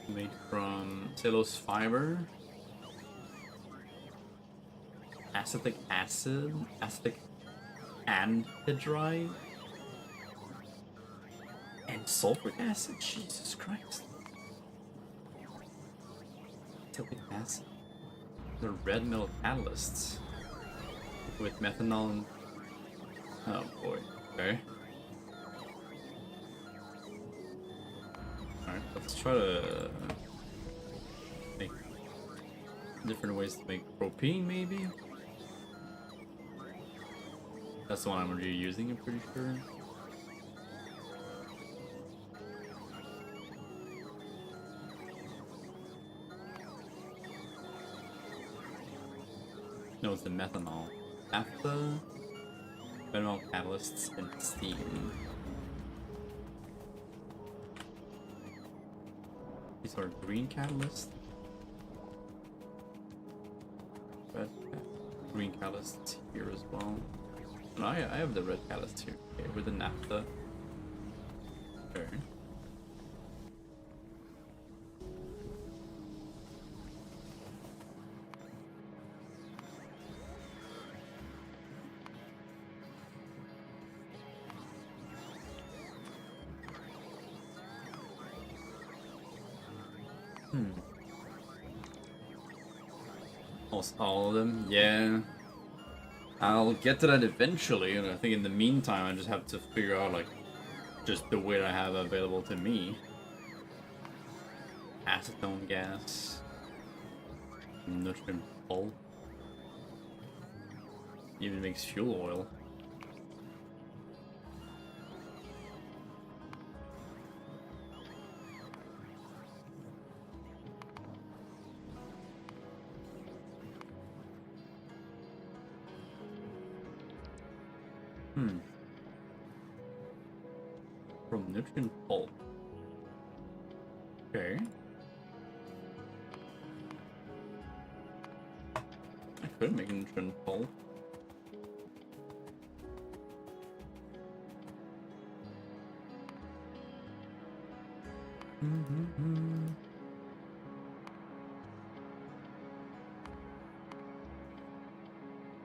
made from cellulose fiber. Acetic acid, acetic anhydride, and sulfuric acid. Jesus Christ. Acetic acid. The red metal catalysts with methanol and... Oh boy. Okay. Alright, let's try to make different ways to make propane maybe. That's the one I'm already using, I'm pretty sure. No, it's the methanol. Naphtha, methanol catalysts, and steam. These are green catalysts. Red, green catalysts here as well. No, I have the red catalyst here. Okay, with the naphtha. Okay. Almost all of them, yeah. I'll get to that eventually, and I think in the meantime I just have to figure out like just the way I have available to me. Acetone gas, nutrient pulp, even makes fuel oil. From nutrient pulp. Okay. I could make nutrient pulp.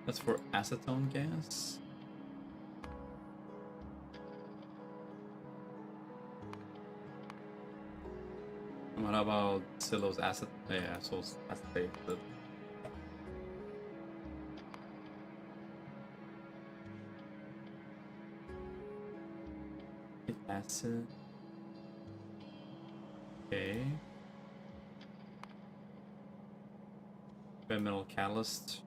That's for acetone gas. What about Silo's acid? Yeah, so acetate. But acid. Okay. Red metal catalyst.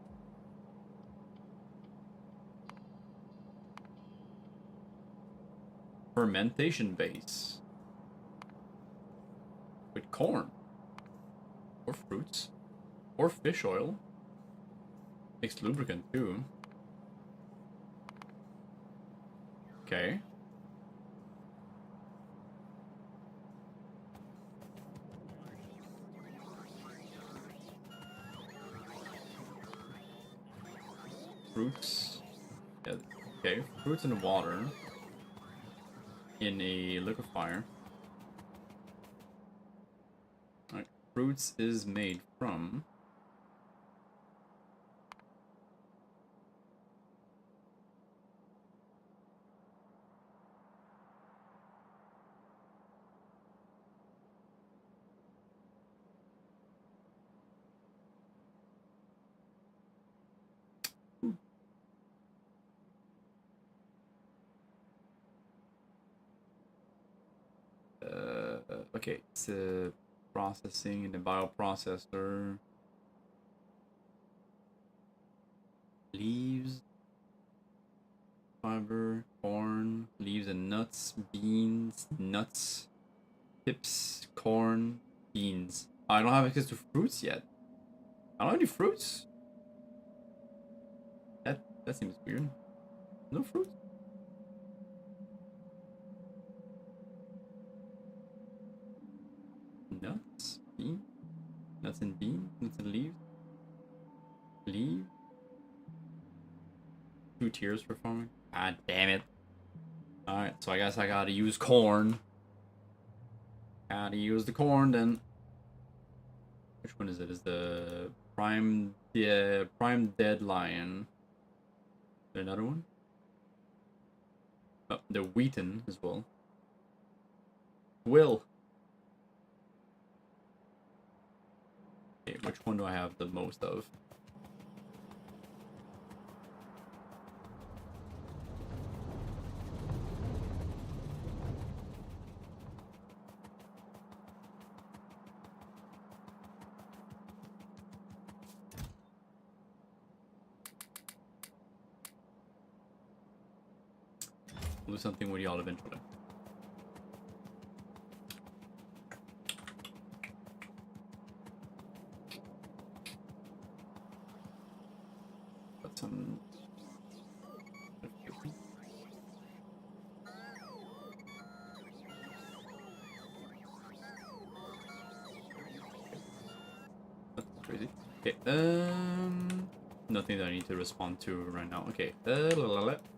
Fermentation base. With corn. Or fruits. Or fish oil. Makes lubricant too. Okay. Fruits. Yeah, okay, fruits and water. In a liquefier. Alright, fruits is made from... okay, it's processing in the bioprocessor. Leaves, fiber, corn, leaves and nuts, beans, nuts, tips, corn, beans. I don't have access to fruits yet. I don't have any fruits. That seems weird. No fruits. Nuts, bean, nuts and beans, nuts and leaves. Leaf. 2 tiers for farming. God damn it. Alright, so I guess I gotta use corn. Gotta use the corn then. Which one is it? Is the prime dead lion? Is there another one? Oh, the wheaten as well. Will. Okay, which one do I have the most of? We'll do something with y'all eventually. Got some... That's crazy. Okay, nothing that I need to respond to right now. Okay,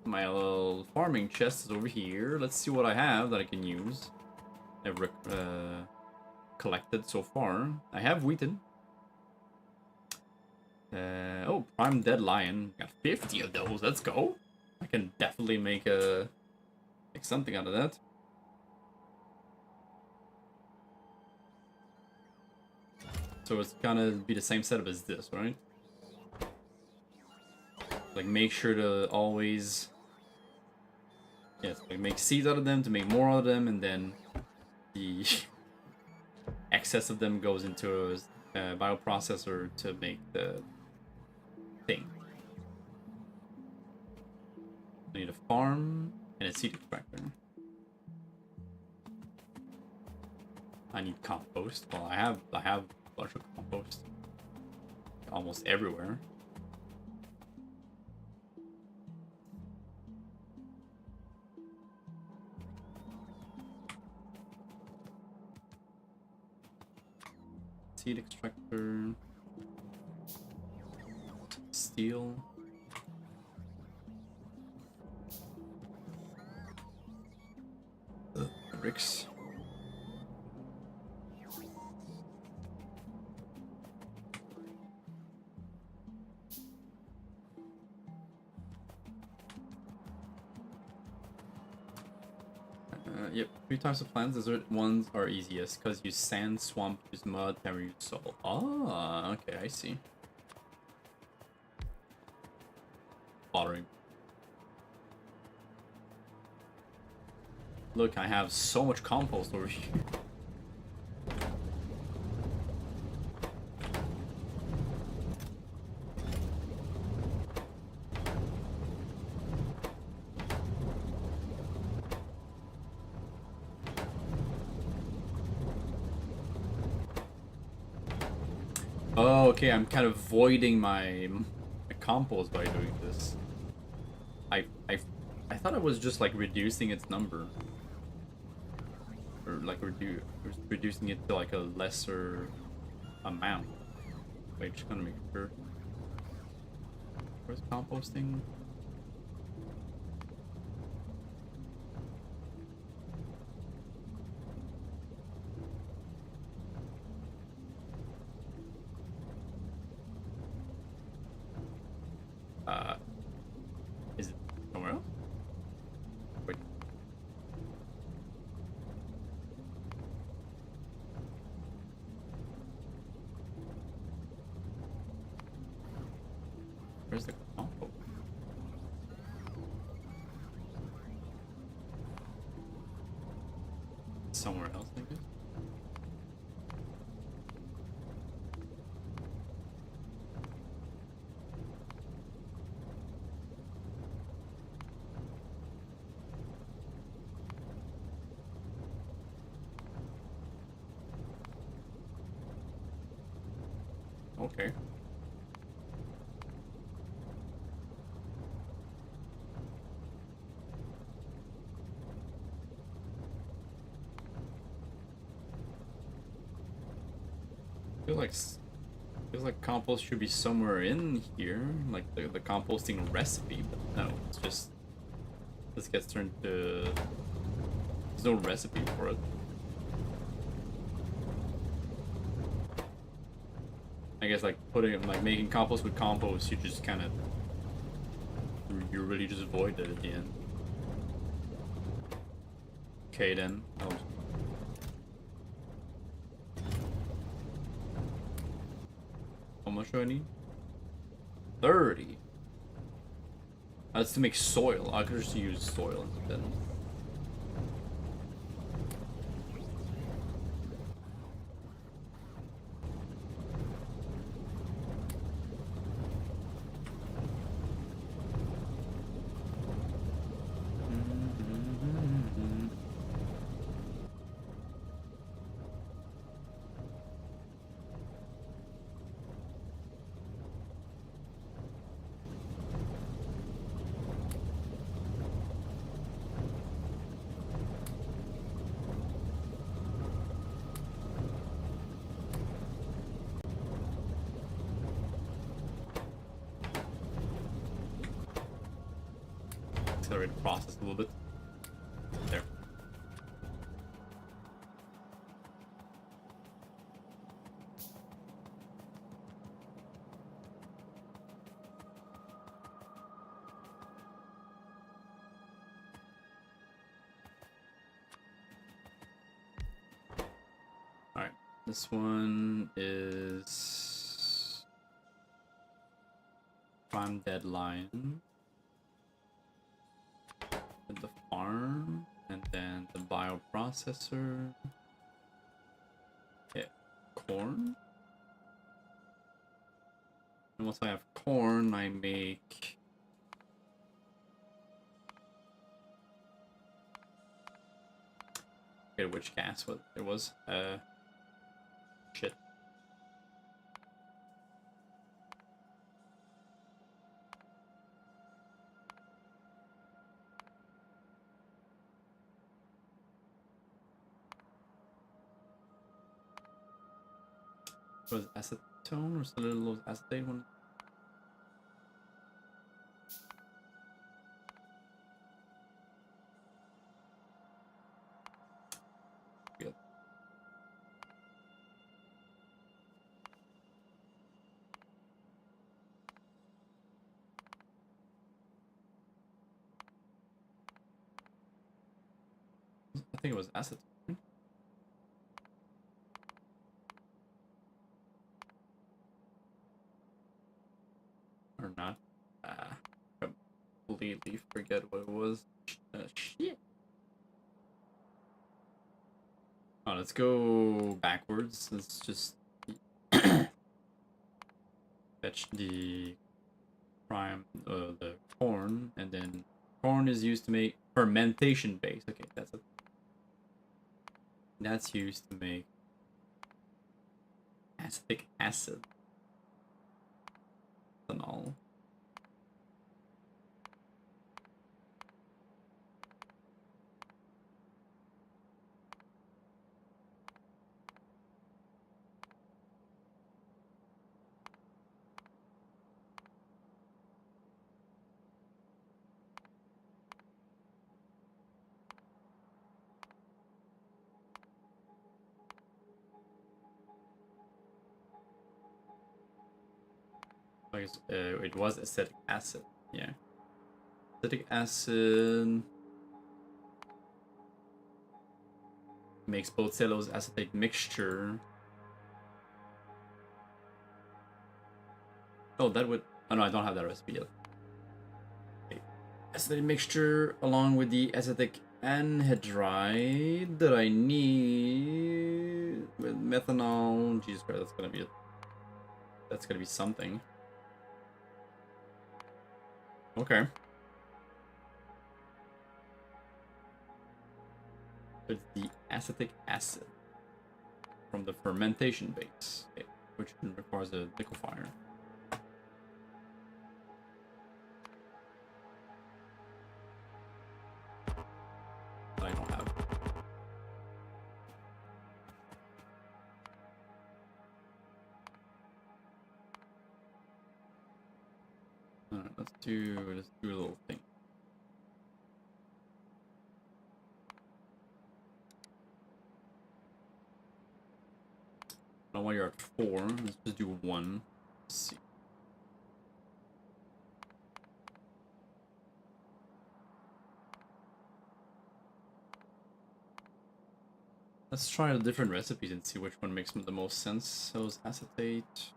my little farming chest is over here. Let's see what I have that I can use. I've collected so far. I have wheaten. Oh, prime dead lion. Got 50 of those. Let's go. I can definitely make something out of that. So it's gonna be the same setup as this, right? Like, make sure to always... Yes, like make seeds out of them to make more out of them, and then the excess of them goes into a bioprocessor to make the thing. I need a farm and a seed extractor. I need compost. Well, I have a bunch of compost almost everywhere. Seed extractor, steel, bricks. Yep, 3 types of plants. Desert ones are easiest because use sand, swamp, use mud, never use soil. Ah, okay, I see. Watering. Look, I have so much compost over here. Oh, okay, I'm kind of voiding my compost by doing this. I I I thought I was just like reducing its number. Or like reducing it to like a lesser amount. Wait, just gonna make sure. Where's composting? Is it somewhere else? Wait. Where's the compost? Somewhere else, I guess. Okay. Feels like compost should be somewhere in here, like the composting recipe, but no, it's just this gets turned to there's no recipe for it. I guess like making compost with compost, you just kind of you really just void it at the end. Okay then. How much do I need? 30. That's to make soil. I could just use soil instead. Accelerate the process a little bit. There. Alright, this one is prime deadline. The farm, and then the bioprocessor. Yeah, corn. And once I have corn, I make I forget which gas what it was. Shit. Was it acetone or cellulose acetate one? Yeah. think it was acetone. Or not. Completely forget what it was. Shit. Oh, let's go backwards. Let's just fetch the the corn, and then corn is used to make fermentation base. Okay, that's it. That's used to make acetic acid. Ethanol. It was acetic acid. Yeah. Acetic acid makes both cellulose acetate mixture. Oh, that would. Oh no, I don't have that recipe yet. Okay. Acetate mixture along with the acetic anhydride that I need with methanol. Jesus Christ, that's gonna be it. That's gonna be something. Okay. It's the acetic acid from the fermentation base, okay, which requires a liquefier. That I don't have. Alright, let's do a little thing. Now while you're at 4, let's just do 1. Let's see. Let's try the different recipes and see which one makes the most sense. So it's acetate.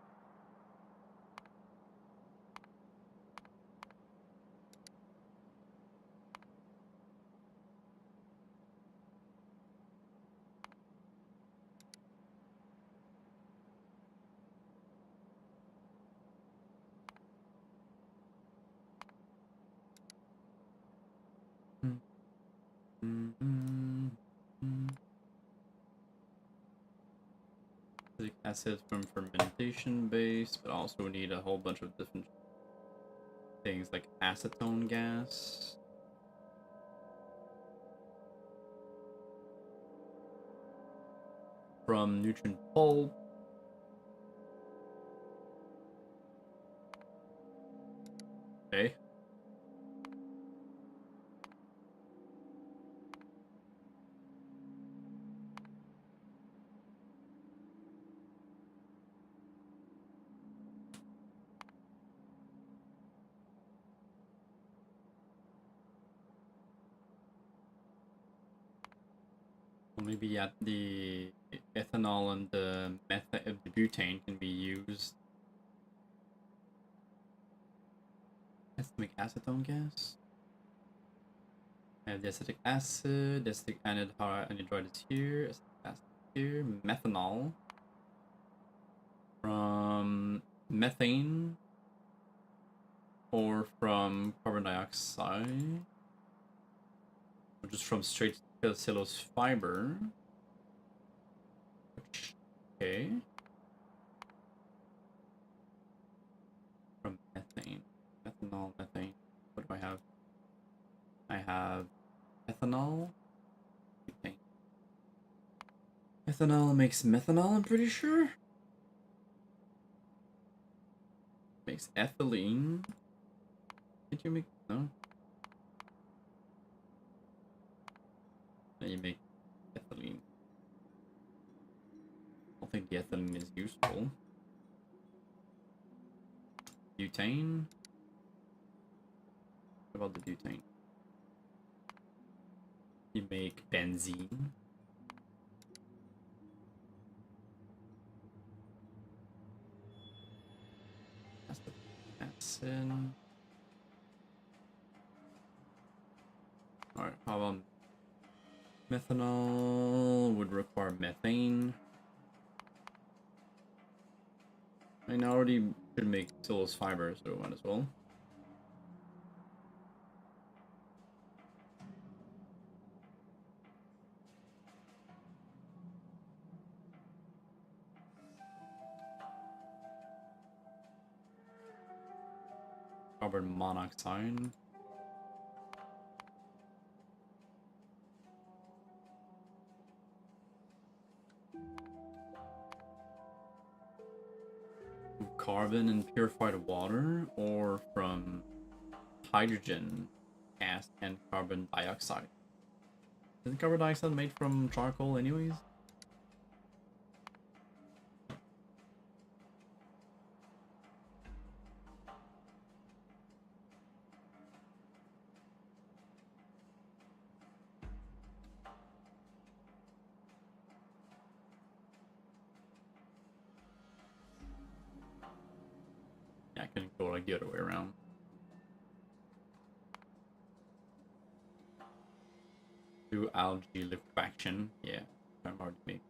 Acetic acid from fermentation base, but also need a whole bunch of different things like acetone gas. From nutrient pulp. Okay. Well, maybe at the ethanol and the butane can be used. Let's make acetone gas. I have the acetic acid, the acetic anhydride is here, acetic acid here, methanol from methane or from carbon dioxide, or just from straight cellulose fiber. Okay. From methane. Methanol, methane. What do I have? I have ethanol. Butane. Ethanol makes methanol, I'm pretty sure. Makes ethylene. Did you make... No? Then you make ethylene. I don't think the ethylene is useful. Butane? What about the butane? You make benzene. Acid. Alright, how about methanol would require methane. I mean, I already should make cellulose fiber, so might as well. Carbon monoxide. Carbon and purified water, or from hydrogen gas and carbon dioxide. Isn't carbon dioxide made from charcoal anyways? Yeah, I can go like the other way around. Do algae liquefaction. Yeah, I'm already making.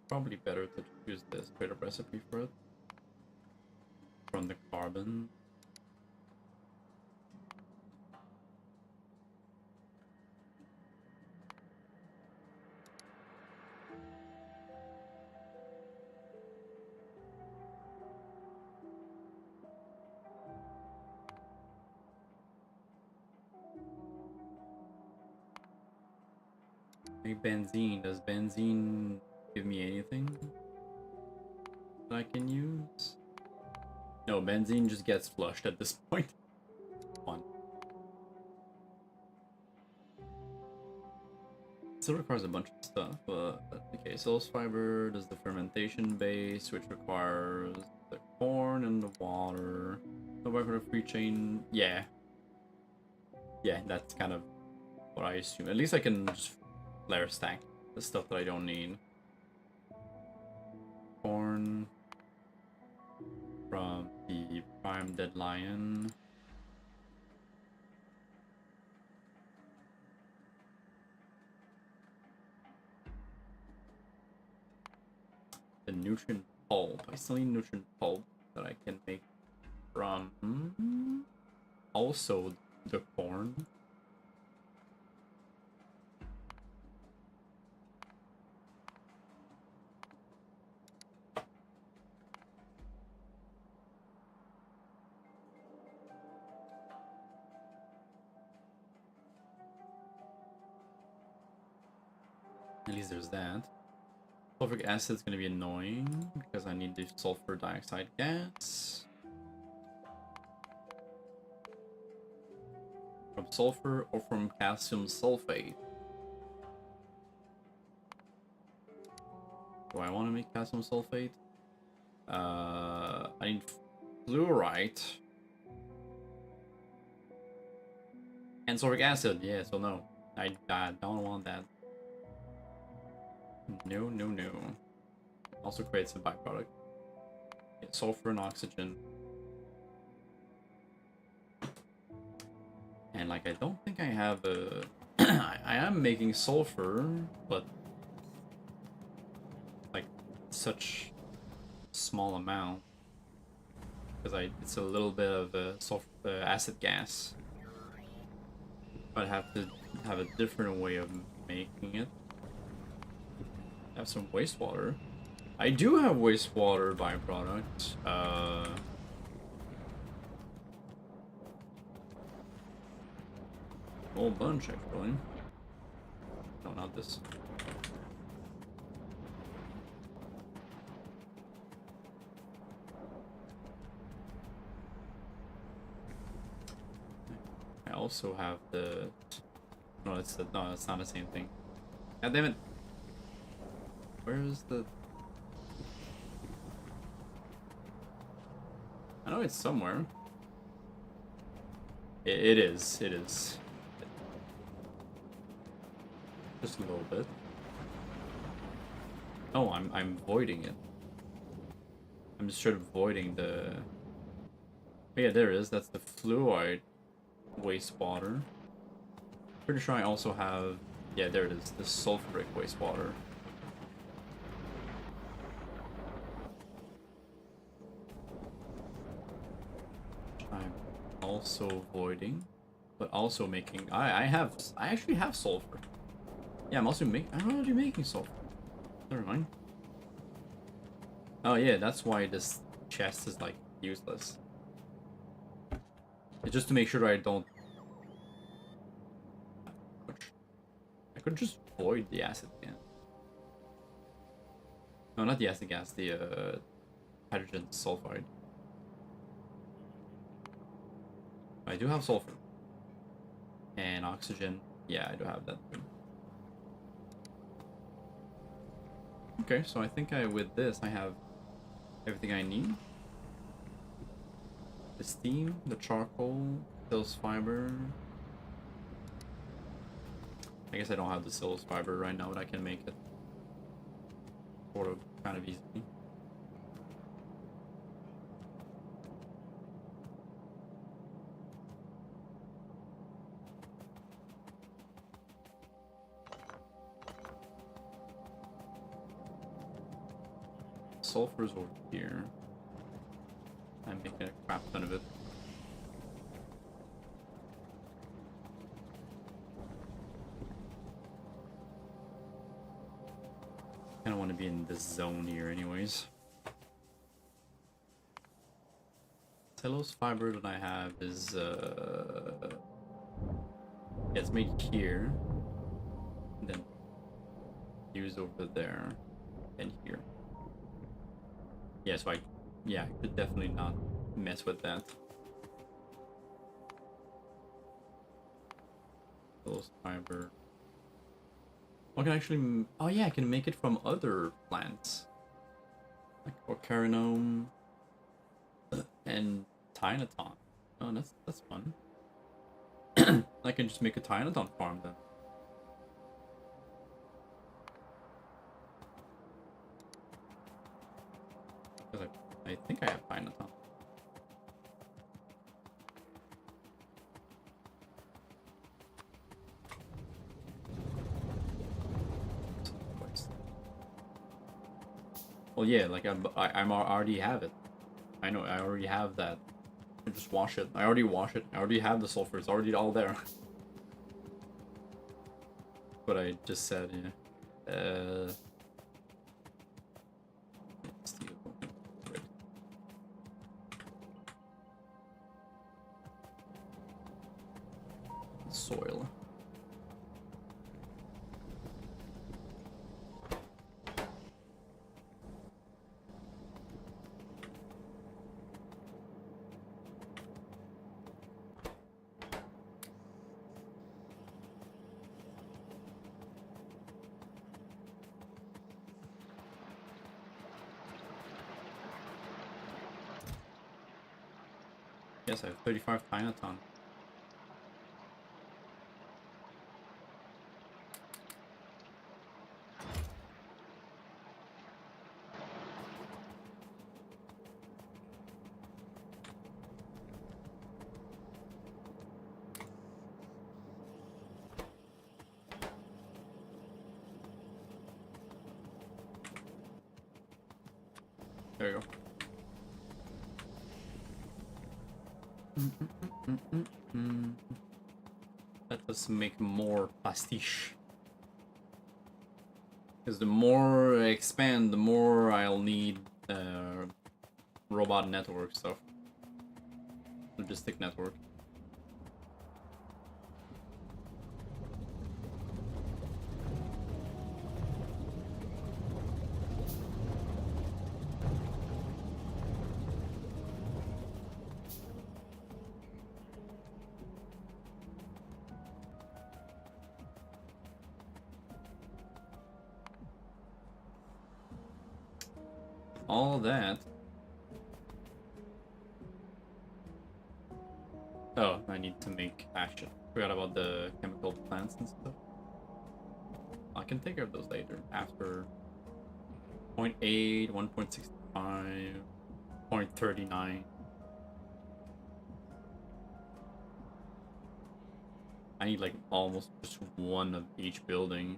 Probably better to use the straight up recipe for it. From the carbon. Make benzene. Does benzene give me anything that I can use? No, benzene just gets flushed at this point. One. Still requires a bunch of stuff, but okay. Cellulose fiber does the fermentation base, which requires the corn and the water. The for free chain. Yeah, that's kind of what I assume. At least I can just layer stack the stuff that I don't need. Corn from the prime dead lion. The nutrient pulp. I still need nutrient pulp that I can make from also the corn. At least there's that. Sulfuric acid is going to be annoying because I need the sulfur dioxide gas. From sulfur or from calcium sulfate? Do I want to make calcium sulfate? I need fluorite. And sulfuric acid, yeah, so no. I don't want that. No. Also creates a byproduct. Yeah, sulfur and oxygen. And like, I don't think I have a... I am making sulfur, but... like, such small amount. Because it's a little bit of a sulfur, acid gas. But I have to have a different way of making it. Have some wastewater. I do have wastewater byproduct. A whole bunch actually. No, not this. I also have the. No, it's not the same thing. God damn it. Where is the... I know it's somewhere. It is. Just a little bit. Oh, I'm voiding it. I'm just sort of voiding the... Oh, yeah, there it is. That's the fluoride wastewater. Pretty sure I also have... Yeah, there it is. The sulfuric wastewater. I'm also voiding, but also making... I actually have sulfur. Yeah, I'm also making... I'm already making sulfur. Never mind. Oh yeah, that's why this chest is like useless. It's just to make sure I don't... I could just void the acid gas. No, not the acid gas, the hydrogen sulfide. I do have sulfur. And oxygen. Yeah, I do have that too. Okay, so I think with this I have everything I need. The steam, the charcoal, sills fiber. I guess I don't have the sills fiber right now, but I can make it sort of kind of easily. Sulfur's over here. I'm making a crap ton of it. I don't want to be in this zone here anyways. Cellulose fiber that I have is yeah, it's made here. And then used over there and here. Yeah, so I could definitely not mess with that. Cellulose fiber. I can actually... Oh yeah, I can make it from other plants. Like Ocarinome and Tynaton. Oh, that's fun. I can just make a Tynaton farm then. Because I think I have Tynaton. Well, yeah, like I'm already have it. I know, I already have that. I just wash it. I already wash it. I already have the sulfur. It's already all there. What I just said, yeah. Steel. Right. Soil. Yes, I have 35 Tynaton. There you go. Let us make more pastiche. Because the more I expand, the more I'll need robot network stuff. Logistic network. All that. Oh, I need to make action. Forgot about the chemical plants and stuff. I can take care of those later after 0.8, 1.65, 0.39. I need like almost just one of each building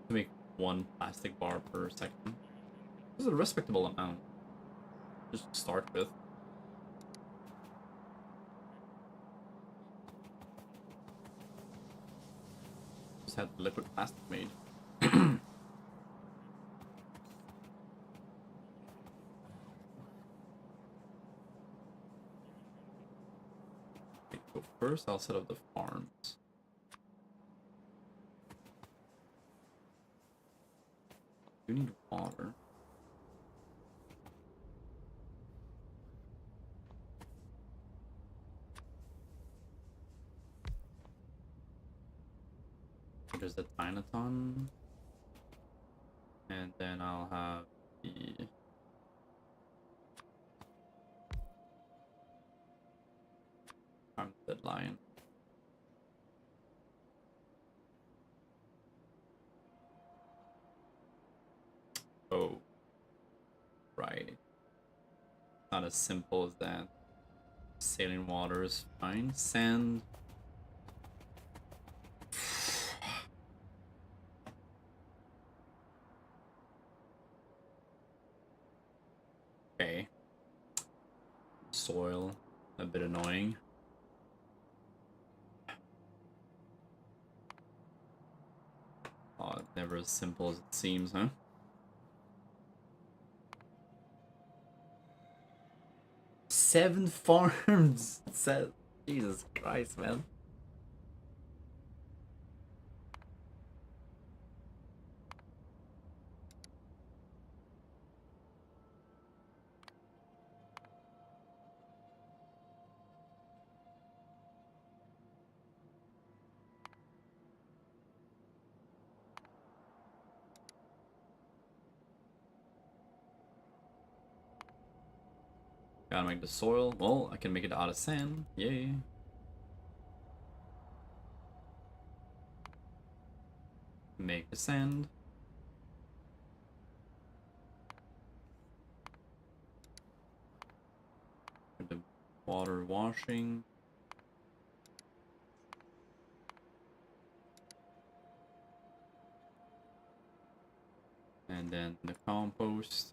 to make one plastic bar per second. This is a respectable amount. Just to start with. Just had liquid plastic made. Okay, so first I'll set up the farms. You need water. There's the Dynaton. And then I'll have the deadline. Oh, right. Not as simple as that. Saline water is fine. Sand. Okay. Soil. A bit annoying. Oh, never as simple as it seems, huh? Seven farms! Jesus Christ, man. Gotta make the soil. Well, I can make it out of sand. Yay. Make the sand. The water washing. And then the compost.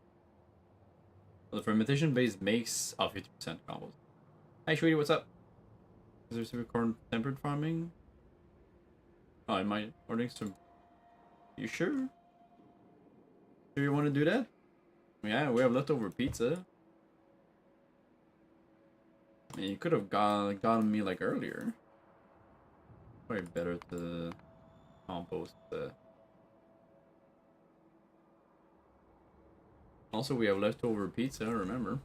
Well, the fermentation base makes 50% compost. Hey, sweetie, what's up? Is there super corn tempered farming? Oh, I might ordering some. You sure? Sure you want to do that? Yeah, we have leftover pizza. I mean, you could have gotten me like earlier. Probably better to compost the. Also, we have leftover pizza, remember?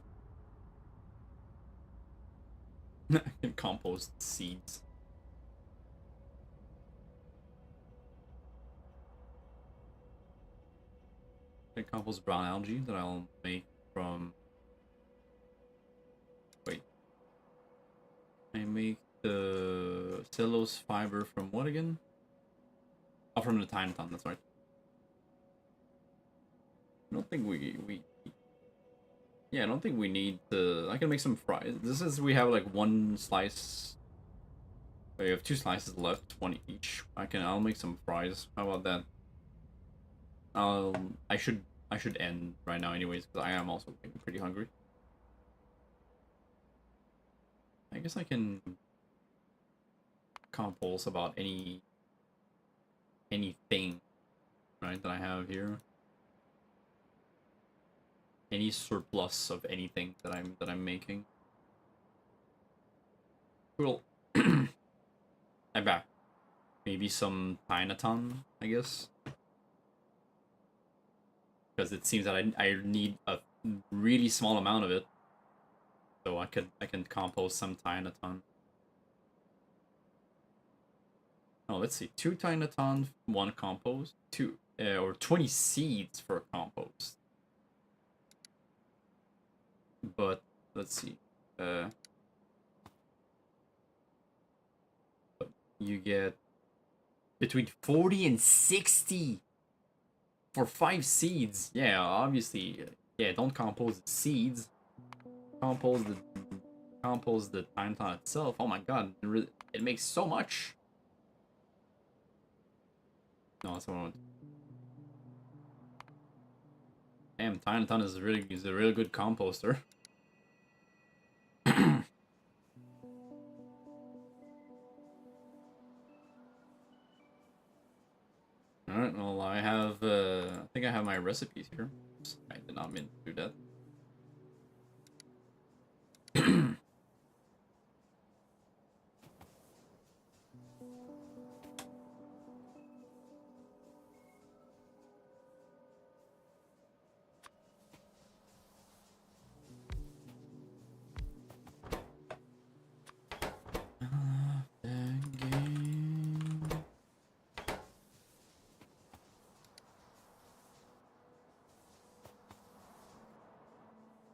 I can compost seeds. I can compost brown algae that I'll make from. Wait. I make the cellulose fiber from what again? Oh, from the Timeton, that's right. I don't think we yeah, I don't think we need to. I can make some fries. This is we have like one slice. We have two slices left, one each. I'll make some fries. How about that? I should end right now anyways because I am also getting pretty hungry. I guess I can compost about anything, right, that I have here. Any surplus of anything that I'm making. Cool. I bet. Maybe some Pinaton, I guess. Because it seems that I need a really small amount of it. So I can compost some Tinaton. Oh, let's see. 2 Tinaton, 1 compost, or 20 seeds for a compost. But let's see. You get Between 40 and 60 for 5 seeds. Yeah, obviously. Yeah, don't compose the seeds. Compose the Timeton itself. Oh my god, it makes so much. No, that's what I want. Damn, Timeton is a really good composter. Alright, well, I think I have my recipes here. I did not mean to do that.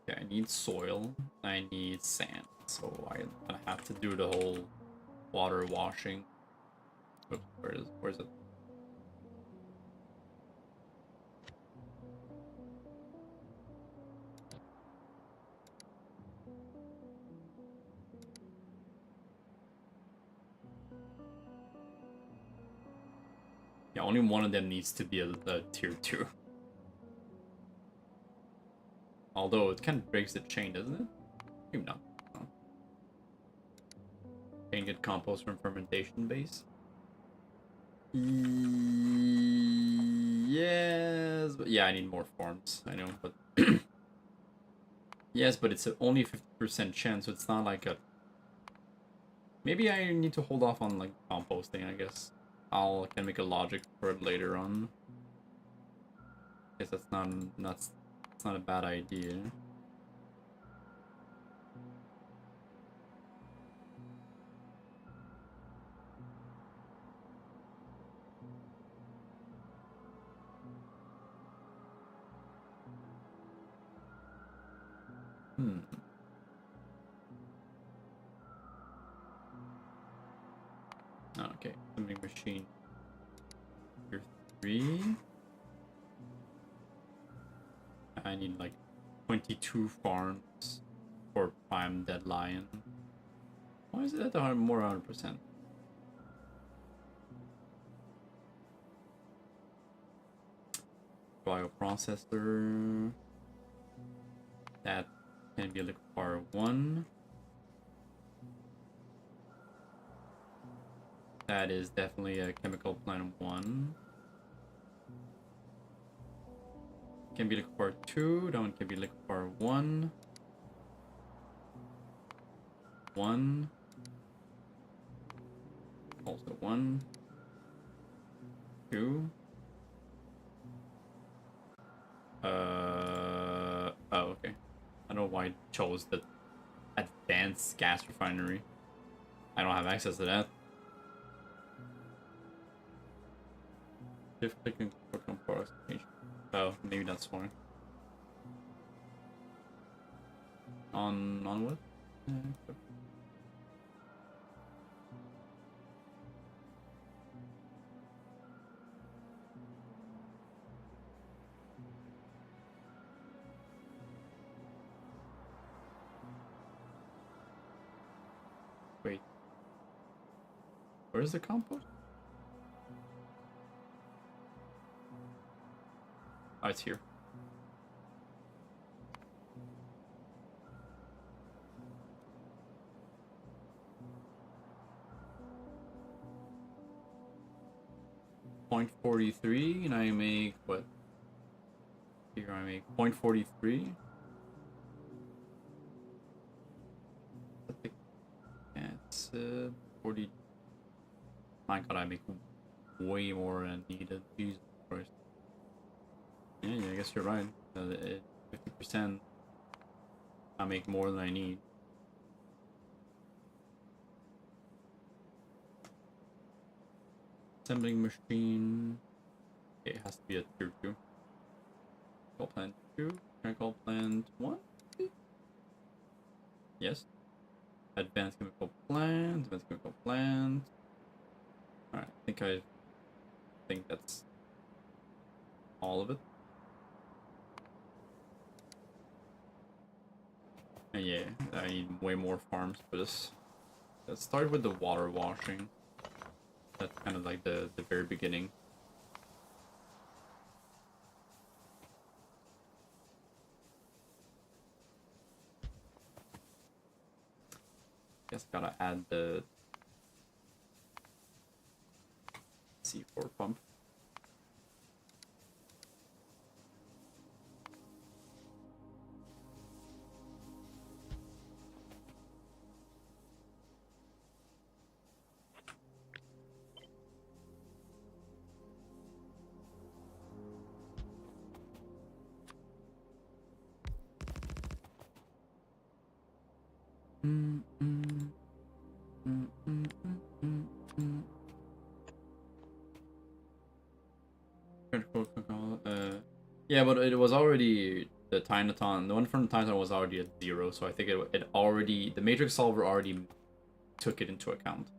Okay, I need soil. I need sand. So I'm gonna have to do the whole water washing. Oops, where's it? Yeah, only one of them needs to be a tier 2. Although it kind of breaks the chain, doesn't it? Maybe not. No. Can you get compost from fermentation base? Yes, but yeah, I need more forms. I know, but yes, but it's only 50% chance, so it's not like a. Maybe I need to hold off on like composting. I guess can make a logic for it later on. Guess that's not a bad idea. Okay, assembling machine. Tier 3. I need like 22 farms for prime deadline. Why is it at more 100%? Bioprocessor. That can be liquefier 1. That is definitely a chemical plant 1. Can be liquefier 2. That one can be liquefier 1. 1. Also 1. 2. Oh, okay. I don't know why I chose the advanced gas refinery. I don't have access to that. Shift clicking for compost. Oh, maybe that's why. On what? Wait. Where's the compost? Oh, it's here. .43, and I make what? Here I make .43. That's 40. My god, I make way more than needed. Jesus Christ. Yeah, I guess you're right. 50%. I make more than I need. Assembling machine. Okay, it has to be a tier 2. Chemical plant 2. Chemical plant 1? Yes. Advanced chemical plant. Advanced chemical plant. Alright, I think I think that's all of it. And yeah, I need way more farms for this. Let's start with the water washing. That's kind of like the very beginning. Guess gotta add the C4 pump. Yeah, but it was already the Tinaton. The one from the Tinaton was already at 0, so I think it already, the matrix solver already took it into account.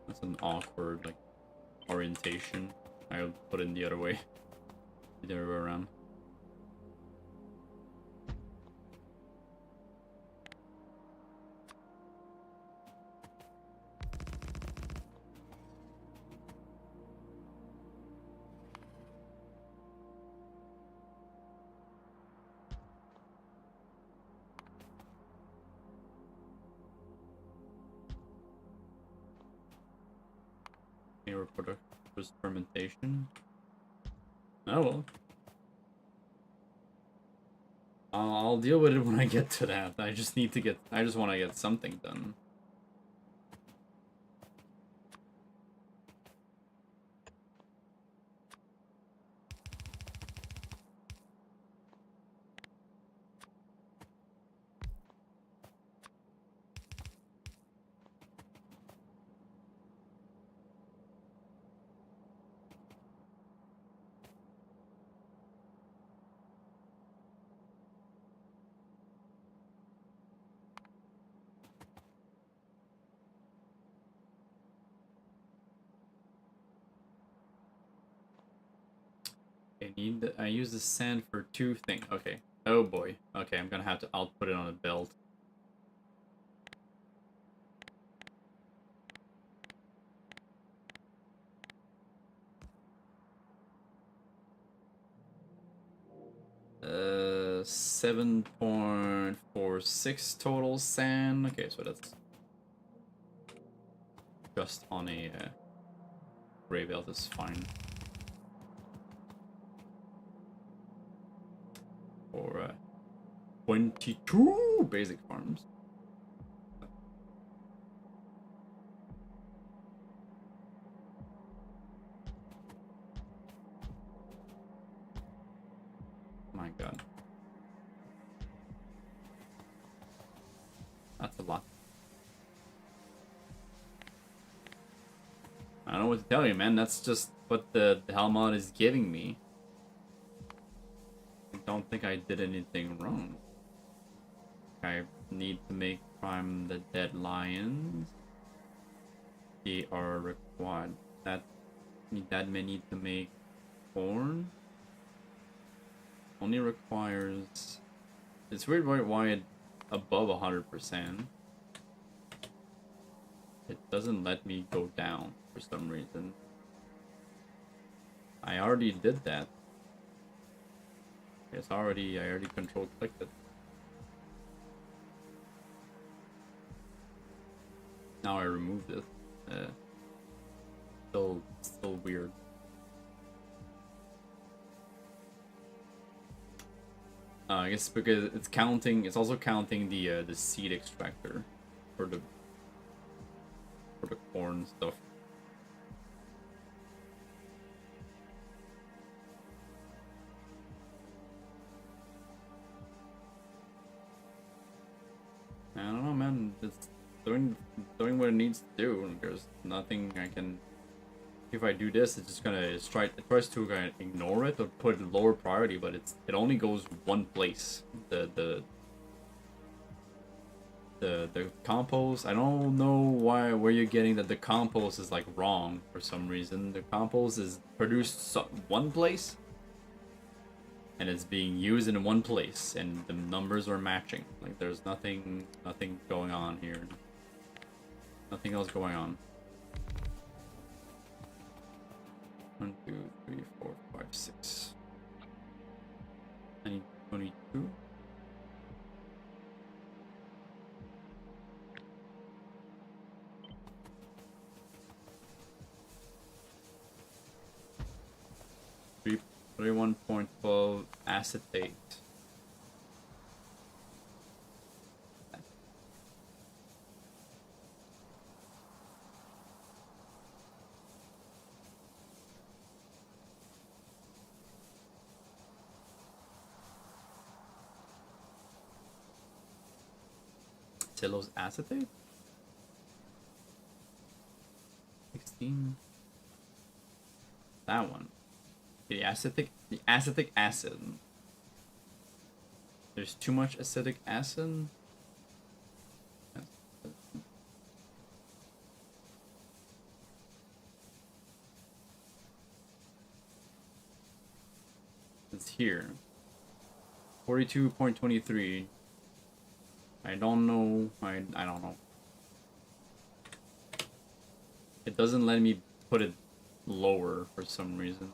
That's an awkward like orientation. I'll put it the other way, the other way around. Product was fermentation. Oh well. I'll deal with it when I get to that. I just need to get. I just want to get something done. I use the sand for 2 things. Okay. Oh boy. Okay, I'm gonna have to output it on a belt. Uh, 7.46 total sand. Okay, so that's just on a gray belt is fine. For 22 basic farms. My god. That's a lot. I don't know what to tell you, man. That's just what the Helmut is giving me. I don't think I did anything wrong. I need to make prime the dead lions. They are required. That may need to make corn. Only requires. It's weird why it above 100%. It doesn't let me go down for some reason. I already did that. I already control clicked it. Now I removed it. Still weird. I guess because it's counting. It's also counting the seed extractor for the corn stuff. I don't know, man. It's doing what it needs to do. There's nothing I can. If I do this, it's just gonna it tries to ignore it or put it lower priority, but it only goes one place. The the compost. I don't know where you're getting that the compost is like wrong for some reason. The compost is produced one place, and it's being used in one place, and the numbers are matching. Like there's nothing going on here. Nothing else going on. 1, 2, 3, 4, 5, 6. I need 22. Three 31.12 acetate. Cellulose acetate? 16. That one. The acetic acid. There's too much acetic acid. It's here. 42.23. I don't know. I don't know. It doesn't let me put it lower for some reason.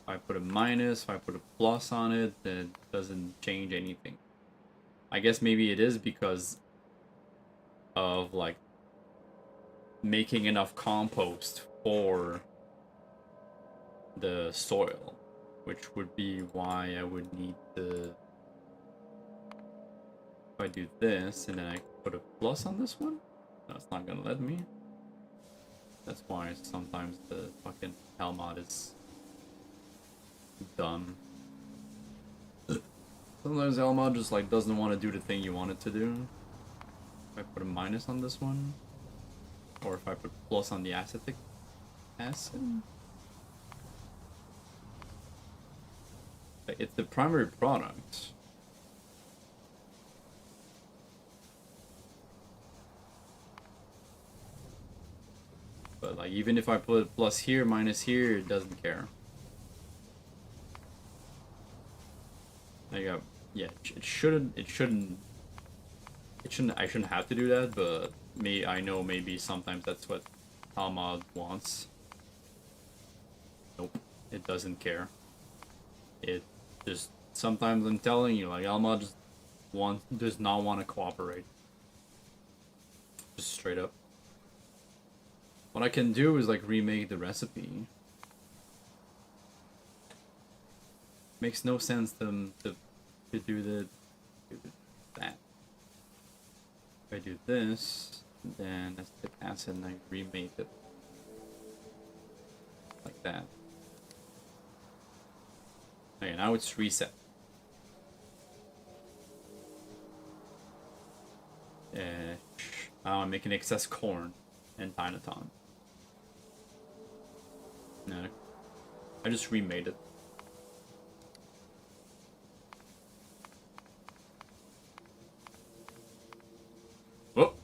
If I put a minus, if I put a plus on it, then it doesn't change anything. I guess maybe it is because of like making enough compost for the soil, which would be why I would need to, if I do this and then I put a plus on this one, that's not gonna let me. That's why sometimes the fucking hell mod is dumb. Sometimes hell mod just like doesn't want to do the thing you want it to do. If I put a minus on this one, or if I put plus on the acetic acid, it's the primary product. But like even if I put plus here, minus here, it doesn't care. There you go. Yeah, I shouldn't have to do that, but I know maybe sometimes that's what Talmud wants. Nope, it doesn't care. It just, sometimes I'm telling you, like Alma does not want to cooperate. Just straight up. What I can do is like remake the recipe. Makes no sense to do that. If I do this, then acetic acid and I remake it like that. Okay, now it's reset. Now I'm making excess corn and Pinaton. No, I just remade it. Whoa!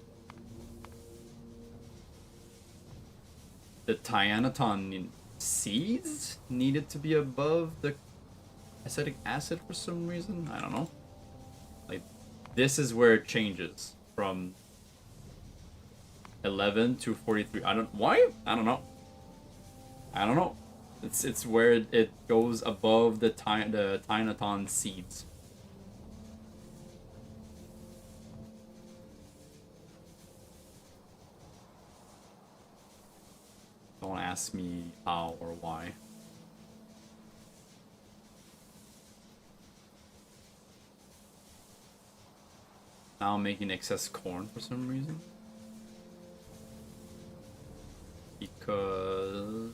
The Tyanaton seeds needed to be above the acetic acid for some reason. I don't know. Like, this is where it changes from 11 to 43. Why? I don't know. I don't know. It's where it goes above the Tyanaton seeds. Don't ask me how or why. Now I'm making excess corn for some reason. Because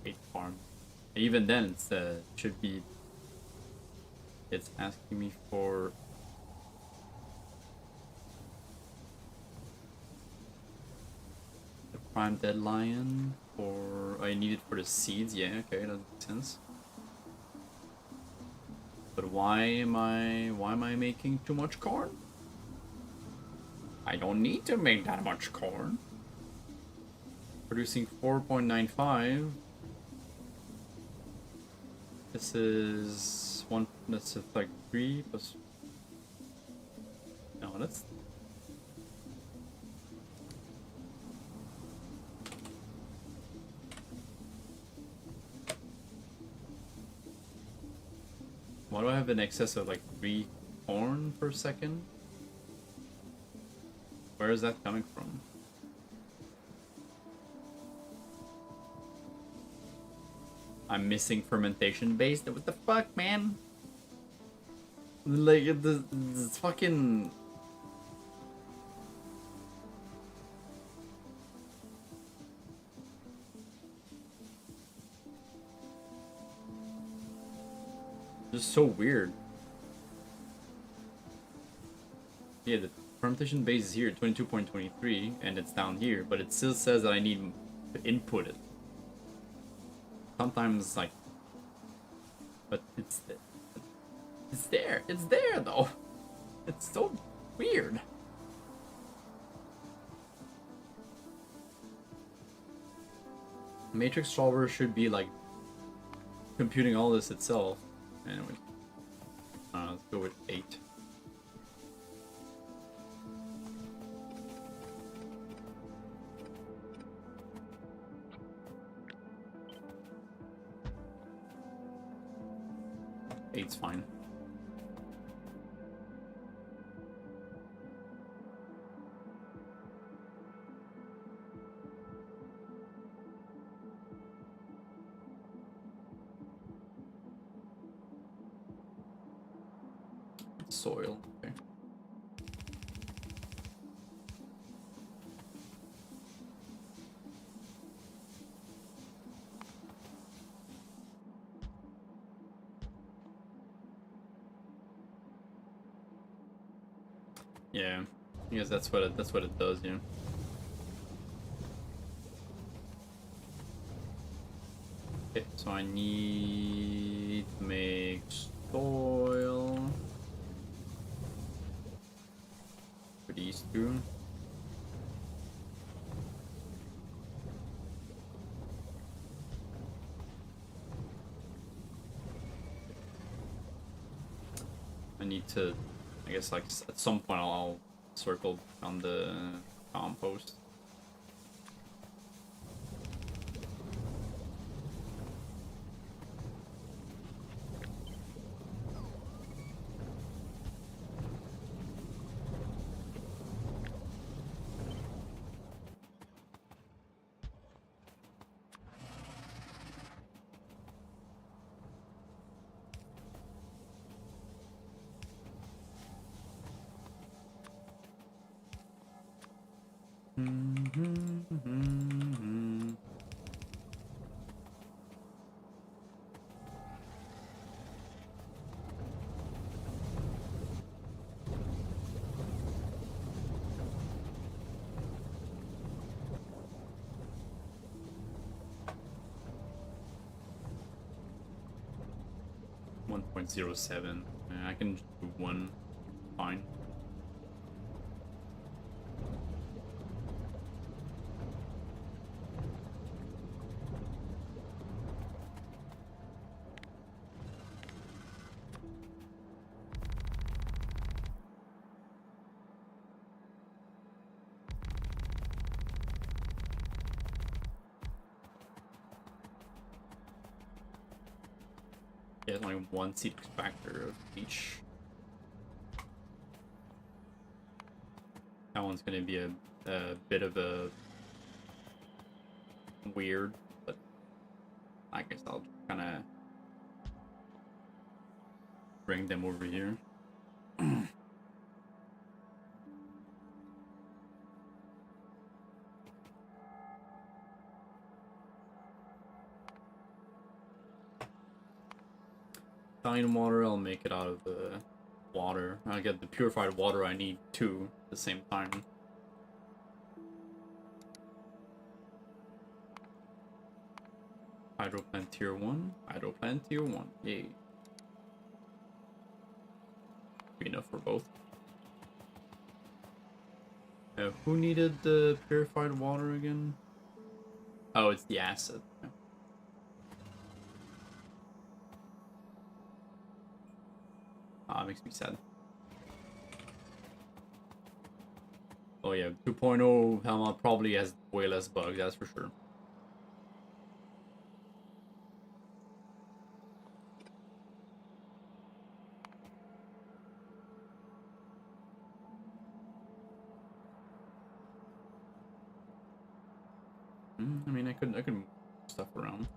hate farm. Even then, it's should be. It's asking me for the prime deadline, or I need it for the seeds. Yeah, okay, that makes sense. But why am I making too much corn? I don't need to make that much corn. Producing 4.95. This is one. That's like 3 plus. No, that's. Why do I have an excess of like 3 corn per second? Where is that coming from? I'm missing fermentation based. What the fuck, man? Like this fucking. Just so weird. Yeah, the fermentation base is here, 22.23, and it's down here, but it still says that I need to input it. Sometimes, like, but it's there. It's there though. It's so weird. Matrix solver should be like computing all this itself. Anyway, let's go with 8. Eight's fine. Soil. Okay. Yeah, I guess that's what it does. Yeah. Okay, so I need to make soil for these two. I need to, I guess, like at some point I'll circle on the compost. Mm-hmm. 1.07. I can do 1. Fine. Get like 1 seed extractor of each. That one's gonna be a bit of a weird, but I guess I'll kind of bring them over here. Fine water, I'll make it out of the water. I'll get the purified water I need too at the same time. Hydro plant tier 1. Hydro plant tier 1. Yay. Be enough for both. Who needed the purified water again? Oh, it's the acid. Yeah. Ah, makes me sad. Oh yeah, 2.0 Helma probably has way less bugs, that's for sure. I mean, I could move stuff around.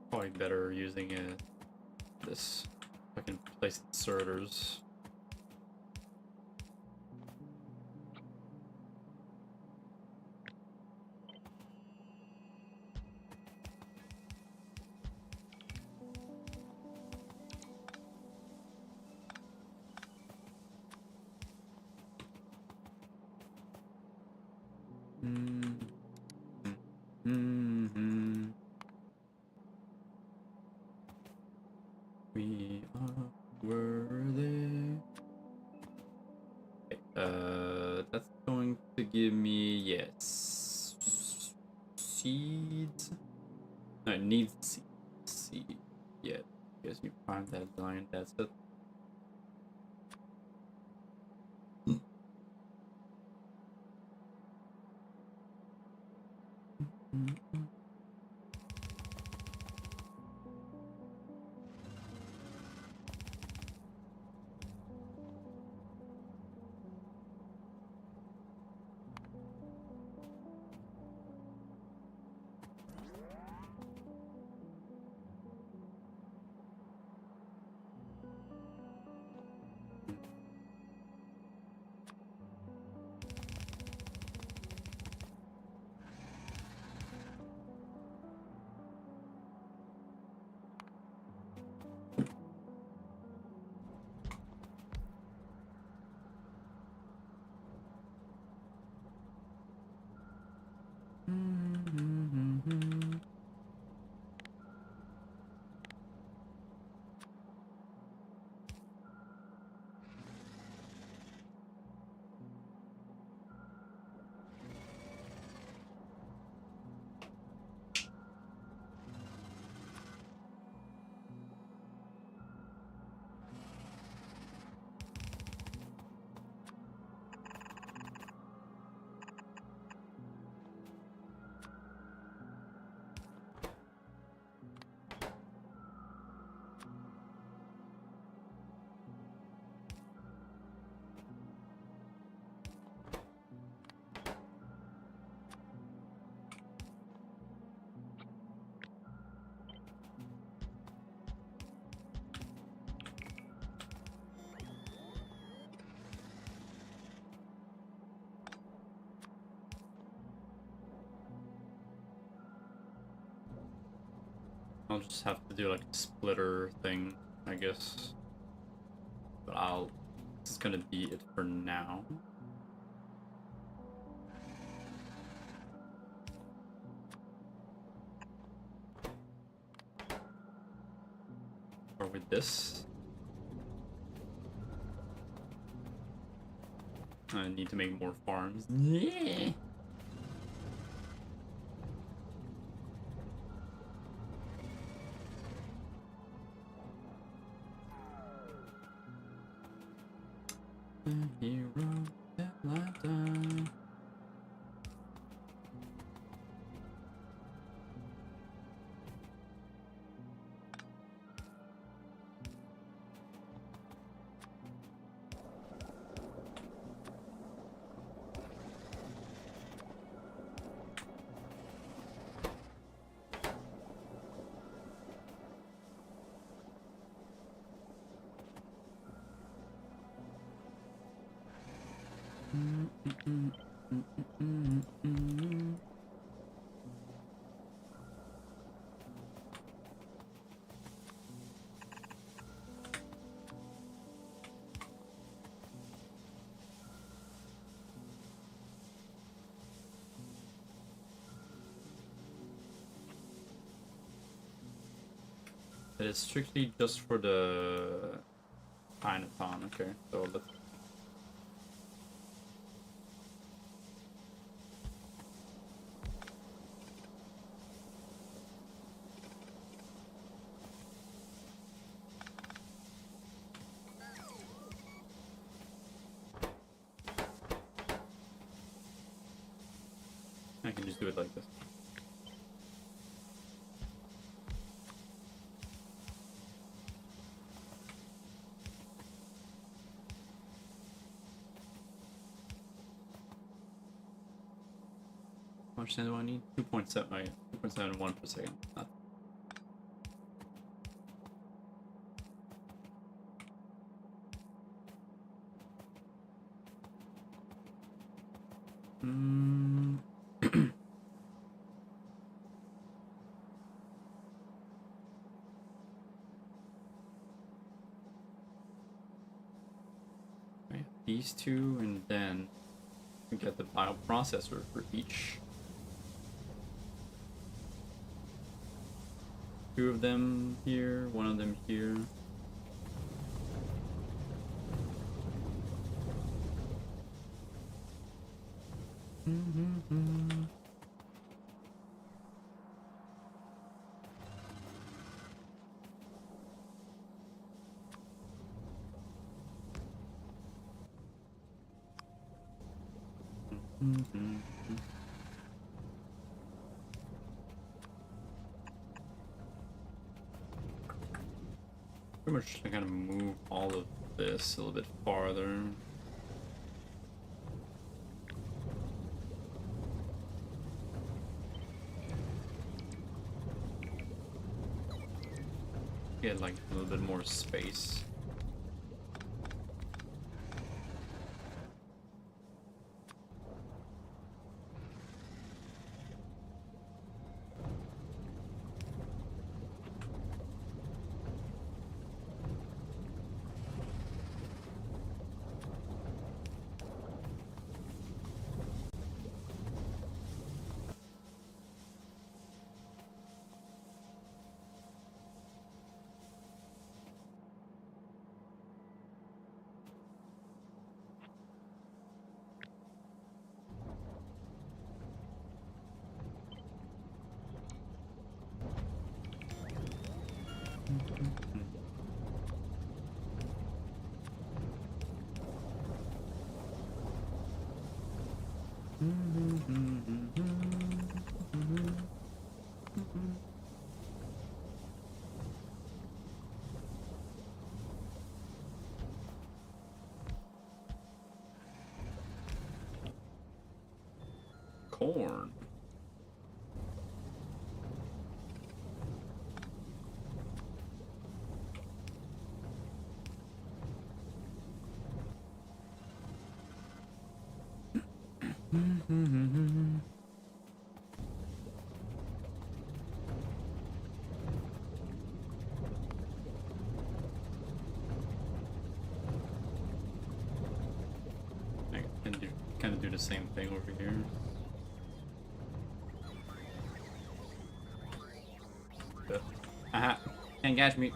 Probably better using this. I can place inserters. We are worthy. Okay, that's going to give me, yes, seeds. No, it needs seed. Yeah, guess you find that line. That's it. I'll just have to do like a splitter thing, I guess. But this is gonna be it for now. Or with this. I need to make more farms. Yeah. The hero that I die. It is strictly just for the Chinatown. Okay, so let's. I can just do it like this. How much sand do I need? 2.7. Oh, yeah, 2.71 per second. Not. Right, these two, and then we get the bioprocessor for each. Two of them here, one of them here. Pretty much I gotta move all of this a little bit farther. Get like a little bit more space. Corn. the same thing over here. Aha! Can't catch me.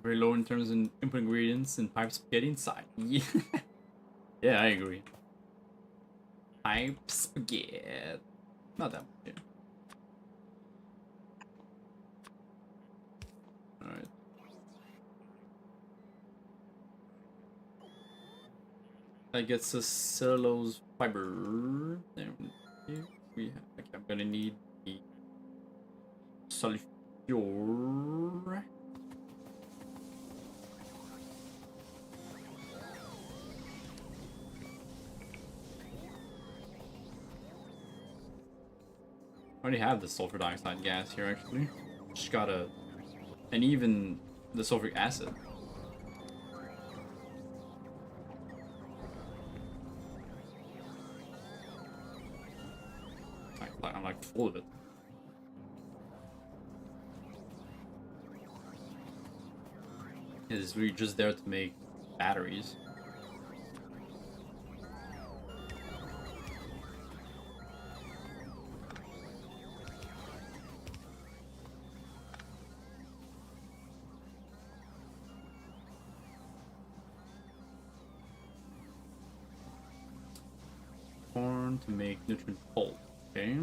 Very low in terms of input ingredients and pipe spaghetti inside. Yeah, yeah, I agree. Pipe spaghetti, not that much. All right. That gets us cellulose fiber. There we have. Okay, I'm gonna need the sulfur. I already have the sulfur dioxide gas here, actually. Just gotta... And even the sulfuric acid. I'm like full of it. Is we just there to make batteries. Corn to make nutrient pulp. Okay.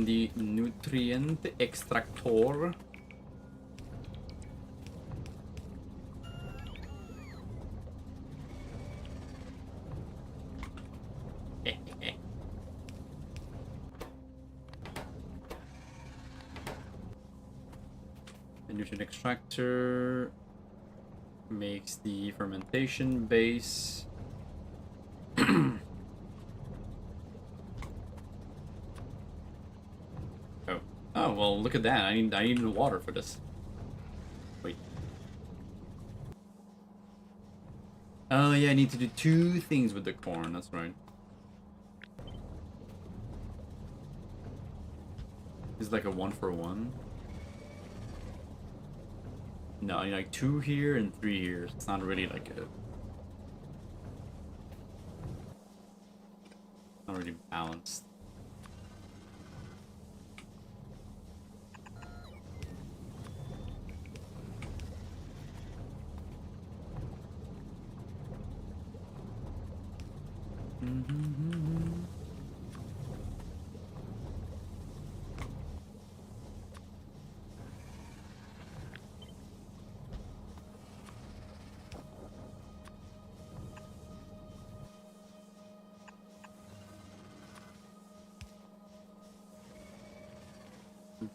The nutrient extractor. The nutrient extractor makes the fermentation base. Oh, well, look at that. I need water for this. Wait. Oh, yeah, I need to do 2 things with the corn. That's right. It's like a 1-for-1. No, I need like 2 here and 3 here. It's not really like a... Not really balanced.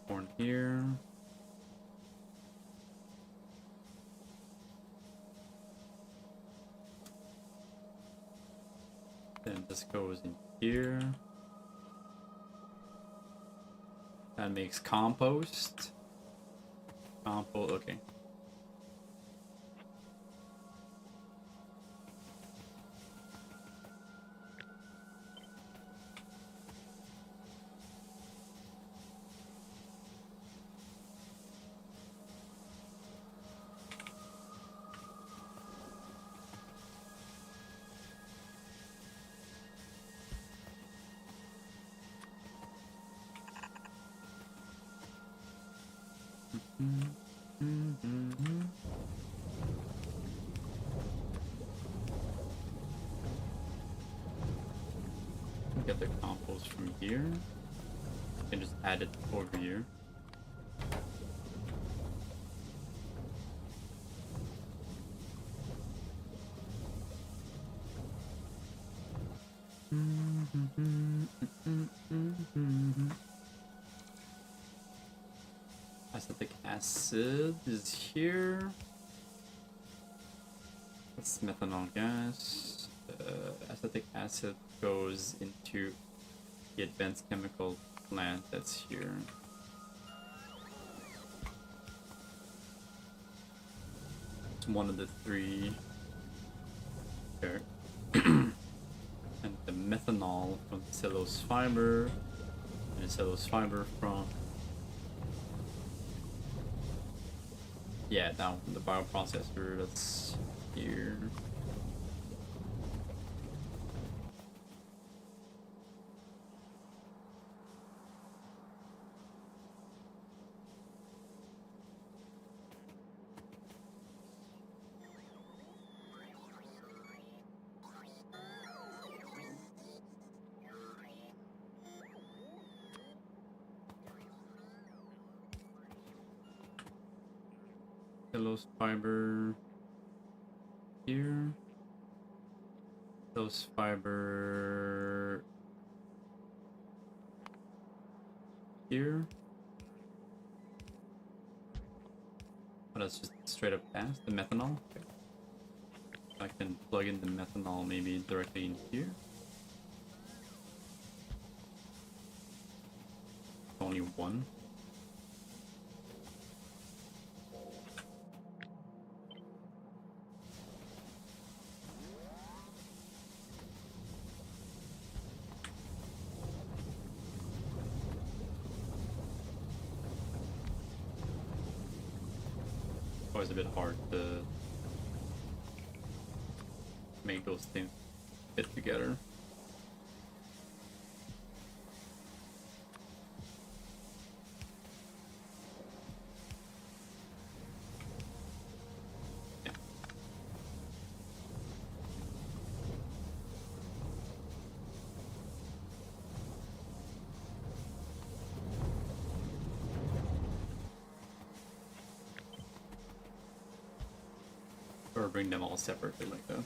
Corn here. Then this goes in here. That makes compost. Okay. Get the compost from here. And just add it over here. Acetic acid is here. That's methanol gas. Acetic acid goes into the advanced chemical plant that's here. It's one of the three. There. And the methanol from the cellulose fiber. And the cellulose fiber from... Yeah, down from the bioprocessor that's here. Cellulose fiber here. Cellulose fiber here. Oh, that's just straight up past the methanol. Okay. I can plug in the methanol maybe directly in here. Only one. Always a bit hard to make those things fit together. Yeah. Or bring them all separately like that.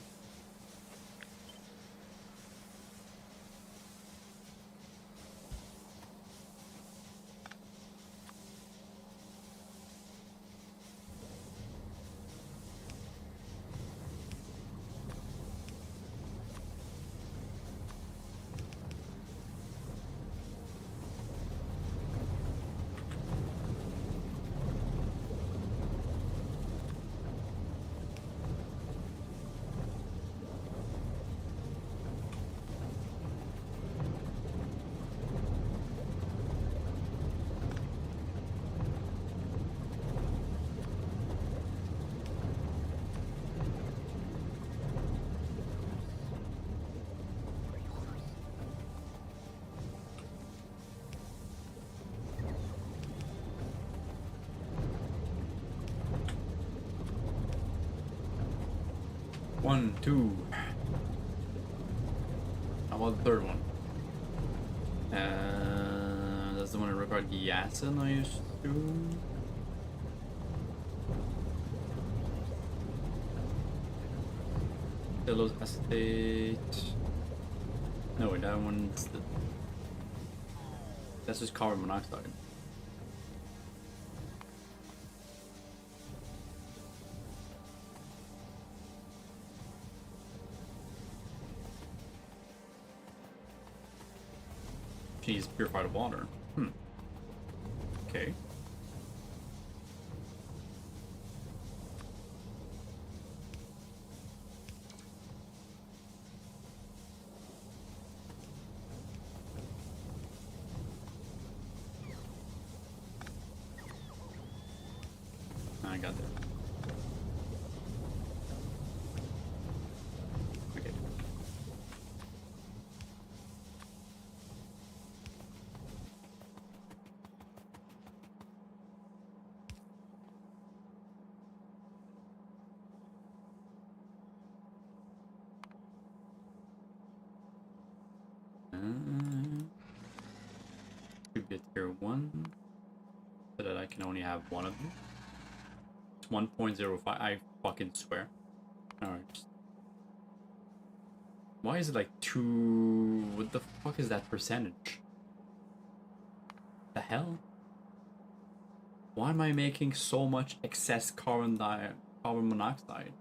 One, two. How about the third one? That's the one that required the acid, I assume. Cellulose acetate. No, that one's the... That's just carbon monoxide. She needs purified water. Okay. I got that. Okay. tier 1 so that I can only have one of them. It's 1.05, I fucking swear. Alright. Why is it like 2... What the fuck is that percentage? The hell? Why am I making so much excess carbon monoxide?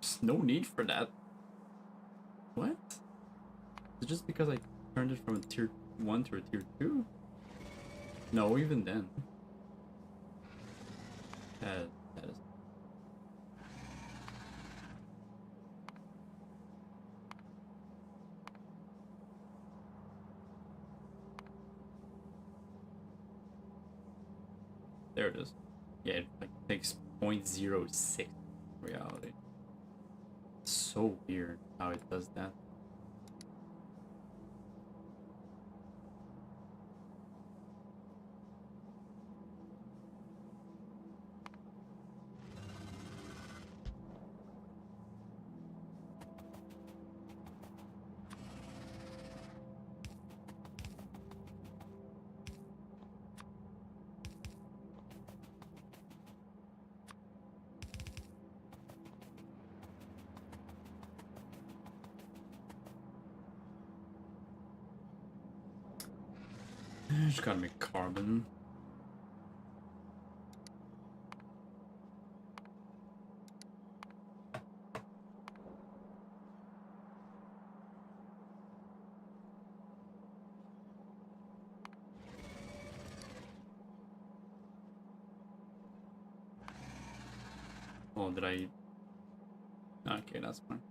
There's no need for that. What? Is it just because I turned it from a tier 1 to a tier 2? No, even then. That is... There it is. Yeah, it like takes 0.06 reality. It's so weird how it does that. Just gotta make carbon. Oh, did I... Okay, that's fine.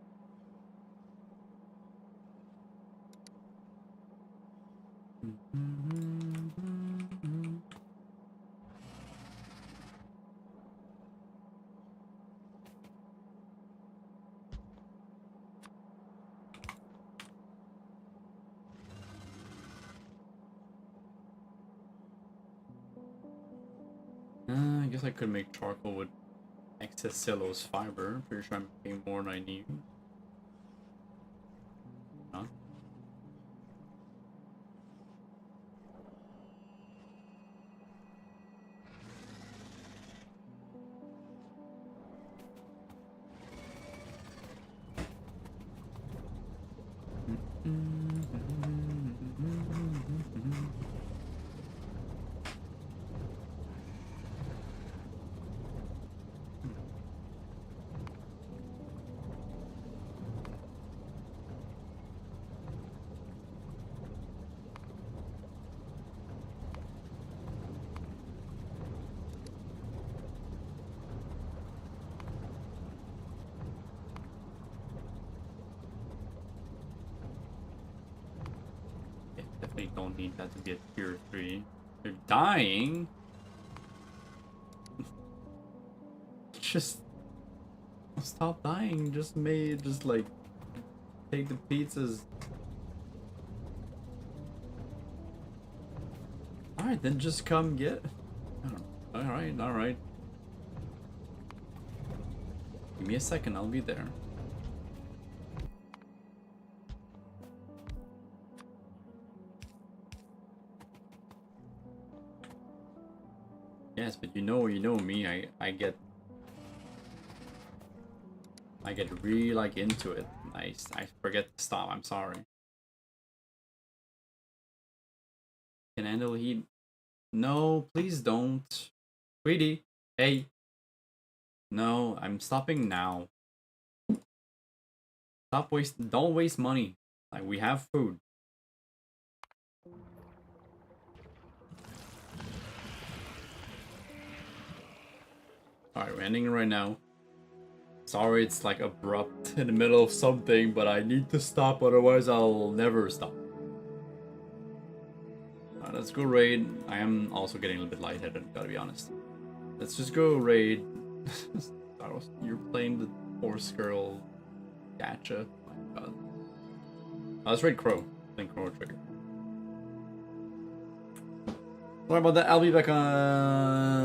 I guess I could make charcoal with excess cellulose fiber. Pretty sure I'm making more than I need. Huh? Definitely don't need that to be a tier 3. They're dying. Just stop dying. Just like take the pizzas. Alright, then just come get. Alright. Give me a second, I'll be there. Yes, but you know me. I get really like into it. I forget to stop. I'm sorry. Can handle heat. No, please don't. Sweetie, hey. No, I'm stopping now. Don't waste money. Like, we have food. Alright, we're ending right now. Sorry it's like abrupt in the middle of something, but I need to stop, otherwise I'll never stop. Let's go raid. I am also getting a little bit lightheaded, gotta be honest. Let's just go raid. You're playing the horse girl. Gotcha. Oh my god. Let's raid Crow. Playing Crow Trigger. Sorry about that. I'll be back on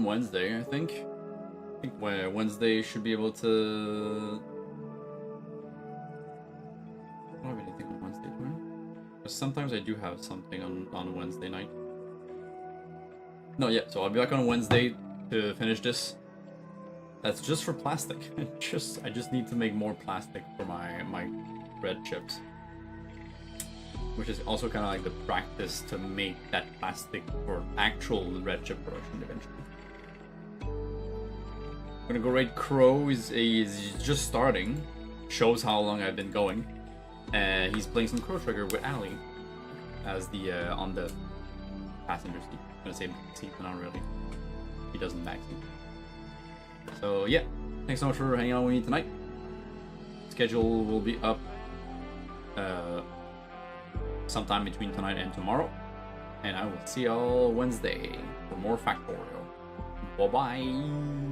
Wednesday, I think. I think Wednesday should be able to... I don't have anything on Wednesday, do I? Sometimes I do have something on Wednesday night. No, yeah, so I'll be back on Wednesday to finish this. That's just for plastic. I just need to make more plastic for my red chips. Which is also kind of like the practice to make that plastic for actual red chip production eventually. I'm gonna go raid Crow. He's just starting. Shows how long I've been going. He's playing some Crow Trigger with Ali as the on the passenger seat. I'm gonna say seat, but not really. He doesn't back seat. So yeah, thanks so much for hanging out with me tonight. Schedule will be up sometime between tonight and tomorrow, and I will see y'all Wednesday for more Factorio. Bye bye.